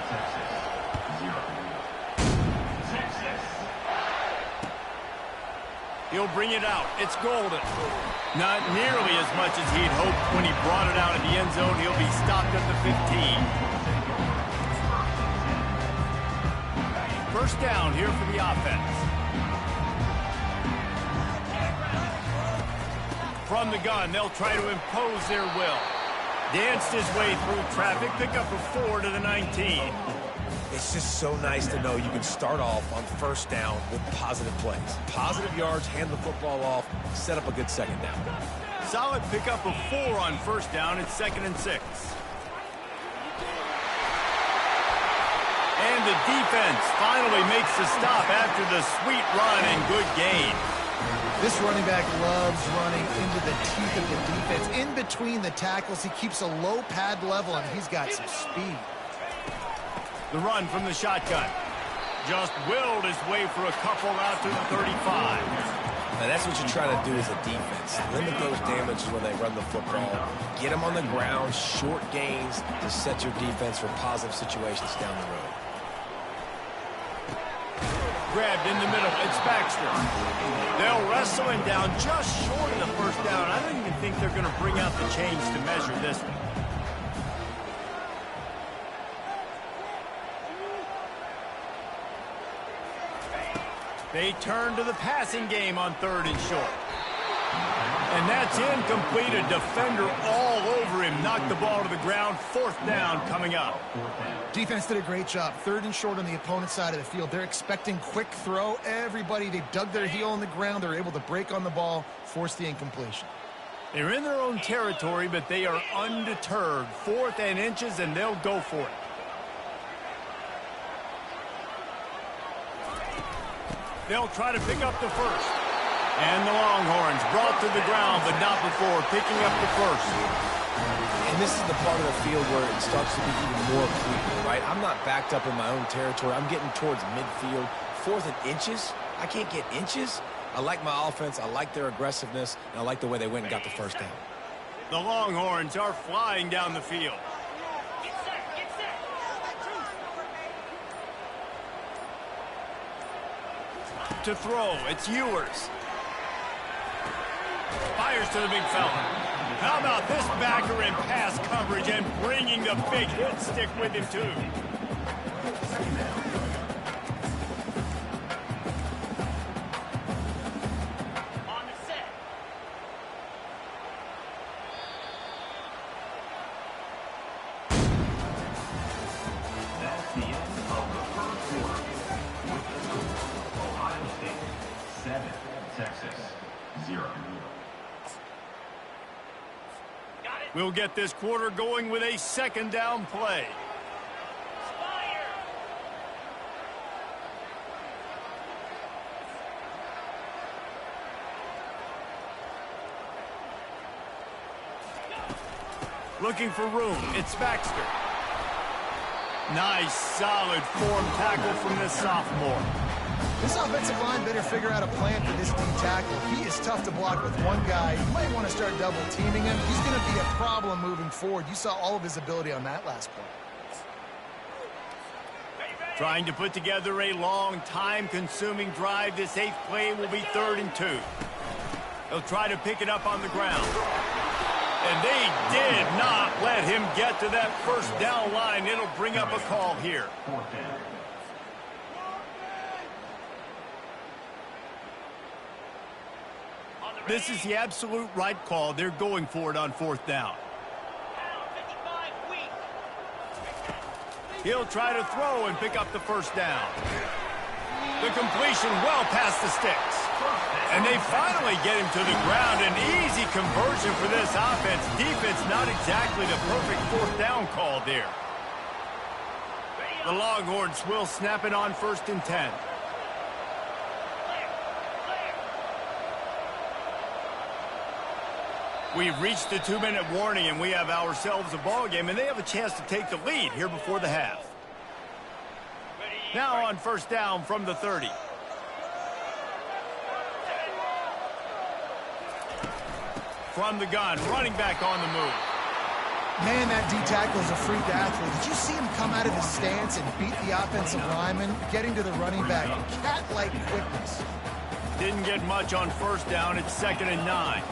A: He'll bring it out. It's Golden. Not nearly as much as he'd hoped when he brought it out of the end zone. He'll be stopped at the 15. First down here for the offense. From the gun, they'll try to impose their will. Danced his way through traffic, pick up a 4 to the 19.
B: It's just so nice to know you can start off on first down with positive plays. Positive yards, hand the football off, set up a good second down.
A: Solid pickup of 4 on first down. It's 2nd and 6. And the defense finally makes the stop after the sweet run and good gain.
C: This running back loves running into the teeth of the defense. In between the tackles, he keeps a low pad level, and he's got some speed.
A: The run from the shotgun. Just willed his way for a couple out to the 35.
B: Now that's what you try to do as a defense. Limit those damages when they run the football. Get them on the ground, short gains to set your defense for positive situations down the road.
A: Grabbed in the middle. It's Baxter. They'll wrestle him down just short of the first down. I don't even think they're going to bring out the chains to measure this one. They turn to the passing game on 3rd and short. And that's incomplete. A defender all over him. Knocked the ball to the ground. 4th down coming up.
C: Defense did a great job. 3rd and short on the opponent's side of the field. They're expecting quick throw. Everybody, they dug their heel on the ground. They're able to break on the ball, force the incompletion.
A: They're in their own territory, but they are undeterred. 4th and inches, and they'll go for it. They'll try to pick up the first. And the Longhorns brought to the ground, but not before picking up the first.
B: And this is the part of the field where it starts to be even more crucial, right? I'm not backed up in my own territory. I'm getting towards midfield. 4th and inches? I can't get inches? I like my offense. I like their aggressiveness. And I like the way they went and got the first down.
A: The Longhorns are flying down the field. To throw, it's Ewers. Fires to the big fella. How about this backer in pass coverage and bringing the big hit stick with him, too? On the set.
D: That's the end of the 1st quarter. With the score, Ohio State 7, Texas 0.
A: We'll get this quarter going with a 2nd down play. Looking for room. It's Baxter. Nice, solid form tackle from this sophomore.
C: This offensive line better figure out a plan for this D tackle. He is tough to block with one guy. You might want to start double teaming him. He's going to be a problem moving forward. You saw all of his ability on that last play.
A: Trying to put together a long, time-consuming drive. This 8th play will be 3rd and 2. They'll try to pick it up on the ground. And they did not let him get to that first down line. It'll bring up a call here.
D: 4th down.
A: This is the absolute right call. They're going for it on 4th down. He'll try to throw and pick up the first down. The completion well past the sticks. And they finally get him to the ground. An easy conversion for this offense. Defense not exactly the perfect 4th down call there. The Longhorns will snap it on 1st and 10. We've reached the 2-minute warning, and we have ourselves a ball game, and they have a chance to take the lead here before the half. Now on 1st down from the 30. From the gun, running back on the move.
C: Man, that D-tackle is a freak athlete. Did you see him come out of his stance and beat the offensive lineman, getting to the running back? Cat-like quickness.
A: Didn't get much on 1st down. It's 2nd and 9.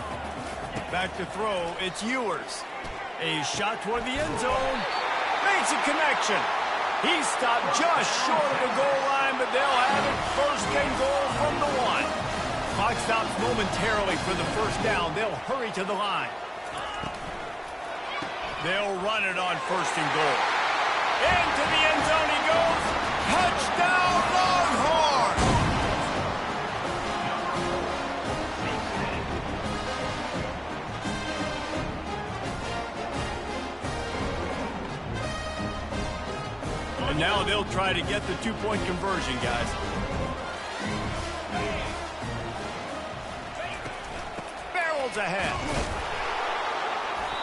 A: Back to throw, it's Ewers. A shot toward the end zone. Makes a connection. He stopped just short of the goal line, but they'll have it 1st and goal from the 1. Clock stops momentarily for the 1st down. They'll hurry to the line. They'll run it on 1st and goal. Into the end zone he goes. Touchdown, Longhorns! And now they'll try to get the 2-point conversion, guys. Barrels ahead.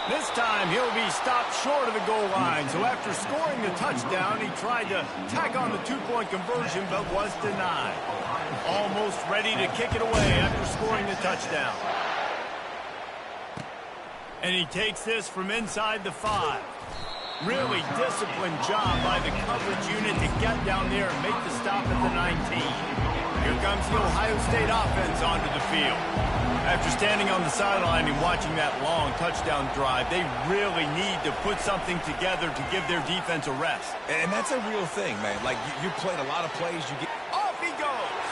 A: This time he'll be stopped short of the goal line. So after scoring the touchdown, he tried to tack on the 2-point conversion, but was denied. Almost ready to kick it away after scoring the touchdown. And he takes this from inside the 5. Really disciplined job by the coverage unit to get down there and make the stop at the 19. Here comes the Ohio State offense onto the field. After standing on the sideline and watching that long touchdown drive, they really need to put something together to give their defense a rest.
B: And that's a real thing, man. Like, you played a lot of plays. You get...
A: Off he goes!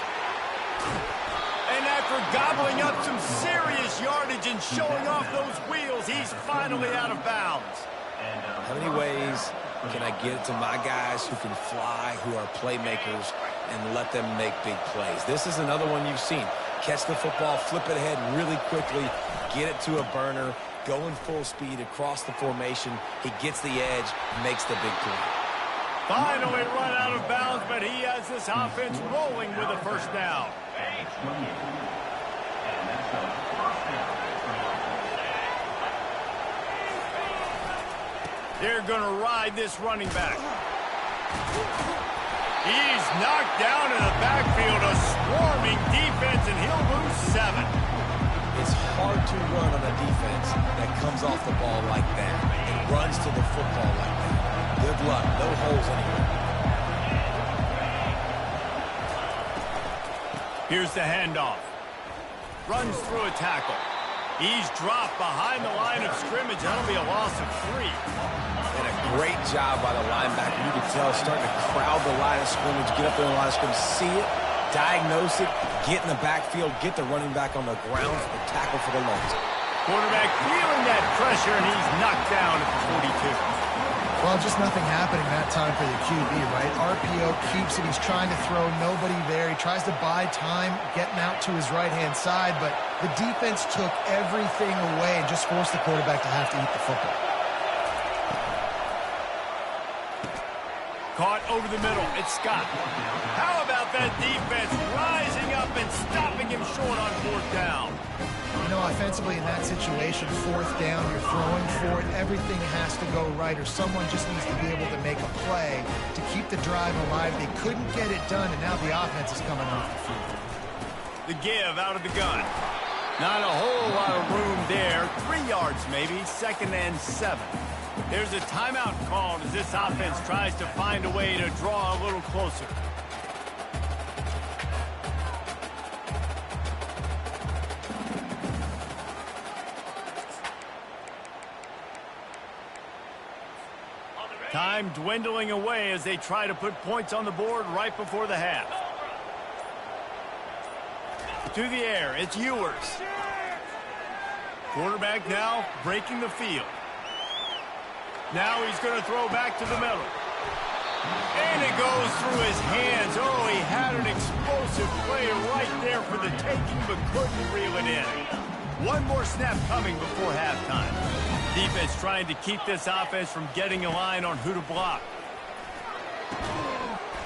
A: And after gobbling up some serious yardage and showing off those wheels, he's finally out of bounds.
B: How many ways can I get it to my guys who can fly, who are playmakers, and let them make big plays? This is another one you've seen. Catch the football, flip it ahead really quickly, get it to a burner, going full speed across the formation. He gets the edge, makes the big play.
A: Finally run out of bounds, but he has this offense rolling with a first down. They're going to ride this running back. He's knocked down in the backfield, a swarming defense, and he'll lose 7.
B: It's hard to run on a defense that comes off the ball like that and runs to the football like that. Good luck. No holes anywhere.
A: Here's the handoff. Runs through a tackle. He's dropped behind the line of scrimmage. That'll be a loss of 3.
B: And a great job by the linebacker. You can tell starting to crowd the line of scrimmage, get up there in the line of scrimmage, see it, diagnose it, get in the backfield, get the running back on the ground for the tackle for the loss.
A: Quarterback feeling that pressure, and he's knocked down at the 42.
C: Well, just nothing happening that time for the QB, right? RPO keeps it. He's trying to throw, nobody there. He tries to buy time, getting out to his right-hand side, but the defense took everything away and just forced the quarterback to have to eat the football.
A: Caught over the middle. It's Scott. How about that defense rising up and stopping him short on 4th down?
C: You know, offensively in that situation, 4th down, you're throwing for it. Everything has to go right, or someone just needs to be able to make a play to keep the drive alive. They couldn't get it done, and now the offense is coming off the field.
A: The give out of the gun. Not a whole lot of room there. 3 yards maybe. 2nd and 7. There's a timeout called as this offense tries to find a way to draw a little closer. Time dwindling away as they try to put points on the board right before the half. To the air, it's Ewers. Quarterback now breaking the field. Now he's going to throw back to the middle. And it goes through his hands. Oh, he had an explosive play right there for the taking, but couldn't reel it in. One more snap coming before halftime. Defense trying to keep this offense from getting a line on who to block.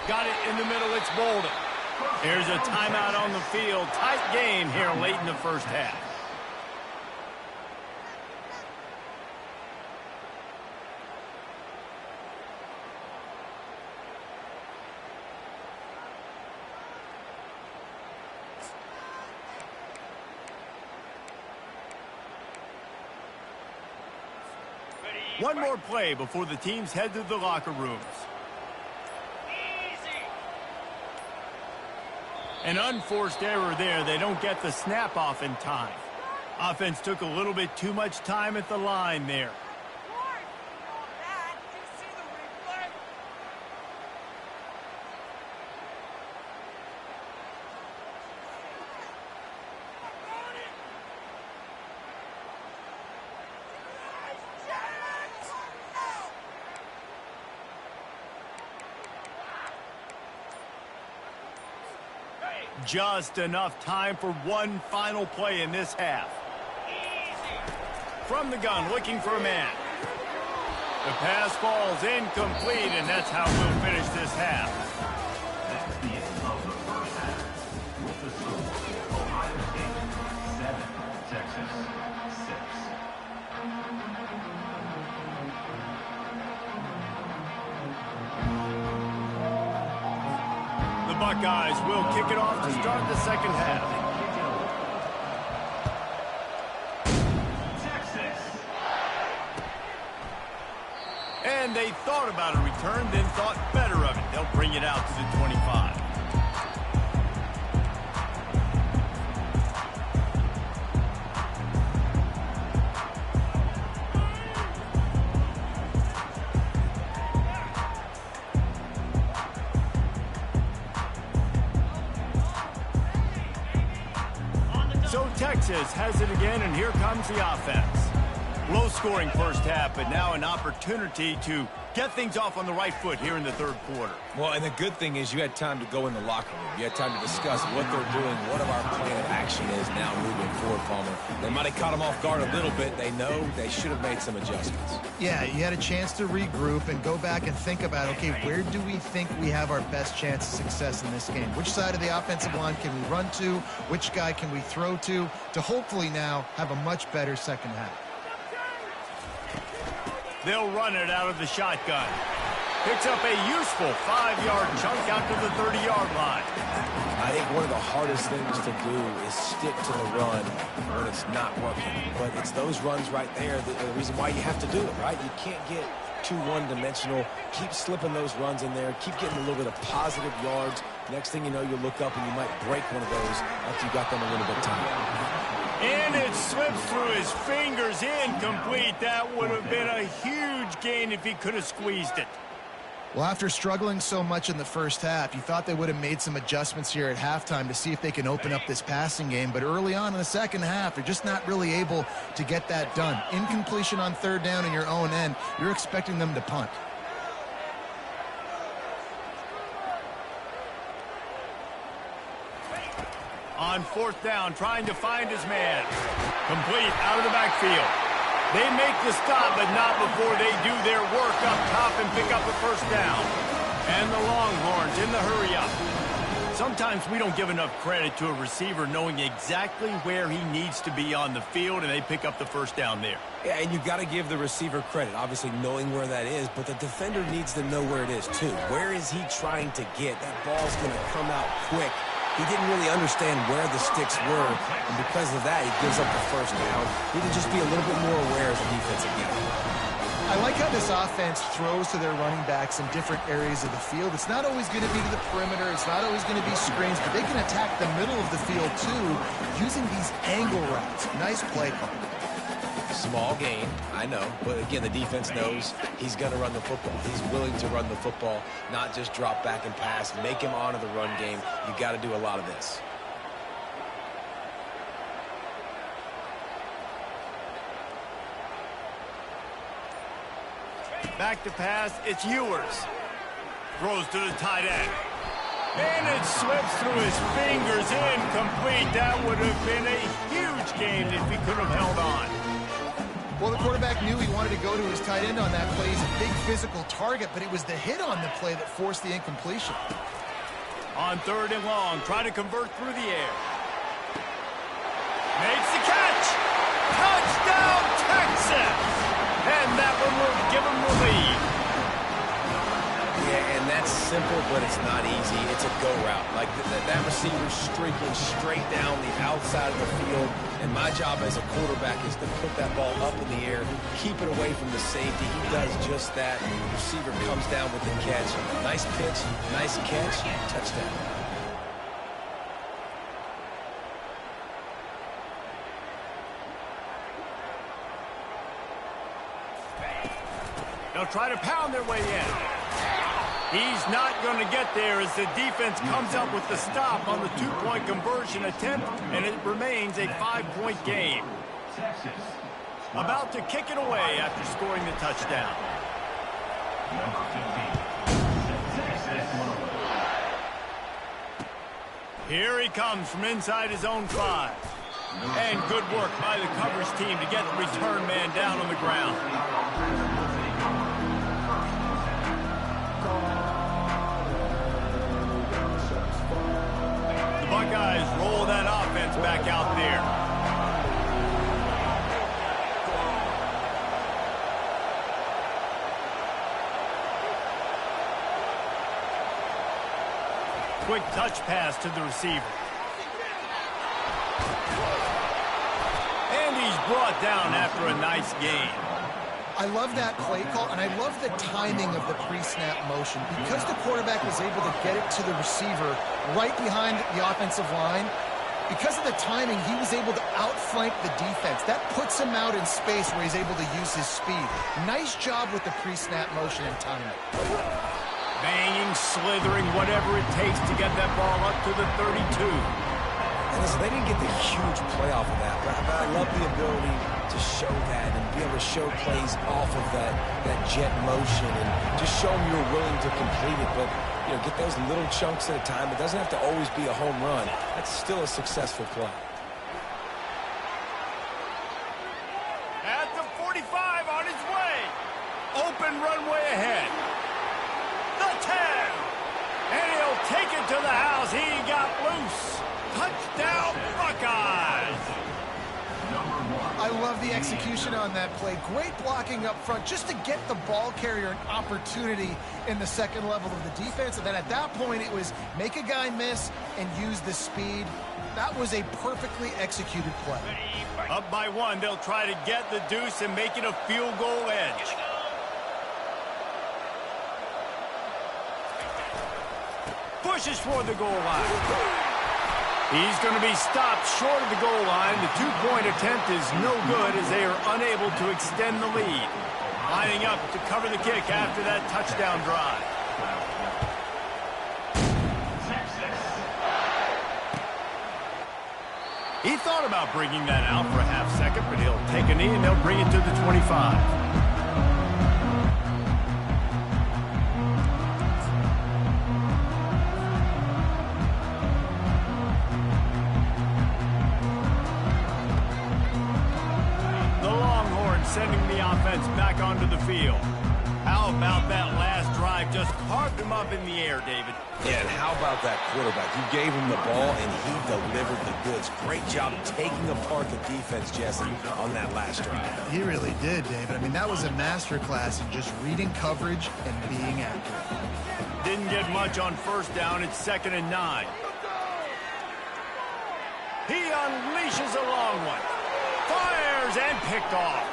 A: Got it in the middle. It's Bolden. Here's a timeout on the field. Tight game here late in the first half. One more play before the teams head to the locker rooms. An unforced error there. They don't get the snap off in time. Offense took a little bit too much time at the line there. Just enough time for one final play in this half. From the gun, looking for a man. The pass falls incomplete, and that's how we'll finish this half.
D: That's the end of the first half. With the score, Ohio State 7, Texas 6.
A: The Buckeyes will kick it off to start the second half. And they thought about a return, then thought better of it. They'll bring it out to the 25. So Texas has it again, and here comes the offense. Low-scoring first half, but now an opportunity to get things off on the right foot here in the third quarter.
B: Well, and the good thing is you had time to go in the locker room. You had time to discuss what they're doing, what our plan of action is now moving forward, Palmer. They might have caught them off guard a little bit. They know they should have made some adjustments.
C: Yeah, you had a chance to regroup and go back and think about, okay, where do we think we have our best chance of success in this game? Which side of the offensive line can we run to? Which guy can we throw to hopefully now have a much better second half?
A: They'll run it out of the shotgun. Picks up a useful 5-yard chunk out to the 30-yard line.
B: I think one of the hardest things to do is stick to the run when it's not working. But it's those runs right there that are the reason why you have to do it, right? You can't get too one-dimensional. Keep slipping those runs in there. Keep getting a little bit of positive yards. Next thing you know, you look up and you might break one of those after you got them a little bit tired.
A: And it slips through his fingers, incomplete. That would have been a huge gain if he could have squeezed it.
C: Well, after struggling so much in the first half, you thought they would have made some adjustments here at halftime to see if they can open up this passing game. But early on in the second half, they're just not really able to get that done. Incompletion on third down in your own end, you're expecting them to punt.
A: On fourth down, trying to find his man. Complete out of the backfield. They make the stop, but not before they do their work up top and pick up the first down. And the Longhorns in the hurry-up. Sometimes we don't give enough credit to a receiver knowing exactly where he needs to be on the field, and they pick up the first down there.
B: Yeah, and you got to give the receiver credit, obviously knowing where that is, but the defender needs to know where it is too. Where is he trying to get? That ball's going to come out quick. He didn't really understand where the sticks were, and because of that, he gives up the first down. He need to just be a little bit more aware as a defensive game.
C: I like how this offense throws to their running backs in different areas of the field. It's not always going to be to the perimeter. It's not always going to be screens, but they can attack the middle of the field, too, using these angle routes. Nice play call.
B: Small gain, I know, but again, the defense knows he's going to run the football. He's willing to run the football, not just drop back and pass, make him honor the run game. You got to do a lot of this.
A: Back to pass, it's Ewers. Throws to the tight end. And it slips through his fingers, incomplete. That would have been a huge gain if he could have held on.
C: Well, the quarterback knew he wanted to go to his tight end on that play. He's a big physical target, but it was the hit on the play that forced the incompletion.
A: On third and long, try to convert through the air. Makes the catch. Touchdown, Texas. And that one will give him the lead.
B: Yeah, and that's simple, but it's not easy. It's a go route. Like that receiver's streaking straight down the outside of the field, and my job as a quarterback is to put that ball up in the air, keep it away from the safety. He does just that. The receiver comes down with the catch. Nice pitch, nice catch, touchdown.
A: They'll try to pound their way in. He's not going to get there as the defense comes up with the stop on the two-point conversion attempt, and it remains a 5-point game. About to kick it away after scoring the touchdown. Here he comes from inside his own 5. And good work by the coverage team to get the return man down on the ground. The Buckeyes roll that offense back out there. Quick touch pass to the receiver. And he's brought down after a nice gain.
C: I love that play call, and I love the timing of the pre-snap motion. Because the quarterback was able to get it to the receiver right behind the offensive line, because of the timing, he was able to outflank the defense. That puts him out in space where he's able to use his speed. Nice job with the pre-snap motion and timing.
A: Banging, slithering, whatever it takes to get that ball up to the 32.
B: And listen, they didn't get the huge play off of that, but I love the ability to show that and be able to show plays off of that jet motion and just show them you're willing to complete it. But, you know, get those little chunks at a time. It doesn't have to always be a home run. That's still a successful play.
A: At the 45 on his way. Open runway ahead. The 10. And he'll take it to the house. He got loose. Touchdown, Buckeyes.
C: I love the execution on that play. Great blocking up front just to get the ball carrier an opportunity in the second level of the defense. And then at that point, it was make a guy miss and use the speed. That was a perfectly executed play.
A: Up by 1, they'll try to get the deuce and make it a field goal edge. Pushes for the goal line. He's going to be stopped short of the goal line. The two-point attempt is no good as they are unable to extend the lead. Lining up to cover the kick after that touchdown drive. He thought about bringing that out for a half second, but he'll take a knee and they'll bring it to the 25. Sending the offense back onto the field. How about that last drive? Just carved him up in the air, David.
B: Yeah, and how about that quarterback? You gave him the ball, and he delivered the goods. Great job taking apart the defense, Jesse, on that last drive.
C: He really did, David. I mean, that was a masterclass in just reading coverage and being accurate.
A: Didn't get much on first down. It's 2nd and 9. He unleashes a long one. Fires and picked off.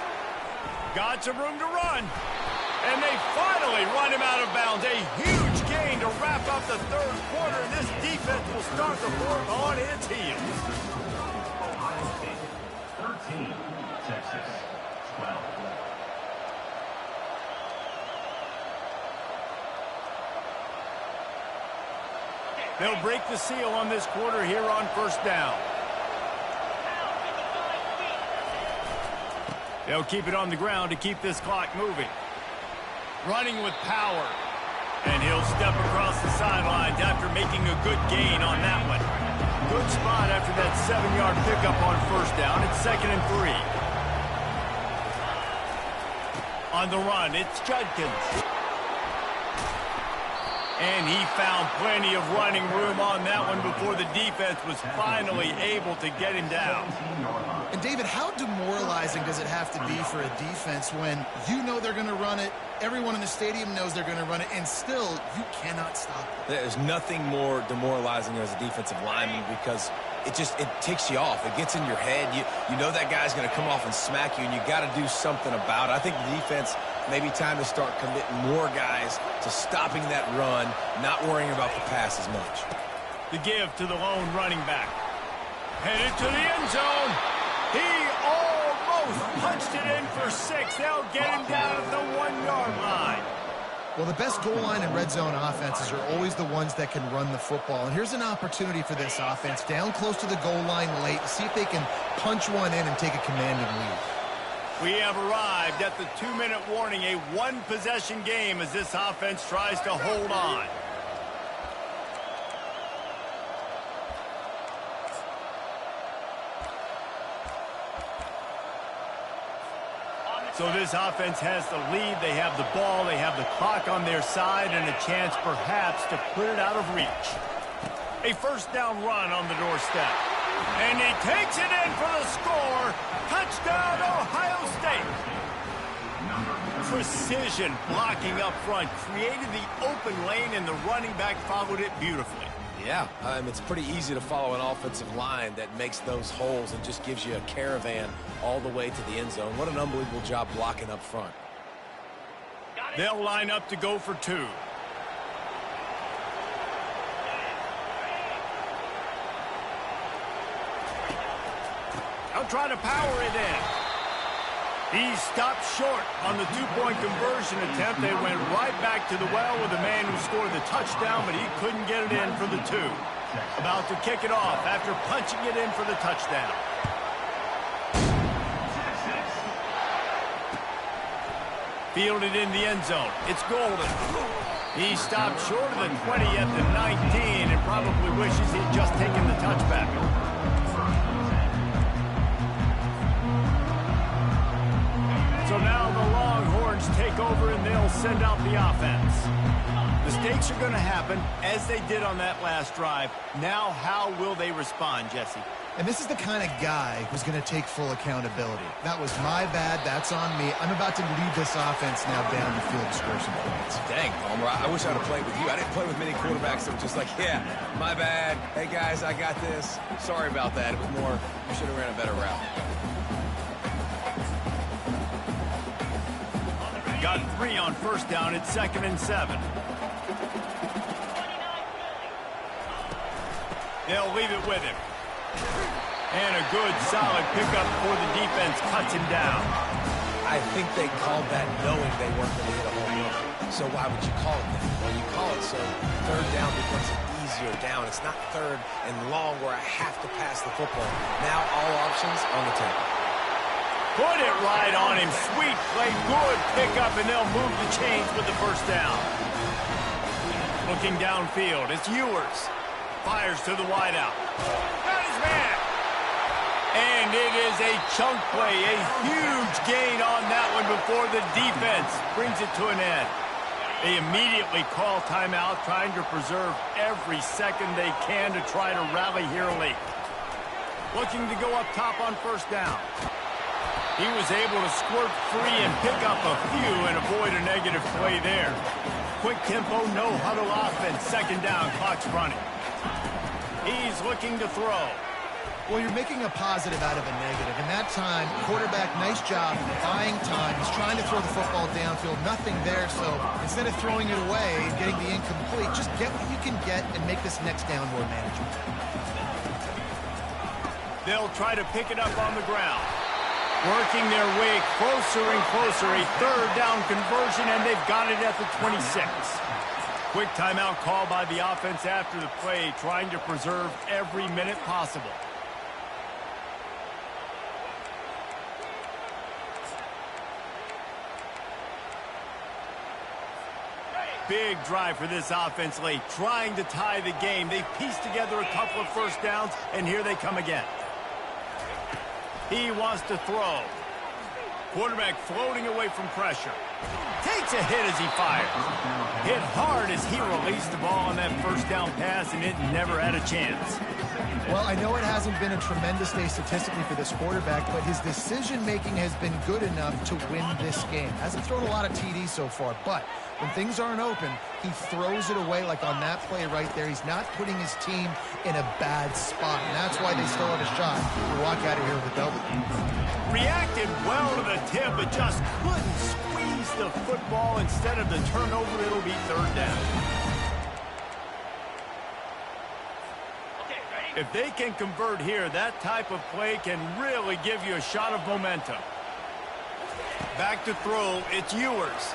A: Got some room to run. And they finally run him out of bounds. A huge gain to wrap up the third quarter. And this defense will start the fourth on its heels.
D: Ohio State 13, Texas 12.
A: They'll break the seal on this quarter here on first down. They'll keep it on the ground to keep this clock moving. Running with power. And he'll step across the sidelines after making a good gain on that one. Good spot after that 7-yard pickup on first down. It's 2nd and 3. On the run, it's Judkins. And he found plenty of running room on that one before the defense was finally able to get him down.
C: And David, how demoralizing does it have to be for a defense when you know they're going to run it, everyone in the stadium knows they're going to run it, and still you cannot stop it?
B: There's nothing more demoralizing as a defensive lineman because it ticks you off. It gets in your head. You know that guy's going to come off and smack you, and you got to do something about it. I think the defense maybe time to start committing more guys to stopping that run, not worrying about the pass as much.
A: The give to the lone running back. Headed to the end zone. He almost punched it in for 6. They'll get him down at the 1-yard line.
C: Well, the best goal line and red zone offenses are always the ones that can run the football. And here's an opportunity for this offense down close to the goal line late. See if they can punch one in and take a commanding lead.
A: We have arrived at the 2-minute warning, a one-possession game as this offense tries to hold on. So this offense has the lead. They have the ball. They have the clock on their side and a chance perhaps to put it out of reach. A first down run on the doorstep. And he takes it in for the score. Touchdown, Ohio State. Precision blocking up front. Created the open lane, and the running back followed it beautifully.
B: Yeah, it's pretty easy to follow an offensive line that makes those holes and just gives you a caravan all the way to the end zone. What an unbelievable job blocking up front.
A: They'll line up to go for 2. They'll try to power it in. He stopped short on the 2-point conversion attempt. They went right back to the well with the man who scored the touchdown, but he couldn't get it in for the 2. About to kick it off after punching it in for the touchdown. Fielded in the end zone. It's Golden. He stopped short of the 20 at the 19 and probably wishes he'd just taken the touchback. So now the Longhorns take over and they'll send out the offense. Mistakes are going to happen as they did on that last drive. Now how will they respond, Jesse?
C: And this is the kind of guy who's going to take full accountability. That was my bad. That's on me. I'm about to lead this offense now down the field to score some points.
B: Dang, Palmer, I wish I'd have played with you. I didn't play with many quarterbacks that were just like, yeah, my bad. Hey, guys, I got this. Sorry about that. It was more, you should have ran a better route.
A: Got 3 on first down. It's 2nd and 7. They'll leave it with him. And a good, solid pickup before the defense cuts him down.
B: I think they called that knowing they weren't going to hit a home run. So why would you call it that? Well, you call it so 3rd down becomes an easier down. It's not 3rd and long where I have to pass the football. Now all options on the table.
A: Put it right on him. Sweet play, good pickup, and they'll move the chains with the first down. Looking downfield, it's Ewers. Fires to the wideout. Got his man. And it is a chunk play, a huge gain on that one before the defense brings it to an end. They immediately call timeout, trying to preserve every second they can to try to rally here late. Looking to go up top on first down. He was able to squirt free and pick up a few and avoid a negative play there. Quick tempo, no huddle offense. 2nd down, clock's running. He's looking to throw.
C: Well, you're making a positive out of a negative. In that time, quarterback, nice job buying time. He's trying to throw the football downfield. Nothing there, so instead of throwing it away and getting the incomplete, just get what you can get and make this next down more manageable.
A: They'll try to pick it up on the ground. Working their way closer and closer. A 3rd down conversion, and they've got it at the 26. Quick timeout call by the offense after the play, trying to preserve every minute possible. Big drive for this offense late, trying to tie the game. They've pieced together a couple of first downs, and here they come again. He wants to throw. Quarterback floating away from pressure. Takes a hit as he fires. Hit hard as he released the ball on that first down pass, and it never had a chance.
C: Well, I know it hasn't been a tremendous day statistically for this quarterback, but his decision-making has been good enough to win this game. Hasn't thrown a lot of TDs so far, but when things aren't open, he throws it away like on that play right there. He's not putting his team in a bad spot, and that's why they still have a shot to walk out of here with a W.
A: Reacted well to the tip, but just couldn't squeeze the football. Instead of the turnover, it'll be 3rd down. If they can convert here, that type of play can really give you a shot of momentum. Back to throw, it's Ewers.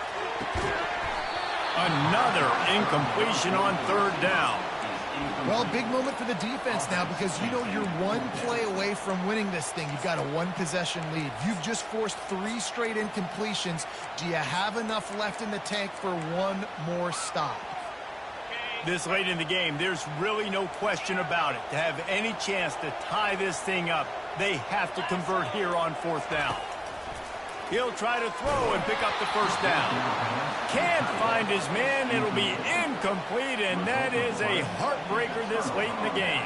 A: Another incompletion on 3rd down.
C: Well, big moment for the defense now because you know you're one play away from winning this thing. You've got a 1-possession lead. You've just forced 3 straight incompletions. Do you have enough left in the tank for one more stop?
A: This late in the game, there's really no question about it. To have any chance to tie this thing up, they have to convert here on 4th down. He'll try to throw and pick up the first down. Can't find his man. It'll be incomplete, and that is a heartbreaker this late in the game.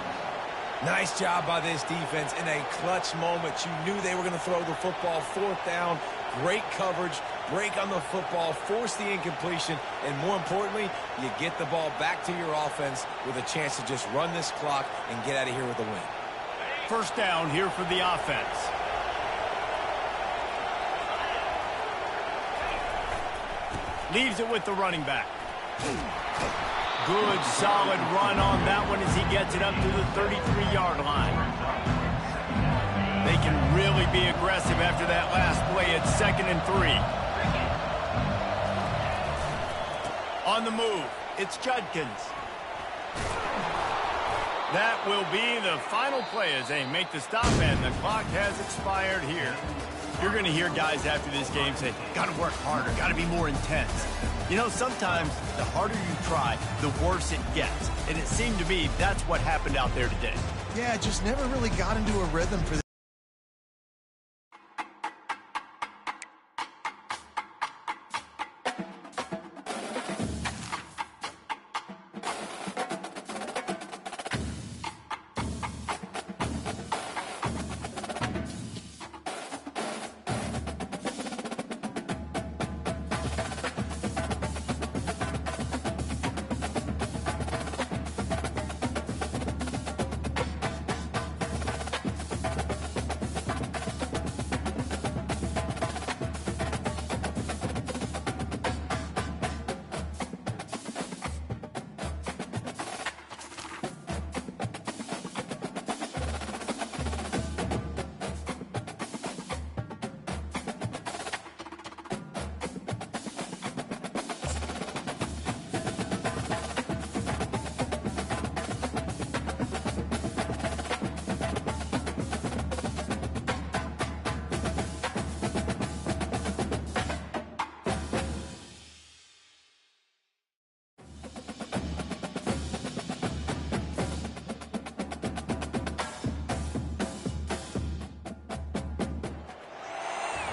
B: Nice job by this defense in a clutch moment. You knew they were going to throw the football. 4th down, great coverage, break on the football, force the incompletion, and more importantly, you get the ball back to your offense with a chance to just run this clock and get out of here with a win.
A: First down here for the offense. Leaves it with the running back. Good, solid run on that one as he gets it up to the 33-yard line. They can really be aggressive after that last play. It's 2nd and 3. On the move, it's Judkins. That will be the final play as they make the stop, and the clock has expired here. You're going to hear guys after this game say, got to work harder, got to be more intense. You know, sometimes the harder you try, the worse it gets. And it seemed to me that's what happened out there today.
C: Yeah, just never really got into a rhythm for this.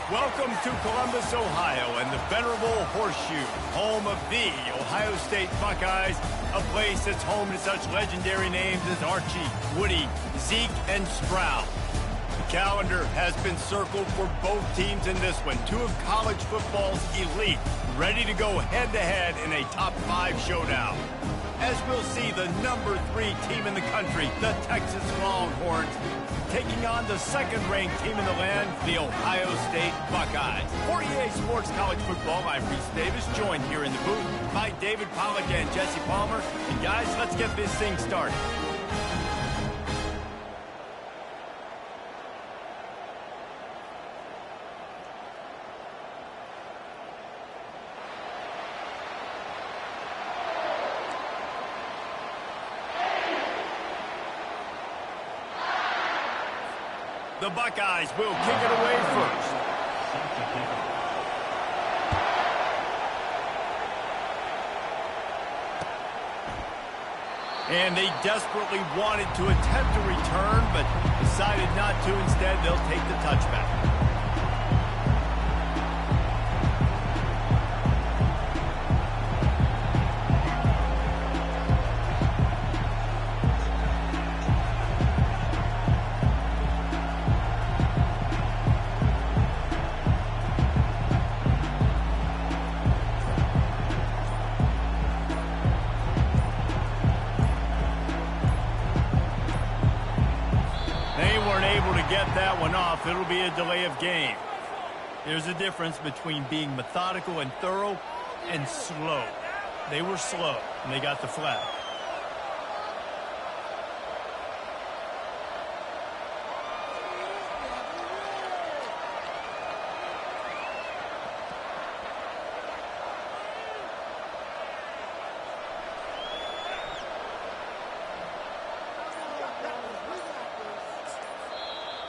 A: Welcome to Columbus, Ohio, and the venerable Horseshoe, home of the Ohio State Buckeyes, a place that's home to such legendary names as Archie, Woody, Zeke, and Stroud. The calendar has been circled for both teams in this one. Two of college football's elite, ready to go head-to-head in a top-5 showdown. As we'll see, the number 3 team in the country, the Texas Longhorns, taking on the 2nd-ranked team in the land, the Ohio State Buckeyes. For EA Sports College Football, I'm Reese Davis, joined here in the booth by David Pollack and Jesse Palmer. And guys, let's get this thing started. The Buckeyes will kick it away first. And they desperately wanted to attempt a return, but decided not to. Instead, they'll take the touchback. Get that one off, it'll be a delay of game. There's a difference between being methodical and thorough and slow. They were slow, and they got the flag.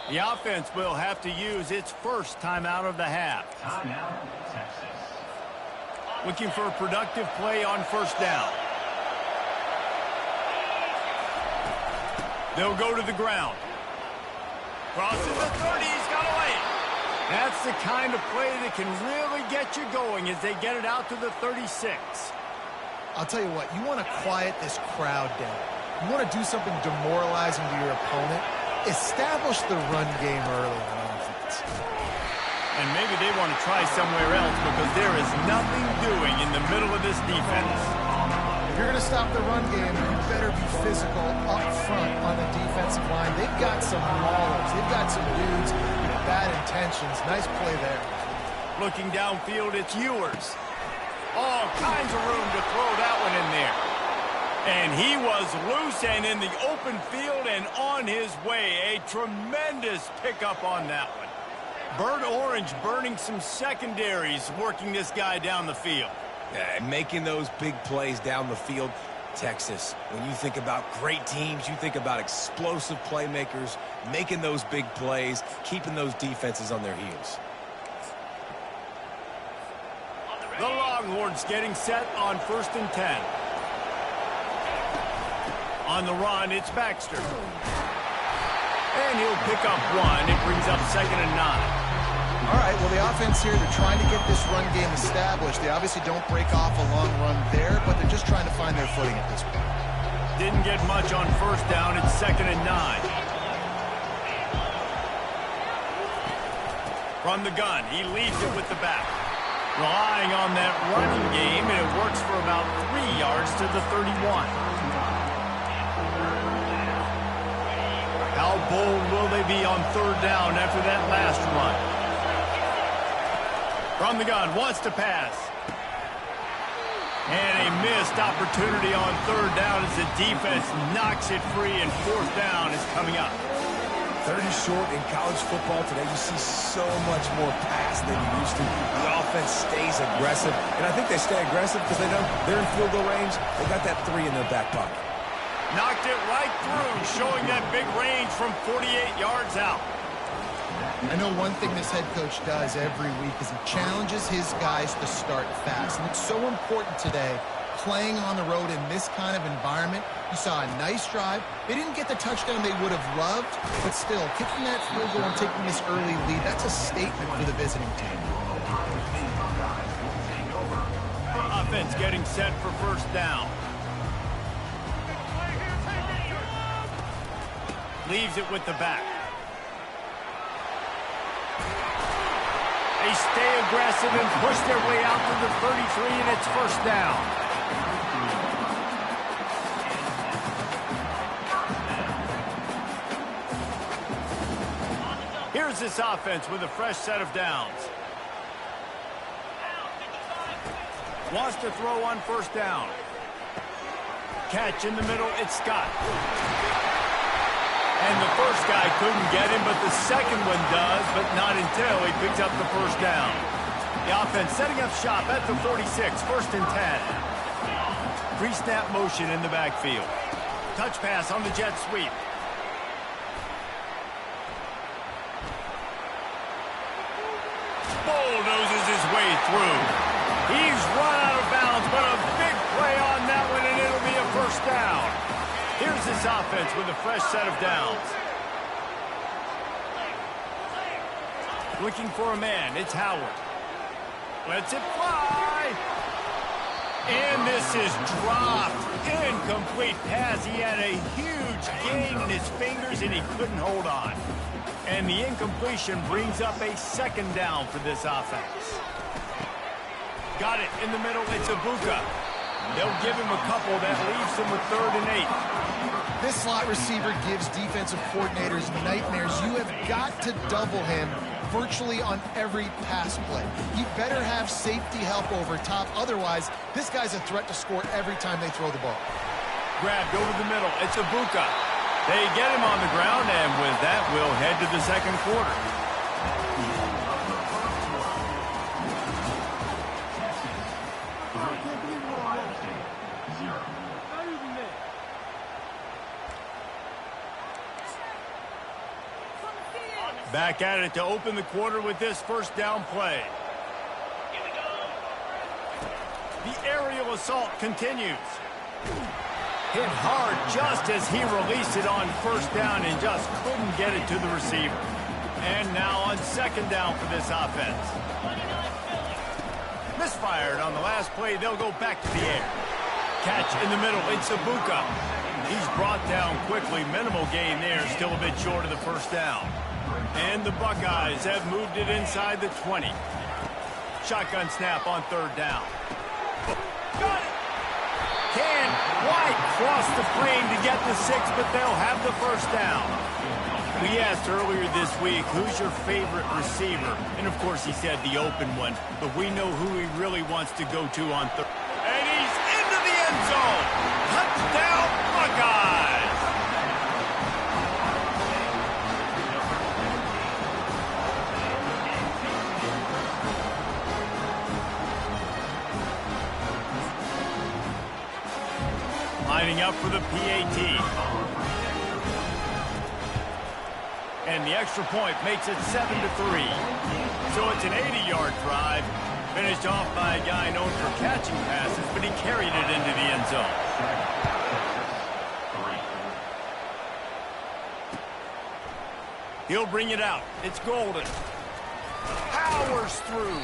A: The offense will have to use its first timeout of the half.
D: Timeout, Texas.
A: Looking for a productive play on first down. They'll go to the ground. Crosses the 30, he's got away. That's the kind of play that can really get you going as they get it out to the 36.
C: I'll tell you what, you want to quiet this crowd down. You want to do something demoralizing to your opponent. Establish the run game early on offense.
A: And maybe they want to try somewhere else because there is nothing doing in the middle of this defense.
C: If you're going to stop the run game, you better be physical up front on the defensive line. They've got some maulers. They've got some dudes with bad intentions. Nice play there.
A: Looking downfield, it's Ewers. All kinds of room to throw that one in there. And he was loose and in the open field and on his way. A tremendous pickup on that one. Bird Orange burning some secondaries, working this guy down the field.
B: Yeah, making those big plays down the field. Texas, when you think about great teams, you think about explosive playmakers, making those big plays, keeping those defenses on their heels.
A: The Longhorns getting set on 1st and 10. On the run, it's Baxter. And he'll pick up one. It brings up 2nd and 9.
C: All right, well, the offense here, they're trying to get this run game established. They obviously don't break off a long run there, but they're just trying to find their footing at this point.
A: Didn't get much on 1st down. It's 2nd and 9. From the gun, he leads it with the back. Relying on that running game, and it works for about 3 yards to the 31. How bold will they be on 3rd down after that last run? From the gun, wants to pass. And a missed opportunity on 3rd down as the defense knocks it free, and 4th down is coming up.
B: 3rd and short in college football today. You see so much more pass than you used to. The offense stays aggressive, and I think they stay aggressive because they know they're in field goal range. They got that 3 in their back pocket.
A: Knocked it right through, showing that big range from 48 yards out.
C: I know one thing this head coach does every week is he challenges his guys to start fast. And it's so important today, playing on the road in this kind of environment. You saw a nice drive. They didn't get the touchdown they would have loved, but still, kicking that field goal and taking this early lead, that's a statement for the visiting team.
A: Offense getting set for 1st down. Leaves it with the back. They stay aggressive and push their way out to the 33, and it's 1st down. Here's this offense with a fresh set of downs. Wants to throw on 1st down. Catch in the middle, it's Scott. And the first guy couldn't get him, but the second one does, but not until he picks up the 1st down. The offense setting up shop at the 46, 1st and 10. Pre-snap motion in the backfield. Touch pass on the jet sweep. Bulldozes his way through. He's run out of bounds, but a big play on that one, and it'll be a 1st down. Here's this offense with a fresh set of downs. Looking for a man, it's Howard. Lets it fly. And this is dropped. Incomplete pass. He had a huge gain in his fingers, and he couldn't hold on. And the incompletion brings up a 2nd down for this offense. Got it in the middle, it's Ibuka. They'll give him a couple that leaves him with 3rd and 8.
C: This slot receiver gives defensive coordinators nightmares. You have got to double him virtually on every pass play. He better have safety help over top. Otherwise, this guy's a threat to score every time they throw the ball.
A: Grabbed over the middle. It's Ibuka. They get him on the ground, and with that, we'll head to the 2nd quarter. Back at it to open the quarter with this 1st down play. The aerial assault continues. Hit hard just as he released it on 1st down and just couldn't get it to the receiver. And now on 2nd down for this offense. Misfired on the last play. They'll go back to the air. Catch in the middle. It's Ibuka. He's brought down quickly. Minimal gain there. Still a bit short of the 1st down. And the Buckeyes have moved it inside the 20. Shotgun snap on 3rd down. Got it! Can White cross the plane to get the 6, but they'll have the 1st down. We asked earlier this week, who's your favorite receiver? And, of course, he said the open one. But we know who he really wants to go to on third. And he's into the end zone. Touchdown, Buckeyes! Lining up for the PAT. And the extra point makes it 7-3. So it's an 80-yard drive, finished off by a guy known for catching passes, but he carried it into the end zone. He'll bring it out. It's Golden. Powers through.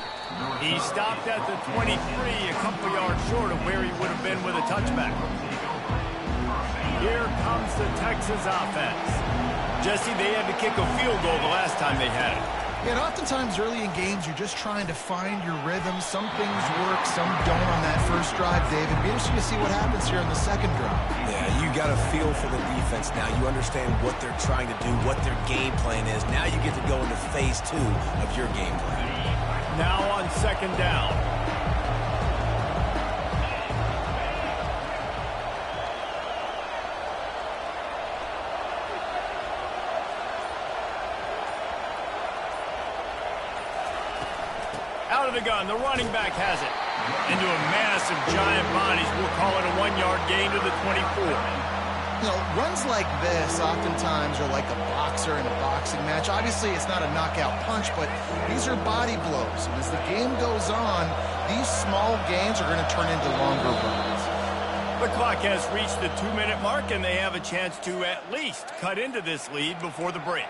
A: He stopped at the 23, a couple yards short of where he would have been with a touchback. Here comes the Texas offense. Jesse, they had to kick a field goal the last time they had it.
C: Yeah, and oftentimes early in games, you're just trying to find your rhythm. Some things work, some don't on that first drive, David. It'll be interesting to see what happens here in the second drive.
B: Yeah, you got a feel for the defense now. You understand what they're trying to do, what their game plan is. Now you get to go into phase 2 of your game plan.
A: Now on second down. Out of the gun, the running back has it. Into a massive giant bodies, we'll call it a 1-yard gain to the 24.
C: You know, runs like this oftentimes are like a boxer in a boxing match. Obviously, it's not a knockout punch, but these are body blows. And as the game goes on, these small gains are going to turn into longer runs.
A: The clock has reached the 2-minute mark, and they have a chance to at least cut into this lead before the break.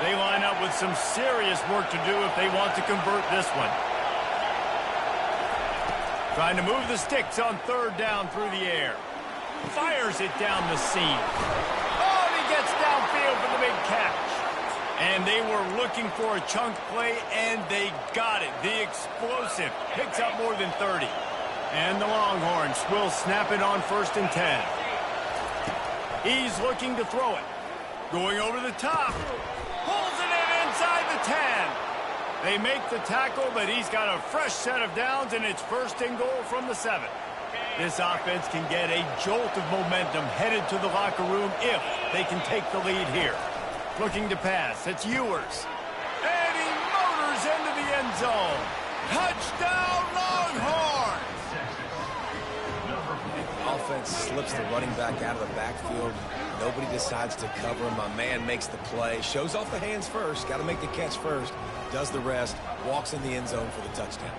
A: They line up with some serious work to do if they want to convert this one. Trying to move the sticks on third down through the air. Fires it down the seam. Oh, and he gets downfield for the big catch. And they were looking for a chunk play, and they got it. The explosive picks up more than 30. And the Longhorns will snap it on 1st and 10. He's looking to throw it. Going over the top. Pulls it in inside the 10. They make the tackle, but he's got a fresh set of downs, and it's 1st and goal from the 7. This offense can get a jolt of momentum headed to the locker room if they can take the lead here. Looking to pass. It's Ewers. And he motors into the end zone. Touchdown, Longhorns!
B: Offense slips the running back out of the backfield. Nobody decides to cover him. My man makes the play. Shows off the hands first. Got to make the catch first. Does the rest. Walks in the end zone for the touchdown.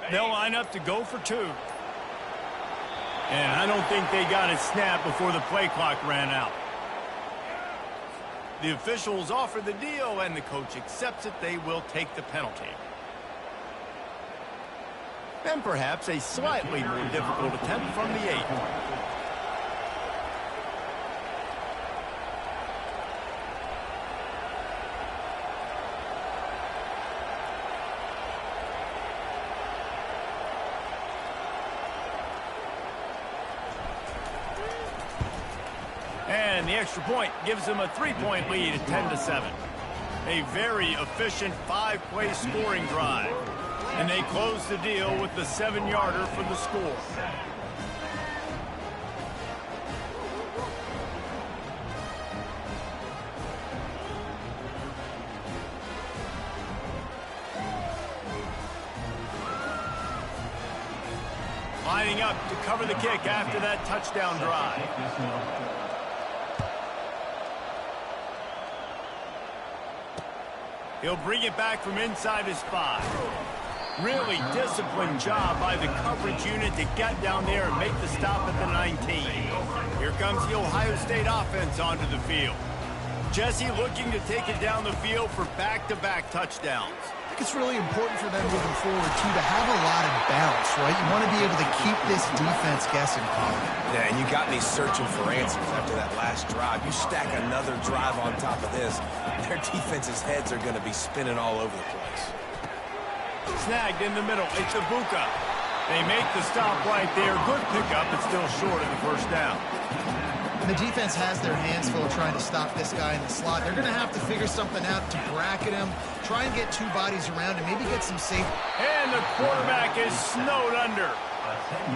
A: They'll line up to go for 2. And I don't think they got it snapped before the play clock ran out. The officials offer the deal, and the coach accepts it. They will take the penalty. And perhaps a slightly more difficult attempt from the 8. And the extra point gives them a 3-point lead at 10-7. A very efficient 5-play scoring drive. And they close the deal with the 7-yarder for the score. Lining up to cover the kick after that touchdown drive. He'll bring it back from inside his 5. Really disciplined job by the coverage unit to get down there and make the stop at the 19. Here comes the Ohio State offense onto the field. Jesse looking to take it down the field for back-to-back touchdowns.
C: I think it's really important for them moving forward, too, to have a lot of bounce, right? You want to be able to keep this defense guessing, Paul.
B: Yeah, and you got me searching for answers after that last drive. You stack another drive on top of this, their defense's heads are going to be spinning all over the place.
A: Snagged in the middle. It's Ibuka. They make the stop right there. Good pickup, but still short of the first down.
C: And the defense has their hands full trying to stop this guy in the slot. They're going to have to figure something out to bracket him, try and get two bodies around and maybe get some safety.
A: And the quarterback is snowed under.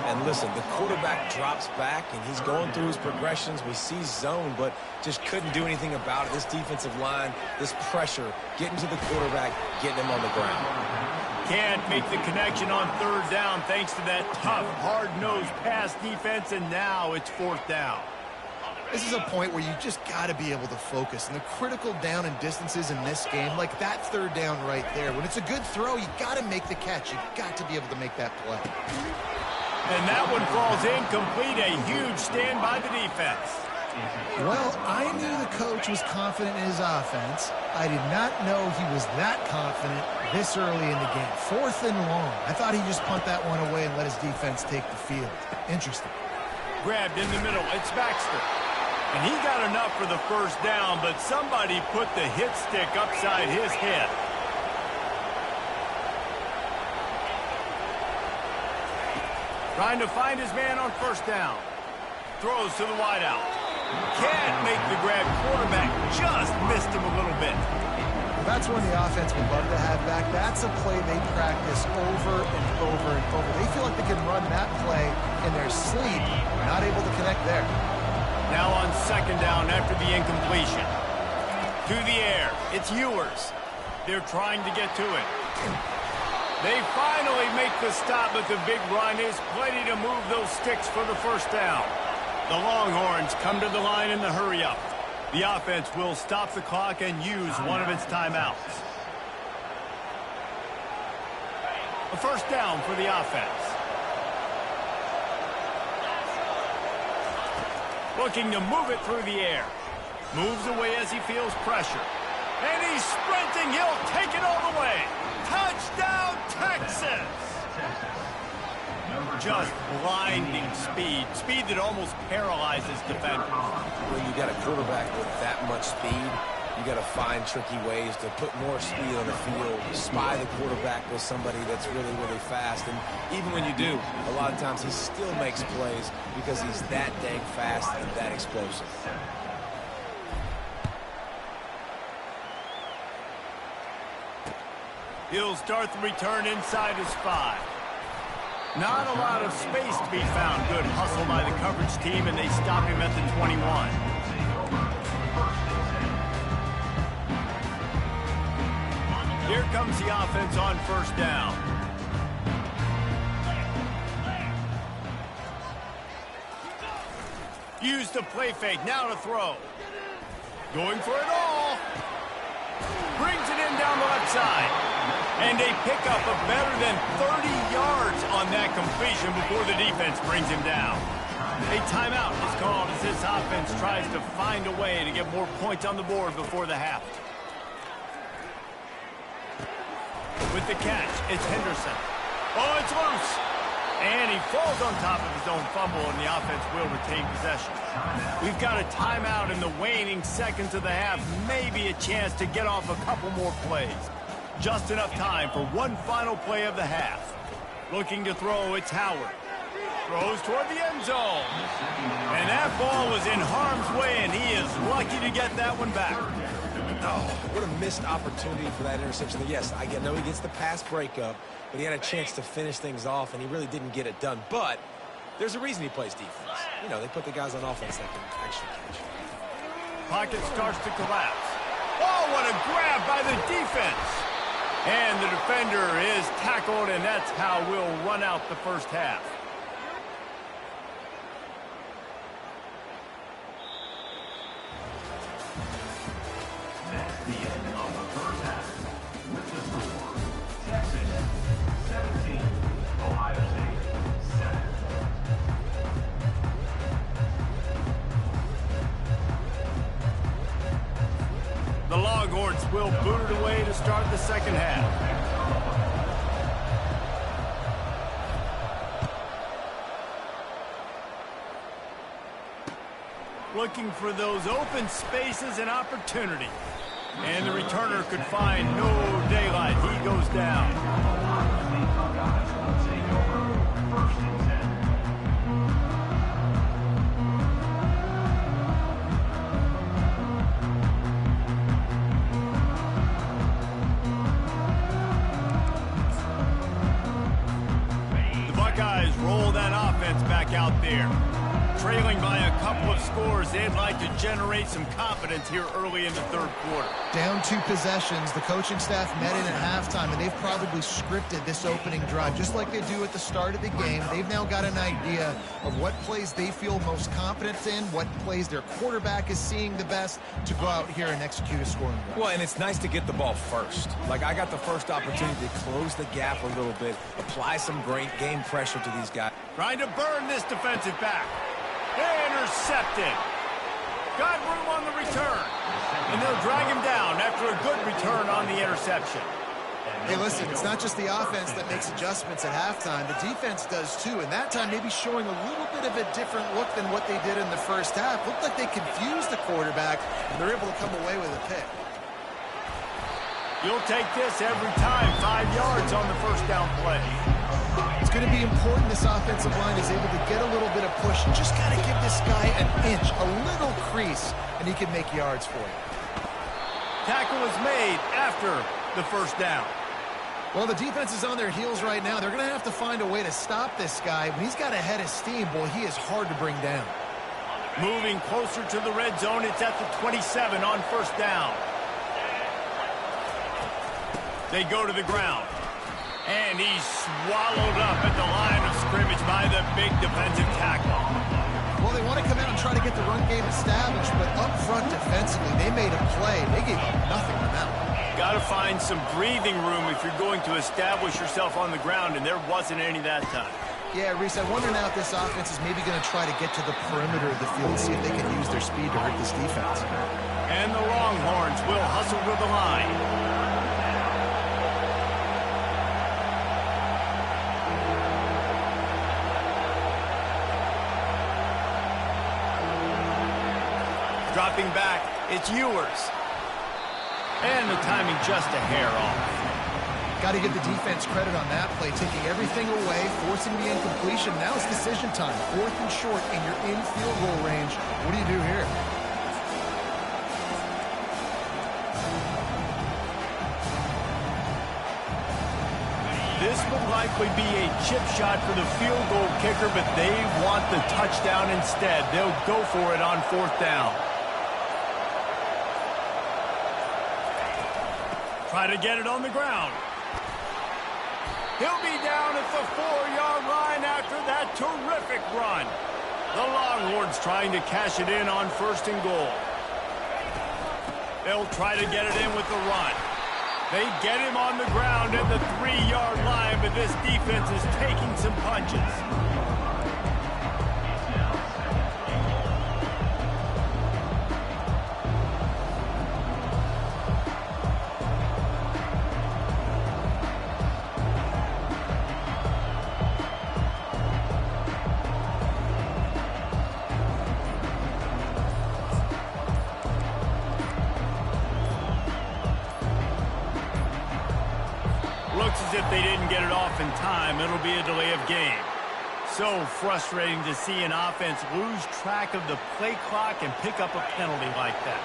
B: And listen, the quarterback drops back, and he's going through his progressions. We see zone, but just couldn't do anything about it. This defensive line, this pressure, getting to the quarterback, getting him on the ground.
A: Can't make the connection on third down thanks to that tough, hard-nosed pass defense, and now it's fourth down.
C: This is a point where you just got to be able to focus. And the critical down and distances in this game, like that third down right there, when it's a good throw, you got to make the catch. You got to be able to make that play.
A: And that one falls incomplete. A huge stand by the defense.
C: Well, I knew the coach was confident in his offense. I did not know he was that confident this early in the game. Fourth and long. I thought he'd just punt that one away and let his defense take the field. Interesting.
A: Grabbed in the middle. It's Baxter. And he got enough for the first down, but somebody put the hit stick upside his head. Trying to find his man on first down. Throws to the wideout. Can't make the grab. Quarterback just missed him a little bit.
C: That's one the offense would love to have back. That's a play they practice over and over and over. They feel like they can run that play in their sleep. Not able to connect there.
A: Now on second down after the incompletion. To the air. It's Ewers. They're trying to get to it. They finally make the stop, but the big run is plenty to move those sticks for the first down. The Longhorns come to the line in the hurry-up. The offense will stop the clock and use one of its timeouts. A first down for the offense. Looking to move it through the air. Moves away as he feels pressure. And he's sprinting. He'll take it all the way. Touchdown, Texas! Just blinding speed. Speed that almost paralyzes defenders.
B: When you got a quarterback with that much speed, you got to find tricky ways to put more speed on the field, spy the quarterback with somebody that's really, really fast. And even when you do, a lot of times he still makes plays because he's that dang fast and that explosive.
A: He'll start the return inside his 5. Not a lot of space to be found. Good hustle by the coverage team, and they stop him at the 21. Here comes the offense on first down. Used the play fake, now to throw. Going for it all. Brings it in down the left side. And a pickup of better than 30 yards on that completion before the defense brings him down. A timeout is called as this offense tries to find a way to get more points on the board before the half. With the catch, it's Henderson. Oh, it's loose. And he falls on top of his own fumble, and the offense will retain possession. We've got a timeout in the waning seconds of the half. Maybe a chance to get off a couple more plays. Just enough time for one final play of the half. Looking to throw, it's Howard. Throws toward the end zone. And that ball was in harm's way, and he is lucky to get that one back.
B: Oh, what a missed opportunity for that interception. Yes, I know he gets the pass breakup, but he had a chance to finish things off, and he really didn't get it done. But there's a reason he plays defense. You know, they put the guys on offense that can actually catch.
A: Pocket starts to collapse. Oh, what a grab by the defense. And the defender is tackled, and that's how we'll run out the first half.
D: That's the end of the first half. With the score, Texas 17, Ohio State 7.
A: Longhorns will boot it away to start the second half. Looking for those open spaces and opportunity. And the returner could find no daylight. He goes down. The Buckeyes roll that offense back out there. Trailing by a couple of scores, they'd like to generate some confidence here early in the third quarter.
C: Down 2 possessions, the coaching staff met in at halftime, and they've probably scripted this opening drive just like they do at the start of the game. They've now got an idea of what plays they feel most confident in, what plays their quarterback is seeing the best to go out here and execute a scoring drive.
B: Well, and it's nice to get the ball first. Like, I got the first opportunity to close the gap a little bit, apply some great game pressure to these guys.
A: Trying to burn this defensive back. Intercepted. Got room on the return. And they'll drag him down after a good return on the interception.
C: Hey, listen, it's not just the offense that makes adjustments at halftime. The defense does too, and that time maybe showing a little bit of a different look than what they did in the first half. Looked like they confused the quarterback, and they're able to come away with a pick.
A: You'll take this every time. 5 yards on the first down play.
C: It's going to be important this offensive line is able to get a little bit of push. You just got to give this guy an inch, a little crease, and he can make yards for you.
A: Tackle is made after the first down.
C: Well, the defense is on their heels right now. They're going to have to find a way to stop this guy. When he's got a head of steam, boy, he is hard to bring down.
A: Moving closer to the red zone, it's at the 27 on first down. They go to the ground. And he's swallowed up at the line of scrimmage by the big defensive tackle.
C: Well, they want to come out and try to get the run game established, but up front defensively, they made a play. They gave up nothing on that one.
A: Got to find some breathing room if you're going to establish yourself on the ground, and there wasn't any that time.
C: Yeah, Reese, I wonder now if this offense is maybe going to try to get to the perimeter of the field, see if they can use their speed to hurt this defense.
A: And the Longhorns will hustle to the line. Dropping back, it's Ewers. And the timing just a hair off.
C: Got to give the defense credit on that play, taking everything away, forcing the incompletion. Now it's decision time. 4th and short, and you're in field goal range. What do you do here?
A: This would likely be a chip shot for the field goal kicker, but they want the touchdown instead. They'll go for it on 4th down. Try to get it on the ground. He'll be down at the 4-yard line after that terrific run. The Longhorns trying to cash it in on 1st and goal. They'll try to get it in with the run. They get him on the ground at the 3-yard line, but this defense is taking some punches. Looks as if they didn't get it off in time. It'll be a delay of game. So frustrating to see an offense lose track of the play clock and pick up a penalty like that.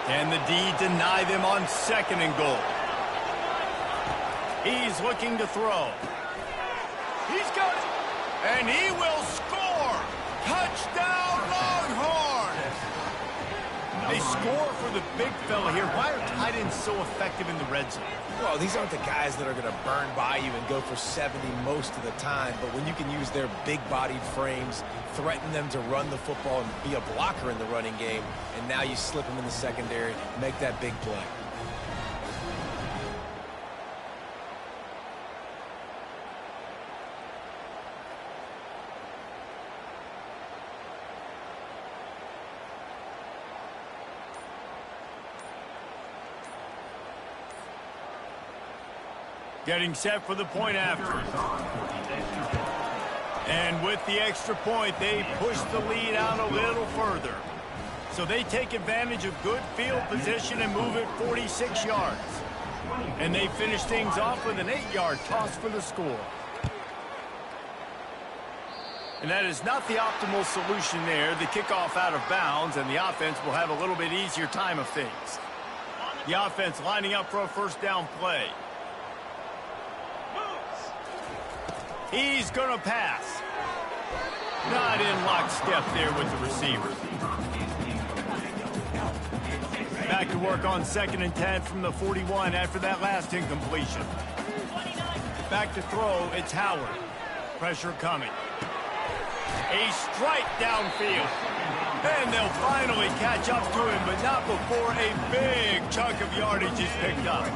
A: Can the D deny them on 2nd and goal? He's looking to throw. He's got it. And he will score. Touchdown Longhorns. They score for the big fella here. Why are tight ends so effective in the red zone?
B: Well, these aren't the guys that are going to burn by you and go for 70 most of the time, but when you can use their big-bodied frames, threaten them to run the football and be a blocker in the running game, and now you slip them in the secondary, make that big play.
A: Getting set for the point after. And with the extra point, they push the lead out a little further. So they take advantage of good field position and move it 46 yards. And they finish things off with an 8-yard toss for the score. And that is not the optimal solution there. The kickoff out of bounds, and the offense will have a little bit easier time of things. The offense lining up for a first down play. He's going to pass. Not in lockstep there with the receiver. Back to work on 2nd and 10 from the 41 after that last incompletion. Back to throw, it's Howard. Pressure coming. A strike downfield. And they'll finally catch up to him, but not before a big chunk of yardage is picked up.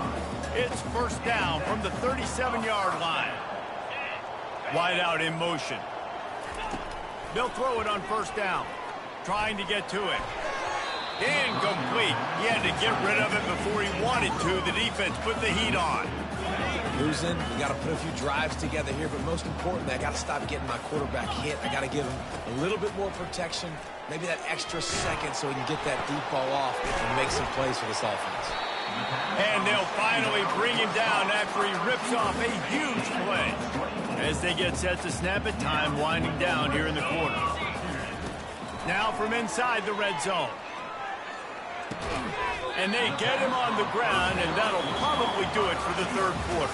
A: It's first down from the 37-yard line. Wide out in motion. They'll throw it on first down. Trying to get to it. Incomplete. He had to get rid of it before he wanted to. The defense put the heat on.
B: Losing, we got to put a few drives together here, but most importantly, I got to stop getting my quarterback hit. I got to give him a little bit more protection, maybe that extra second so he can get that deep ball off and make some plays for this offense.
A: And they'll finally bring him down after he rips off a huge play. As they get set to snap it, time winding down here in the quarter. Now from inside the red zone. And they get him on the ground, and that'll probably do it for the third quarter.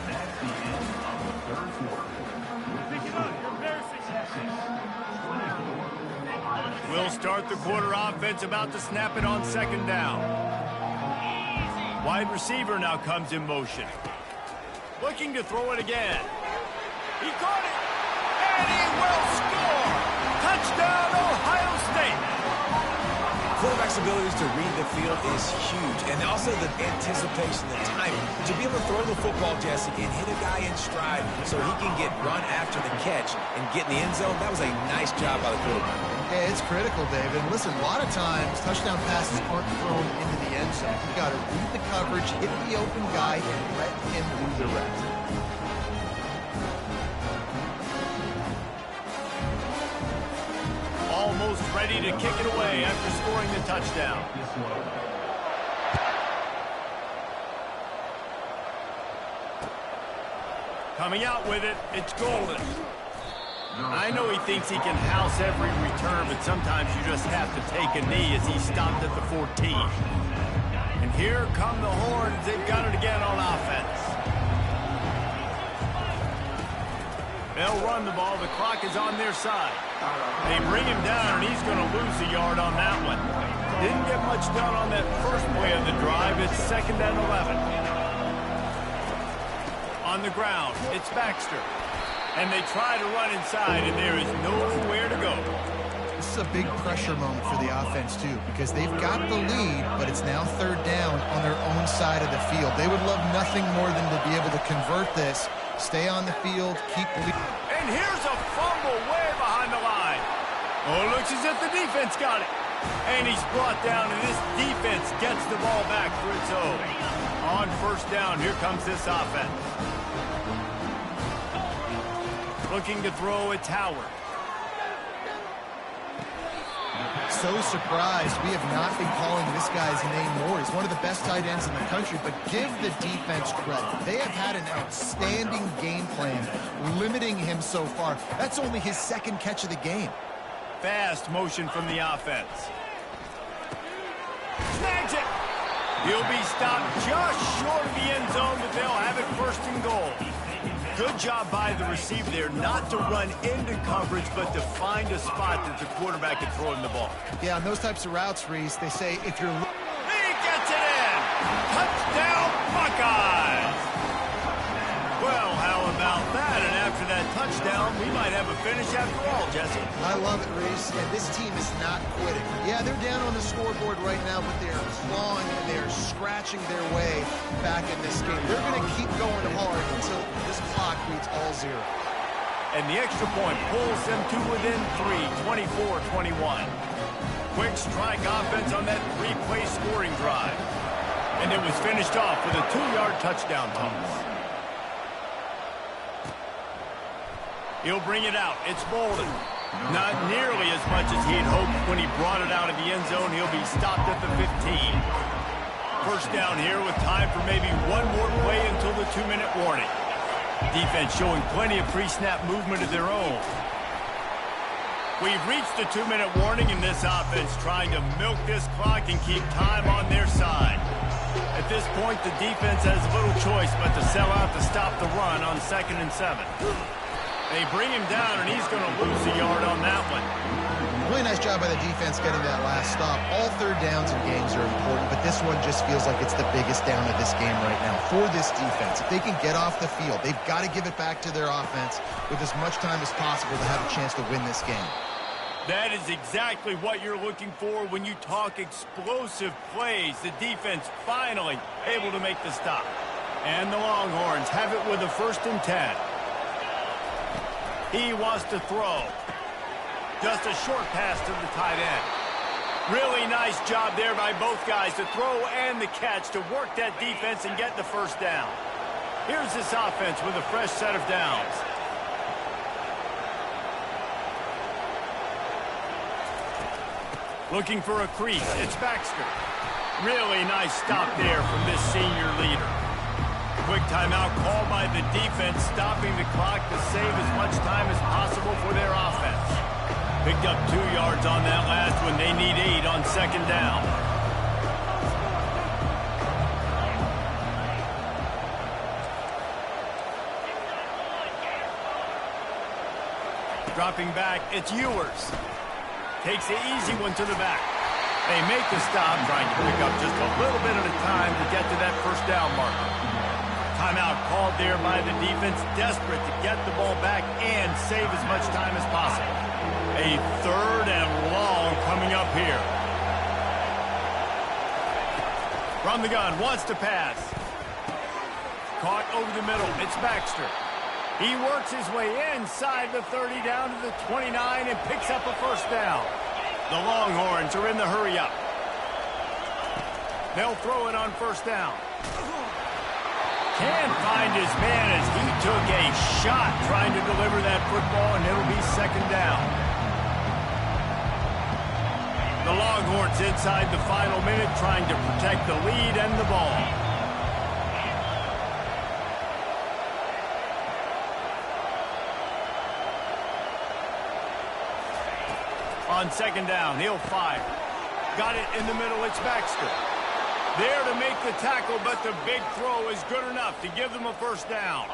D: That's the end of the third quarter.
A: We'll start the quarter offense about to snap it on 2nd down. Wide receiver now comes in motion. Looking to throw it again. He caught it, and he will score! Touchdown, Ohio State!
B: Quarterback's abilities to read the field is huge, and also the anticipation, the timing. To be able to throw the football, Jesse, and hit a guy in stride so he can get run after the catch and get in the end zone, that was a nice job by the quarterback.
C: Yeah, it's critical, David. Listen, a lot of times, touchdown passes aren't thrown into the end zone. You got to read the coverage, hit the open guy, and let him do the rest.
A: Almost ready to kick it away after scoring the touchdown. Coming out with it, it's Golden. I know he thinks he can house every return, but sometimes you just have to take a knee as he stopped at the 14. And here come the Horns. They've got it again on offense. They'll run the ball. The clock is on their side. They bring him down, and he's going to lose a yard on that one. Didn't get much done on that first play of the drive. It's 2nd and 11. On the ground, it's Baxter. And they try to run inside, and there is nowhere to go.
C: This is a big pressure moment for the offense, too, because they've got the lead, but it's now 3rd down on their own side of the field. They would love nothing more than to be able to convert this, stay on the field, keep the lead.
A: And here's a fumble way behind the line. Oh, looks as if the defense got it. And he's brought down, and this defense gets the ball back for its own. On first down, here comes this offense. Looking to throw, it's Howard.
C: So surprised we have not been calling this guy's name more. He's one of the best tight ends in the country, but give the defense credit. They have had an outstanding game plan, limiting him so far. That's only his 2nd catch of the game.
A: Fast motion from the offense. Snags it. He'll be stopped just short of the end zone, but they'll have it 1st and goal. Good job by the receiver there not to run into coverage, but to find a spot that the quarterback can throw him the ball.
C: Yeah, on those types of routes, Reese, they say if you're...
A: He gets it in! Touchdown, Buckeyes! Well, how about that? And after that touchdown, we might have a finish after all, Jesse.
C: I love it, Reese, and this team is not quitting. Yeah, they're down on the scoreboard right now, but they are clawing and they are scratching their way back in this game. They're going to keep going hard until this clock reads all 0.
A: And the extra point pulls them to within 3, 24-21. Quick strike offense on that 3-play scoring drive. And it was finished off with a 2-yard touchdown toss. He'll bring it out. It's Bolden. Not nearly as much as he had hoped when he brought it out of the end zone. He'll be stopped at the 15. First down here with time for maybe one more play until the 2-minute warning. Defense showing plenty of pre-snap movement of their own. We've reached the 2-minute warning, and this offense trying to milk this clock and keep time on their side. At this point, the defense has little choice but to sell out to stop the run on 2nd and 7. They bring him down, and he's going to lose a yard on that one.
C: Really nice job by the defense getting that last stop. All third downs in games are important, but this one just feels like it's the biggest down of this game right now for this defense. If they can get off the field, they've got to give it back to their offense with as much time as possible to have a chance to win this game.
A: That is exactly what you're looking for when you talk explosive plays. The defense finally able to make the stop. And the Longhorns have it with a 1st and 10. He wants to throw. Just a short pass to the tight end. Really nice job there by both guys to throw and the catch to work that defense and get the 1st down. Here's this offense with a fresh set of downs. Looking for a crease. It's Baxter. Really nice stop there from this senior leader. Quick timeout called by the defense, stopping the clock to save as much time as possible for their offense. Picked up 2 yards on that last one. They need 8 on 2nd down. Dropping back, it's Ewers. Takes the easy one to the back. They make the stop, trying to pick up just a little bit at a time to get to that 1st down marker. Timeout called there by the defense, desperate to get the ball back and save as much time as possible. A 3rd and long coming up here. From the gun, wants to pass. Caught over the middle, it's Baxter. He works his way inside the 30 down to the 29 and picks up a 1st down. The Longhorns are in the hurry-up. They'll throw it on 1st down. Can't find his man as he took a shot trying to deliver that football, and it'll be 2nd down. The Longhorns inside the final minute trying to protect the lead and the ball. On 2nd down, he'll fire. Got it in the middle, it's Baxter. There to make the tackle, but the big throw is good enough to give them a 1st down.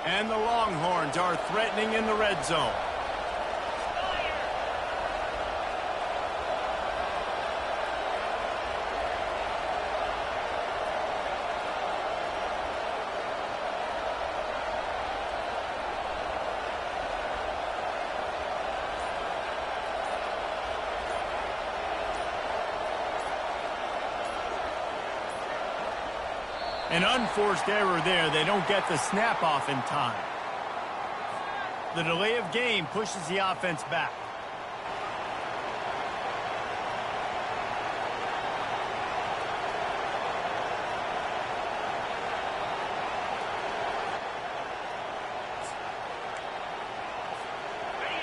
A: And the Longhorns are threatening in the red zone. An unforced error there. They don't get the snap off in time. The delay of game pushes the offense back.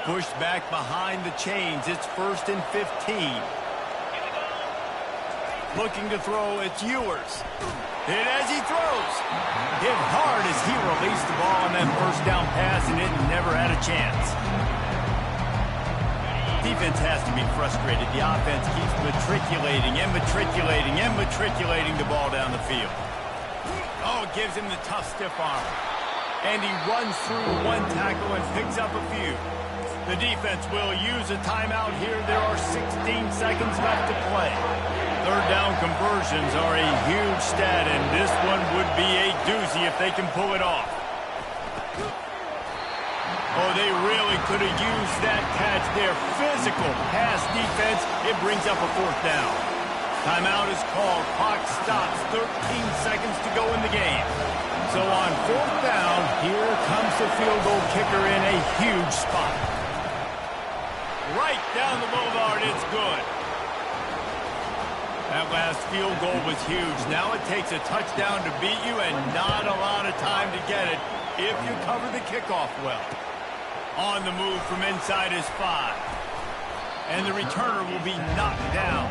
A: Pushed back behind the chains. It's 1st and 15. Looking to throw, it's Ewers. And as he throws, hit hard as he released the ball on that 1st down pass, and it never had a chance. Defense has to be frustrated. The offense keeps matriculating and matriculating and matriculating the ball down the field. Oh, it gives him the tough stiff arm. And he runs through one tackle and picks up a few. The defense will use a timeout here. There are 16 seconds left to play. 3rd down conversions are a huge stat, and this one would be a doozy if they can pull it off. Oh, they really could have used that catch there. Physical pass defense. It brings up a 4th down. Timeout is called. Clock stops. 13 seconds to go in the game. So on 4th down, here comes the field goal kicker in a huge spot. Right down the boulevard, it's good. That last field goal was huge. Now it takes a touchdown to beat you and not a lot of time to get it if you cover the kickoff well. On the move from inside his 5. And the returner will be knocked down.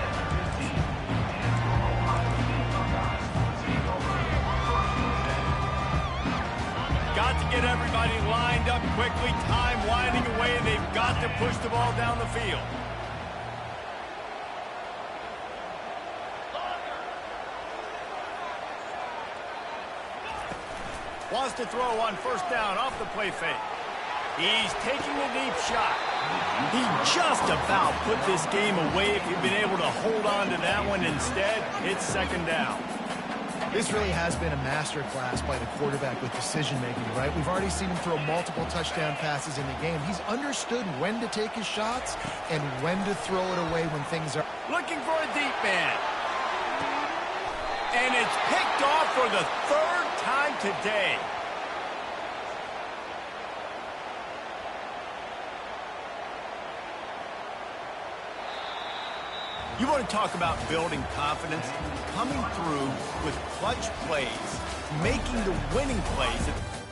A: Got to get everybody lined up quickly. Time winding away. They've got to push the ball down the field. Wants to throw on first down off the play fake. He's taking a deep shot. He just about put this game away if he'd been able to hold on to that one. Instead, it's second down.
C: This really has been a masterclass by the quarterback with decision-making, right? We've already seen him throw multiple touchdown passes in the game. He's understood when to take his shots and when to throw it away when things are...
A: Looking for a deep man. And it's picked off for the third time today. You want to talk about building confidence? Coming through with clutch plays, making the winning plays.